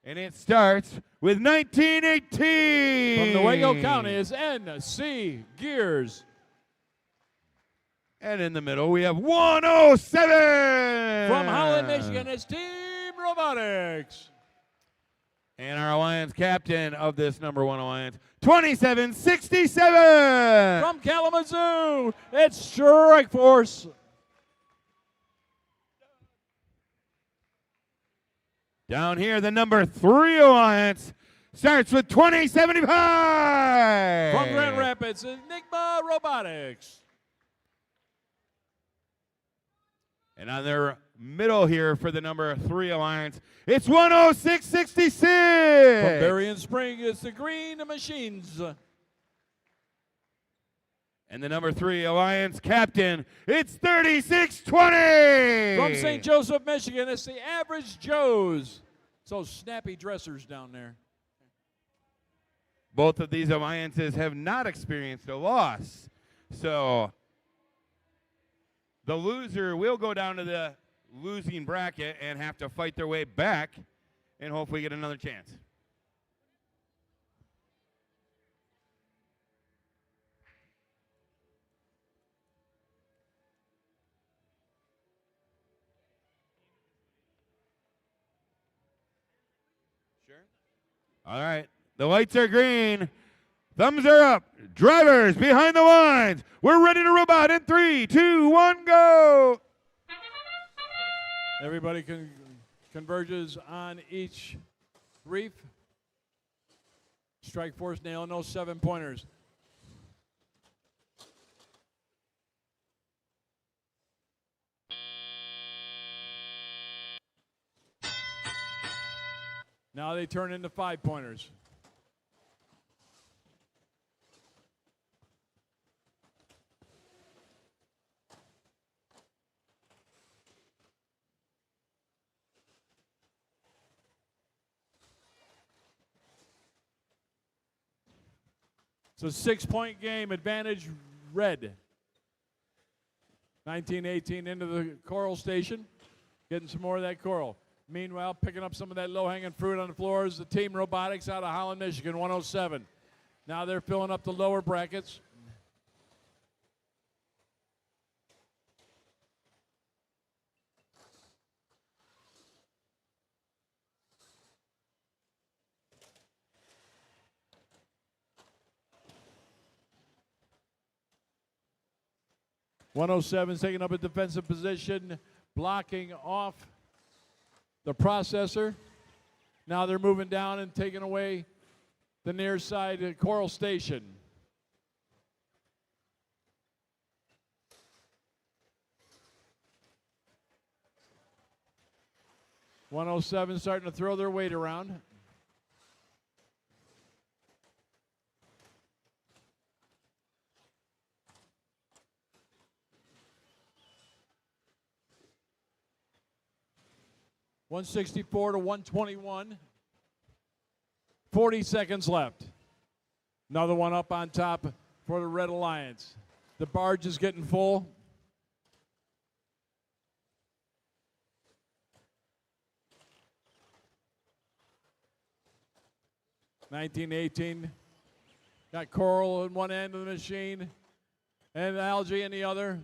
S3: and it starts with 1918.
S7: From Newaygo County is NC Gears.
S3: And in the middle, we have 107.
S7: From Holland, Michigan, it's Team Robotics.
S3: And our Alliance captain of this number 1 Alliance, 2767.
S7: From Kalamazoo, it's Strike Force.
S3: Down here, the number 3 Alliance starts with 2075.
S7: From Grand Rapids, Enigma Robotics.
S3: And on their middle here for the number 3 Alliance, it's 10666.
S7: From Berrien Spring, it's the Green Machines.
S3: And the number 3 Alliance captain, it's 3620.
S7: From St. Joseph, Michigan, it's the Average Joes. So snappy dressers down there.
S3: Both of these alliances have not experienced a loss. So the loser will go down to the losing bracket and have to fight their way back and hopefully get another chance. All right, the lights are green. Thumbs are up. Drivers behind the lines. We're ready to robot in 3, 2, 1, go.
S7: Everybody converges on each reef. Strike Force nail, no 7-pointers. Now they turn into 5-pointers. It's a 6-point game, advantage red. 19-18 into the coral station, getting some more of that coral. Meanwhile, picking up some of that low-hanging fruit on the floor is the team Robotics out of Holland, Michigan, 107. Now they're filling up the lower brackets. .107's taking up a defensive position, blocking off the processor. Now they're moving down and taking away the near side coral station. .107 starting to throw their weight around. .164 to 121. 40 seconds left. Another one up on top for the Red Alliance. The barge is getting full. .1918. Got coral in one end of the machine and algae in the other.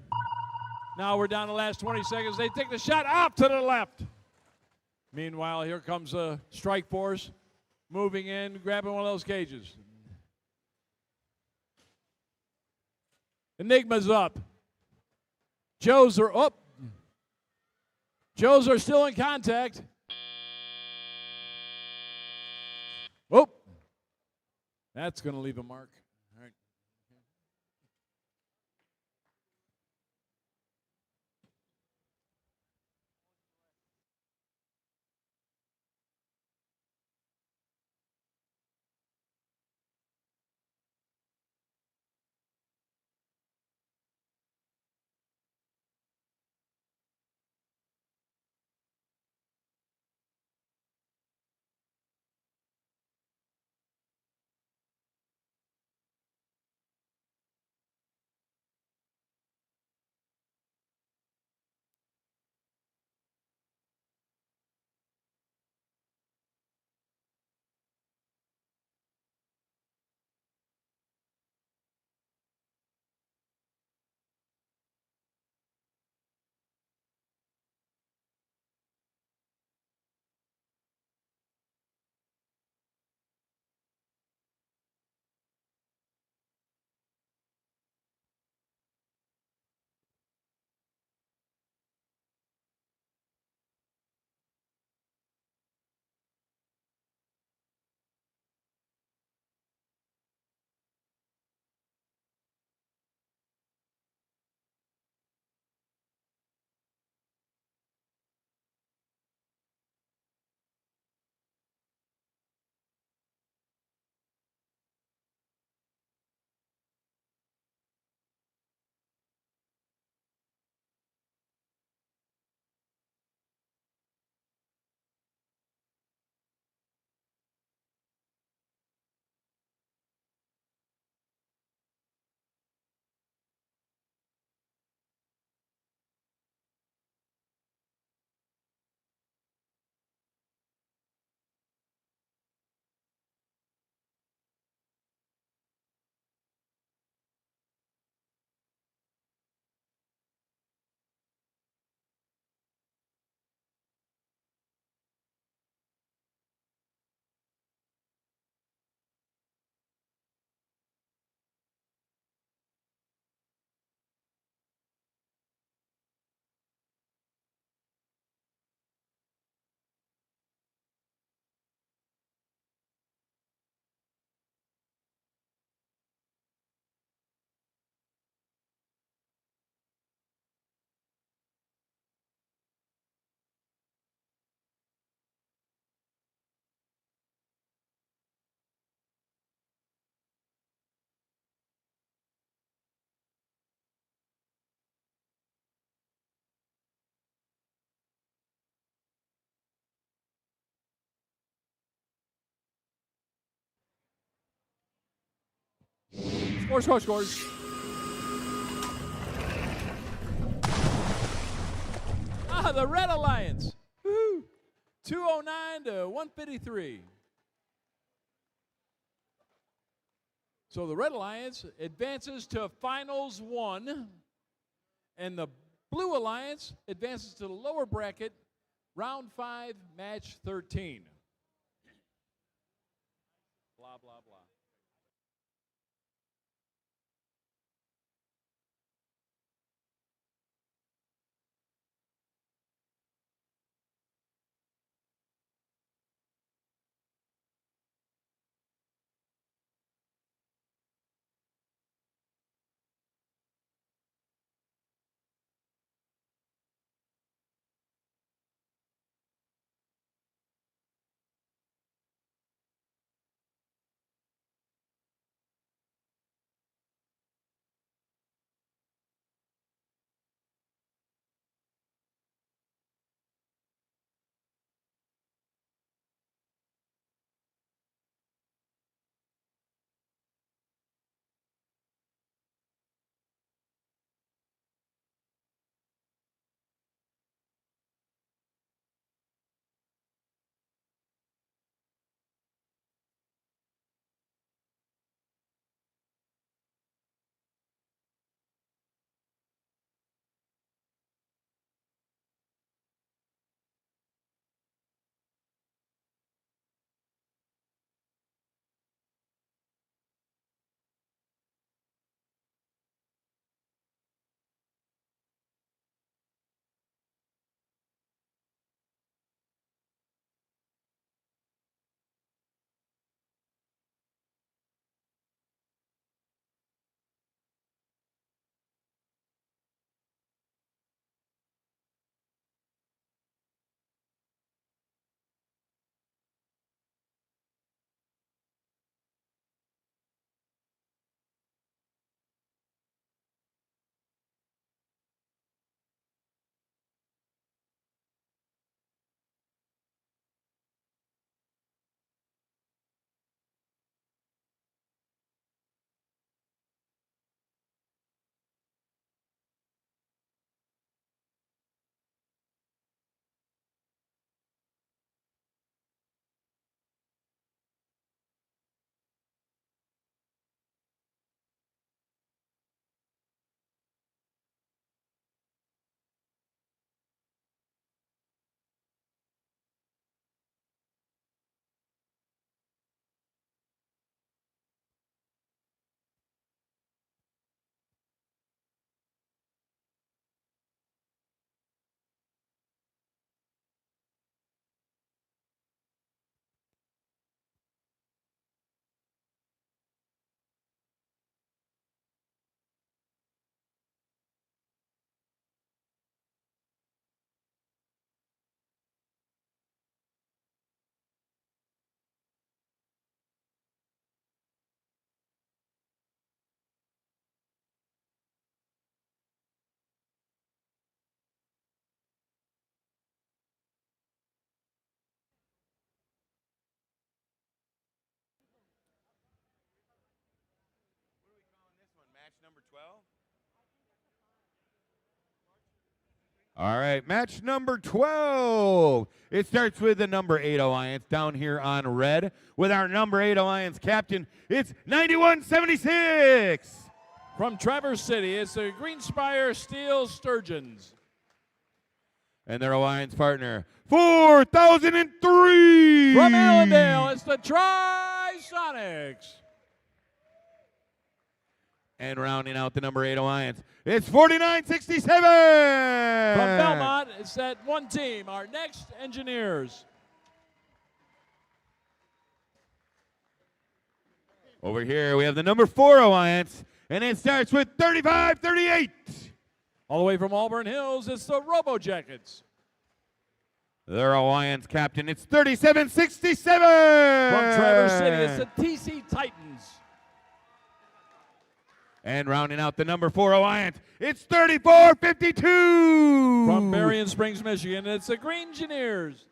S7: Now we're down to the last 20 seconds. They take the shot off to the left. Meanwhile, here comes the strike force moving in, grabbing one of those cages. Enigma's up. Joes are up. Joes are still in contact. Oh, that's going to leave a mark. All right. Scores. The Red Alliance. Woo-hoo. 209 to 153. So the Red Alliance advances to Finals 1, and the Blue Alliance advances to the lower bracket, Round 5, Match 13. Blah, blah, blah.
S3: Match number 12. All right, match number 12. It starts with the number 8 Alliance down here on red with our number 8 Alliance captain. It's 9176.
S7: From Traverse City, it's the Greenspire Steel Sturgeons.
S3: And their Alliance partner, 4003.
S7: From Allendale, it's the Tri-Sonics.
S3: And rounding out the number 8 Alliance, it's 4967.
S7: From Belmont, it's that one team, our Next Engineers.
S3: Over here, we have the number 4 Alliance, and it starts with 3538.
S7: All the way from Auburn Hills, it's the Robo Jackets.
S3: Their Alliance captain, it's 3767.
S7: From Traverse City, it's the TC Titans.
S3: And rounding out the number 4 Alliance, it's 3452.
S7: From Berrien Springs, Michigan, it's the Green Engineers.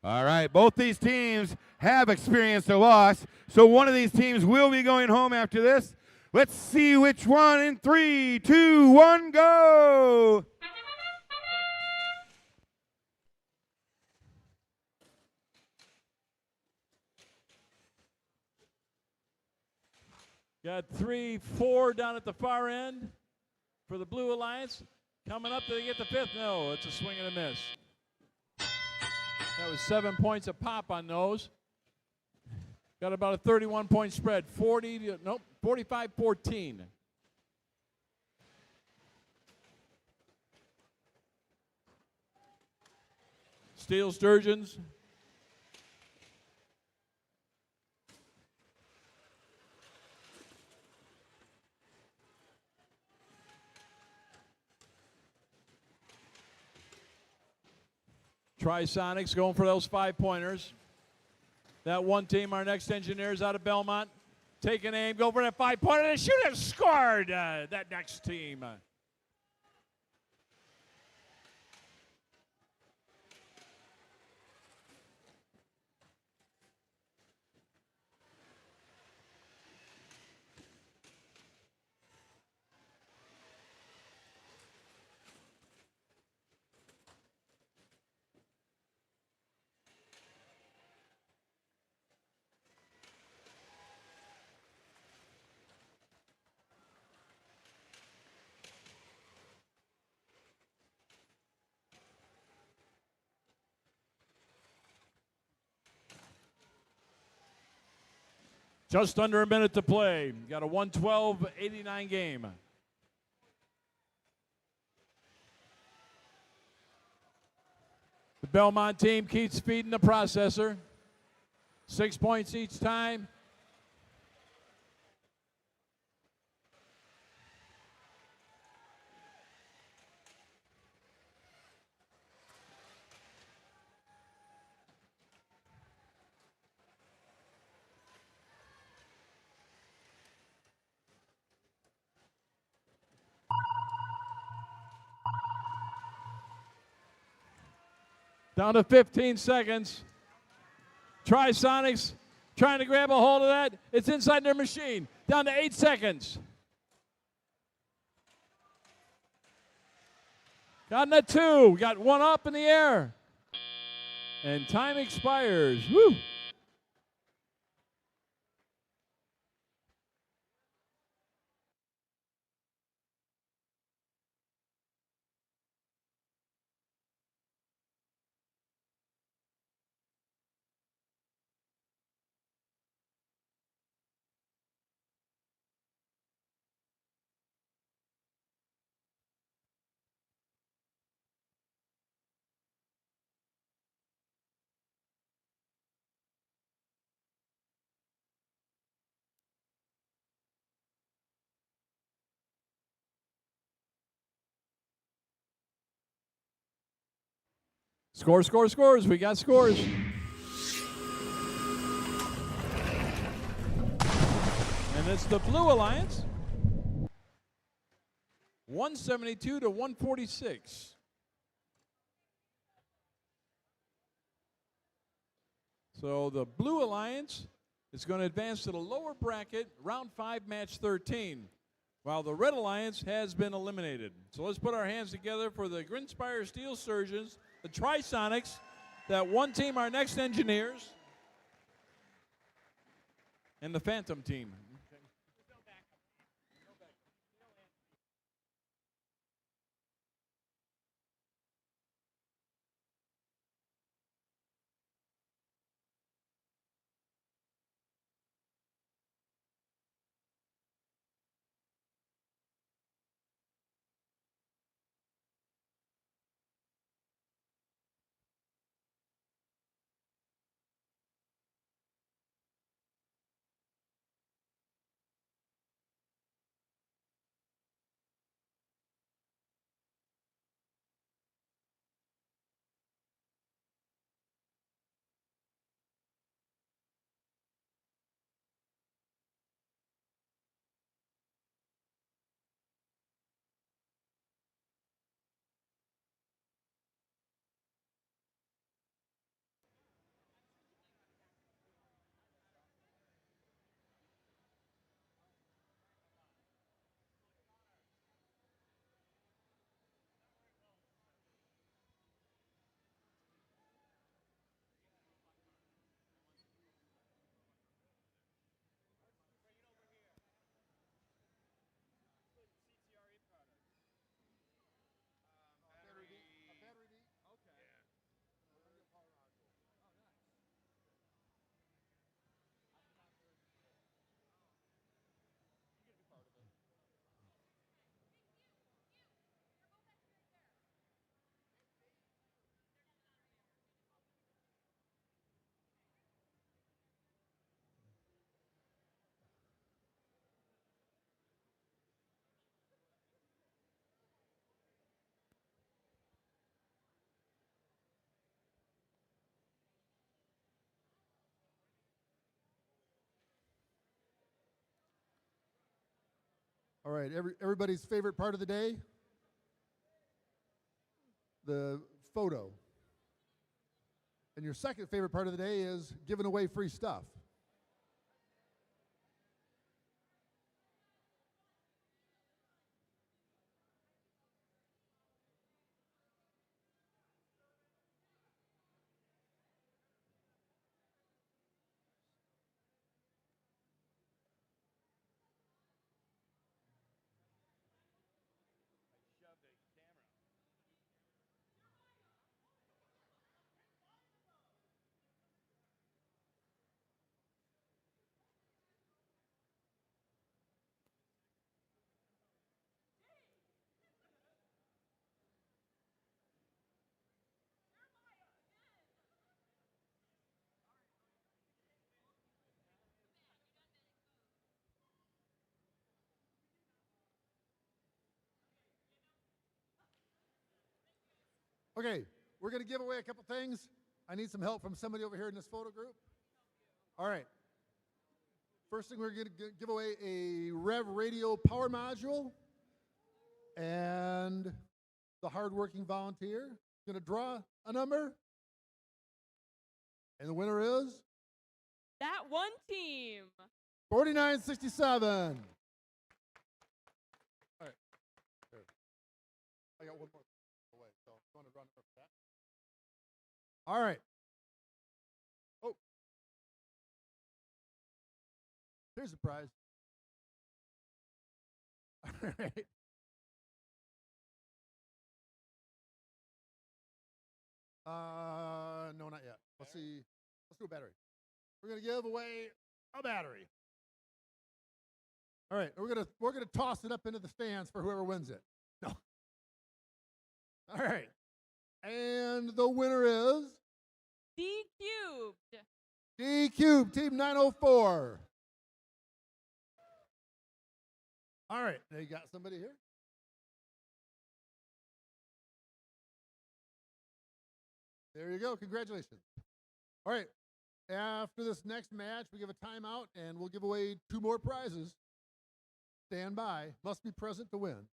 S3: All right, both these teams have experienced a loss, so one of these teams will be going home after this. Let's see which one in 3, 2, 1, go!
S7: Got 3, 4 down at the far end for the Blue Alliance. Coming up, do they get the fifth? No, it's a swing and a miss. That was 7 points a pop on those. Got about a 31-point spread, 45-14. Steel Sturgeons. Trisonics going for those 5-pointers. That one team, our next engineers out of Belmont, take an aim, go for that 5-pointer, and shoot it, scored, that next team. Just under a minute to play. Got a 112-89 game. The Belmont team keeps feeding the processor. 6 points each time. Down to 15 seconds. Trisonics trying to grab a hold of that. It's inside their machine. Down to 8 seconds. Got a 2. Got one up in the air. And time expires. Woo! Scores. We got scores. And it's the Blue Alliance. 172 to 146. So the Blue Alliance is going to advance to the lower bracket, round 5, match 13, while the Red Alliance has been eliminated. So let's put our hands together for the Grinspire Steel Surgeons, the Trisonics, that one team, our next engineers, and the Phantom team.
S4: All right, everybody's favorite part of the day? The photo. And your second favorite part of the day is giving away free stuff. Okay, we're going to give away a couple things. I need some help from somebody over here in this photo group. All right. First thing, we're going to give away a Rev Radio power module. And the hardworking volunteer is going to draw a number. And the winner is?
S9: That one team.
S4: 4967. All right. Here. I got one more away, so I'm going to run over for that. All right. Oh. Here's the prize. All right. No, not yet. Let's see. Let's do a battery. We're gonna give away a battery. All right, we're gonna toss it up into the stands for whoever wins it. No. All right, and the winner is
S9: D cubed.
S4: D cubed, team 904. All right, now you got somebody here. There you go. Congratulations. All right. After this next match, we give a timeout, and we'll give away 2 more prizes. Stand by. Must be present to win.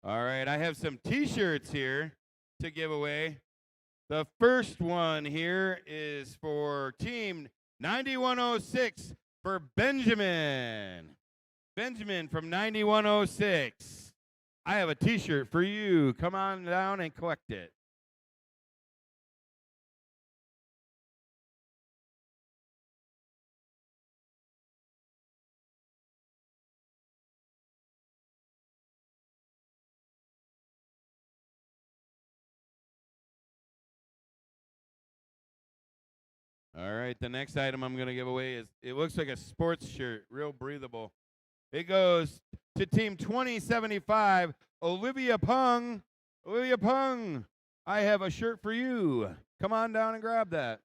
S3: All right, I have some T-shirts here to give away. The first one here is for Team 9106 for Benjamin. Benjamin from 9106. I have a T-shirt for you. Come on down and collect it. All right, the next item I'm going to give away is, it looks like a sports shirt, real breathable. It goes to Team 2075, Olivia Pung. Olivia Pung, I have a shirt for you. Come on down and grab that.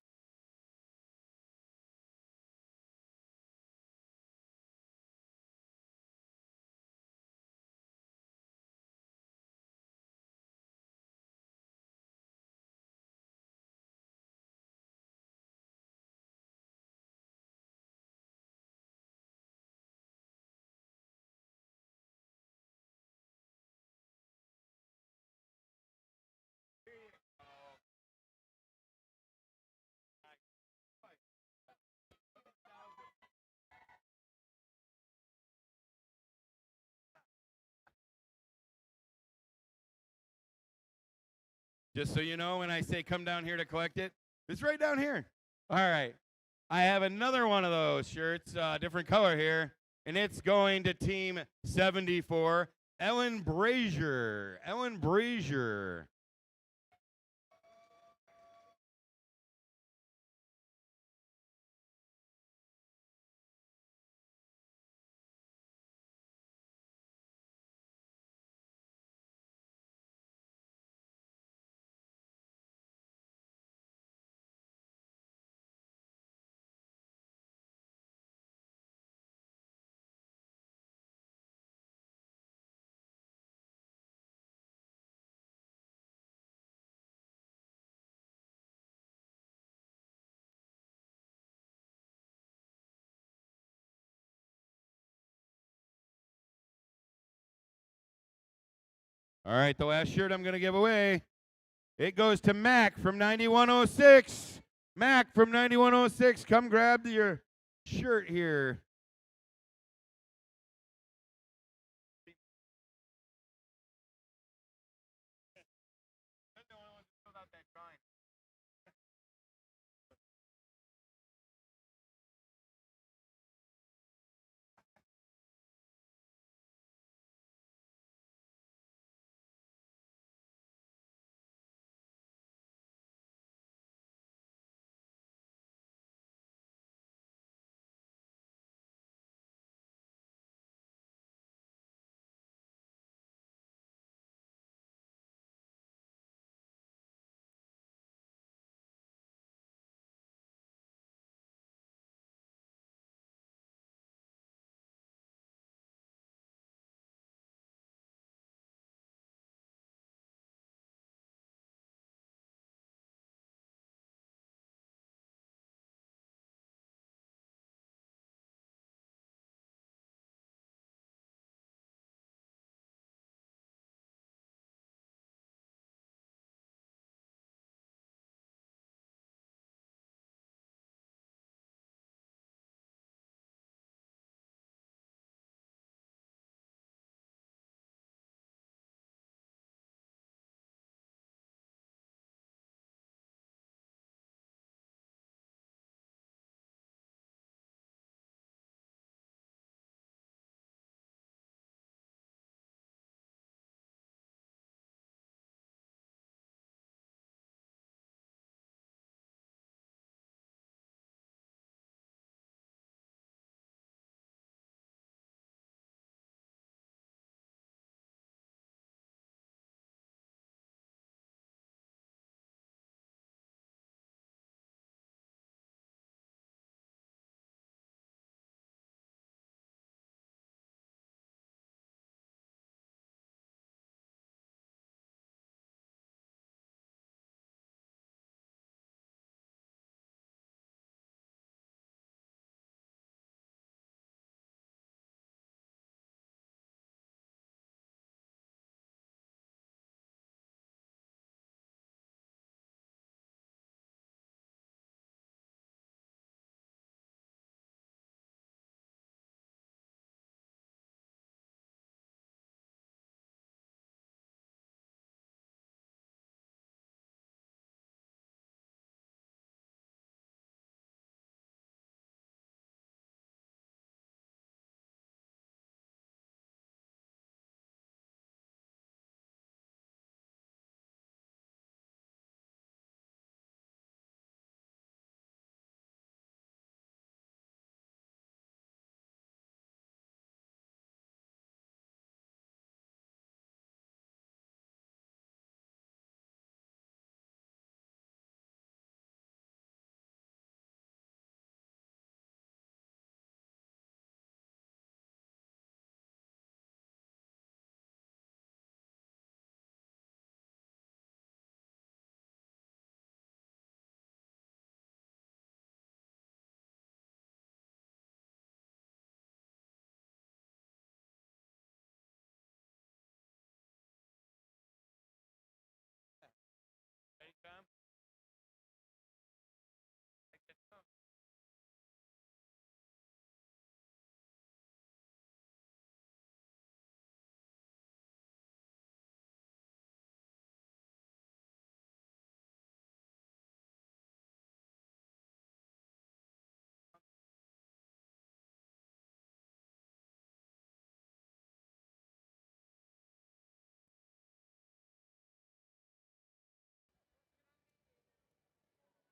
S3: Just so you know, when I say come down here to collect it, it's right down here. All right. I have another one of those shirts, different color here, and it's going to Team 74, Ellen Brazier. Ellen Brazier. All right, the last shirt I'm going to give away, it goes to Mac from 9106. Mac from 9106, come grab your shirt here.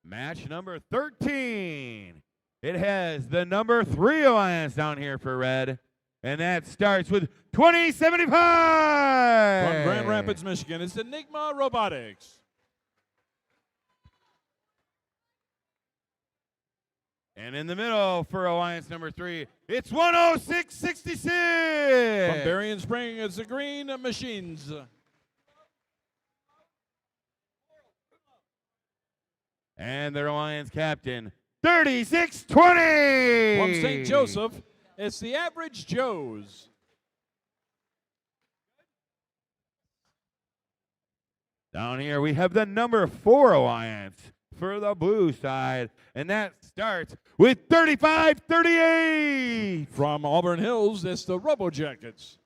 S3: Match number 13. It has the number 3 alliance down here for red. And that starts with 2075.
S7: From Grand Rapids, Michigan, it's Enigma Robotics.
S3: And in the middle for alliance number 3, it's 10666.
S7: From Berrien Spring, it's the Green Machines.
S3: And their alliance captain, 3620.
S7: From St. Joseph, it's the Average Joes.
S3: Down here we have the number 4 alliance for the blue side, and that starts with 3538.
S7: From Auburn Hills, it's the Robo Jackets.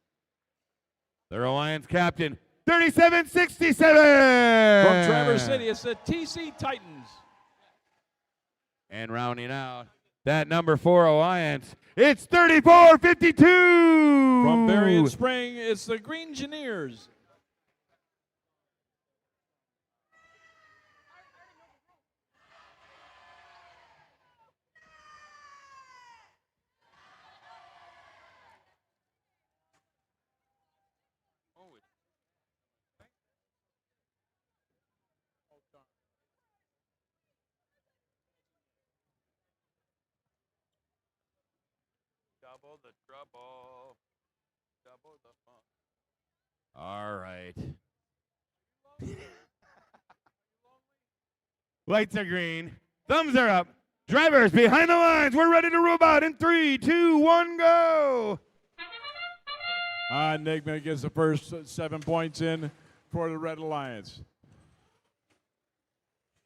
S3: Their alliance captain, 3767.
S7: From Traverse City, it's the TC Titans.
S3: And rounding out that number 4 alliance, it's 3452.
S7: From Berrien Spring, it's the Green Engineers.
S3: Double the trouble, double the fun. All right. Lights are green, thumbs are up. Drivers behind the lines, we're ready to robot in 3, 2, 1, go.
S7: Enigma gets the first 7 points in for the Red Alliance.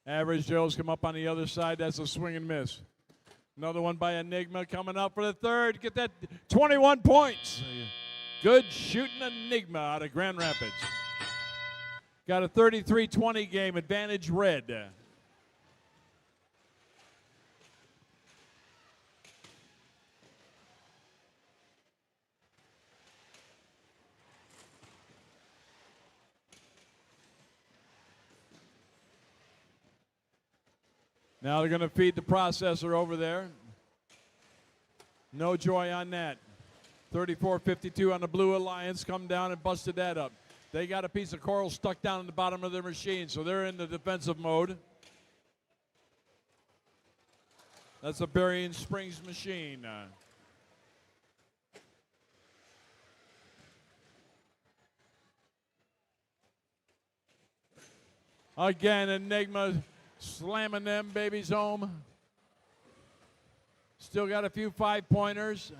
S7: Average Joes come up on the other side. That's a swing and miss. Another one by Enigma coming up for the third. Get that 21 points. Good shooting Enigma out of Grand Rapids. Got a 33-20 game, advantage red. Now they're going to feed the processor over there. No joy on that. 34-52 on the Blue Alliance. Come down and busted that up. They got a piece of coral stuck down in the bottom of their machine, so they're in the defensive mode. That's a Berrien Springs machine. Again, Enigma slamming them babies home. Still got a few 5-pointers.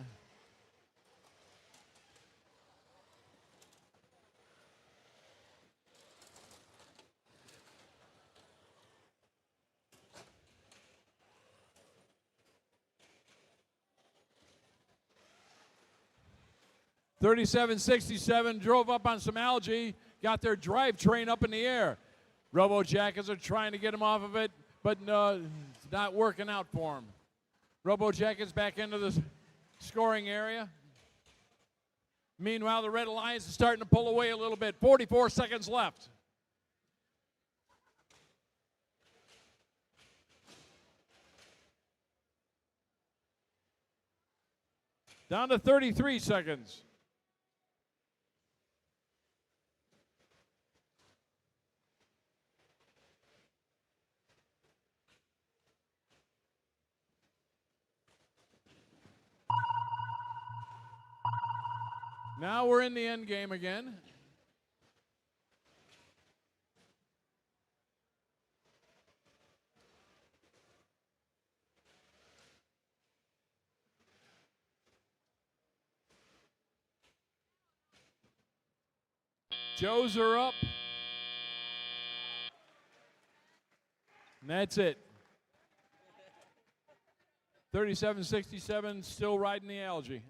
S7: $37.67 drove up on some algae, got their drivetrain up in the air. Robo Jackets are trying to get him off of it, but no, it's not working out for him. Robo Jackets back into the scoring area. Meanwhile, the Red Alliance is starting to pull away a little bit. 44 seconds left. Down to 33 seconds. Now we're in the end game again. Joes are up. And that's it. 37-67, still riding the algae.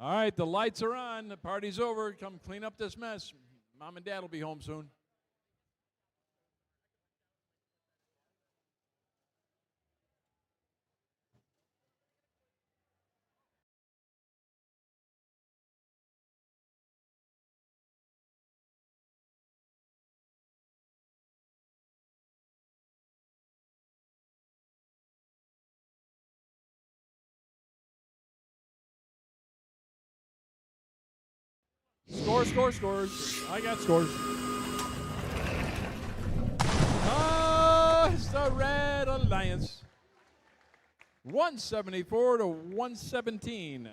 S7: All right, the lights are on. The party's over. Come clean up this mess. Mom and Dad will be home soon. Scores. I got scores. Oh, it's the Red Alliance. 174 to 117.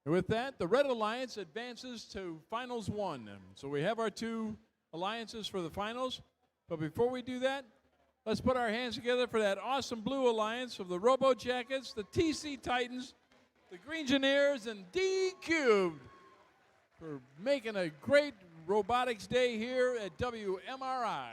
S7: And with that, the Red Alliance advances to Finals 1. So we have our two alliances for the finals. But before we do that, let's put our hands together for that awesome Blue Alliance of the Robo Jackets, the TC Titans, the Green Engineers, and D Cubed for making a great robotics day here at WMRI.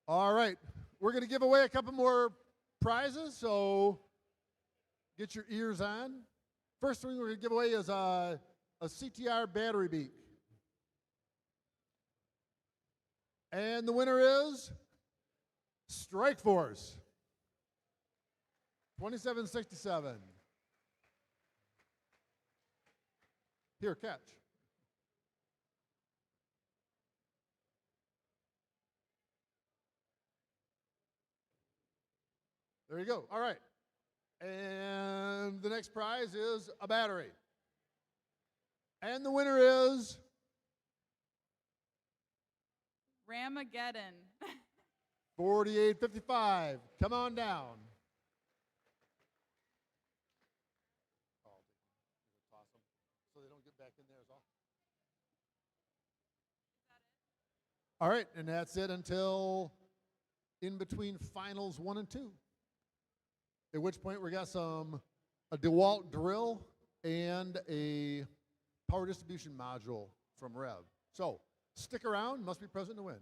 S4: All right, we're going to give away a couple more prizes, so get your ears on. First thing we're going to give away is a CTR battery beak. And the winner is Strike Force, 2767. Here, catch. There you go. All right. And the next prize is a battery. And the winner is
S6: Ramageddon.
S4: 4855. Come on down. So they don't get back in there as all. All right, and that's it until in between finals 1 and 2. At which point we got a DeWalt drill and a power distribution module from Rev. So stick around, must be present to win.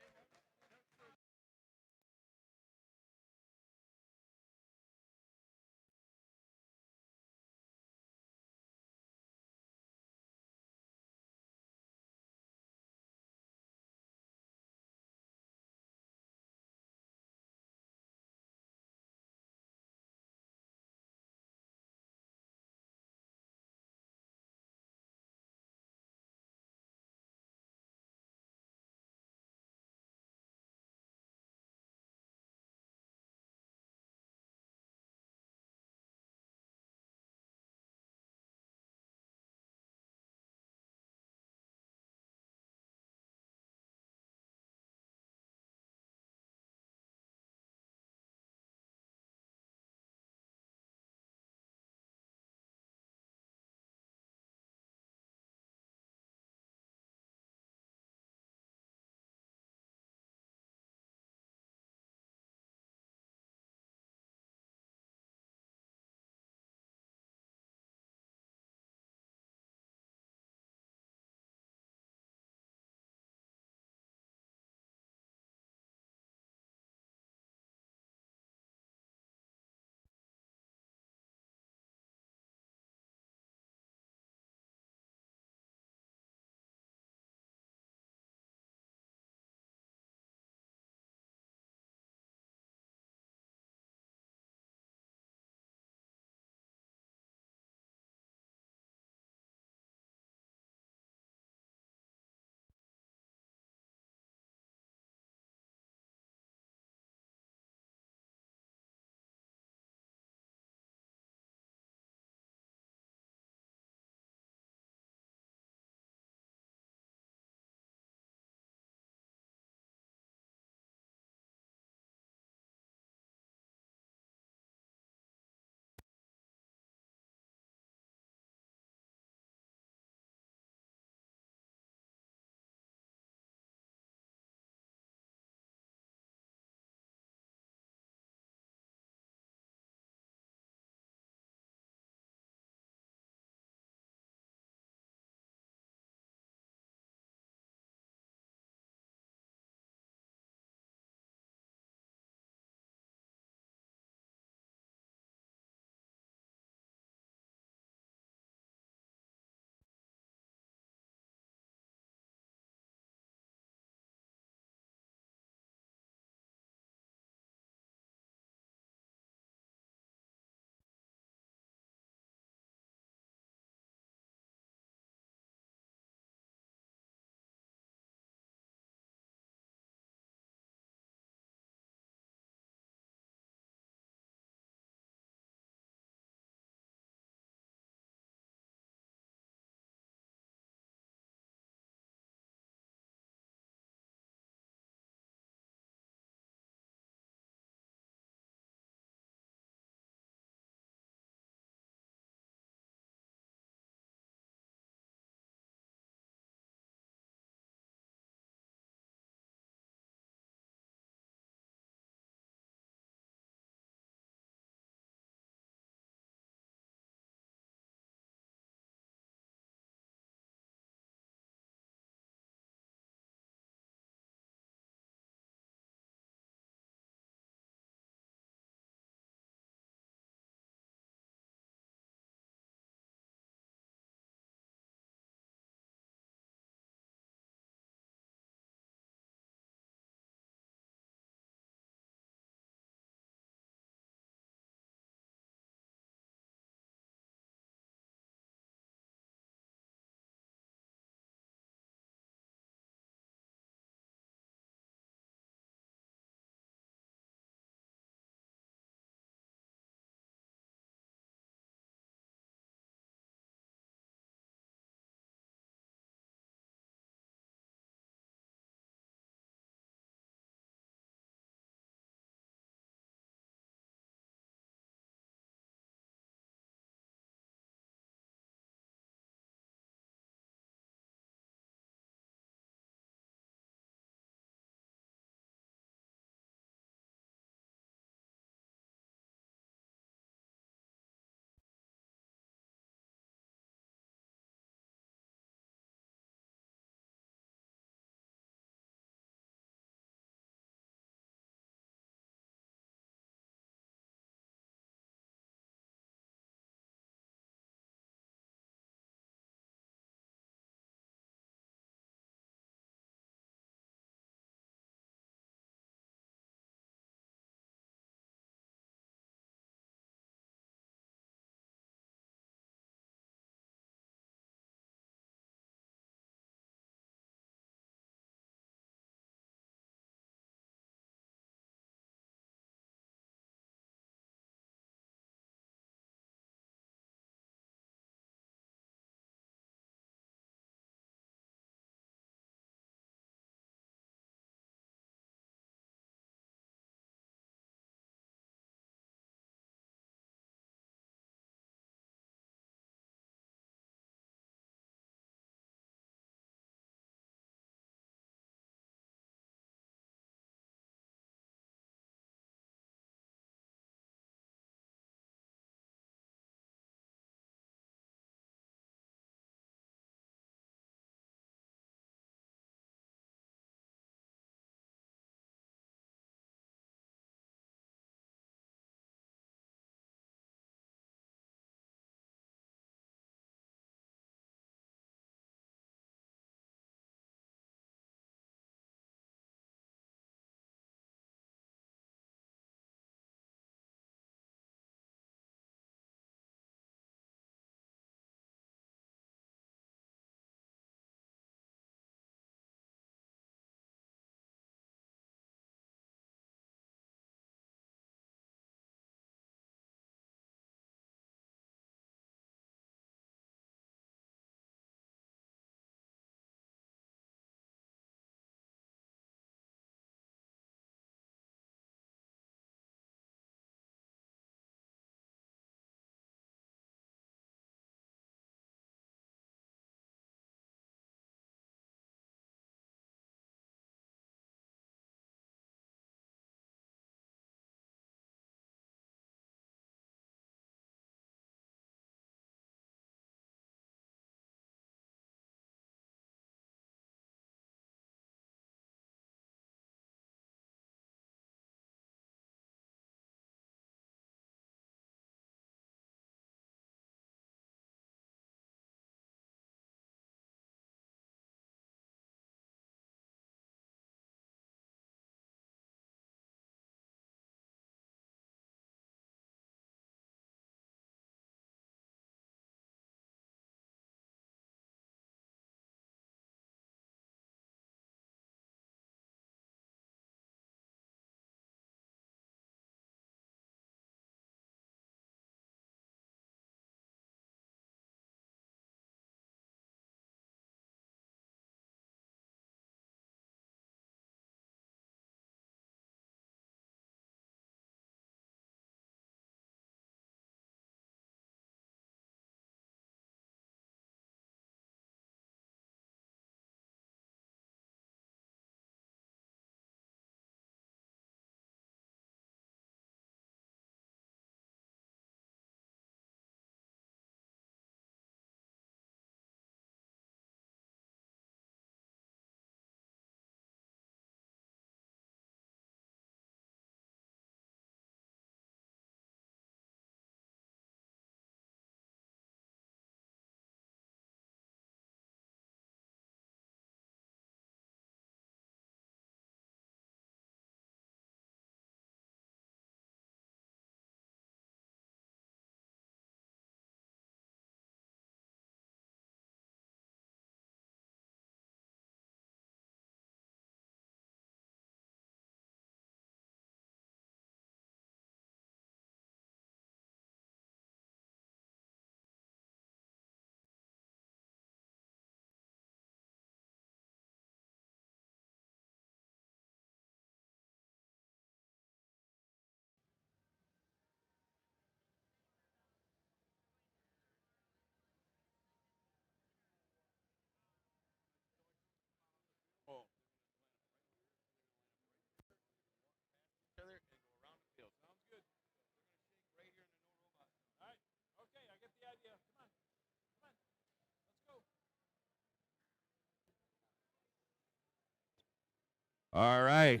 S3: All right.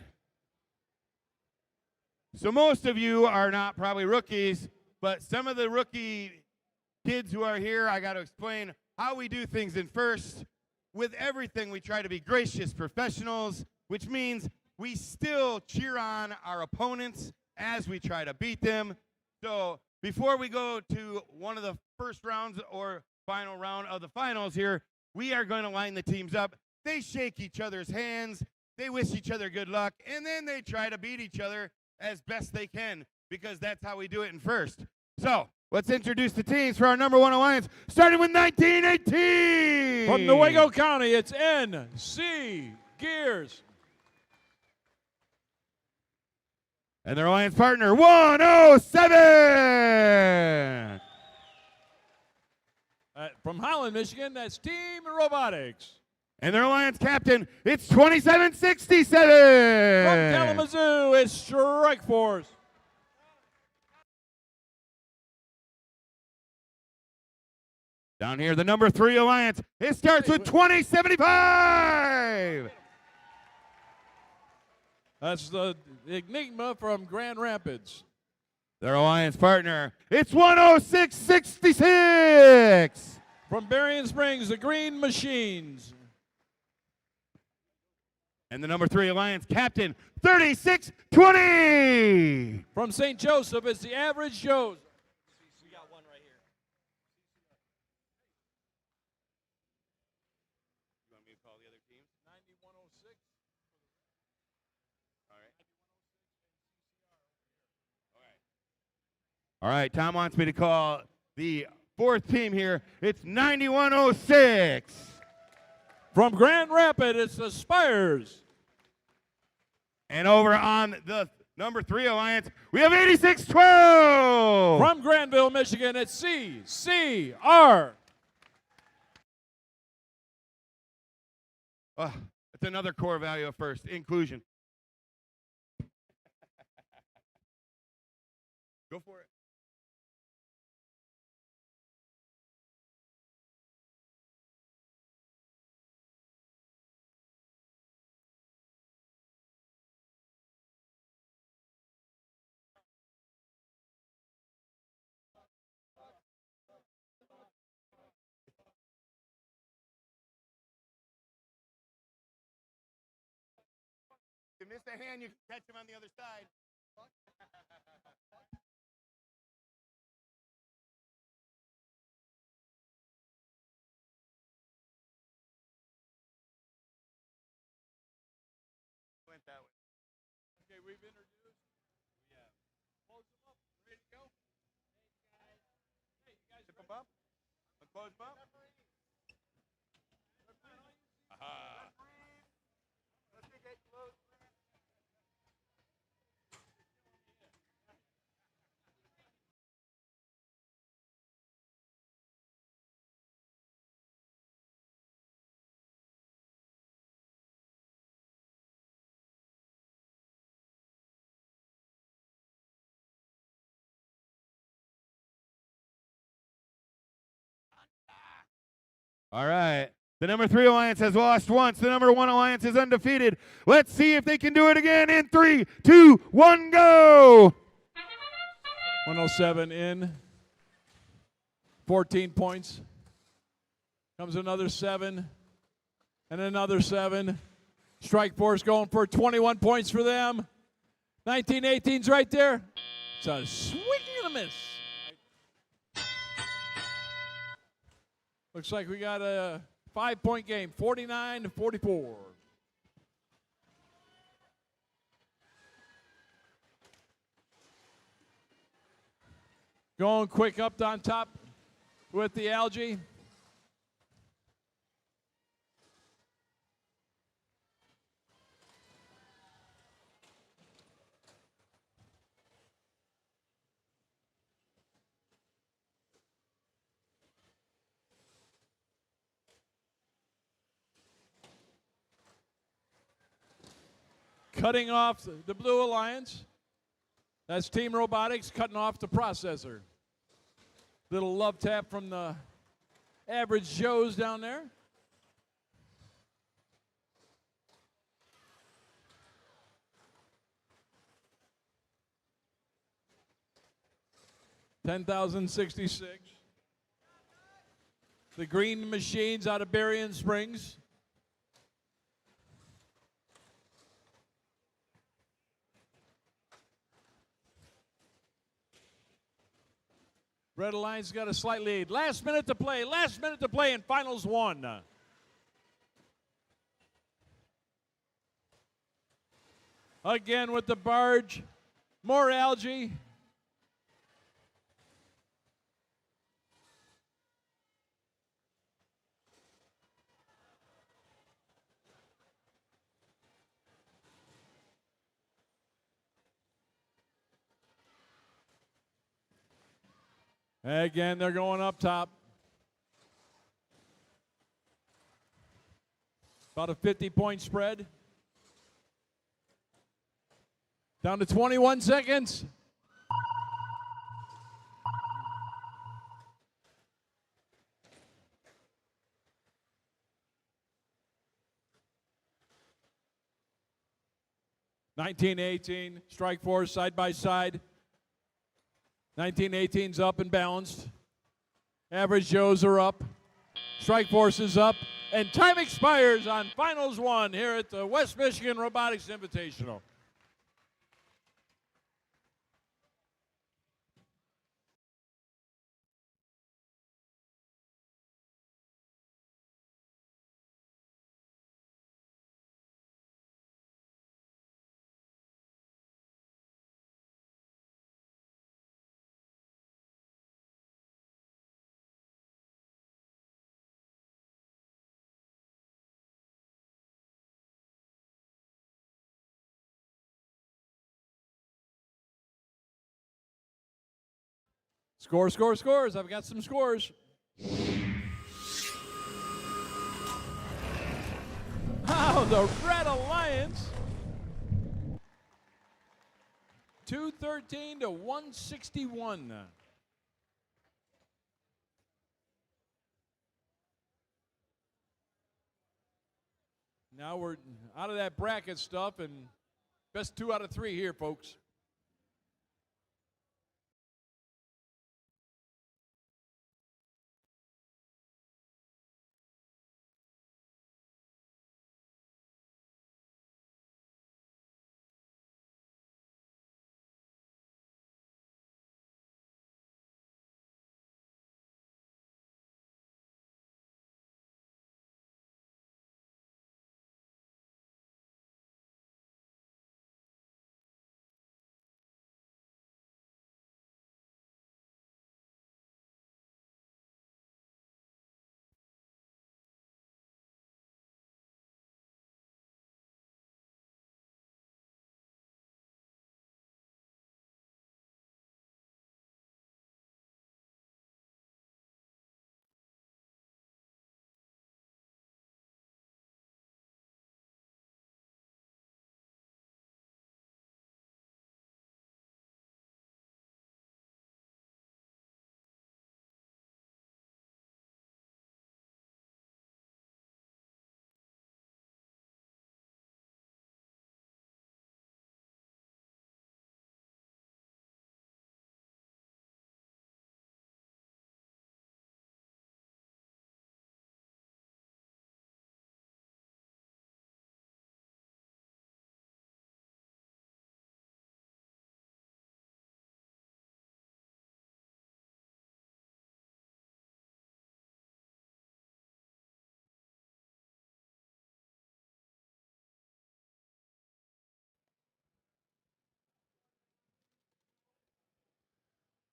S3: So most of you are not probably rookies, but some of the rookie kids who are here, I got to explain how we do things. And first, with everything, we try to be gracious professionals, which means we still cheer on our opponents as we try to beat them. So before we go to one of the first rounds or final round of the finals here, we are going to line the teams up. They shake each other's hands, they wish each other good luck, and then they try to beat each other as best they can, because that's how we do it in first. So let's introduce the teams for our number one alliance, starting with 1918.
S7: From Newaygo County, it's NC Gears.
S3: And their alliance partner, 107.
S7: From Holland, Michigan, that's Team Robotics.
S3: And their alliance captain, it's 2767.
S7: From Kalamazoo, it's Strike Force.
S3: Down here, the number 3 alliance, it starts with 2075.
S7: That's the Enigma from Grand Rapids.
S3: Their alliance partner, it's 10666.
S7: From Berrien Springs, the Green Machines.
S3: And the number 3 alliance captain, 3620.
S7: From St. Joseph, it's the Average Joes.
S5: We got one right here.
S3: You want me to call the other team?
S7: 9106.
S3: All right, Tom wants me to call the 4th team here. It's 9106.
S7: From Grand Rapids, it's the Spires.
S3: And over on the number 3 alliance, we have 8612.
S7: From Granville, Michigan, it's CCR.
S3: That's another core value of first, inclusion. Go for it. You miss a hand, you can catch him on the other side. Went that way.
S7: Okay, we've introduced.
S3: We have
S7: Close them up. Ready to go? Hey, you guys.
S3: Tip them up. A close bump. Aha. All right. The number 3 alliance has lost once. The number 1 alliance is undefeated. Let's see if they can do it again in 3, 2, 1, go.
S7: 107 in. 14 points. Comes another 7. And another 7. Strike Force going for 21 points for them. 1918's right there. It's a swing and a miss. Looks like we got a 5-point game, 49-44. Going quick up on top with the algae. Cutting off the Blue Alliance. That's Team Robotics cutting off the processor. Little love tap from the Average Joes down there. 10,066. The Green Machines out of Berrien Springs. Red Alliance got a slight lead. Last minute to play in finals one. Again with the barge, more algae. Again, they're going up top. About a 50-point spread. Down to 21 seconds. (19-18) Strike Force side by side. 19-18's up and balanced. Average Joes are up. Strike Force is up. And time expires on Finals 1 here at the West Michigan Robotics Invitational. Scores. I've got some scores. Wow, the Red Alliance. 213 to 161. Now we're out of that bracket stuff, and best 2 out of 3 here, folks.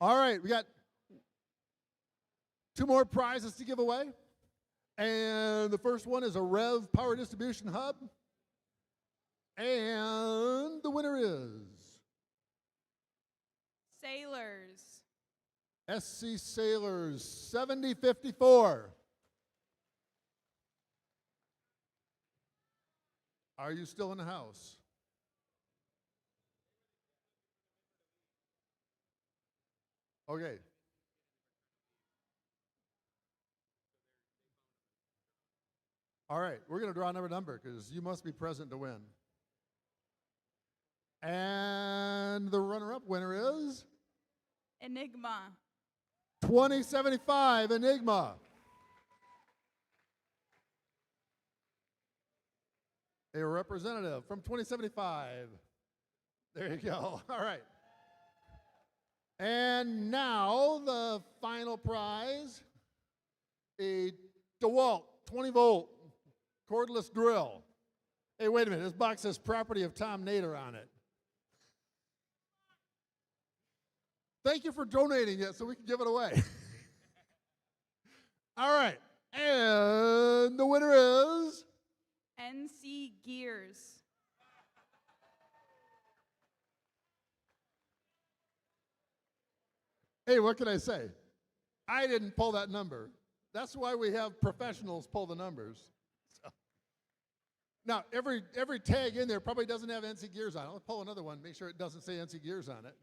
S4: All right, we got 2 more prizes to give away. And the first one is a Rev Power Distribution Hub. And the winner is
S12: Sailors.
S4: SC Sailors 7054. Are you still in the house? Okay. All right, we're going to draw another number because you must be present to win. And the runner-up winner is?
S6: Enigma.
S4: 2075 Enigma. A representative from 2075. There you go. All right. And now the final prize, a DeWalt 20-volt cordless drill. Hey, wait a minute. This box says property of Tom Nader on it. Thank you for donating it so we can give it away. All right. And the winner is
S6: NC Gears.
S4: Hey, what can I say? I didn't pull that number. That's why we have professionals pull the numbers. So. Now, every tag in there probably doesn't have NC Gears on it. I'll pull another one, make sure it doesn't say NC Gears on it.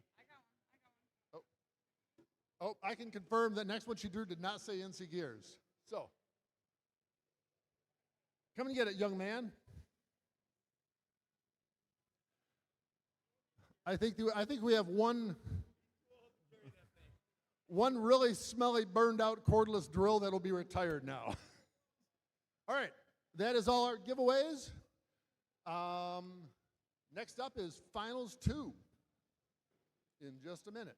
S4: Oh, I can confirm that next one she drew did not say NC Gears. So, come and get it, young man. I think we have one really smelly, burned out cordless drill that'll be retired now. All right, that is all our giveaways. Next up is Finals 2 in just a minute.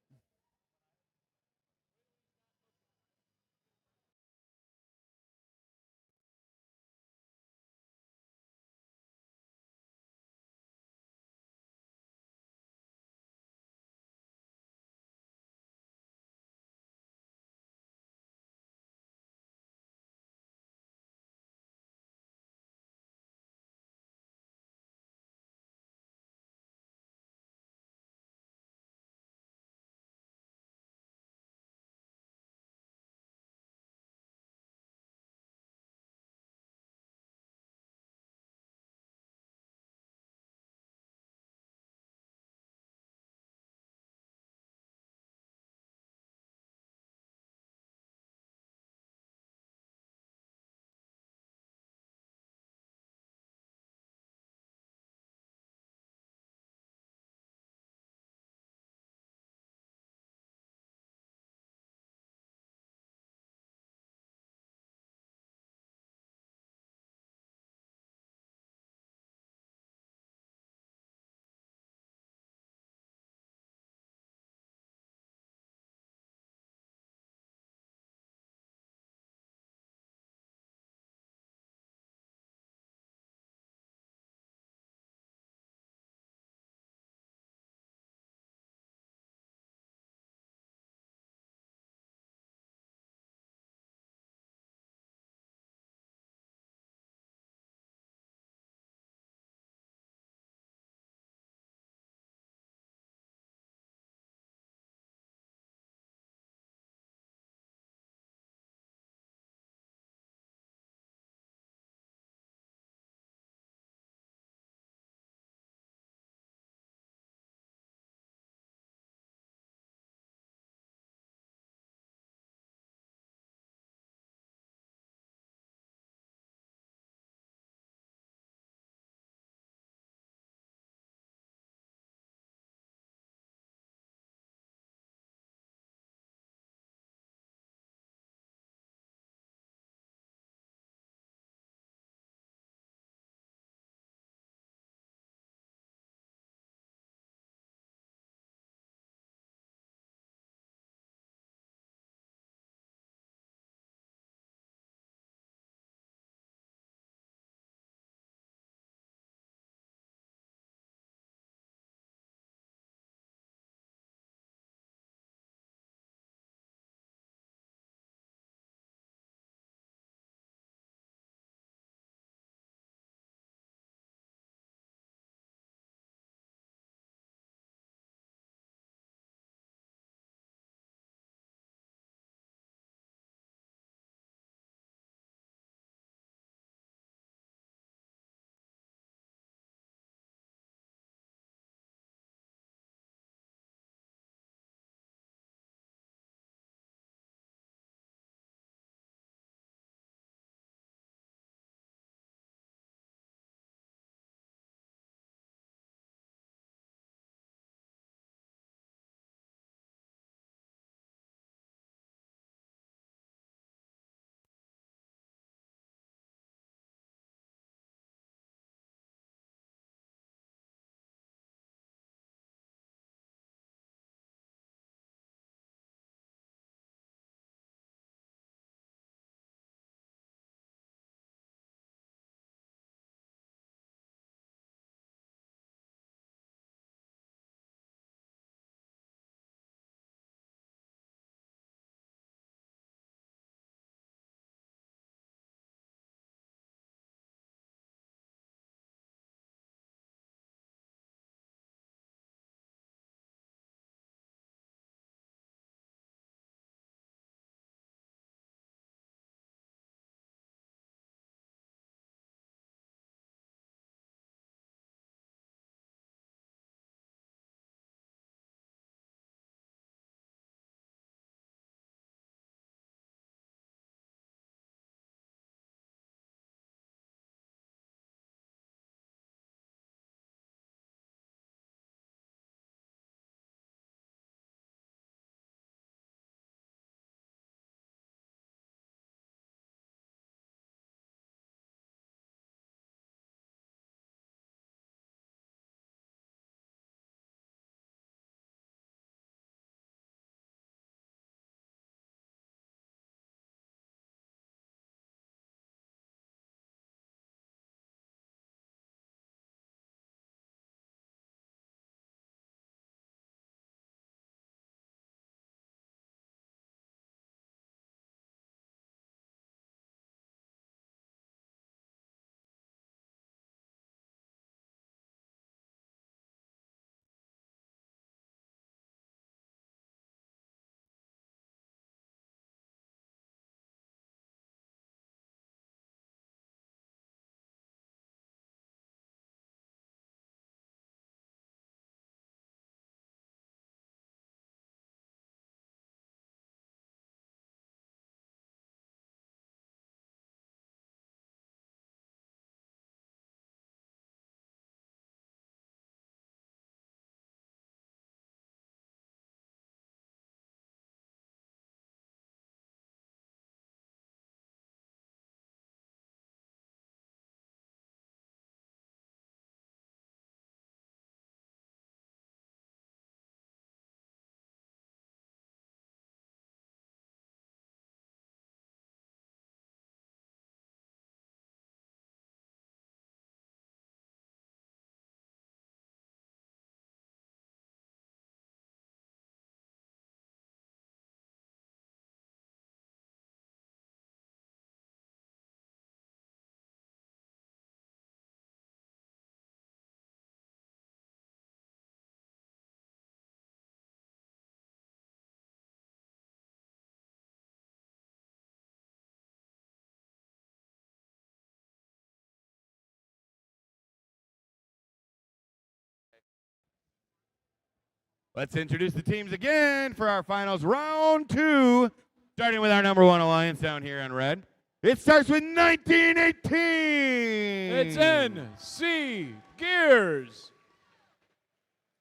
S3: Let's introduce the teams again for our finals round 2, starting with our number 1 alliance down here on red. It starts with 1918.
S7: It's NC Gears.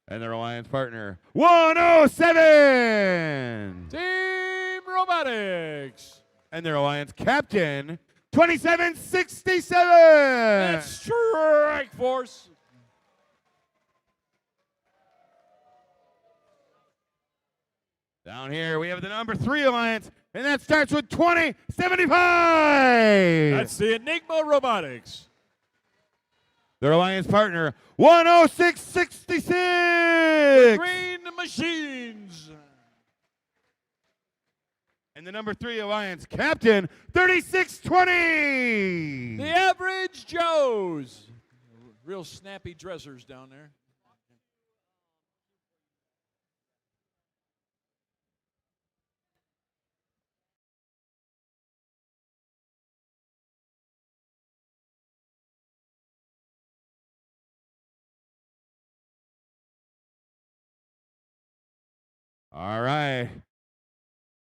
S3: And their alliance partner, 107.
S7: Team Robotics.
S3: And their alliance captain, 2767.
S7: And Strike Force.
S3: Down here, we have the number 3 alliance, and that starts with 2075.
S7: That's the Enigma Robotics.
S3: Their alliance partner, 10666.
S7: Green Machines.
S3: And the number 3 alliance captain, 3620.
S7: The Average Joes. Real snappy dressers down there.
S3: All right.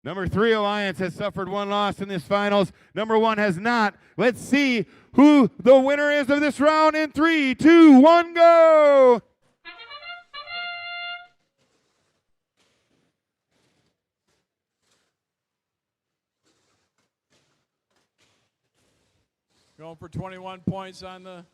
S3: Number 3 alliance has suffered 1 loss in this finals. Number 1 has not. Let's see who the winner is of this round in 3, 2, 1, go.
S7: Going for 21 points on the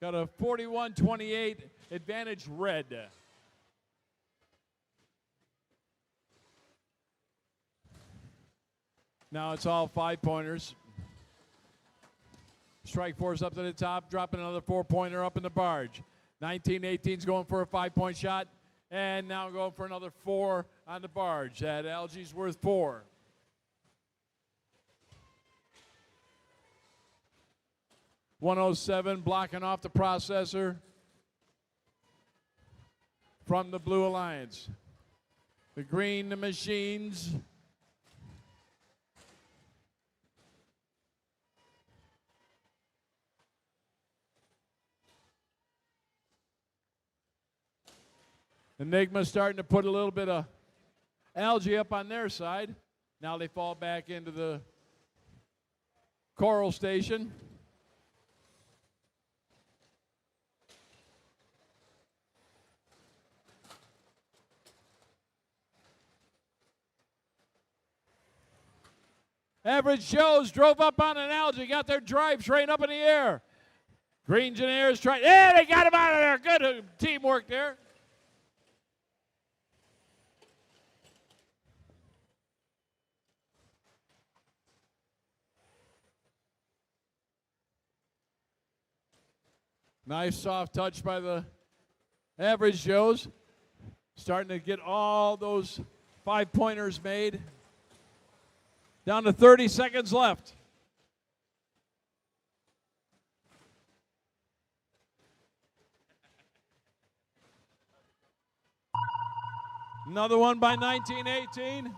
S7: got a 41-28 advantage red. Now it's all 5-pointers. Strike Force up to the top, dropping another 4-pointer up in the barge. 1918's going for a 5-point shot, and now going for another 4 on the barge. That algae's worth 4. .107 blocking off the processor from the Blue Alliance. The Green Machines. Enigma starting to put a little bit of algae up on their side. Now they fall back into the coral station. Average Joes drove up on an algae, got their drive train up in the air. Green Engineers tried, yeah, they got him out of there. Good teamwork there. Nice soft touch by the Average Joes. Starting to get all those 5-pointers made. Down to 30 seconds left. Another one by 1918.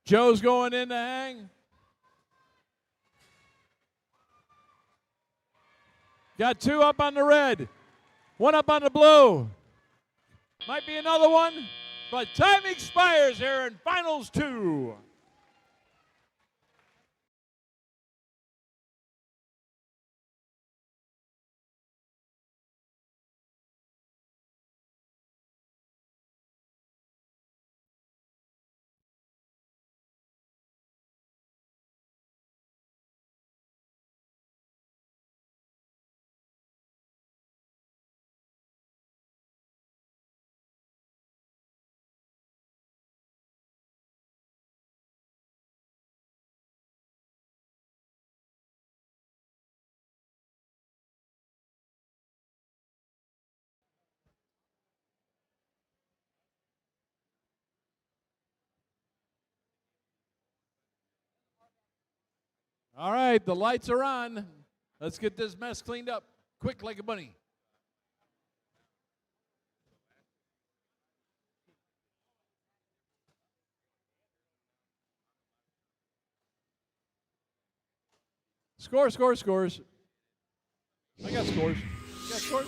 S7: Joe's going in to hang. Got 2 up on the red, 1 up on the blue. Might be another one, but time expires here in finals 2. All right, the lights are on. Let's get this mess cleaned up quick like a bunny. Scores. I got scores. You got scores? I got scores.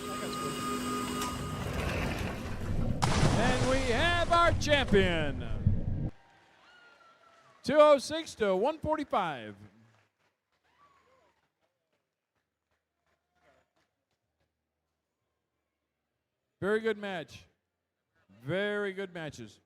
S7: And we have our champion. 206 to 145. Very good match. Very good matches.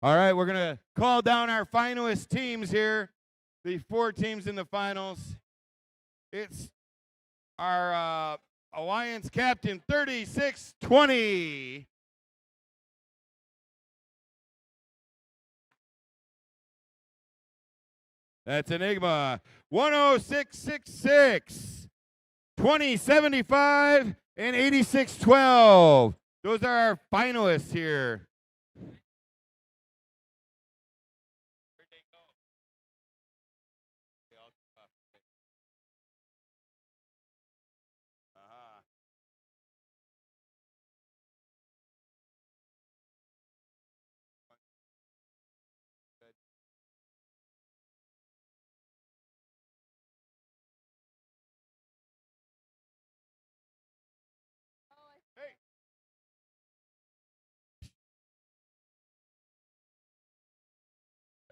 S3: All right, we're going to call down our finalist teams here, the 4 teams in the finals. It's our Alliance captain, 3620. That's Enigma. 10666, 2075, and 8612. Those are our finalists here.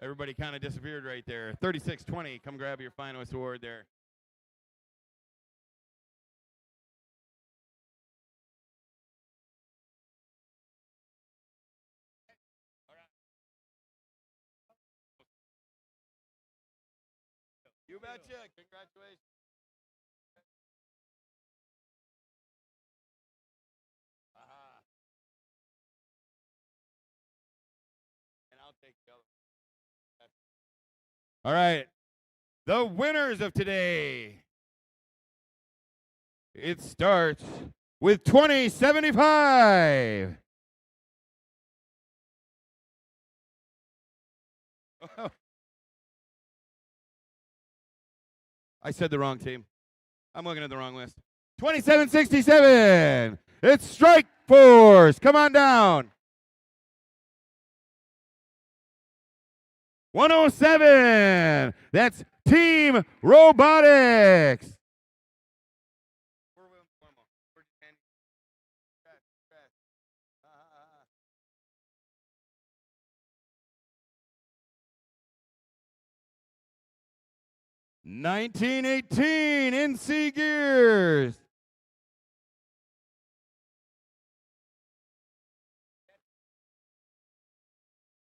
S3: Everybody kind of disappeared right there. 3620, come grab your finalist award there. You betcha. Congratulations. And I'll take the other. All right. The winners of today. It starts with 2075. I said the wrong team. I'm looking at the wrong list. 2767. It's Strike Force. Come on down. 107. That's Team Robotics. 1918 NC Gears.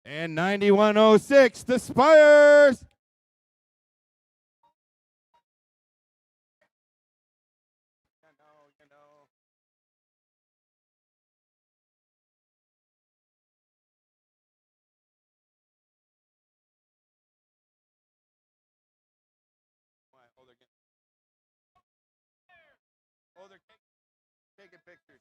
S3: And 9106 the Spires. Oh, they're taking pictures.